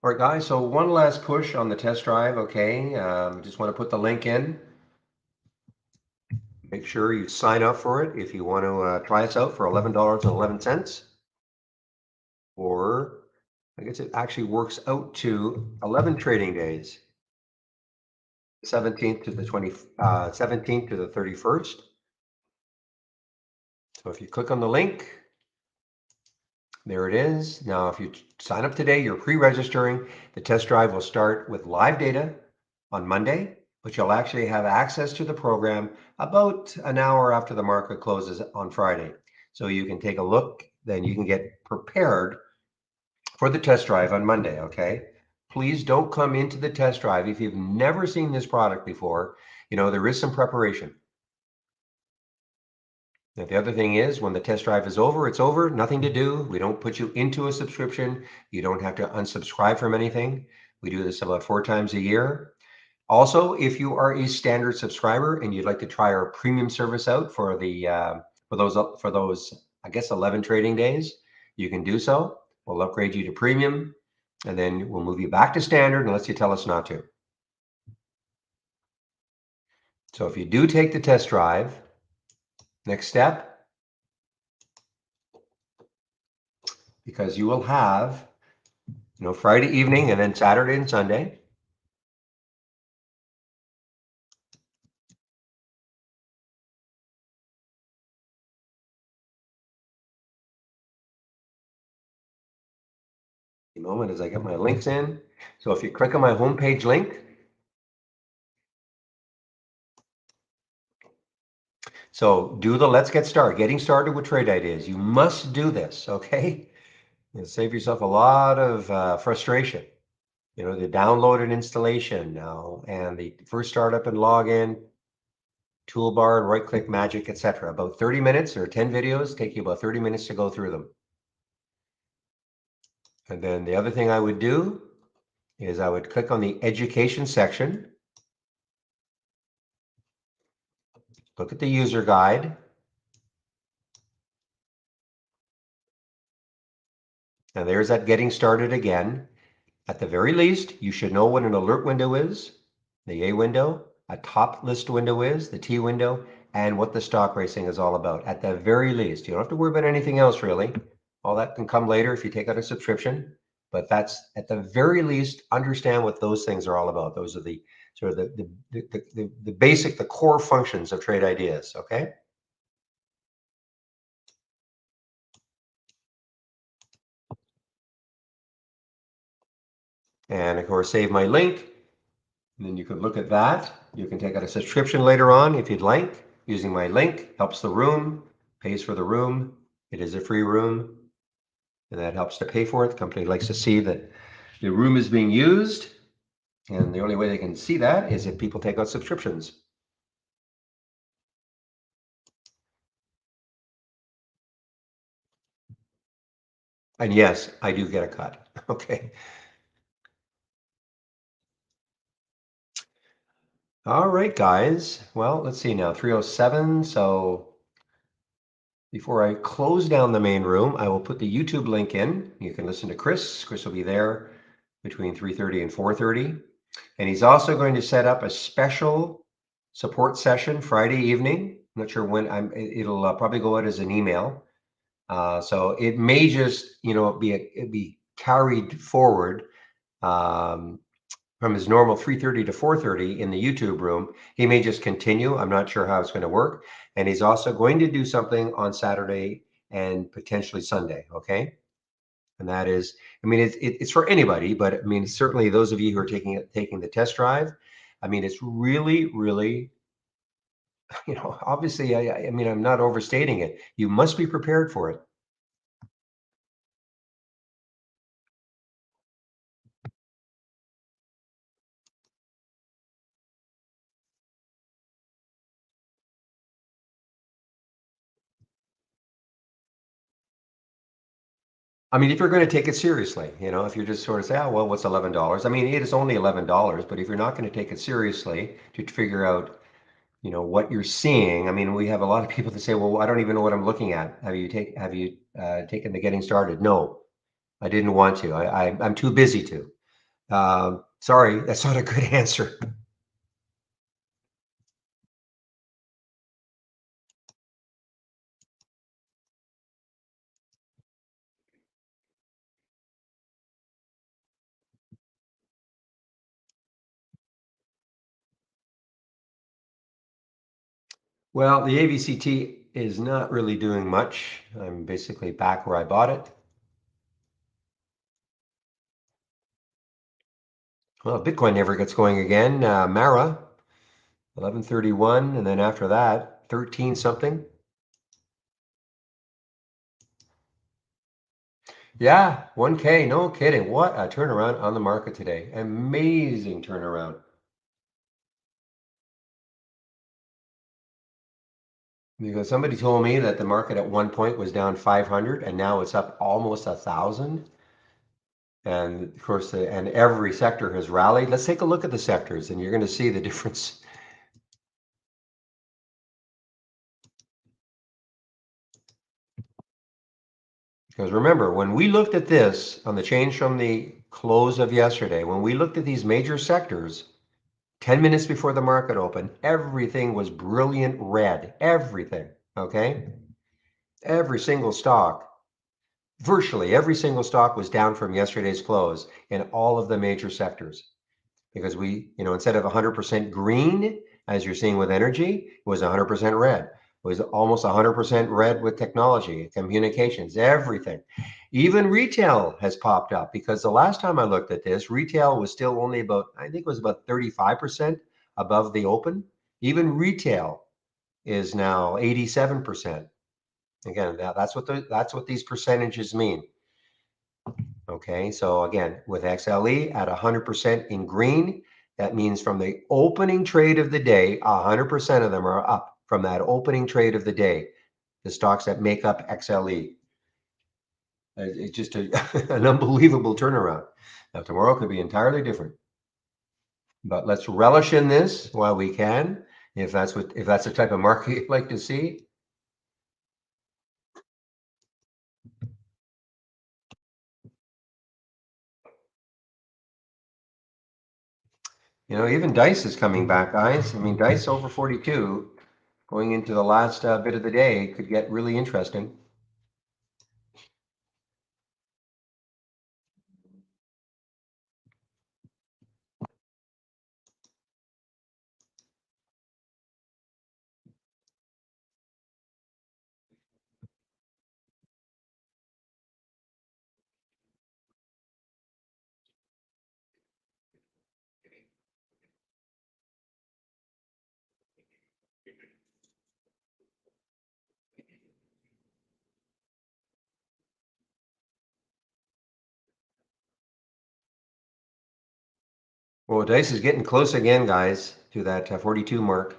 All right, guys, so one last push on the test drive, okay? Just want to put the link in. Make sure you sign up for it if you want to try us out for $11.11. Or I guess it actually works out to 11 trading days. 17th to the 17th to the 31st. So if you click on the link, there it is. Now, if you sign up today, you're pre-registering. The test drive will start with live data on Monday, but you'll actually have access to the program about an hour after the market closes on Friday. So you can take a look, then you can get prepared for the test drive on Monday, okay? Please don't come into the test drive if you've never seen this product before. There is some preparation. Now, the other thing is when the test drive is over, it's over, nothing to do. We don't put you into a subscription. You don't have to unsubscribe from anything. We do this about 4 times a year. Also, if you are a standard subscriber and you'd like to try our premium service out for those, I guess, 11 trading days, you can do so. We'll upgrade you to premium, and then we'll move you back to standard unless you tell us not to. So if you do take the test drive, next step, because you will have, Friday evening and then Saturday and Sunday. A moment as I get my links in. So if you click on my homepage link, so do the let's get started, getting started with trade ideas. You must do this, okay? You'll save yourself a lot of frustration. The download and installation now, and the first startup and login, toolbar and right click magic, etc. About 30 minutes or 10 videos, take you about 30 minutes to go through them. And then the other thing I would do is I would click on the education section, look at the user guide, and there's that getting started again. At the very least, you should know what an alert window is, the A window, a top list window is, the T window, and what the stock racing is all about. At the very least, you don't have to worry about anything else really. All that can come later if you take out a subscription, but that's at the very least, understand what those things are all about. Those are the sort of the basic, the core functions of trade ideas, okay? And of course, save my link. And then you can look at that. You can take out a subscription later on if you'd like. Using my link helps the room, pays for the room. It is a free room, and that helps to pay for it. The company likes to see that the room is being used, and the only way they can see that is if people take out subscriptions. And yes, I do get a cut. Okay. All right, guys. Well, let's see now, 3:07. So before I close down the main room, I will put the YouTube link in. You can listen to Chris. Chris will be there between 3:30 and 4:30. And he's also going to set up a special support session Friday evening. I'm not sure when. It'll probably go out as an email. So it may just, be carried forward from his normal 3:30 to 4:30 in the YouTube room. He may just continue. I'm not sure how it's going to work. And he's also going to do something on Saturday and potentially Sunday. Okay. And that is, I mean, it's for anybody, but I mean, certainly those of you who are taking the test drive. I mean, it's really, really, obviously, I mean, I'm not overstating it. You must be prepared for it. I mean, if you're going to take it seriously, if you're just sort of say, oh, well, what's $11? I mean, it is only $11, but if you're not going to take it seriously to figure out, what you're seeing. I mean, we have a lot of people that say, well, I don't even know what I'm looking at. Have you taken the getting started? No, I didn't want to. I'm too busy to. Sorry, that's not a good answer. Well, the AVCT is not really doing much. I'm basically back where I bought it. Well, Bitcoin never gets going again. Mara, 1131, and then after that, 13 something. Yeah, 1K, no kidding. What a turnaround on the market today. Amazing turnaround. Because somebody told me that the market at one point was down 500 and now it's up almost 1,000. And of course, and every sector has rallied. Let's take a look at the sectors and you're going to see the difference. Because remember, when we looked at this on the change from the close of yesterday, when we looked at these major sectors, 10 minutes before the market opened, everything was brilliant red. Everything. Okay. Every single stock, virtually every single stock was down from yesterday's close in all of the major sectors. Because instead of 100% green, as you're seeing with energy, it was 100% red. It was almost 100% red with technology, communications, everything. Even retail has popped up because the last time I looked at this, retail was still only about, I think it was about 35% above the open. Even retail is now 87%. Again, that's what these percentages mean. Okay, so again, with XLE at 100% in green, that means from the opening trade of the day, 100% of them are up from that opening trade of the day, the stocks that make up XLE. It's just an unbelievable turnaround. Now, tomorrow could be entirely different. But let's relish in this while we can, if that's the type of market you'd like to see. Even Dice is coming back, guys. I mean, Dice over 42, going into the last bit of the day, could get really interesting. Well, Dice is getting close again, guys, to that 42 mark.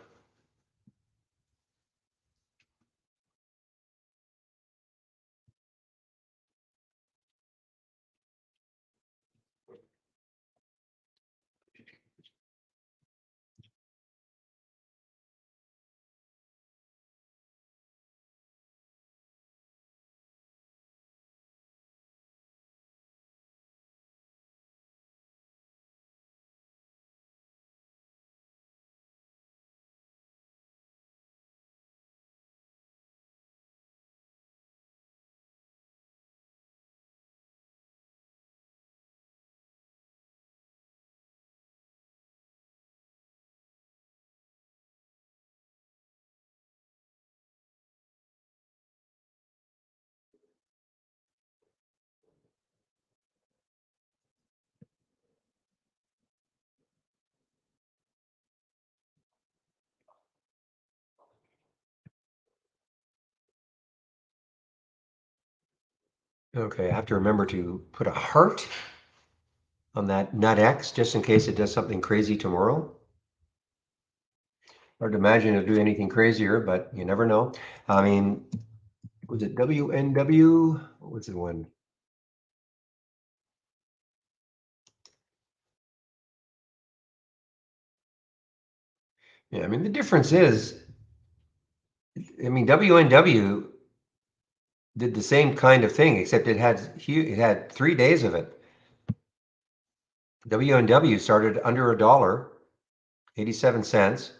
Okay, I have to remember to put a heart on that nut X just in case it does something crazy tomorrow. Hard to imagine it'll do anything crazier, but you never know. I mean, was it WNW? What was the one? Yeah, I mean, the difference is, I mean, WNW did the same kind of thing, except it had 3 days of it. WNW started under $1, 87 cents,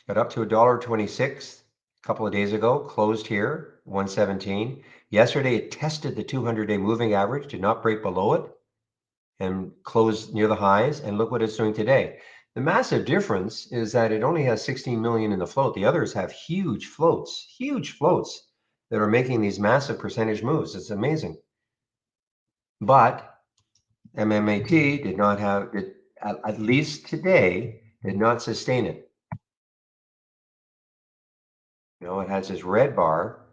got up to $1.26 a couple of days ago, closed here, 117. Yesterday, it tested the 200-day moving average, did not break below it, and closed near the highs. And look what it's doing today. The massive difference is that it only has 16 million in the float. The others have huge floats that are making these massive percentage moves. It's amazing. But Mmat did not have it, at least today, did not sustain it. It has this red bar.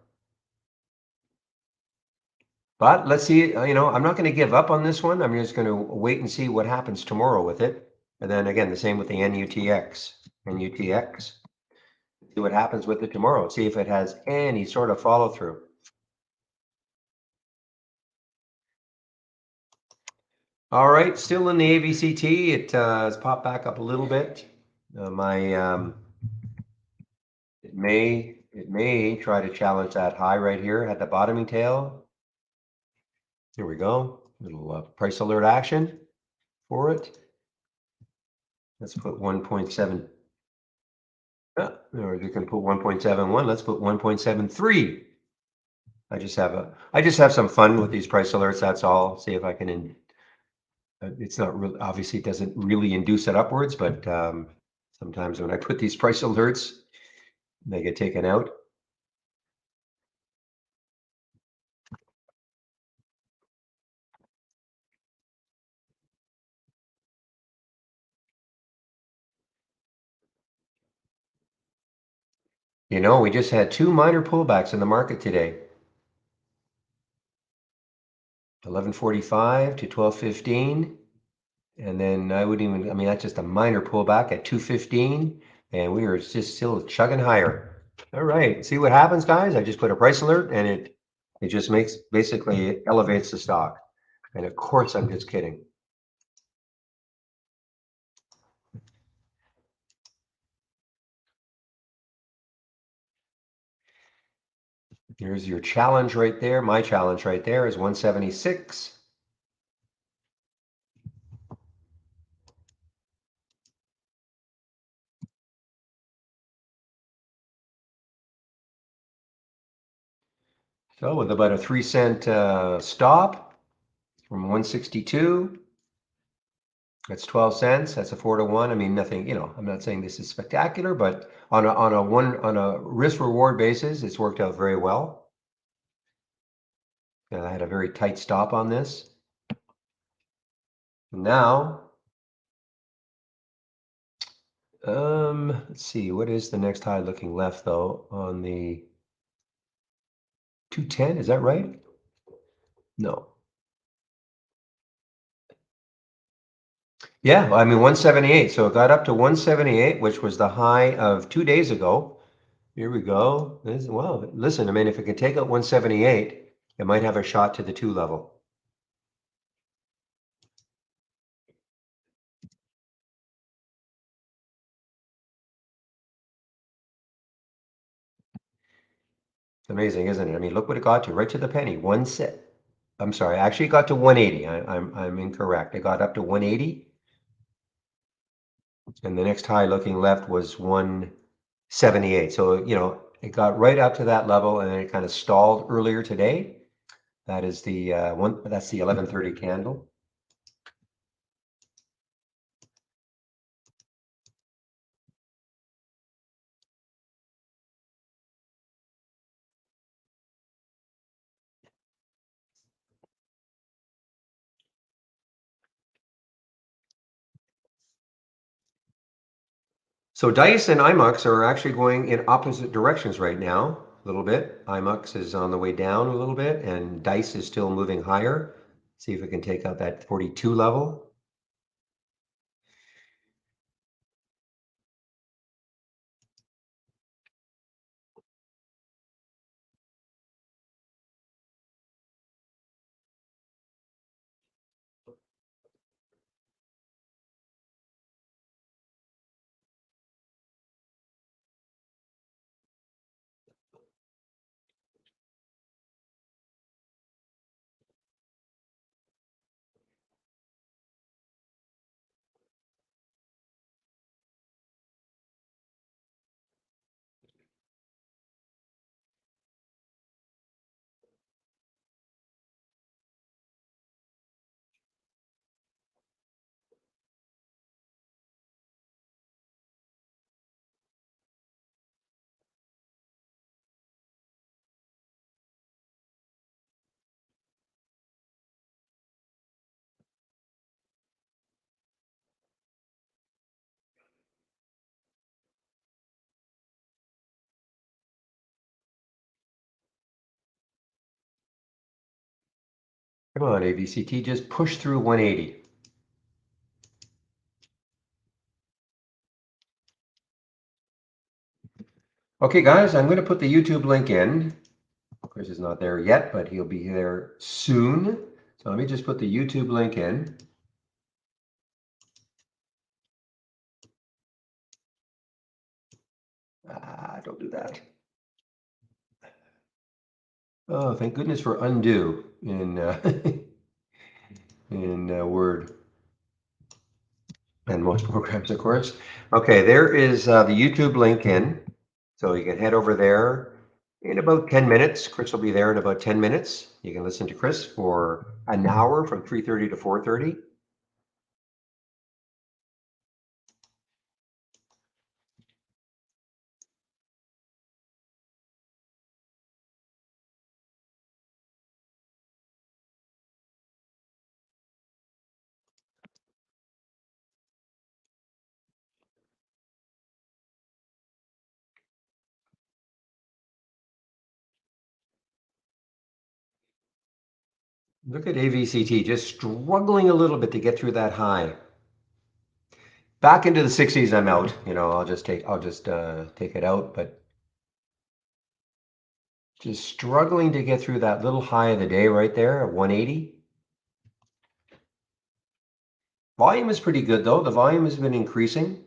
But let's see, I'm not going to give up on this one. I'm just going to wait and see what happens tomorrow with it. And then again, the same with the NUTX. See what happens with it tomorrow. See if it has any sort of follow through. All right, still in the ABCT. It has popped back up a little bit. It may try to challenge that high right here at the bottoming tail. Here we go. Little price alert action for it. Let's put 1.7. Or you can put 1.71. Let's put 1.73. I just have some fun with these price alerts. That's all. See if I can. It's not really, obviously it doesn't really induce it upwards, but sometimes when I put these price alerts, they get taken out. You know, we just had two minor pullbacks in the market today. 11:45 to 12:15. And then I mean, that's just a minor pullback at 2:15. And we are just still chugging higher. All right, see what happens, guys? I just put a price alert and it just basically elevates the stock. And of course, I'm just kidding. Here's your challenge right there. My challenge right there is 176. So with about a 3-cent stop from 162, that's 12 cents. That's a 4-to-1. I mean, nothing, you know, I'm not saying this is spectacular, but on a risk reward basis, it's worked out very well. And I had a very tight stop on this. Now, let's see, what is the next high looking left though on the 210? Is that right? No. Yeah, I mean 178. So it got up to 178, which was the high of 2 days ago. Here we go. Well, listen, I mean, if it can take out 178, it might have a shot to the 2 level. It's amazing, isn't it? I mean, look what it got to, right to the penny. I'm sorry, actually it got to 180. I'm incorrect. It got up to 180. And the next high looking left was 178. So, you know, it got right up to that level and then it kind of stalled earlier today. That is that's the 11:30 candle. So DICE and IMUX are actually going in opposite directions right now, a little bit. IMUX is on the way down a little bit, and DICE is still moving higher. See if we can take out that 42 level. Come on, AVCT, just push through 180. Okay, guys, I'm going to put the YouTube link in. Chris is not there yet, but he'll be there soon. So let me just put the YouTube link in. Don't do that. Oh, thank goodness for undo in in Word and most programs, of course. Okay, there is the YouTube link in, so you can head over there in about 10 minutes. Chris will be there in about 10 minutes. You can listen to Chris for an hour from 3:30 to 4:30. Look at AVCT, just struggling a little bit to get through that high. Back into the 60s, I'm out. You know, I'll just take it out, but just struggling to get through that little high of the day right there at 180. Volume is pretty good though. The volume has been increasing.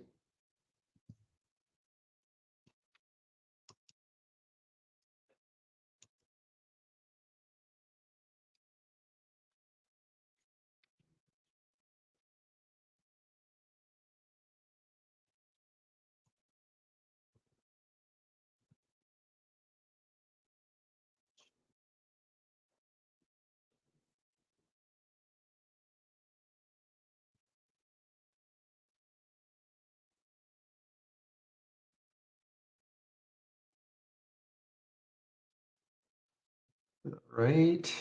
Right.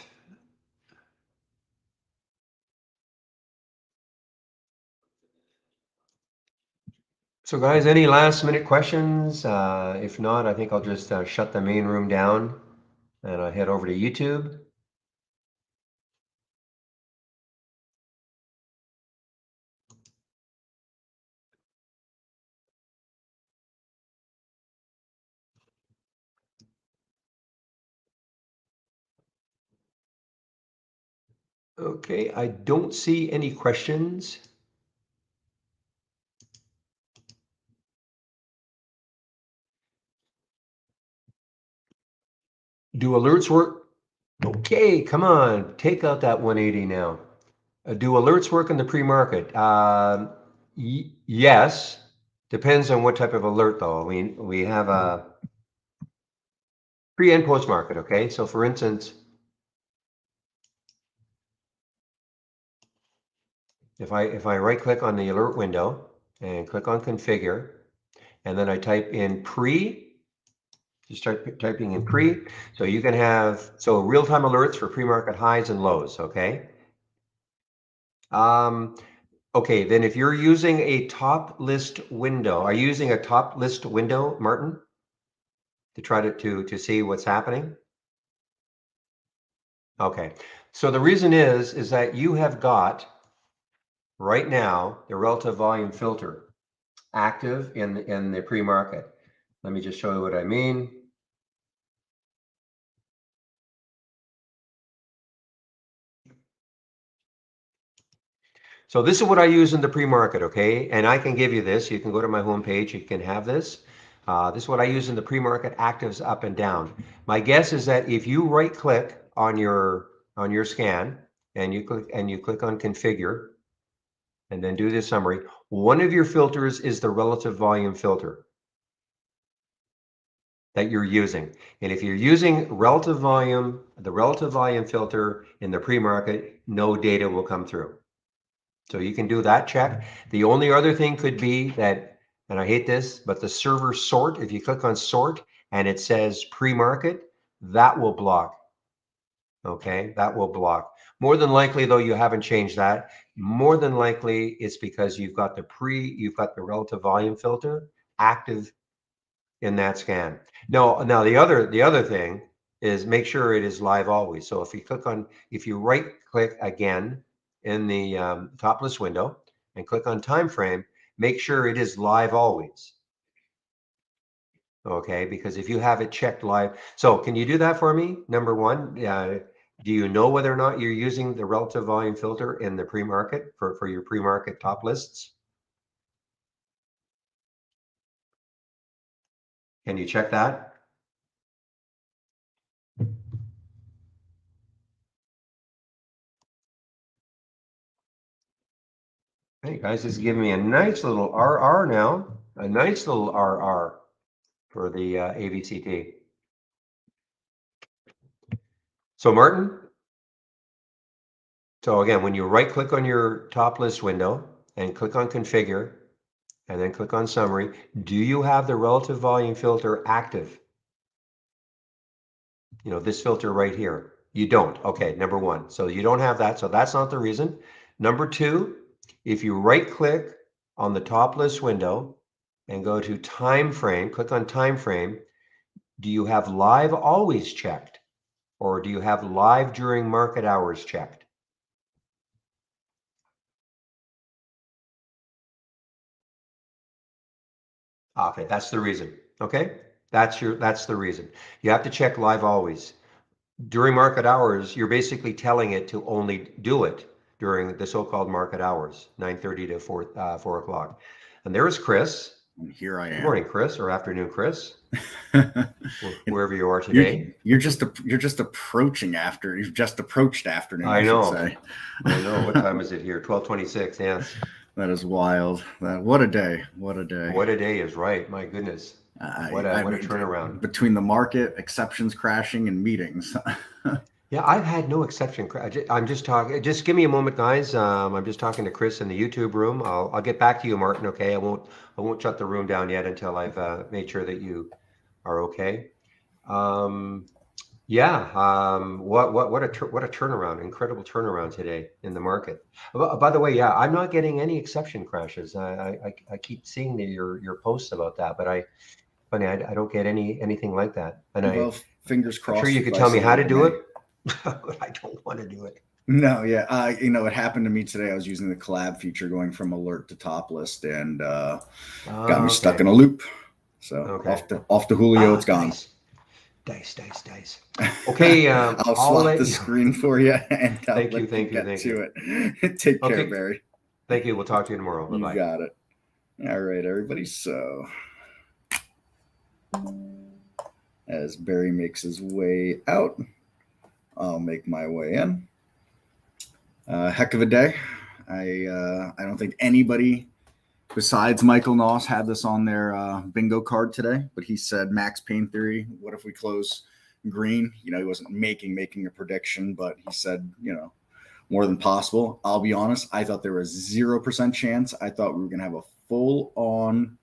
So guys, any last minute questions? If not, I think I'll just shut the main room down and I'll head over to YouTube. Okay, I don't see any questions. Do alerts work? Okay, come on, take out that 180 now. Do alerts work in the pre-market? Yes, depends on what type of alert though. I mean, we have a pre and post market, okay? So for instance, if I right click on the alert window and click on configure, and then I type in pre, you start typing in pre, so you can have, so real-time alerts for pre-market highs and lows, okay? Okay, then if you're using a top list window, are you using a top list window, Martin, to try to see what's happening? Okay, so the reason is that you have got right now the relative volume filter active in the pre-market. Let me just show you what I mean. So this is what I use in the pre-market, okay? And I can give you this. You can go to my homepage. You can have this. This is what I use in the pre-market actives up and down. My guess is that if you right-click on your scan and you click on configure and then do this summary, one of your filters is the relative volume filter that you're using. And if you're using relative volume, the relative volume filter in the pre-market, no data will come through. So you can do that check. The only other thing could be that, and I hate this, but the server sort, if you click on sort and it says pre-market, that will block. Okay, that will block. More than likely though, you haven't changed that. More than likely it's because you've got the relative volume filter active in that scan. Now the other thing is make sure it is live always. So if you right click again in the top list window and click on time frame, make sure it is live always. Okay, because if you have it checked live, so can you do that for me? Number one, do you know whether or not you're using the relative volume filter in the pre-market for your pre-market top lists? Can you check that? Hey guys, this is giving me a nice little RR now, a nice little RR for the AVCT. So Martin, so again, when you right click on your top list window and click on configure and then click on summary, do you have the relative volume filter active? You know, this filter right here. You don't. Okay, number one. So you don't have that. So that's not the reason. Number two, if you right click on the top list window and go to time frame, click on time frame, do you have live always checked? Or do you have live during market hours checked? Okay, that's the reason. Okay, that's the reason. You have to check live always. During market hours, you're basically telling it to only do it during the so-called market hours, 9:30 to 4 o'clock. And there is Chris. And here I am. Good morning, Chris, or afternoon, Chris. Wherever you are today. You're just approaching after. You've just approached afternoon. I know. Should say. I know. What time is it here? 12:26. Yes. That is wild. What a day. What a day. What a day is right. My goodness. What a turnaround. Between the market, exceptions crashing, and meetings. Yeah, I've had no exception. I'm just talking. Just give me a moment, guys. I'm just talking to Chris in the YouTube room. I'll get back to you, Martin. Okay, I won't shut the room down yet until I've made sure that you are okay. Yeah. What a turnaround! Incredible turnaround today in the market. By the way, yeah, I'm not getting any exception crashes. I keep seeing your posts about that, but I don't get anything like that. And fingers crossed. I'm sure you could tell me how to do it. But I don't want to do it. No, yeah. It happened to me today. I was using the collab feature going from alert to top list and got me stuck in a loop. So off to Julio, it's gone. Dice. Okay. I'll swap the screen for you and thank you. Take care, Barry. Thank you. We'll talk to you tomorrow. Bye-bye. You got it. All right, everybody. So as Barry makes his way out, I'll make my way in. Heck of a day. I don't think anybody besides Michael Noss had this on their bingo card today, but he said max pain theory. What if we close green? He wasn't making a prediction, but he said, more than possible. I'll be honest. I thought there was 0% chance. I thought we were going to have a full on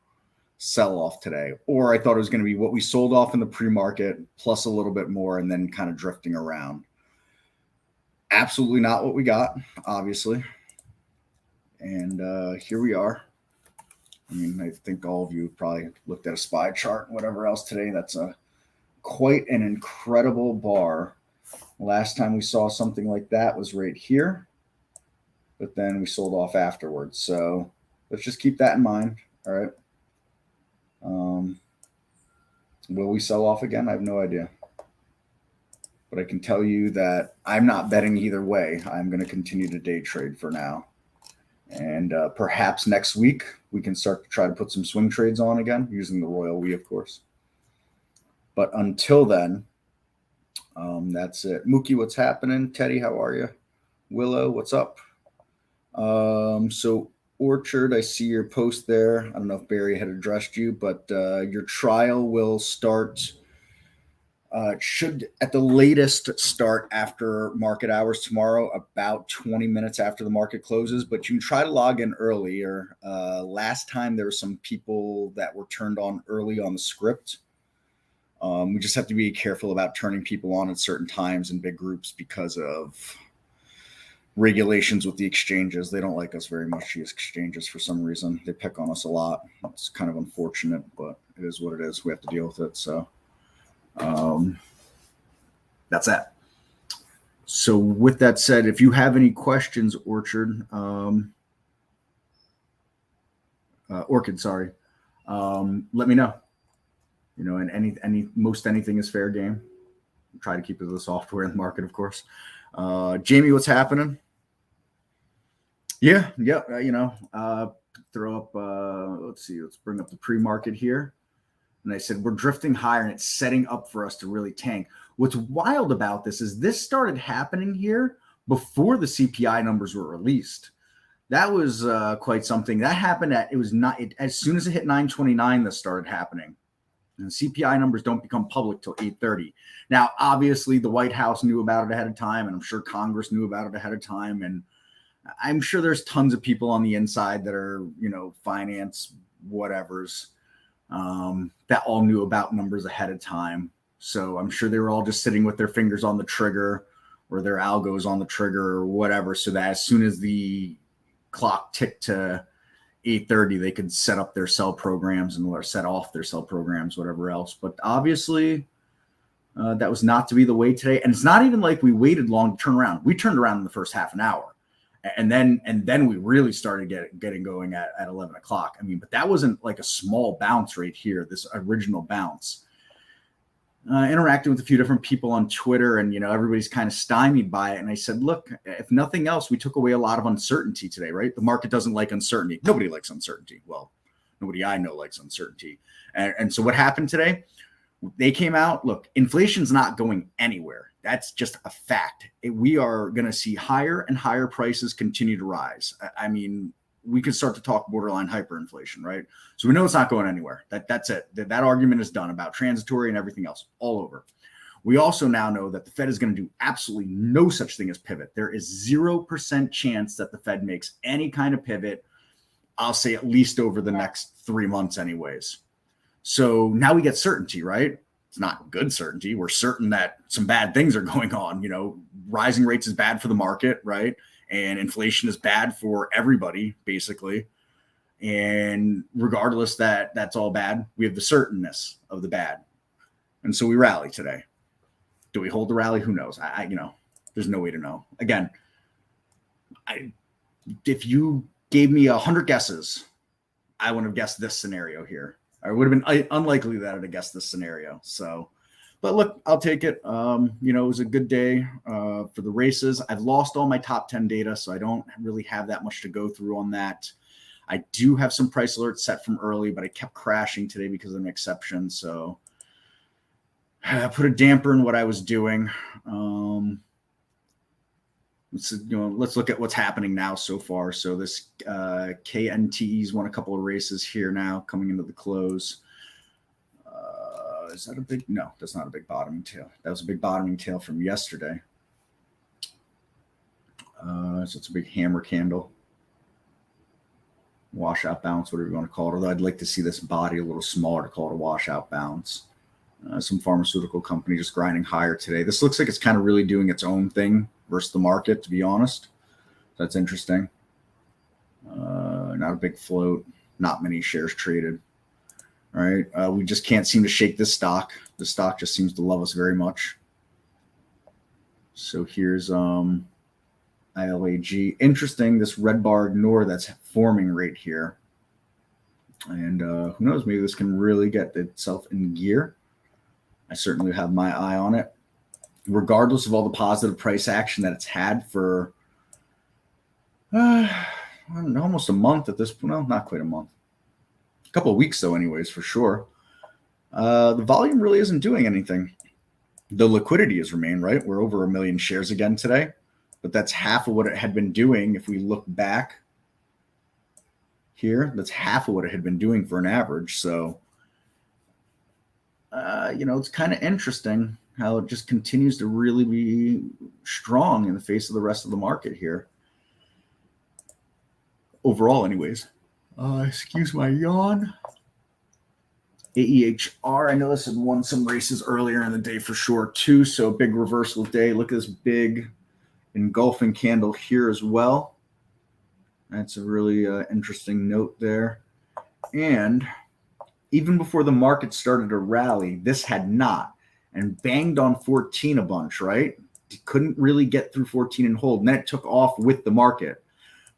sell-off today, or I thought it was going to be what we sold off in the pre-market plus a little bit more and then kind of drifting around. Absolutely not what we got, obviously. And here we are. I mean, I think all of you probably looked at a SPY chart and whatever else today. That's quite an incredible bar. Last time we saw something like that was right here, but then we sold off afterwards. So let's just keep that in mind. All right. Will we sell off again? I have no idea. But I can tell you that I'm not betting either way. I'm going to continue to day trade for now. And perhaps next week we can start to try to put some swing trades on again using the Royal We, of course. But until then, that's it. Mookie, what's happening? Teddy, how are you? Willow, what's up? So Orchard, I see your post there. I don't know if Barry had addressed you, but your trial will start. Should at the latest start after market hours tomorrow, about 20 minutes after the market closes, but you can try to log in earlier. Last time there were some people that were turned on early on the script. We just have to be careful about turning people on at certain times in big groups because of regulations with the exchanges. They don't like us very much, these exchanges, for some reason. They pick on us a lot. It's kind of unfortunate, but it is what it is. We have to deal with it. So that's that. So with that said, if you have any questions, Orchard, Orchid, sorry, let me know. And most anything is fair game. Try to keep it the software in the market, of course. Jamie, what's happening? Yeah. Throw up. Let's see. Let's bring up the pre-market here. And I said, we're drifting higher and it's setting up for us to really tank. What's wild about this is this started happening here before the CPI numbers were released. That was quite something. That happened as soon as it hit 929, this started happening. And CPI numbers don't become public till 8:30. Now, obviously, the White House knew about it ahead of time, and I'm sure Congress knew about it ahead of time. And I'm sure there's tons of people on the inside that are, finance whatevers, that all knew about numbers ahead of time. So I'm sure they were all just sitting with their fingers on the trigger or their algos on the trigger or whatever, so that as soon as the clock ticked to 8:30, they could set up their sell programs or set off their sell programs, whatever else. But obviously, that was not to be the way today. And it's not even like we waited long to turn around. We turned around in the first half an hour. And then we really started getting going at 11 o'clock. I mean, but that wasn't like a small bounce right here, this original bounce. Interacting with a few different people on Twitter, and everybody's kind of stymied by it. And I said, look, if nothing else, we took away a lot of uncertainty today, right? The market doesn't like uncertainty. Nobody likes uncertainty. Well, nobody I know likes uncertainty. And so what happened today? They came out. Look, inflation's not going anywhere. That's just a fact. We are going to see higher and higher prices continue to rise. I mean, we could start to talk borderline hyperinflation, right? So we know it's not going anywhere. That's it. That argument is done about transitory and everything else, all over. We also now know that the Fed is going to do absolutely no such thing as pivot. There is 0% chance that the Fed makes any kind of pivot, I'll say at least over the next 3 months anyways. So now we get certainty, right? It's not good certainty. We're certain that some bad things are going on. Rising rates is bad for the market, right? And inflation is bad for everybody, basically. And regardless that's all bad, we have the certainness of the bad. And so we rally today. Do we hold the rally? Who knows? There's no way to know. Again, if you gave me 100 guesses, I wouldn't have guessed this scenario here. I would have been unlikely that I'd have guessed this scenario. So, but look, I'll take it. It was a good day for the races. I've lost all my top 10 data, so I don't really have that much to go through on that. I do have some price alerts set from early, but I kept crashing today because of an exception. So I put a damper in what I was doing. Let's look at what's happening now so far. So this KNTE's won a couple of races here now coming into the close. Is that a big? No, that's not a big bottoming tail. That was a big bottoming tail from yesterday. So it's a big hammer candle. Washout bounce, whatever you want to call it. Although I'd like to see this body a little smaller to call it a washout bounce. Some pharmaceutical company just grinding higher today. This looks like it's kind of really doing its own thing versus the market, to be honest. That's interesting. Not a big float. Not many shares traded. All right. We just can't seem to shake this stock. The stock just seems to love us very much. So here's ILAG. Interesting, this red bar ignore that's forming right here. And who knows, maybe this can really get itself in gear. I certainly have my eye on it. Regardless of all the positive price action that it's had for I don't know, almost a month at this point. Well, not quite a month. A couple of weeks, though, anyways, for sure. The volume really isn't doing anything. The liquidity has remained, right? We're over 1 million shares again today, but that's half of what it had been doing. If we look back here, that's half of what it had been doing for an average. So, it's kind of interesting how it just continues to really be strong in the face of the rest of the market here. Overall, anyways. Excuse my yawn. AEHR, I know this had won some races earlier in the day for sure too. So big reversal day. Look at this big engulfing candle here as well. That's a really interesting note there. And even before the market started to rally, this had not, and banged on 14 a bunch, right? Couldn't really get through 14 and hold. And then it took off with the market.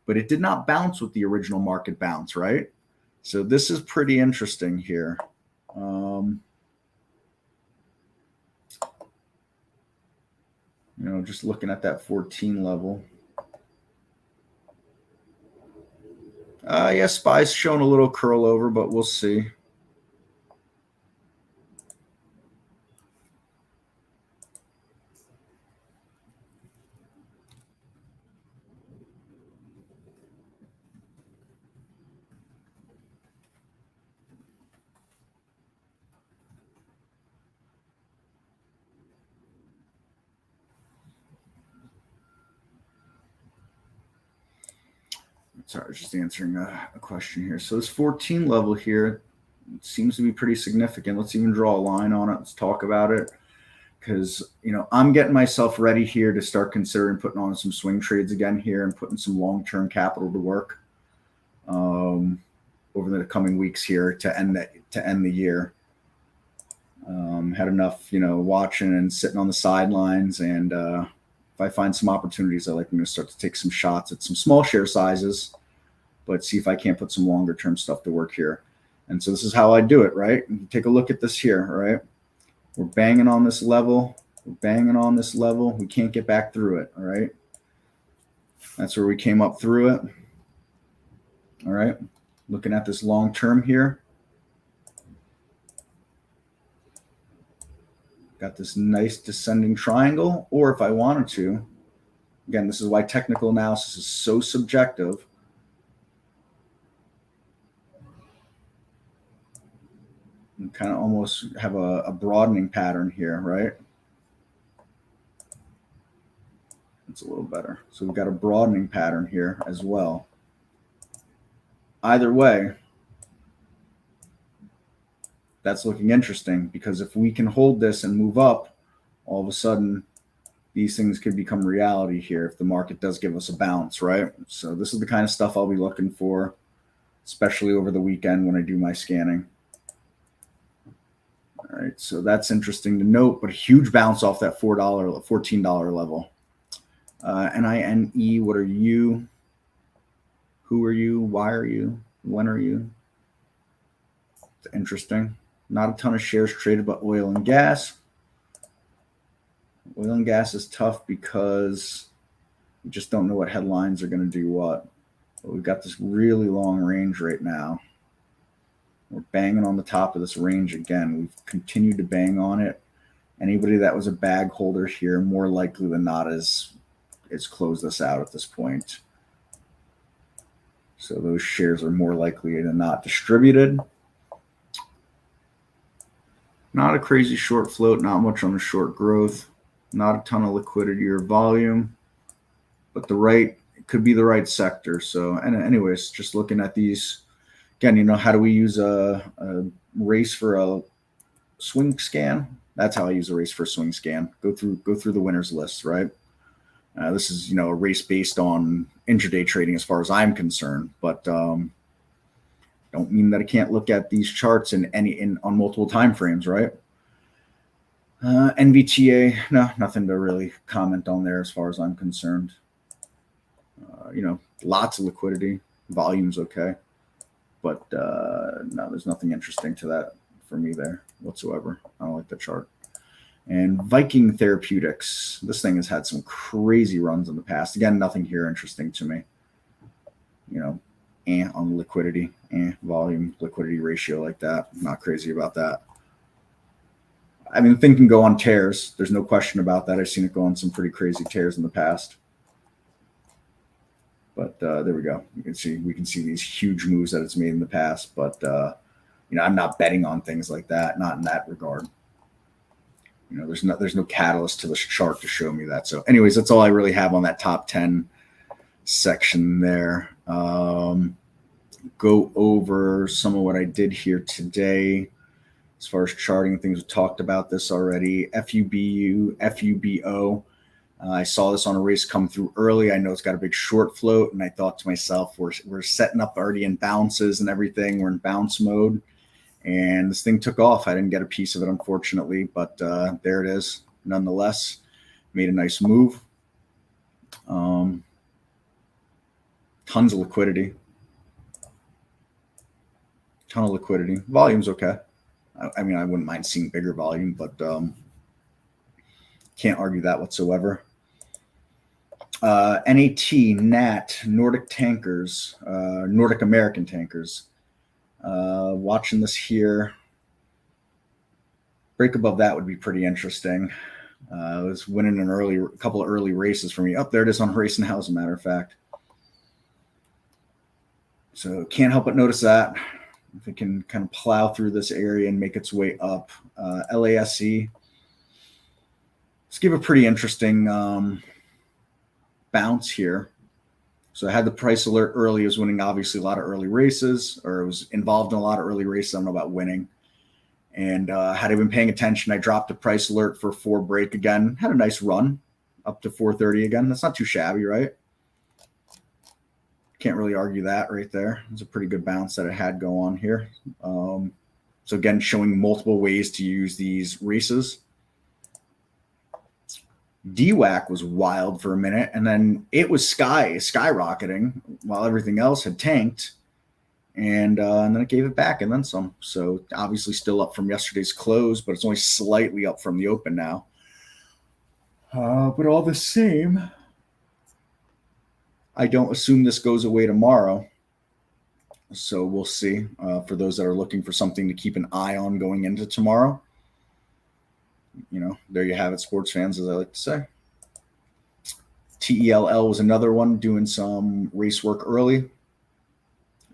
But it did not bounce with the original market bounce, right? So this is pretty interesting here. Just looking at that 14 level. Yeah, SPY's showing a little curl over, but we'll see. Sorry, I was just answering a question here. So this 14 level here seems to be pretty significant. Let's even draw a line on it. Let's talk about it. Because, you know, I'm getting myself ready here to start considering putting on some swing trades again here and putting some long-term capital to work over the coming weeks here to end the year. Had enough, you know, watching and sitting on the sidelines, and if I find some opportunities, I like to start to take some shots at some small share sizes, but see if I can't put some longer term stuff to work here. And so this is how I do it, right? Take a look at this here, right? We're banging on this level. We're banging on this level. We can't get back through it, all right? That's where we came up through it. All right, looking at this long term here. Got this nice descending triangle, or if I wanted to, again, this is why technical analysis is so subjective. And kind of almost have a broadening pattern here, right? It's a little better. So we've got a broadening pattern here as well. Either way, that's looking interesting, because if we can hold this and move up, all of a sudden these things could become reality here if the market does give us a bounce, right? So this is the kind of stuff I'll be looking for, especially over the weekend when I do my scanning. All right, so that's interesting to note, but a huge bounce off that $14 level. NINE, what are you? Who are you? Why are you? When are you? It's interesting. Not a ton of shares traded, but oil and gas. Oil and gas is tough because we just don't know what headlines are going to do what. But we've got this really long range right now. We're banging on the top of this range again. We've continued to bang on it. Anybody that was a bag holder here, more likely than not, is closed this out at this point. So those shares are more likely than not distributed. Not a crazy short float, not much on the short growth, not a ton of liquidity or volume, but it could be the right sector. So, and anyways, just looking at these, again, you know, how do we use a race for a swing scan? That's how I use a race for a swing scan. Go through the winners list, right? This is, you know, a race based on intraday trading as far as I'm concerned, but don't mean that I can't look at these charts on multiple time frames, right? NVTA, no, nothing to really comment on there as far as I'm concerned. You know, lots of liquidity, volume's okay, but no, there's nothing interesting to that for me there whatsoever. I don't like the chart. And Viking Therapeutics, this thing has had some crazy runs in the past. Again, nothing here interesting to me. You know, on liquidity, volume, liquidity ratio like that. I'm not crazy about that. I mean, the thing can go on tears. There's no question about that. I've seen it go on some pretty crazy tears in the past. But there we go. We can see these huge moves that it's made in the past. But you know, I'm not betting on things like that. Not in that regard. You know, there's no catalyst to this chart to show me that. So anyways, that's all I really have on that top 10 section there. Go over some of what I did here today as far as charting things. We talked about this already. FUBU, FUBO. I saw this on a race come through early. I know it's got a big short float, and I thought to myself, we're setting up already in bounces and everything. We're in bounce mode. And this thing took off. I didn't get a piece of it, unfortunately, but there it is. Nonetheless, made a nice move. Tons of liquidity. Ton of liquidity. Volume's okay. I mean, I wouldn't mind seeing bigger volume, but can't argue that whatsoever. NAT, Nordic Tankers, Nordic American Tankers. Watching this here, break above that would be pretty interesting. It was winning a couple of early races for me. Up there it is on Race and How, as a matter of fact. So can't help but notice that. If it can kind of plow through this area and make its way up. LASE. Let's give a pretty interesting bounce here. So I had the price alert early. It was winning obviously a lot of early races, or it was involved in a lot of early races. I don't know about winning. And had I been paying attention, I dropped the price alert for 4 break again. Had a nice run up to 430 again. That's not too shabby, right? Can't really argue that right there. It's a pretty good bounce that it had go on here. So again, showing multiple ways to use these races. DWAC was wild for a minute, and then it was skyrocketing while everything else had tanked, and then it gave it back and then some. So obviously still up from yesterday's close, but it's only slightly up from the open now. But all the same, I don't assume this goes away tomorrow. So we'll see. For those that are looking for something to keep an eye on going into tomorrow, there you have it, sports fans, as I like to say. TELL was another one doing some race work early.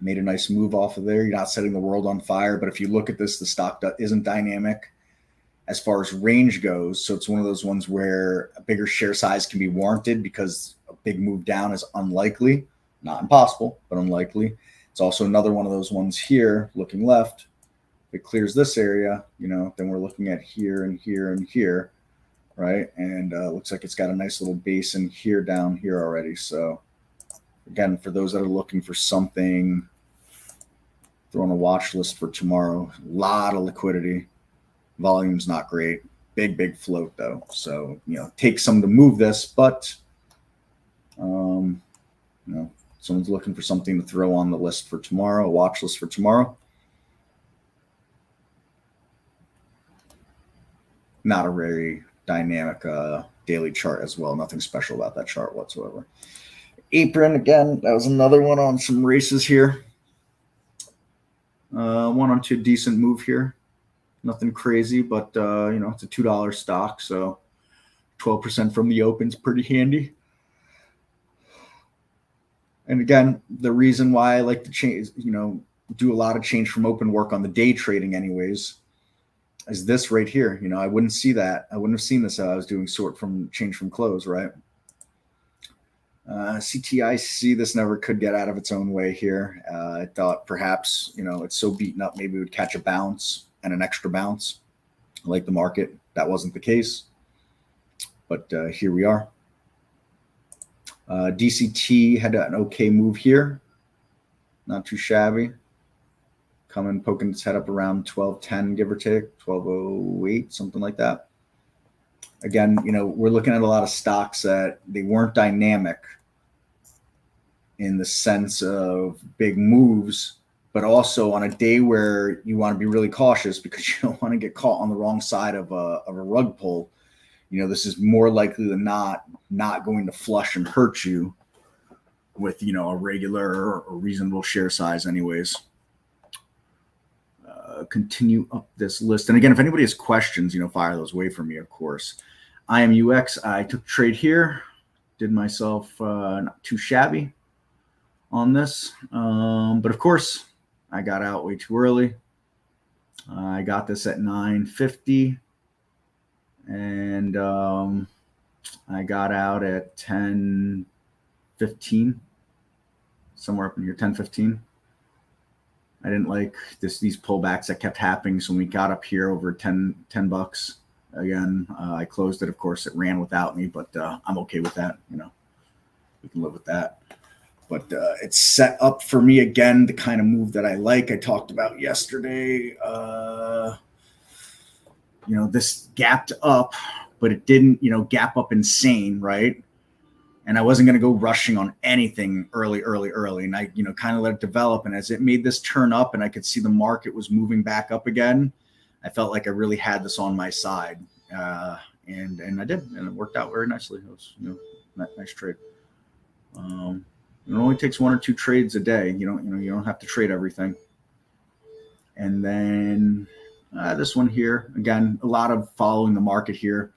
Made a nice move off of there. You're not setting the world on fire, but if you look at this, the stock isn't dynamic as far as range goes. So it's one of those ones where a bigger share size can be warranted because a big move down is unlikely. Not impossible, but unlikely. It's also another one of those ones here, looking left. If it clears this area, then we're looking at here and here and here, right? And looks like it's got a nice little basin here down here already. So again, for those that are looking for something, throw on a watch list for tomorrow. A lot of liquidity. Volume's not great. Big float though. So, take some to move this, but someone's looking for something to throw on the list for tomorrow, a watch list for tomorrow. Not a very dynamic daily chart as well. Nothing special about that chart whatsoever. Apron, again, that was another one on some races here. One onto a decent move here. Nothing crazy, but, it's a $2 stock, so 12% from the open's pretty handy. And again, the reason why I like to change, do a lot of change from open work on the day trading anyways, is this right here. I wouldn't see that. I wouldn't have seen this if I was doing change from close, right? CTIC, this never could get out of its own way here. I thought perhaps, it's so beaten up, maybe it would catch a bounce and an extra bounce like the market. That wasn't the case, but here we are. DCT had an okay move here. Not too shabby. Coming, poking its head up around 1210, give or take, 1208, something like that. Again, we're looking at a lot of stocks that they weren't dynamic in the sense of big moves, but also on a day where you want to be really cautious because you don't want to get caught on the wrong side of a rug pull. This is more likely than not going to flush and hurt you with, a regular or reasonable share size anyways. Continue up this list. And again, if anybody has questions, fire those away from me, of course. IMUX, I took a trade here, did myself not too shabby on this. But of course, I got out way too early. I got this at 950. And I got out at 10:15, somewhere up in here, 10:15. I didn't like these pullbacks that kept happening. So when we got up here over 10 bucks again, I closed it. Of course, it ran without me, but I'm okay with that. We can live with that. But it's set up for me again, the kind of move that I like. I talked about yesterday. This gapped up, but it didn't, gap up insane, right? And I wasn't going to go rushing on anything early. And I, kind of let it develop. And as it made this turn up and I could see the market was moving back up again, I felt like I really had this on my side. And I did, and it worked out very nicely. It was, nice trade. It only takes 1 or 2 trades a day. You don't have to trade everything. And then this one here, again, a lot of following the market here.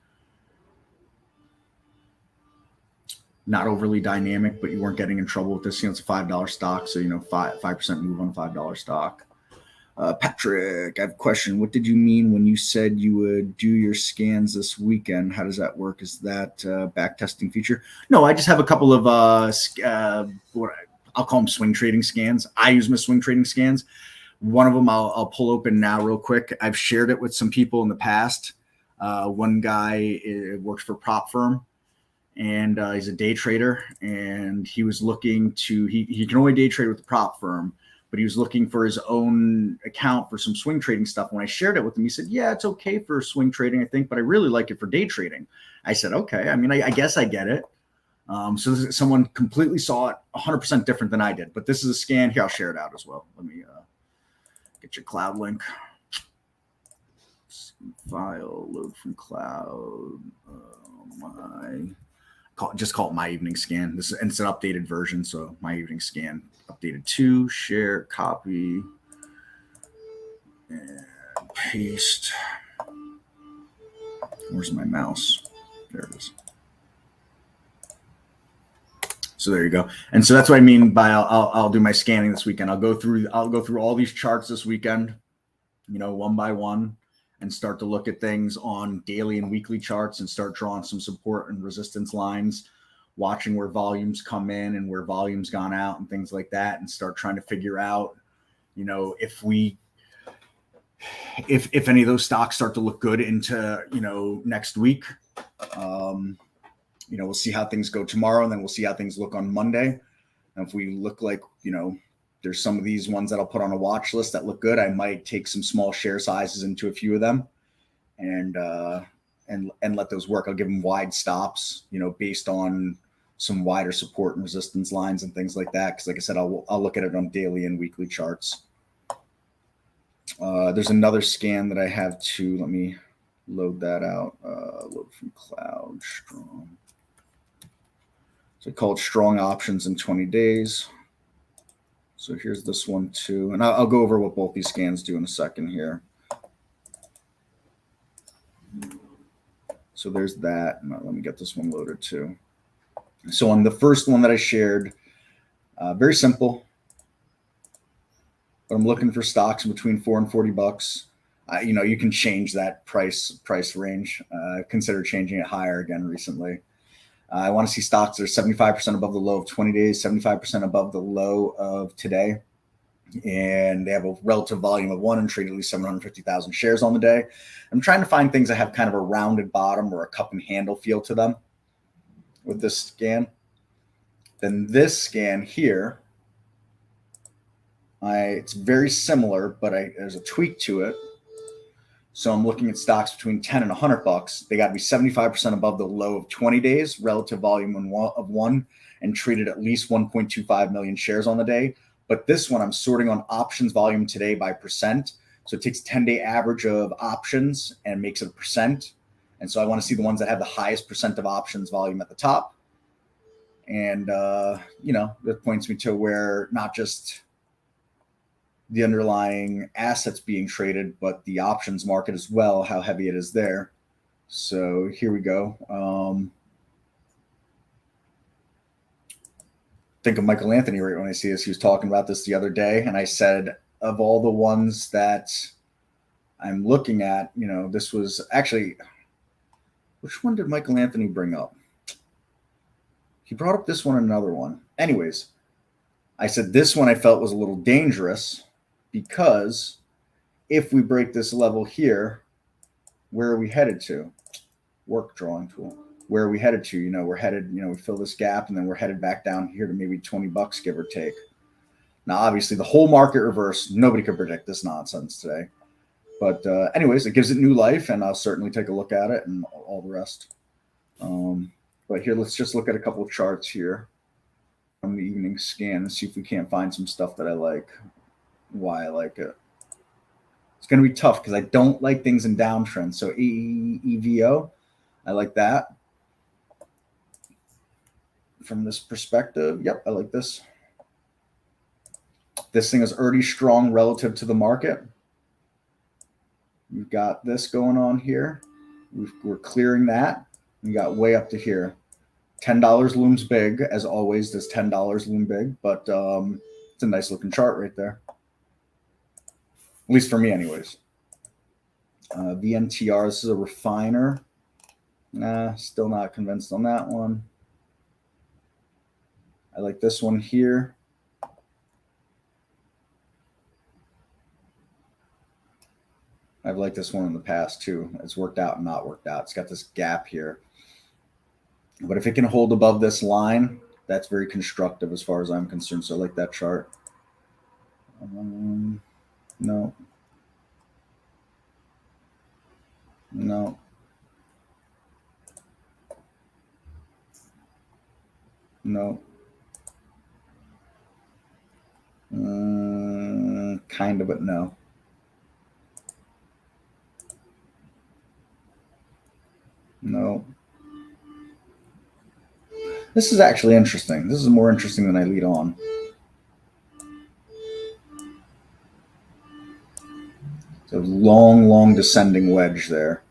Not overly dynamic, but you weren't getting in trouble with this. It's a $5 stock, so 5% move on a $5 stock. Patrick, I have a question. What did you mean when you said you would do your scans this weekend? How does that work? Is that back testing feature? No, I just have a couple of what I'll call them swing trading scans. I use my swing trading scans. One of them I'll pull open now real quick. I've shared it with some people in the past. One guy works for a prop firm, and he's a day trader, and he was looking to he can only day trade with the prop firm, but he was looking for his own account for some swing trading stuff. When I shared it with him, he said, yeah, it's okay for swing trading, I think, but I really like it for day trading. I said, okay. I mean, I guess I get it. So someone completely saw it 100% different than I did, but this is a scan. Here, I'll share it out as well. Let me get your cloud link. File, load from cloud. Just call it my evening scan. This is, and it's an updated version, so my evening scan. Updated 2, share, copy, and paste. Where's my mouse? There it is. So there you go. And so that's what I mean by I'll do my scanning this weekend. I'll go through all these charts this weekend, one by one, and start to look at things on daily and weekly charts and start drawing some support and resistance lines, watching where volumes come in and where volumes gone out and things like that, and start trying to figure out, if any of those stocks start to look good into, next week. We'll see how things go tomorrow, and then we'll see how things look on Monday. And if we look like, there's some of these ones that I'll put on a watch list that look good, I might take some small share sizes into a few of them and let those work. I'll give them wide stops, based on some wider support and resistance lines and things like that. Because like I said, I'll look at it on daily and weekly charts. There's another scan that I have too. Let me load that out. Load from cloud, strong. So I call it strong options in 20 days. So here's this one too. And I'll go over what both these scans do in a second here. So there's that. Let me get this one loaded too. So on the first one that I shared, very simple. But I'm looking for stocks between $4 and $40. You can change that price range. Consider changing it higher again recently. I want to see stocks that are 75% above the low of 20 days, 75% above the low of today. And they have a relative volume of 1 and trade at least 750,000 shares on the day. I'm trying to find things that have kind of a rounded bottom or a cup and handle feel to them with this scan. Then this scan here, it's very similar, but there's a tweak to it. So I'm looking at stocks between 10 and $100. They got to be 75% above the low of 20 days, relative volume of 1, and traded at least 1.25 million shares on the day. But this one, I'm sorting on options volume today by percent. So it takes a 10-day average of options and makes it a percent. And so I want to see the ones that have the highest percent of options volume at the top. And, that points me to where not just the underlying assets being traded, but the options market as well, how heavy it is there. So here we go. Think of Michael Anthony right when I see this. He was talking about this the other day, and I said, of all the ones that I'm looking at, this was actually, which one did Michael Anthony bring up? He brought up this one and another one. Anyways, I said this one I felt was a little dangerous, because if we break this level here, where are we headed to? Work drawing tool. Where are we headed to? We're headed, we fill this gap, and then we're headed back down here to maybe $20, give or take. Now, obviously, the whole market reverse, nobody could predict this nonsense today. But anyways, it gives it new life, and I'll certainly take a look at it and all the rest. But here, let's just look at a couple of charts here from the evening scan and see if we can't find some stuff that I like. Why I like it. It's going to be tough because I don't like things in downtrends. So EVO, I like that. From this perspective, yep, I like this. This thing is already strong relative to the market. We've got this going on here. We're clearing that. We got way up to here. $10 looms big, as always. Does $10 loom big? But it's a nice looking chart right there. At least for me, anyways. VNTR, this is a refiner. Nah, still not convinced on that one. I like this one here. I've liked this one in the past too. It's worked out and not worked out. It's got this gap here. But if it can hold above this line, that's very constructive as far as I'm concerned. So I like that chart. No. No. No. Kind of, but no. No. This is actually interesting. This is more interesting than I lead on. It's a long, long descending wedge there.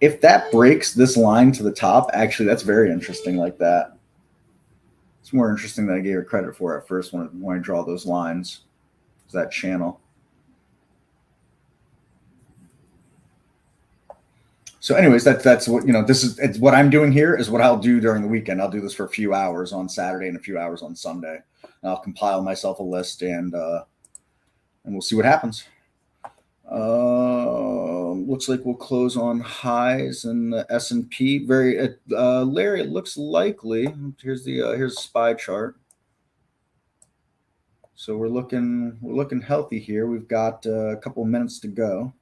If that breaks this line to the top, actually, that's very interesting like that. It's more interesting than I gave it credit for at first when I draw those lines. It's that channel. So anyways, that's what, it's what I'm doing here is what I'll do during the weekend. I'll do this for a few hours on Saturday and a few hours on Sunday. And I'll compile myself a list and we'll see what happens. Looks like we'll close on highs in the S&P. Larry, it looks likely. Here's the SPY chart. So we're looking healthy here. We've got a couple of minutes to go.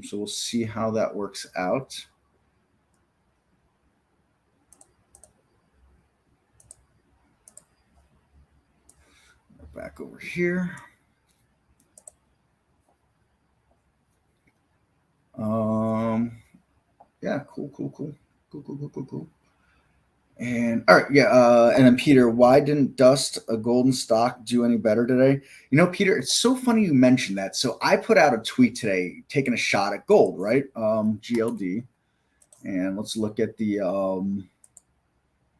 So we'll see how that works out. Back over here. Yeah, cool. And all right, yeah. And then Peter, why didn't Dust, a golden stock, do any better today? Peter, it's so funny you mentioned that. So I put out a tweet today taking a shot at gold, right? GLD. And let's look at the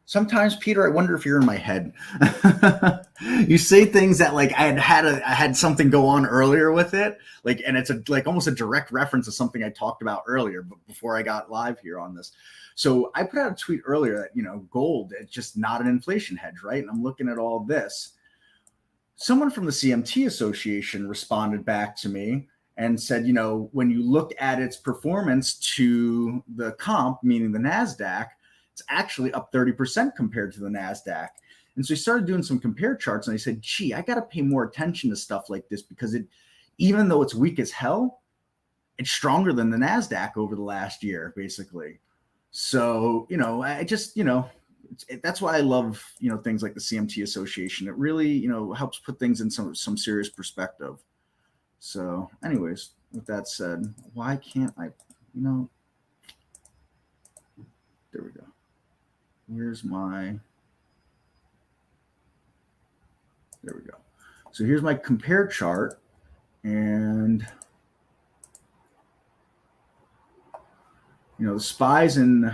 sometimes, Peter, I wonder if you're in my head. You say things that like I had something go on earlier with it, like, and it's almost a direct reference to something I talked about earlier, but before I got live here on this. So I put out a tweet earlier that gold, it's just not an inflation hedge, right? And I'm looking at all this. Someone from the CMT Association responded back to me and said, when you look at its performance to the comp, meaning the NASDAQ, it's actually up 30% compared to the NASDAQ. And so he started doing some compare charts and I said, gee, I got to pay more attention to stuff like this because even though it's weak as hell, it's stronger than the NASDAQ over the last year, basically. So, I just, that's why I love, things like the CMT Association. It really, helps put things in some serious perspective. So anyways, with that said, why can't I, there we go. There we go. So here's my compare chart and the SPY's in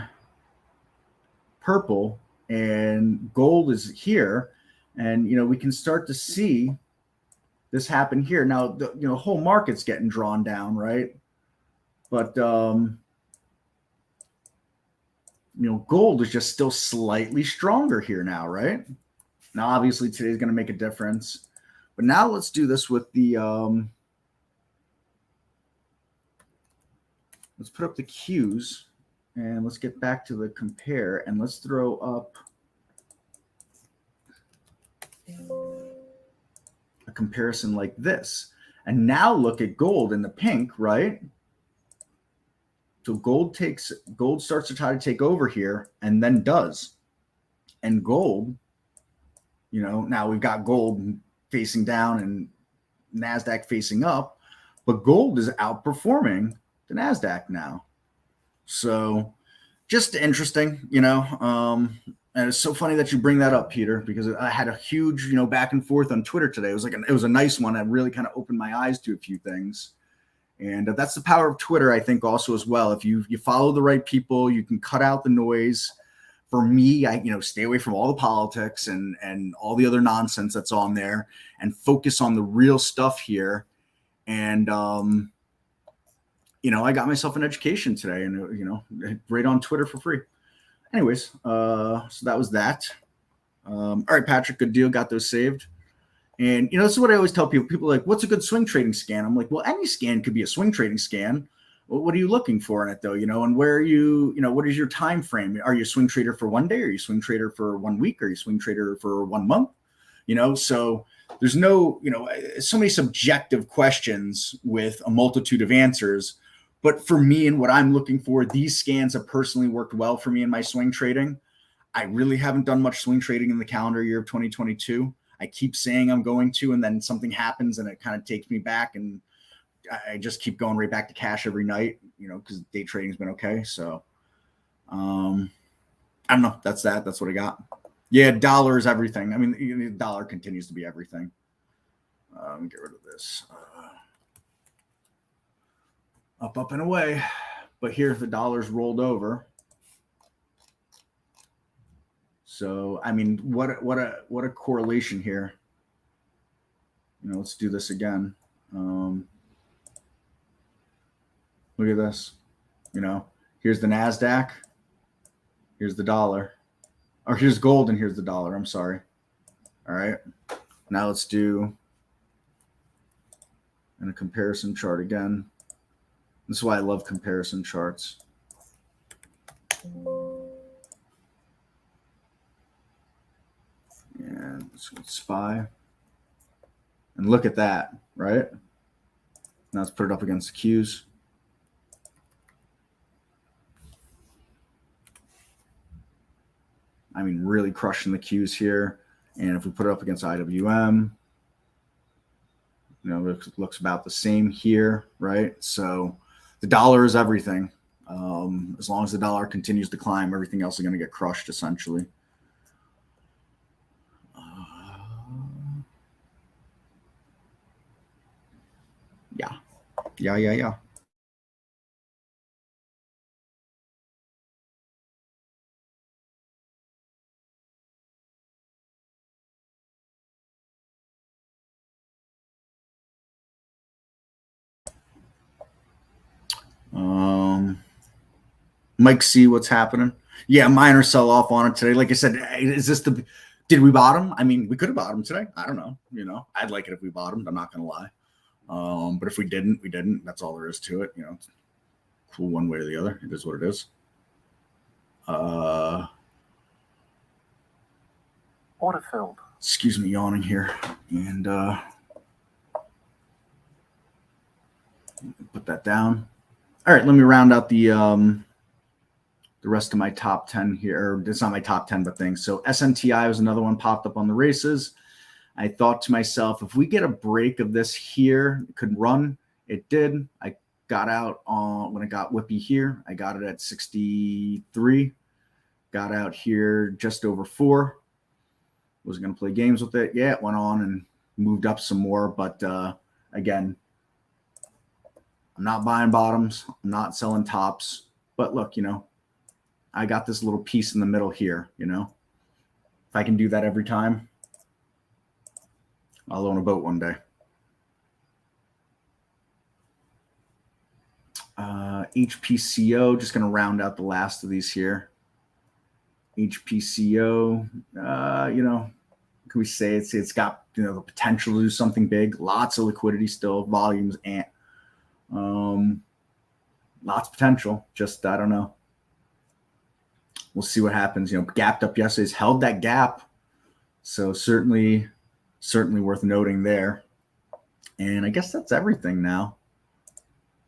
purple and gold is here. And, we can start to see this happen here. Now, the whole market's getting drawn down, right? But, gold is just still slightly stronger here now, right? Now, obviously, today's going to make a difference. But now let's do this with the let's put up the Qs and let's get back to the compare and let's throw up a comparison like this. And now look at gold in the pink, right? So gold starts to try to take over here and then does. And gold, now we've got gold facing down and NASDAQ facing up, but gold is outperforming the NASDAQ now. So just interesting, and it's so funny that you bring that up, Peter, because I had a huge, back and forth on Twitter today. It was a nice one. That really kind of opened my eyes to a few things. And that's the power of Twitter, I think, also as well. If you follow the right people, you can cut out the noise for me, I stay away from all the politics and all the other nonsense that's on there, and focus on the real stuff here. And I got myself an education today, and right on Twitter for free. Anyways, so that was that. All right, Patrick, good deal. Got those saved. And this is what I always tell people. People are like, what's a good swing trading scan? I'm like, well, any scan could be a swing trading scan. Well, what are you looking for in it, though? And where are you? What is your time frame? Are you a swing trader for one day? Are you a swing trader for 1 week? Are you a swing trader for 1 month? So there's no, so many subjective questions with a multitude of answers. But for me and what I'm looking for, these scans have personally worked well for me in my swing trading. I really haven't done much swing trading in the calendar year of 2022. I keep saying I'm going to, and then something happens and it kind of takes me back, and I just keep going right back to cash every night, because day trading's been okay. So I don't know. That's that. That's what I got. Yeah, dollar is everything. I mean, the dollar continues to be everything. Let me get rid of this. Up and away. But here the dollar's rolled over. So I mean, what a correlation here. Let's do this again. Look at this. Here's the NASDAQ. Here's the dollar. Or here's gold and here's the dollar. I'm sorry. All right. Now let's do a comparison chart again. This is why I love comparison charts. And let's go SPY. And look at that, right? Now let's put it up against the Qs. I mean, really crushing the Qs here. And if we put it up against IWM, it looks about the same here, right? So the dollar is everything. As long as the dollar continues to climb, everything else is going to get crushed, essentially. Yeah. Mike C, what's happening? Yeah, minor sell off on it today. Like I said, did we bottom? I mean, we could have bottomed today. I don't know. I'd like it if we bottomed. I'm not going to lie. But if we didn't, we didn't. That's all there is to it. It's cool one way or the other. It is what it is. Order filled. Excuse me, yawning here. And put that down. All right, let me round out the rest of my top 10 here. It's not my top 10, but things. So SNTI was another one popped up on the races. I thought to myself, if we get a break of this here, it could run. It did. I got out when I got whippy here. I got it at 63. Got out here just over 4. Was going to play games with it. Yeah, it went on and moved up some more. But again, I'm not buying bottoms. I'm not selling tops. But look, I got this little piece in the middle here, If I can do that every time, I'll own a boat one day. HPCO, just going to round out the last of these here. HPCO, can we say it's got the potential to do something big? Lots of liquidity still, volumes, and lots of potential. Just I don't know. We'll see what happens. Gapped up yesterday's held that gap, so certainly worth noting there. And I guess that's everything now.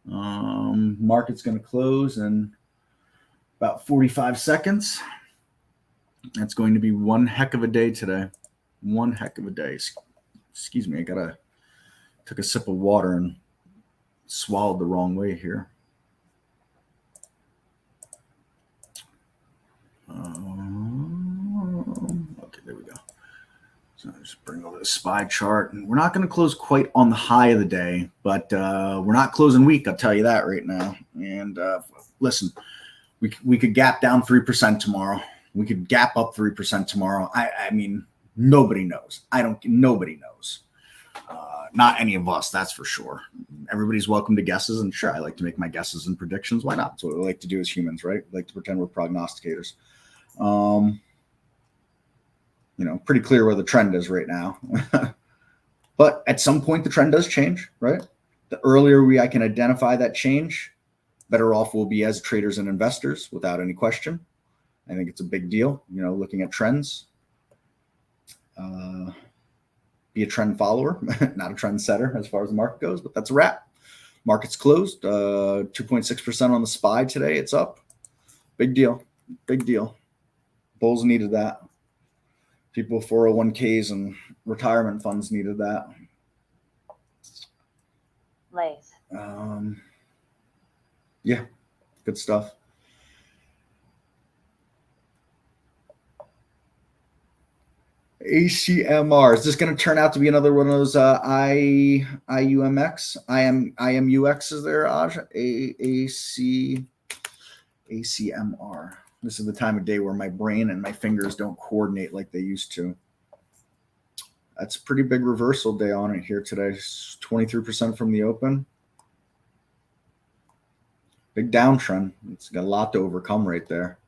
Market's going to close in about 45 seconds. That's going to be one heck of a day today. One heck of a day. Excuse me, took a sip of water and swallowed the wrong way here. Okay, there we go. So I'll just bring over the SPY chart. And we're not going to close quite on the high of the day, but we're not closing weak, I'll tell you that right now. And listen, we could gap down 3% tomorrow. We could gap up 3% tomorrow. I mean, nobody knows. Nobody knows. Not any of us, that's for sure. Everybody's welcome to guesses, and sure, I like to make my guesses and predictions. Why not? That's what we like to do as humans, right? We like to pretend we're prognosticators. Pretty clear where the trend is right now. But at some point, the trend does change, right? The earlier I can identify that change, better off we'll be as traders and investors, without any question. I think it's a big deal, looking at trends. Be a trend follower, not a trend setter as far as the market goes, but that's a wrap. Market's closed, 2.6% on the SPY today. It's up. Big deal. Big deal. Bulls needed that. People with 401ks and retirement funds needed that. Lays. Yeah, good stuff. ACMR. Is this going to turn out to be another one of those IMUX? Is there, Aj? ACMR. This is the time of day where my brain and my fingers don't coordinate like they used to. That's a pretty big reversal day on it here today. 23% from the open. Big downtrend. It's got a lot to overcome right there.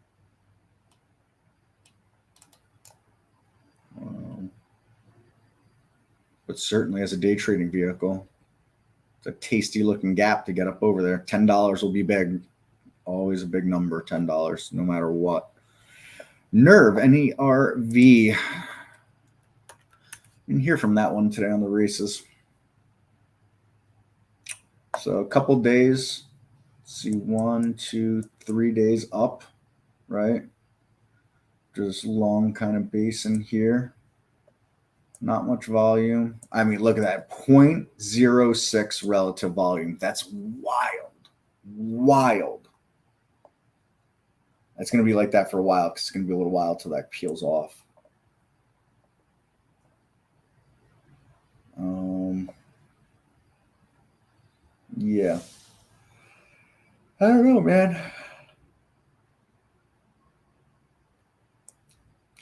But certainly as a day trading vehicle, it's a tasty looking gap to get up over there. $10 will be big. Always a big number, $10, no matter what. Nerve, N-E-R-V. Didn't hear from that one today on the races. So a couple days. Let's see, 1, 2, 3 days up, right? Just long kind of base in here. Not much volume. I mean, look at that, 0.06 relative volume. That's wild. Wild. It's going to be like that for a while because it's going to be a little while till that peels off. Yeah. I don't know, man.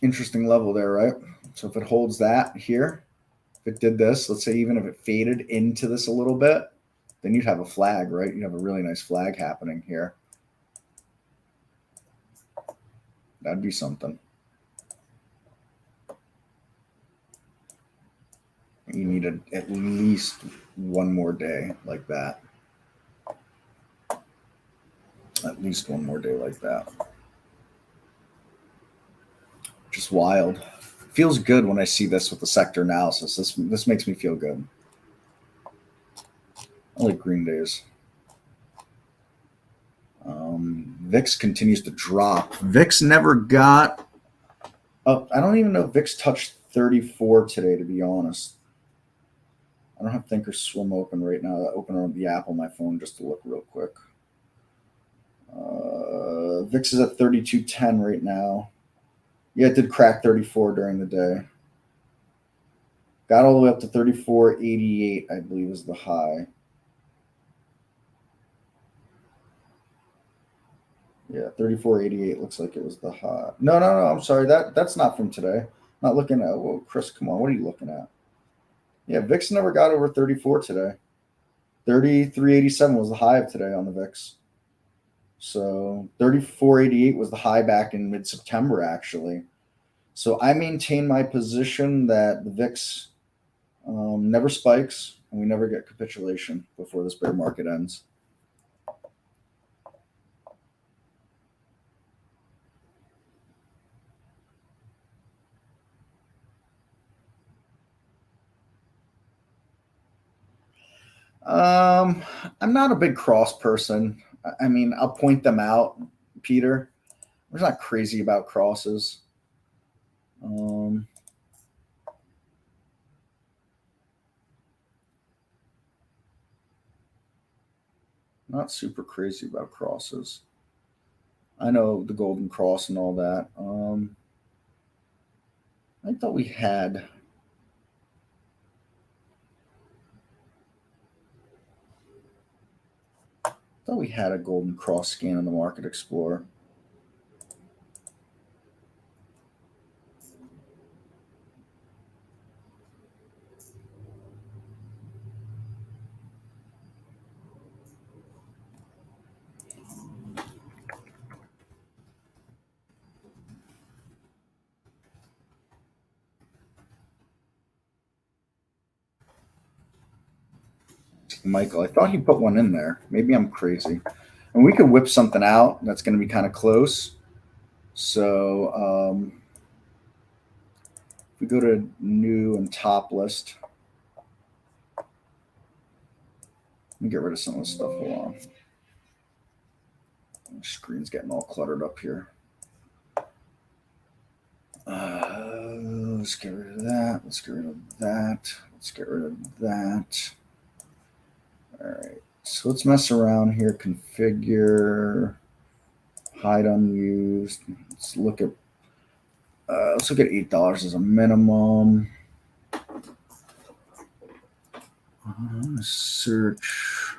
Interesting level there, right? So if it holds that here, if it did this, let's say even if it faded into this a little bit, then you'd have a flag, right? You'd have a really nice flag happening here. That'd be something. You need at least one more day like that. At least one more day like that. Just wild. Feels good when I see this with the sector analysis. This makes me feel good. I like green days. VIX continues to drop. VIX never got up. I don't even know if VIX touched 34 today, to be honest. I don't have Thinkorswim open right now. I open up the app on my phone just to look real quick. VIX is at 32.10 right now. Yeah, it did crack 34 during the day. Got all the way up to 34.88, I believe, is the high. Yeah, 34.88 looks like it was the high. No, I'm sorry. That's not from today. I'm not looking at. Whoa, Chris, come on. What are you looking at? Yeah, VIX never got over 34 today. 33.87 was the high of today on the VIX. So 34.88 was the high back in mid-September, actually. So I maintain my position that the VIX never spikes and we never get capitulation before this bear market ends. I'm not a big cross person. I mean, I'll point them out, Peter. I'm just not crazy about crosses. Not super crazy about crosses. I know the golden cross and all that. I thought we had. A golden cross scan in the Market Explorer. ask Michael. I thought he put one in there. Maybe I'm crazy. And we could whip something out that's going to be kind of close. So if we go to new and top list, let me get rid of some of this stuff. Hold on. My screen's getting all cluttered up here. Let's get rid of that. Let's get rid of that. Let's get rid of that. All right. So let's mess around here. Configure, hide unused. Let's look at $8 as a minimum. Search.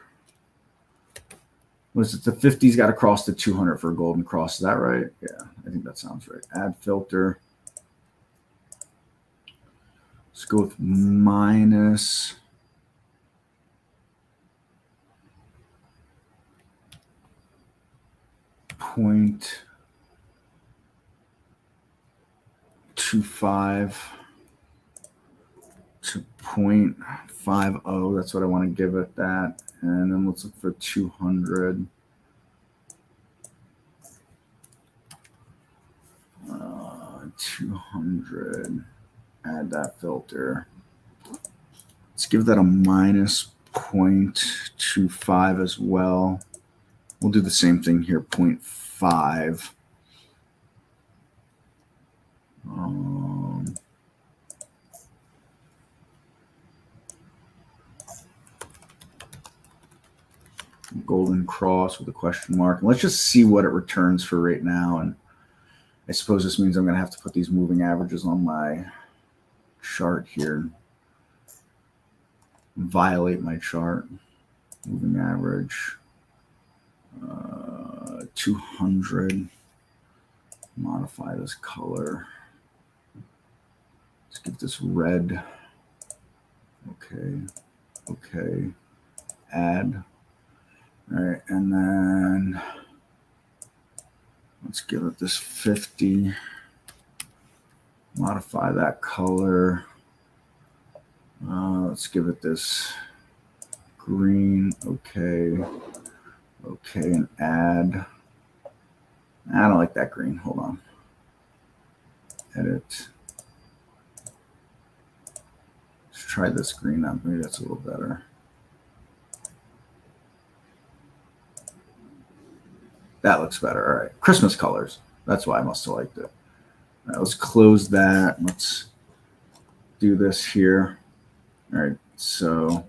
Was it the 50's got to cross the 200 for a golden cross? Is that right? Yeah, I think that sounds right. Add filter. Let's go with minus. .25 to 0.50. That's what I want to give it that. And then let's look for 200. 200. Add that filter. Let's give that a minus 0.25 as well. We'll do the same thing here, 0.5. Golden cross with a question mark. And let's just see what it returns for right now. And I suppose this means I'm going to have to put these moving averages on my chart here. Violate my chart. Moving average. 200. Modify this color. Let's give this red. Okay. Okay. Add. All right. And then let's give it this 50. Modify that color. Let's give it this green. Okay. Okay, and add. I don't like that green. Hold on. Edit. Let's try this green out. Maybe that's a little better. That looks better. All right. Christmas colors. That's why I must have liked it. All right, let's close that. Let's do this here. All right. So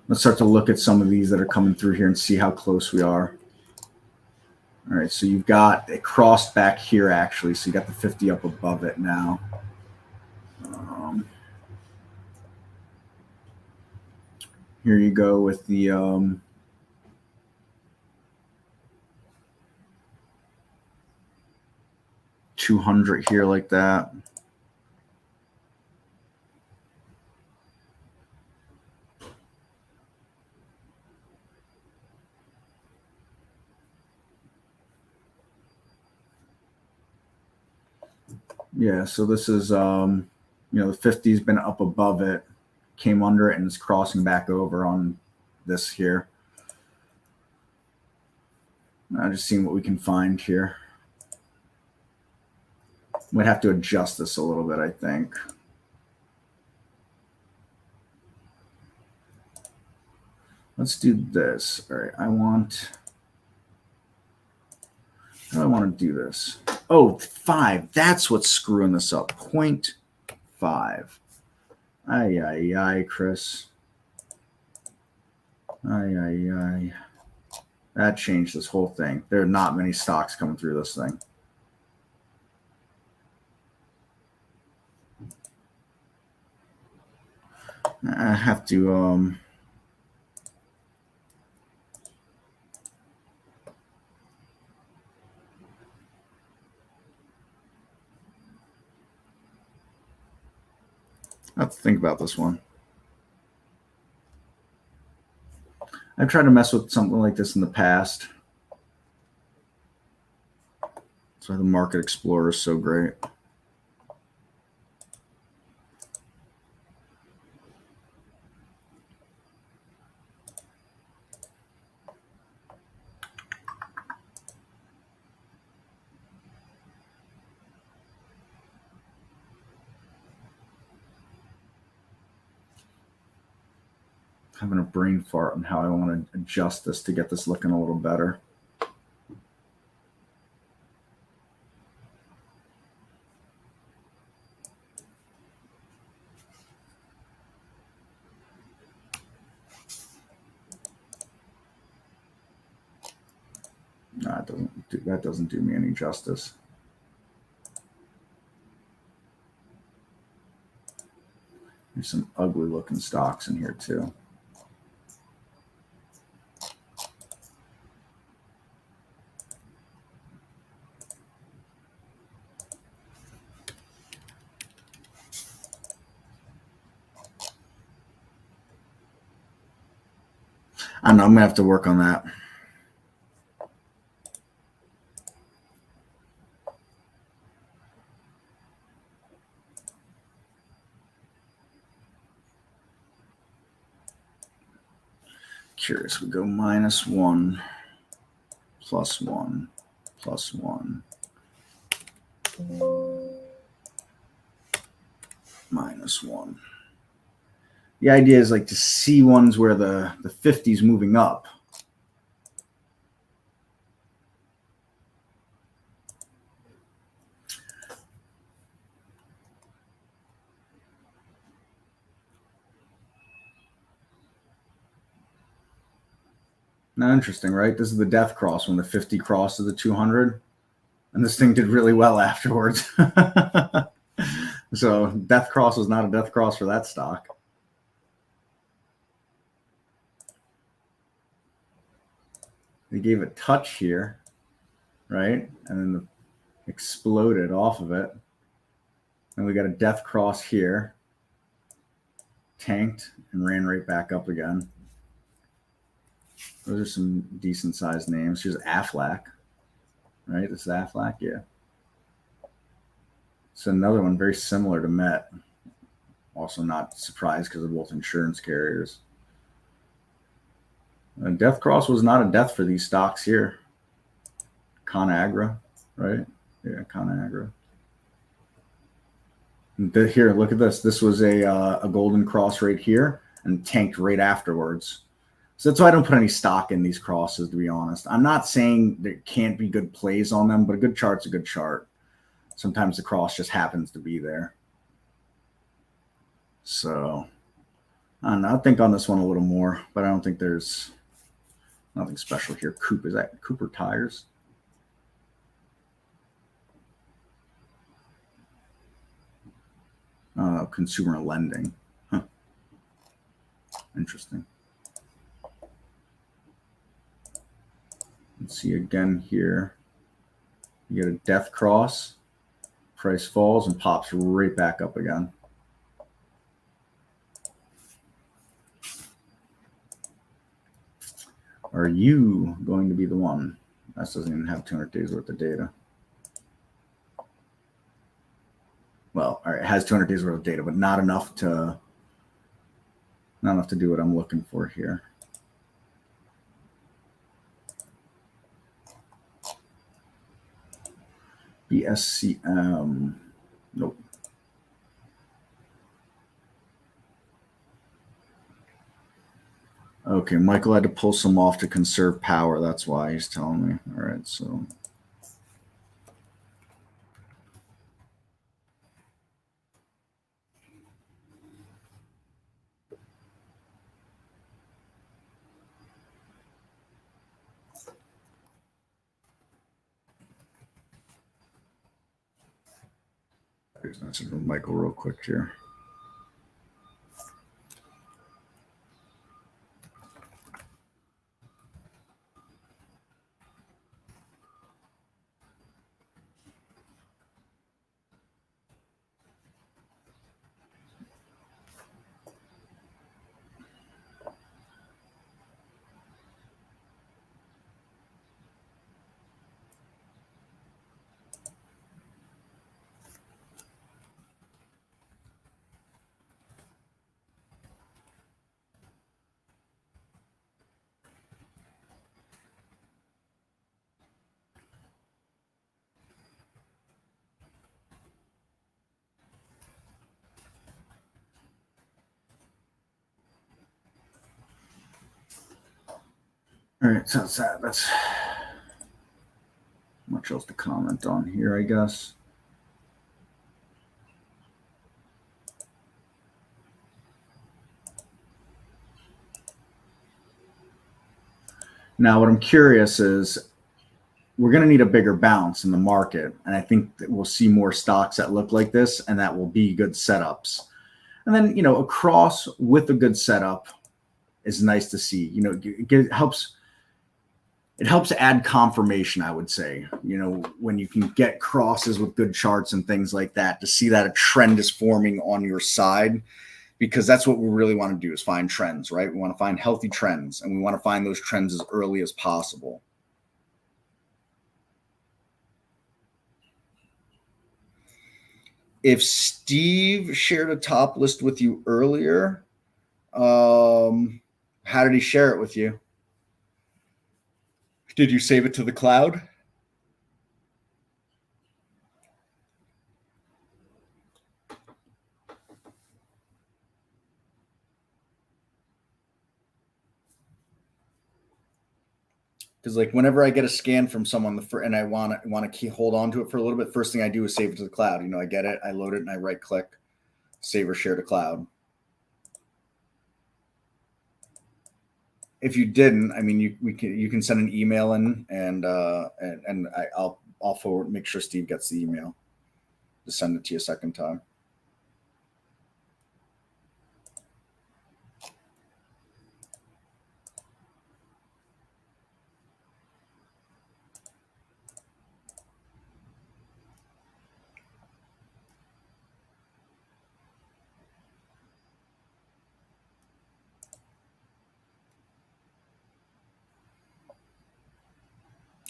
let's start to look at some of these that are coming through here and see how close we are. All right, so you've got it crossed back here, actually. So you got the 50 up above it now. Here you go with the 200 here like that. Yeah, so this is, the 50's been up above it, came under it, and is crossing back over on this here. I'm just seeing what we can find here. We'd have to adjust this a little bit, I think. Let's do this. All right, how do I want to do this? Oh, 5. That's what's screwing this up. 0.5. Ay, Chris. Ay. That changed this whole thing. There are not many stocks coming through this thing. I have to I have to think about this one. I've tried to mess with something like this in the past. That's why the Market Explorer is so great. having a brain fart on how I want to adjust this to get this looking a little better. No, that doesn't do me any justice. There's some ugly looking stocks in here too. I know I'm gonna have to work on that. Curious, we go -1, +1, +1, -1. The idea is like to see ones where the 50 is moving up. Now, interesting, right? This is the death cross when the 50 crosses the 200. And this thing did really well afterwards. So death cross was not a death cross for that stock. They gave a touch here, right? And then exploded off of it. And we got a death cross here. Tanked and ran right back up again. Those are some decent sized names. Here's Aflac, right? This is Aflac, yeah. It's another one very similar to Mmat. Also not surprised because they're both insurance carriers. Death cross was not a death for these stocks here. ConAgra, right? Yeah, ConAgra. Here, look at this. This was a golden cross right here and tanked right afterwards. So that's why I don't put any stock in these crosses, to be honest. I'm not saying there can't be good plays on them, but a good chart's a good chart. Sometimes the cross just happens to be there. So I don't know. I think on this one a little more, but I don't think there's nothing special here. Is that Cooper Tires? Consumer lending. Huh. Interesting. Let's see again here. You get a death cross. Price falls and pops right back up again. Are you going to be the one? That doesn't even have 200 days worth of data. Well, all right, it has 200 days worth of data, but not enough to do what I'm looking for here. BSCM, nope. Okay, Michael had to pull some off to conserve power. That's why he's telling me. All right, so. Here's message from Michael real quick here. All right, so that's much else to comment on here, I guess. Now, what I'm curious is, we're going to need a bigger bounce in the market, and I think that we'll see more stocks that look like this, and that will be good setups. And then, you know, across with a good setup is nice to see. You know, it helps add confirmation, I would say. You know, when you can get crosses with good charts and things like that, to see that a trend is forming on your side, because that's what we really want to do, is find trends, right? We want to find healthy trends, and we want to find those trends as early as possible. If Steve shared a top list with you earlier, how did he share it with you? Did you save it to the cloud? Because like whenever I get a scan from someone, and I want to hold on to it for a little bit, first thing I do is save it to the cloud. You know, I get it, I load it, and I right click, save or share to cloud. If you didn't, I mean, you can send an email in, and I'll forward, make sure Steve gets the email to send it to you a second time.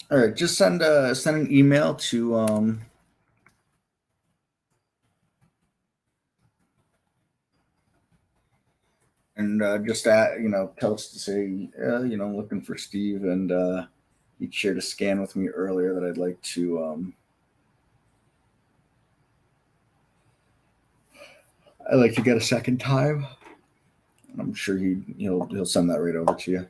All right, just send an email to and just tell us to say I'm looking for Steve, and he shared a scan with me earlier that I'd like to get a second time. I'm sure he'll send that right over to you.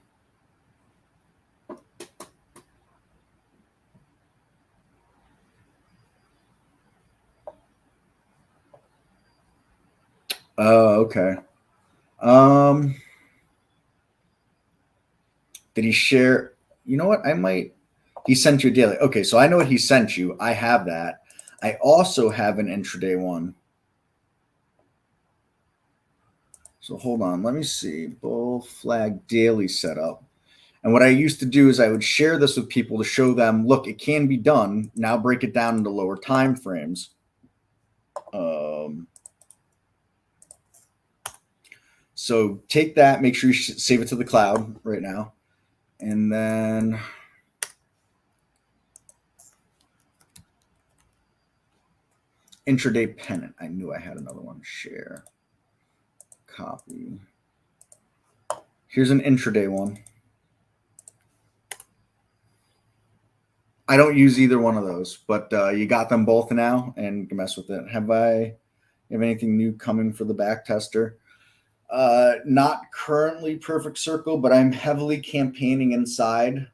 Oh, okay. Did he share? You know what? He sent you a daily. Okay, so I know what he sent you. I have that. I also have an intraday one. So hold on. Let me see. Bull flag daily setup. And what I used to do is I would share this with people to show them, look, it can be done. Now break it down into lower time frames. So take that, make sure you save it to the cloud right now. And then intraday pennant. I knew I had another one. Share. Copy. Here's an intraday one. I don't use either one of those, but you got them both now, and you can mess with it. Have anything new coming for the back tester? Not currently perfect circle, but I'm heavily campaigning inside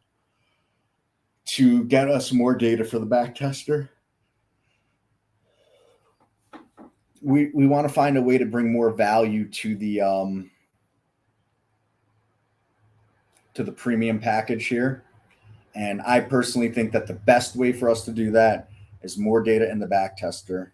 to get us more data for the back tester. We want to find a way to bring more value to the premium package here. And I personally think that the best way for us to do that is more data in the back tester.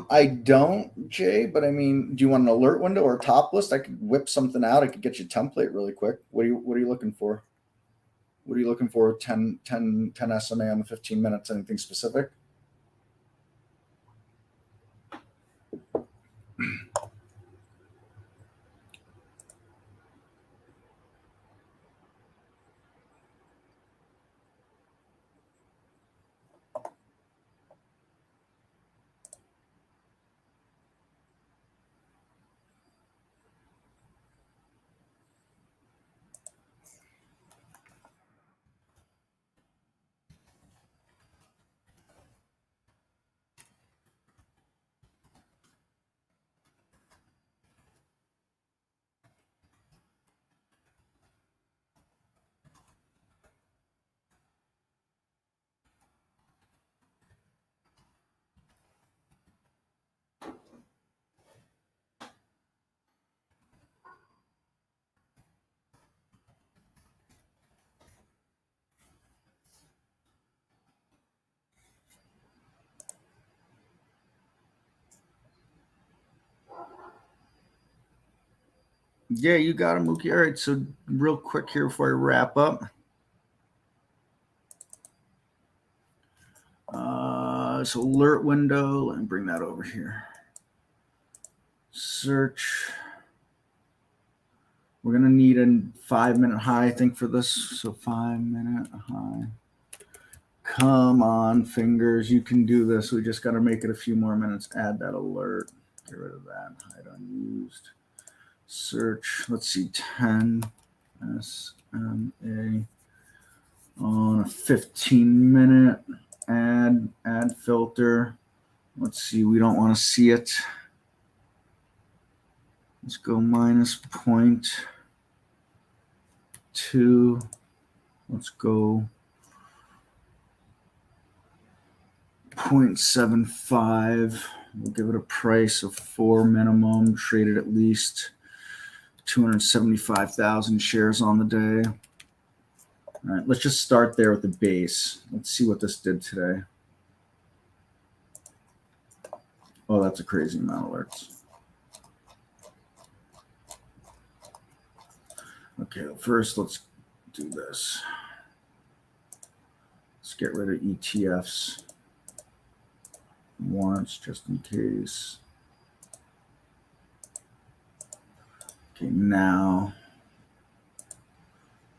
I don't, Jay, but I mean, do you want an alert window or a top list? I could whip something out. I could get you a template really quick. What are you looking for? What are you looking for? 10 SMA on the 15 minutes, anything specific? Yeah, you got it, Mookie. All right, so real quick here before I wrap up. So alert window. Let me bring that over here. Search. We're going to need a 5-minute high, I think, for this. So 5-minute high. Come on, fingers. You can do this. We just got to make it a few more minutes. Add that alert. Get rid of that. Hide unused. Search. Let's see. 10 SMA on a 15-minute. Add filter. Let's see. We don't want to see it. Let's go minus 0.2. Let's go 0.75. We'll give it a price of 4 minimum. Traded at least 275,000 shares on the day. All right, let's just start there with the base. Let's see what this did today. Oh, that's a crazy amount of alerts. Okay, first let's do this. Let's get rid of ETFs. Warrants just in case. Okay, now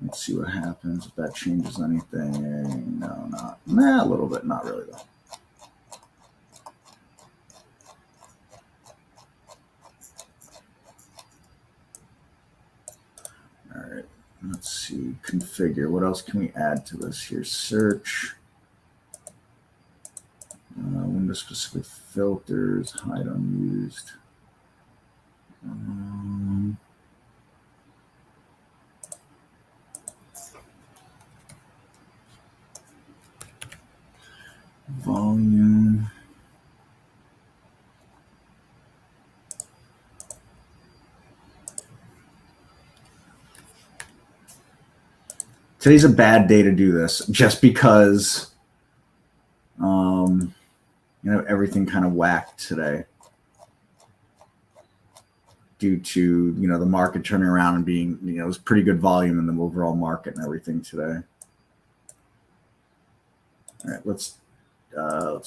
let's see what happens if that changes anything. No, not. Nah, a little bit. Not really though. All right. Let's see. Configure. What else can we add to this here? Search. Window specific filters. Hide unused. Volume. Today's a bad day to do this just because everything kind of whacked today due to the market turning around and being it was pretty good volume in the overall market and everything today. All right, let's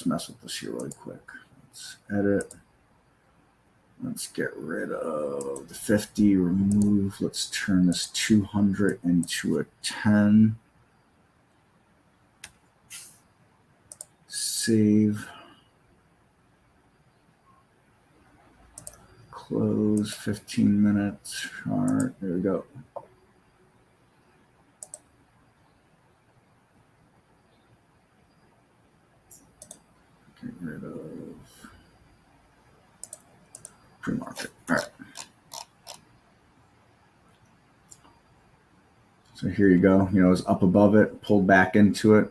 mess with this here really quick. Let's edit. Let's get rid of the 50, remove. Let's turn this 200 into a 10. Save. Close 15 minutes. Chart. There we go. Get rid of pre-market. All right. So here you go. It was up above it, pulled back into it.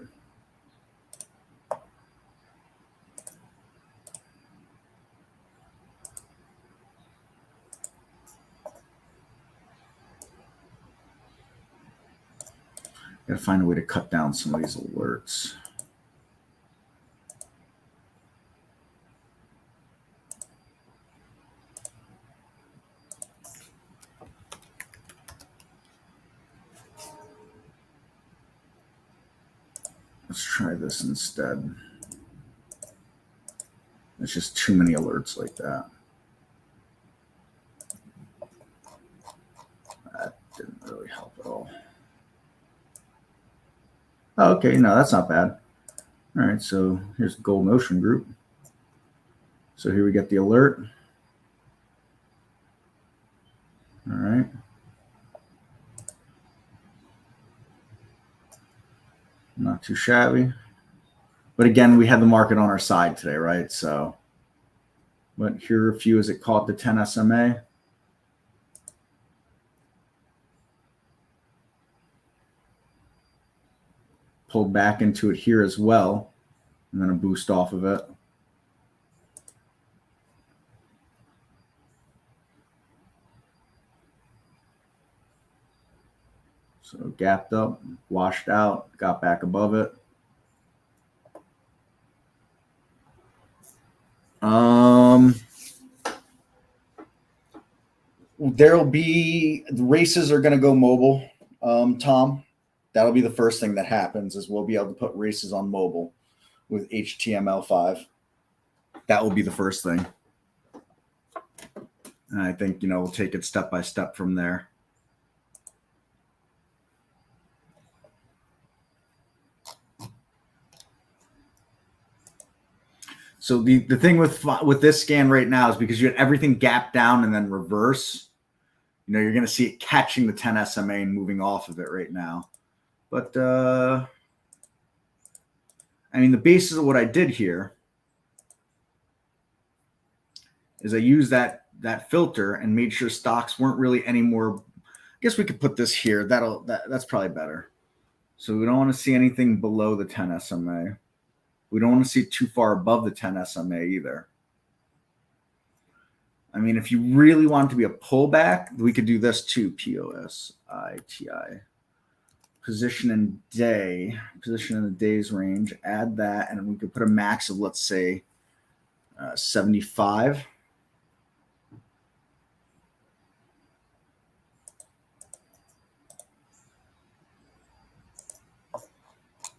Got to find a way to cut down some of these alerts. Let's try this instead. There's just too many alerts like that. That didn't really help at all. Oh, okay, no, that's not bad. All right, so here's the Golden Ocean Group. So here we get the alert. All right. Not too shabby. But again, we had the market on our side today, right? So, but here are a few as it caught the 10 SMA. Pulled back into it here as well, and then a boost off of it. So gapped up, washed out, got back above it. the races are going to go mobile, Tom. That'll be the first thing that happens is we'll be able to put races on mobile with HTML5. That will be the first thing. And I think, we'll take it step by step from there. So the thing with this scan right now is because you had everything gap down and then reverse, you're going to see it catching the 10 SMA and moving off of it right now. But, the basis of what I did here is I used that filter and made sure stocks weren't really any more. I guess we could put this here. That's probably better. So we don't want to see anything below the 10 SMA. We don't want to see it too far above the 10 SMA either. If you really want it to be a pullback, we could do this too. POSITI. Position in the days range. Add that, and we could put a max of, let's say, 75.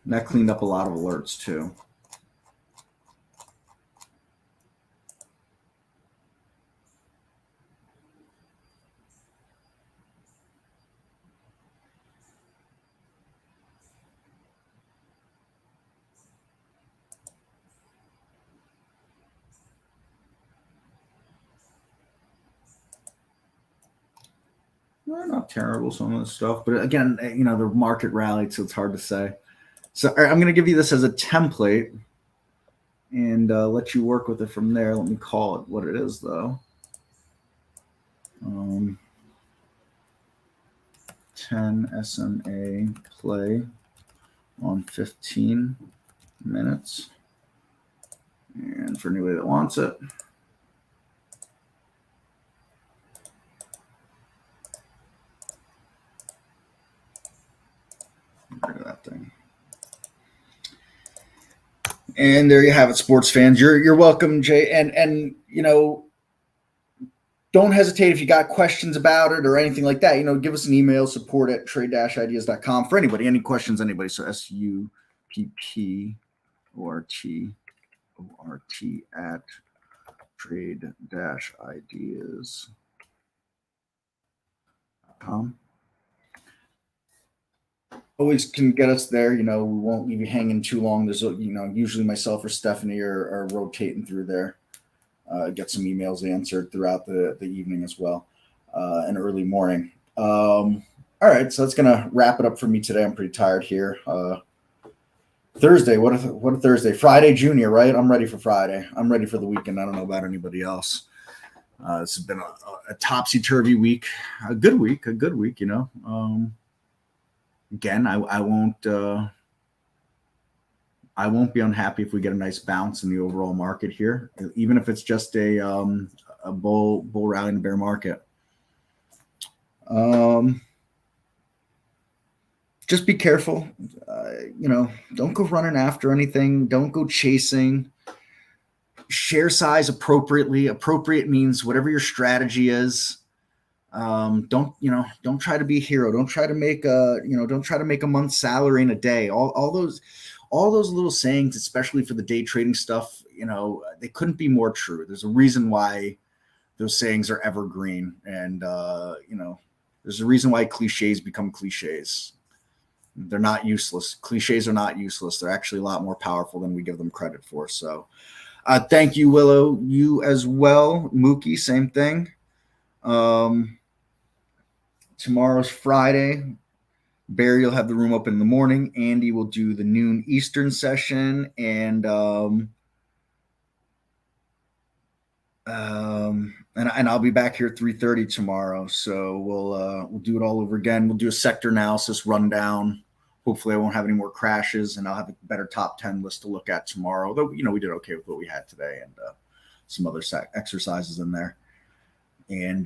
And that cleaned up a lot of alerts too. Well, not terrible, some of the stuff. But again, the market rallied, so it's hard to say. So I'm going to give you this as a template and let you work with it from there. Let me call it what it is, though. 10 SMA play on 15 minutes. And for anybody that wants it. Get rid of that thing. And there you have it, sports fans. You're welcome, Jay. And don't hesitate if you got questions about it or anything like that. Give us an email, support@trade-ideas.com for anybody, any questions, anybody. So SUPPORT@trade-ideas.com. Always can get us there. We won't leave you hanging too long. There's, usually myself or Stephanie are rotating through there. Get some emails answered throughout the evening as well, and early morning. All right, so that's gonna wrap it up for me today. I'm pretty tired here. Thursday, what a Thursday. Friday, Junior, right? I'm ready for Friday. I'm ready for the weekend. I don't know about anybody else. This has been a topsy-turvy week, a good week. Again, I won't be unhappy if we get a nice bounce in the overall market here, even if it's just a bull rally in the bear market. Just be careful. Don't go running after anything. Don't go chasing. Share size appropriately. Appropriate means whatever your strategy is. Don't try to be a hero. Don't try to make a month's salary in a day. All those little sayings, especially for the day trading stuff, they couldn't be more true. There's a reason why those sayings are evergreen, and there's a reason why cliches become cliches. They're not useless. Cliches are not useless. They're actually a lot more powerful than we give them credit for. So, thank you, Willow. You as well, Mookie. Same thing. Tomorrow's Friday. Barry will have the room open in the morning. Andy will do the noon Eastern session, and I'll be back here at 3:30 tomorrow. So we'll do it all over again. We'll do a sector analysis rundown. Hopefully, I won't have any more crashes, and I'll have a better top 10 list to look at tomorrow. Although we did okay with what we had today, and some other exercises in there. And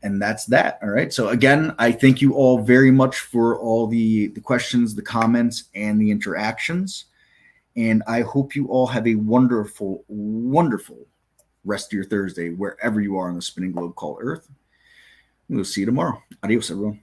that's that. All right. So again, I thank you all very much for all the questions, the comments, and the interactions. And I hope you all have a wonderful, wonderful rest of your Thursday, wherever you are on the spinning globe called Earth. We'll see you tomorrow. Adios, everyone.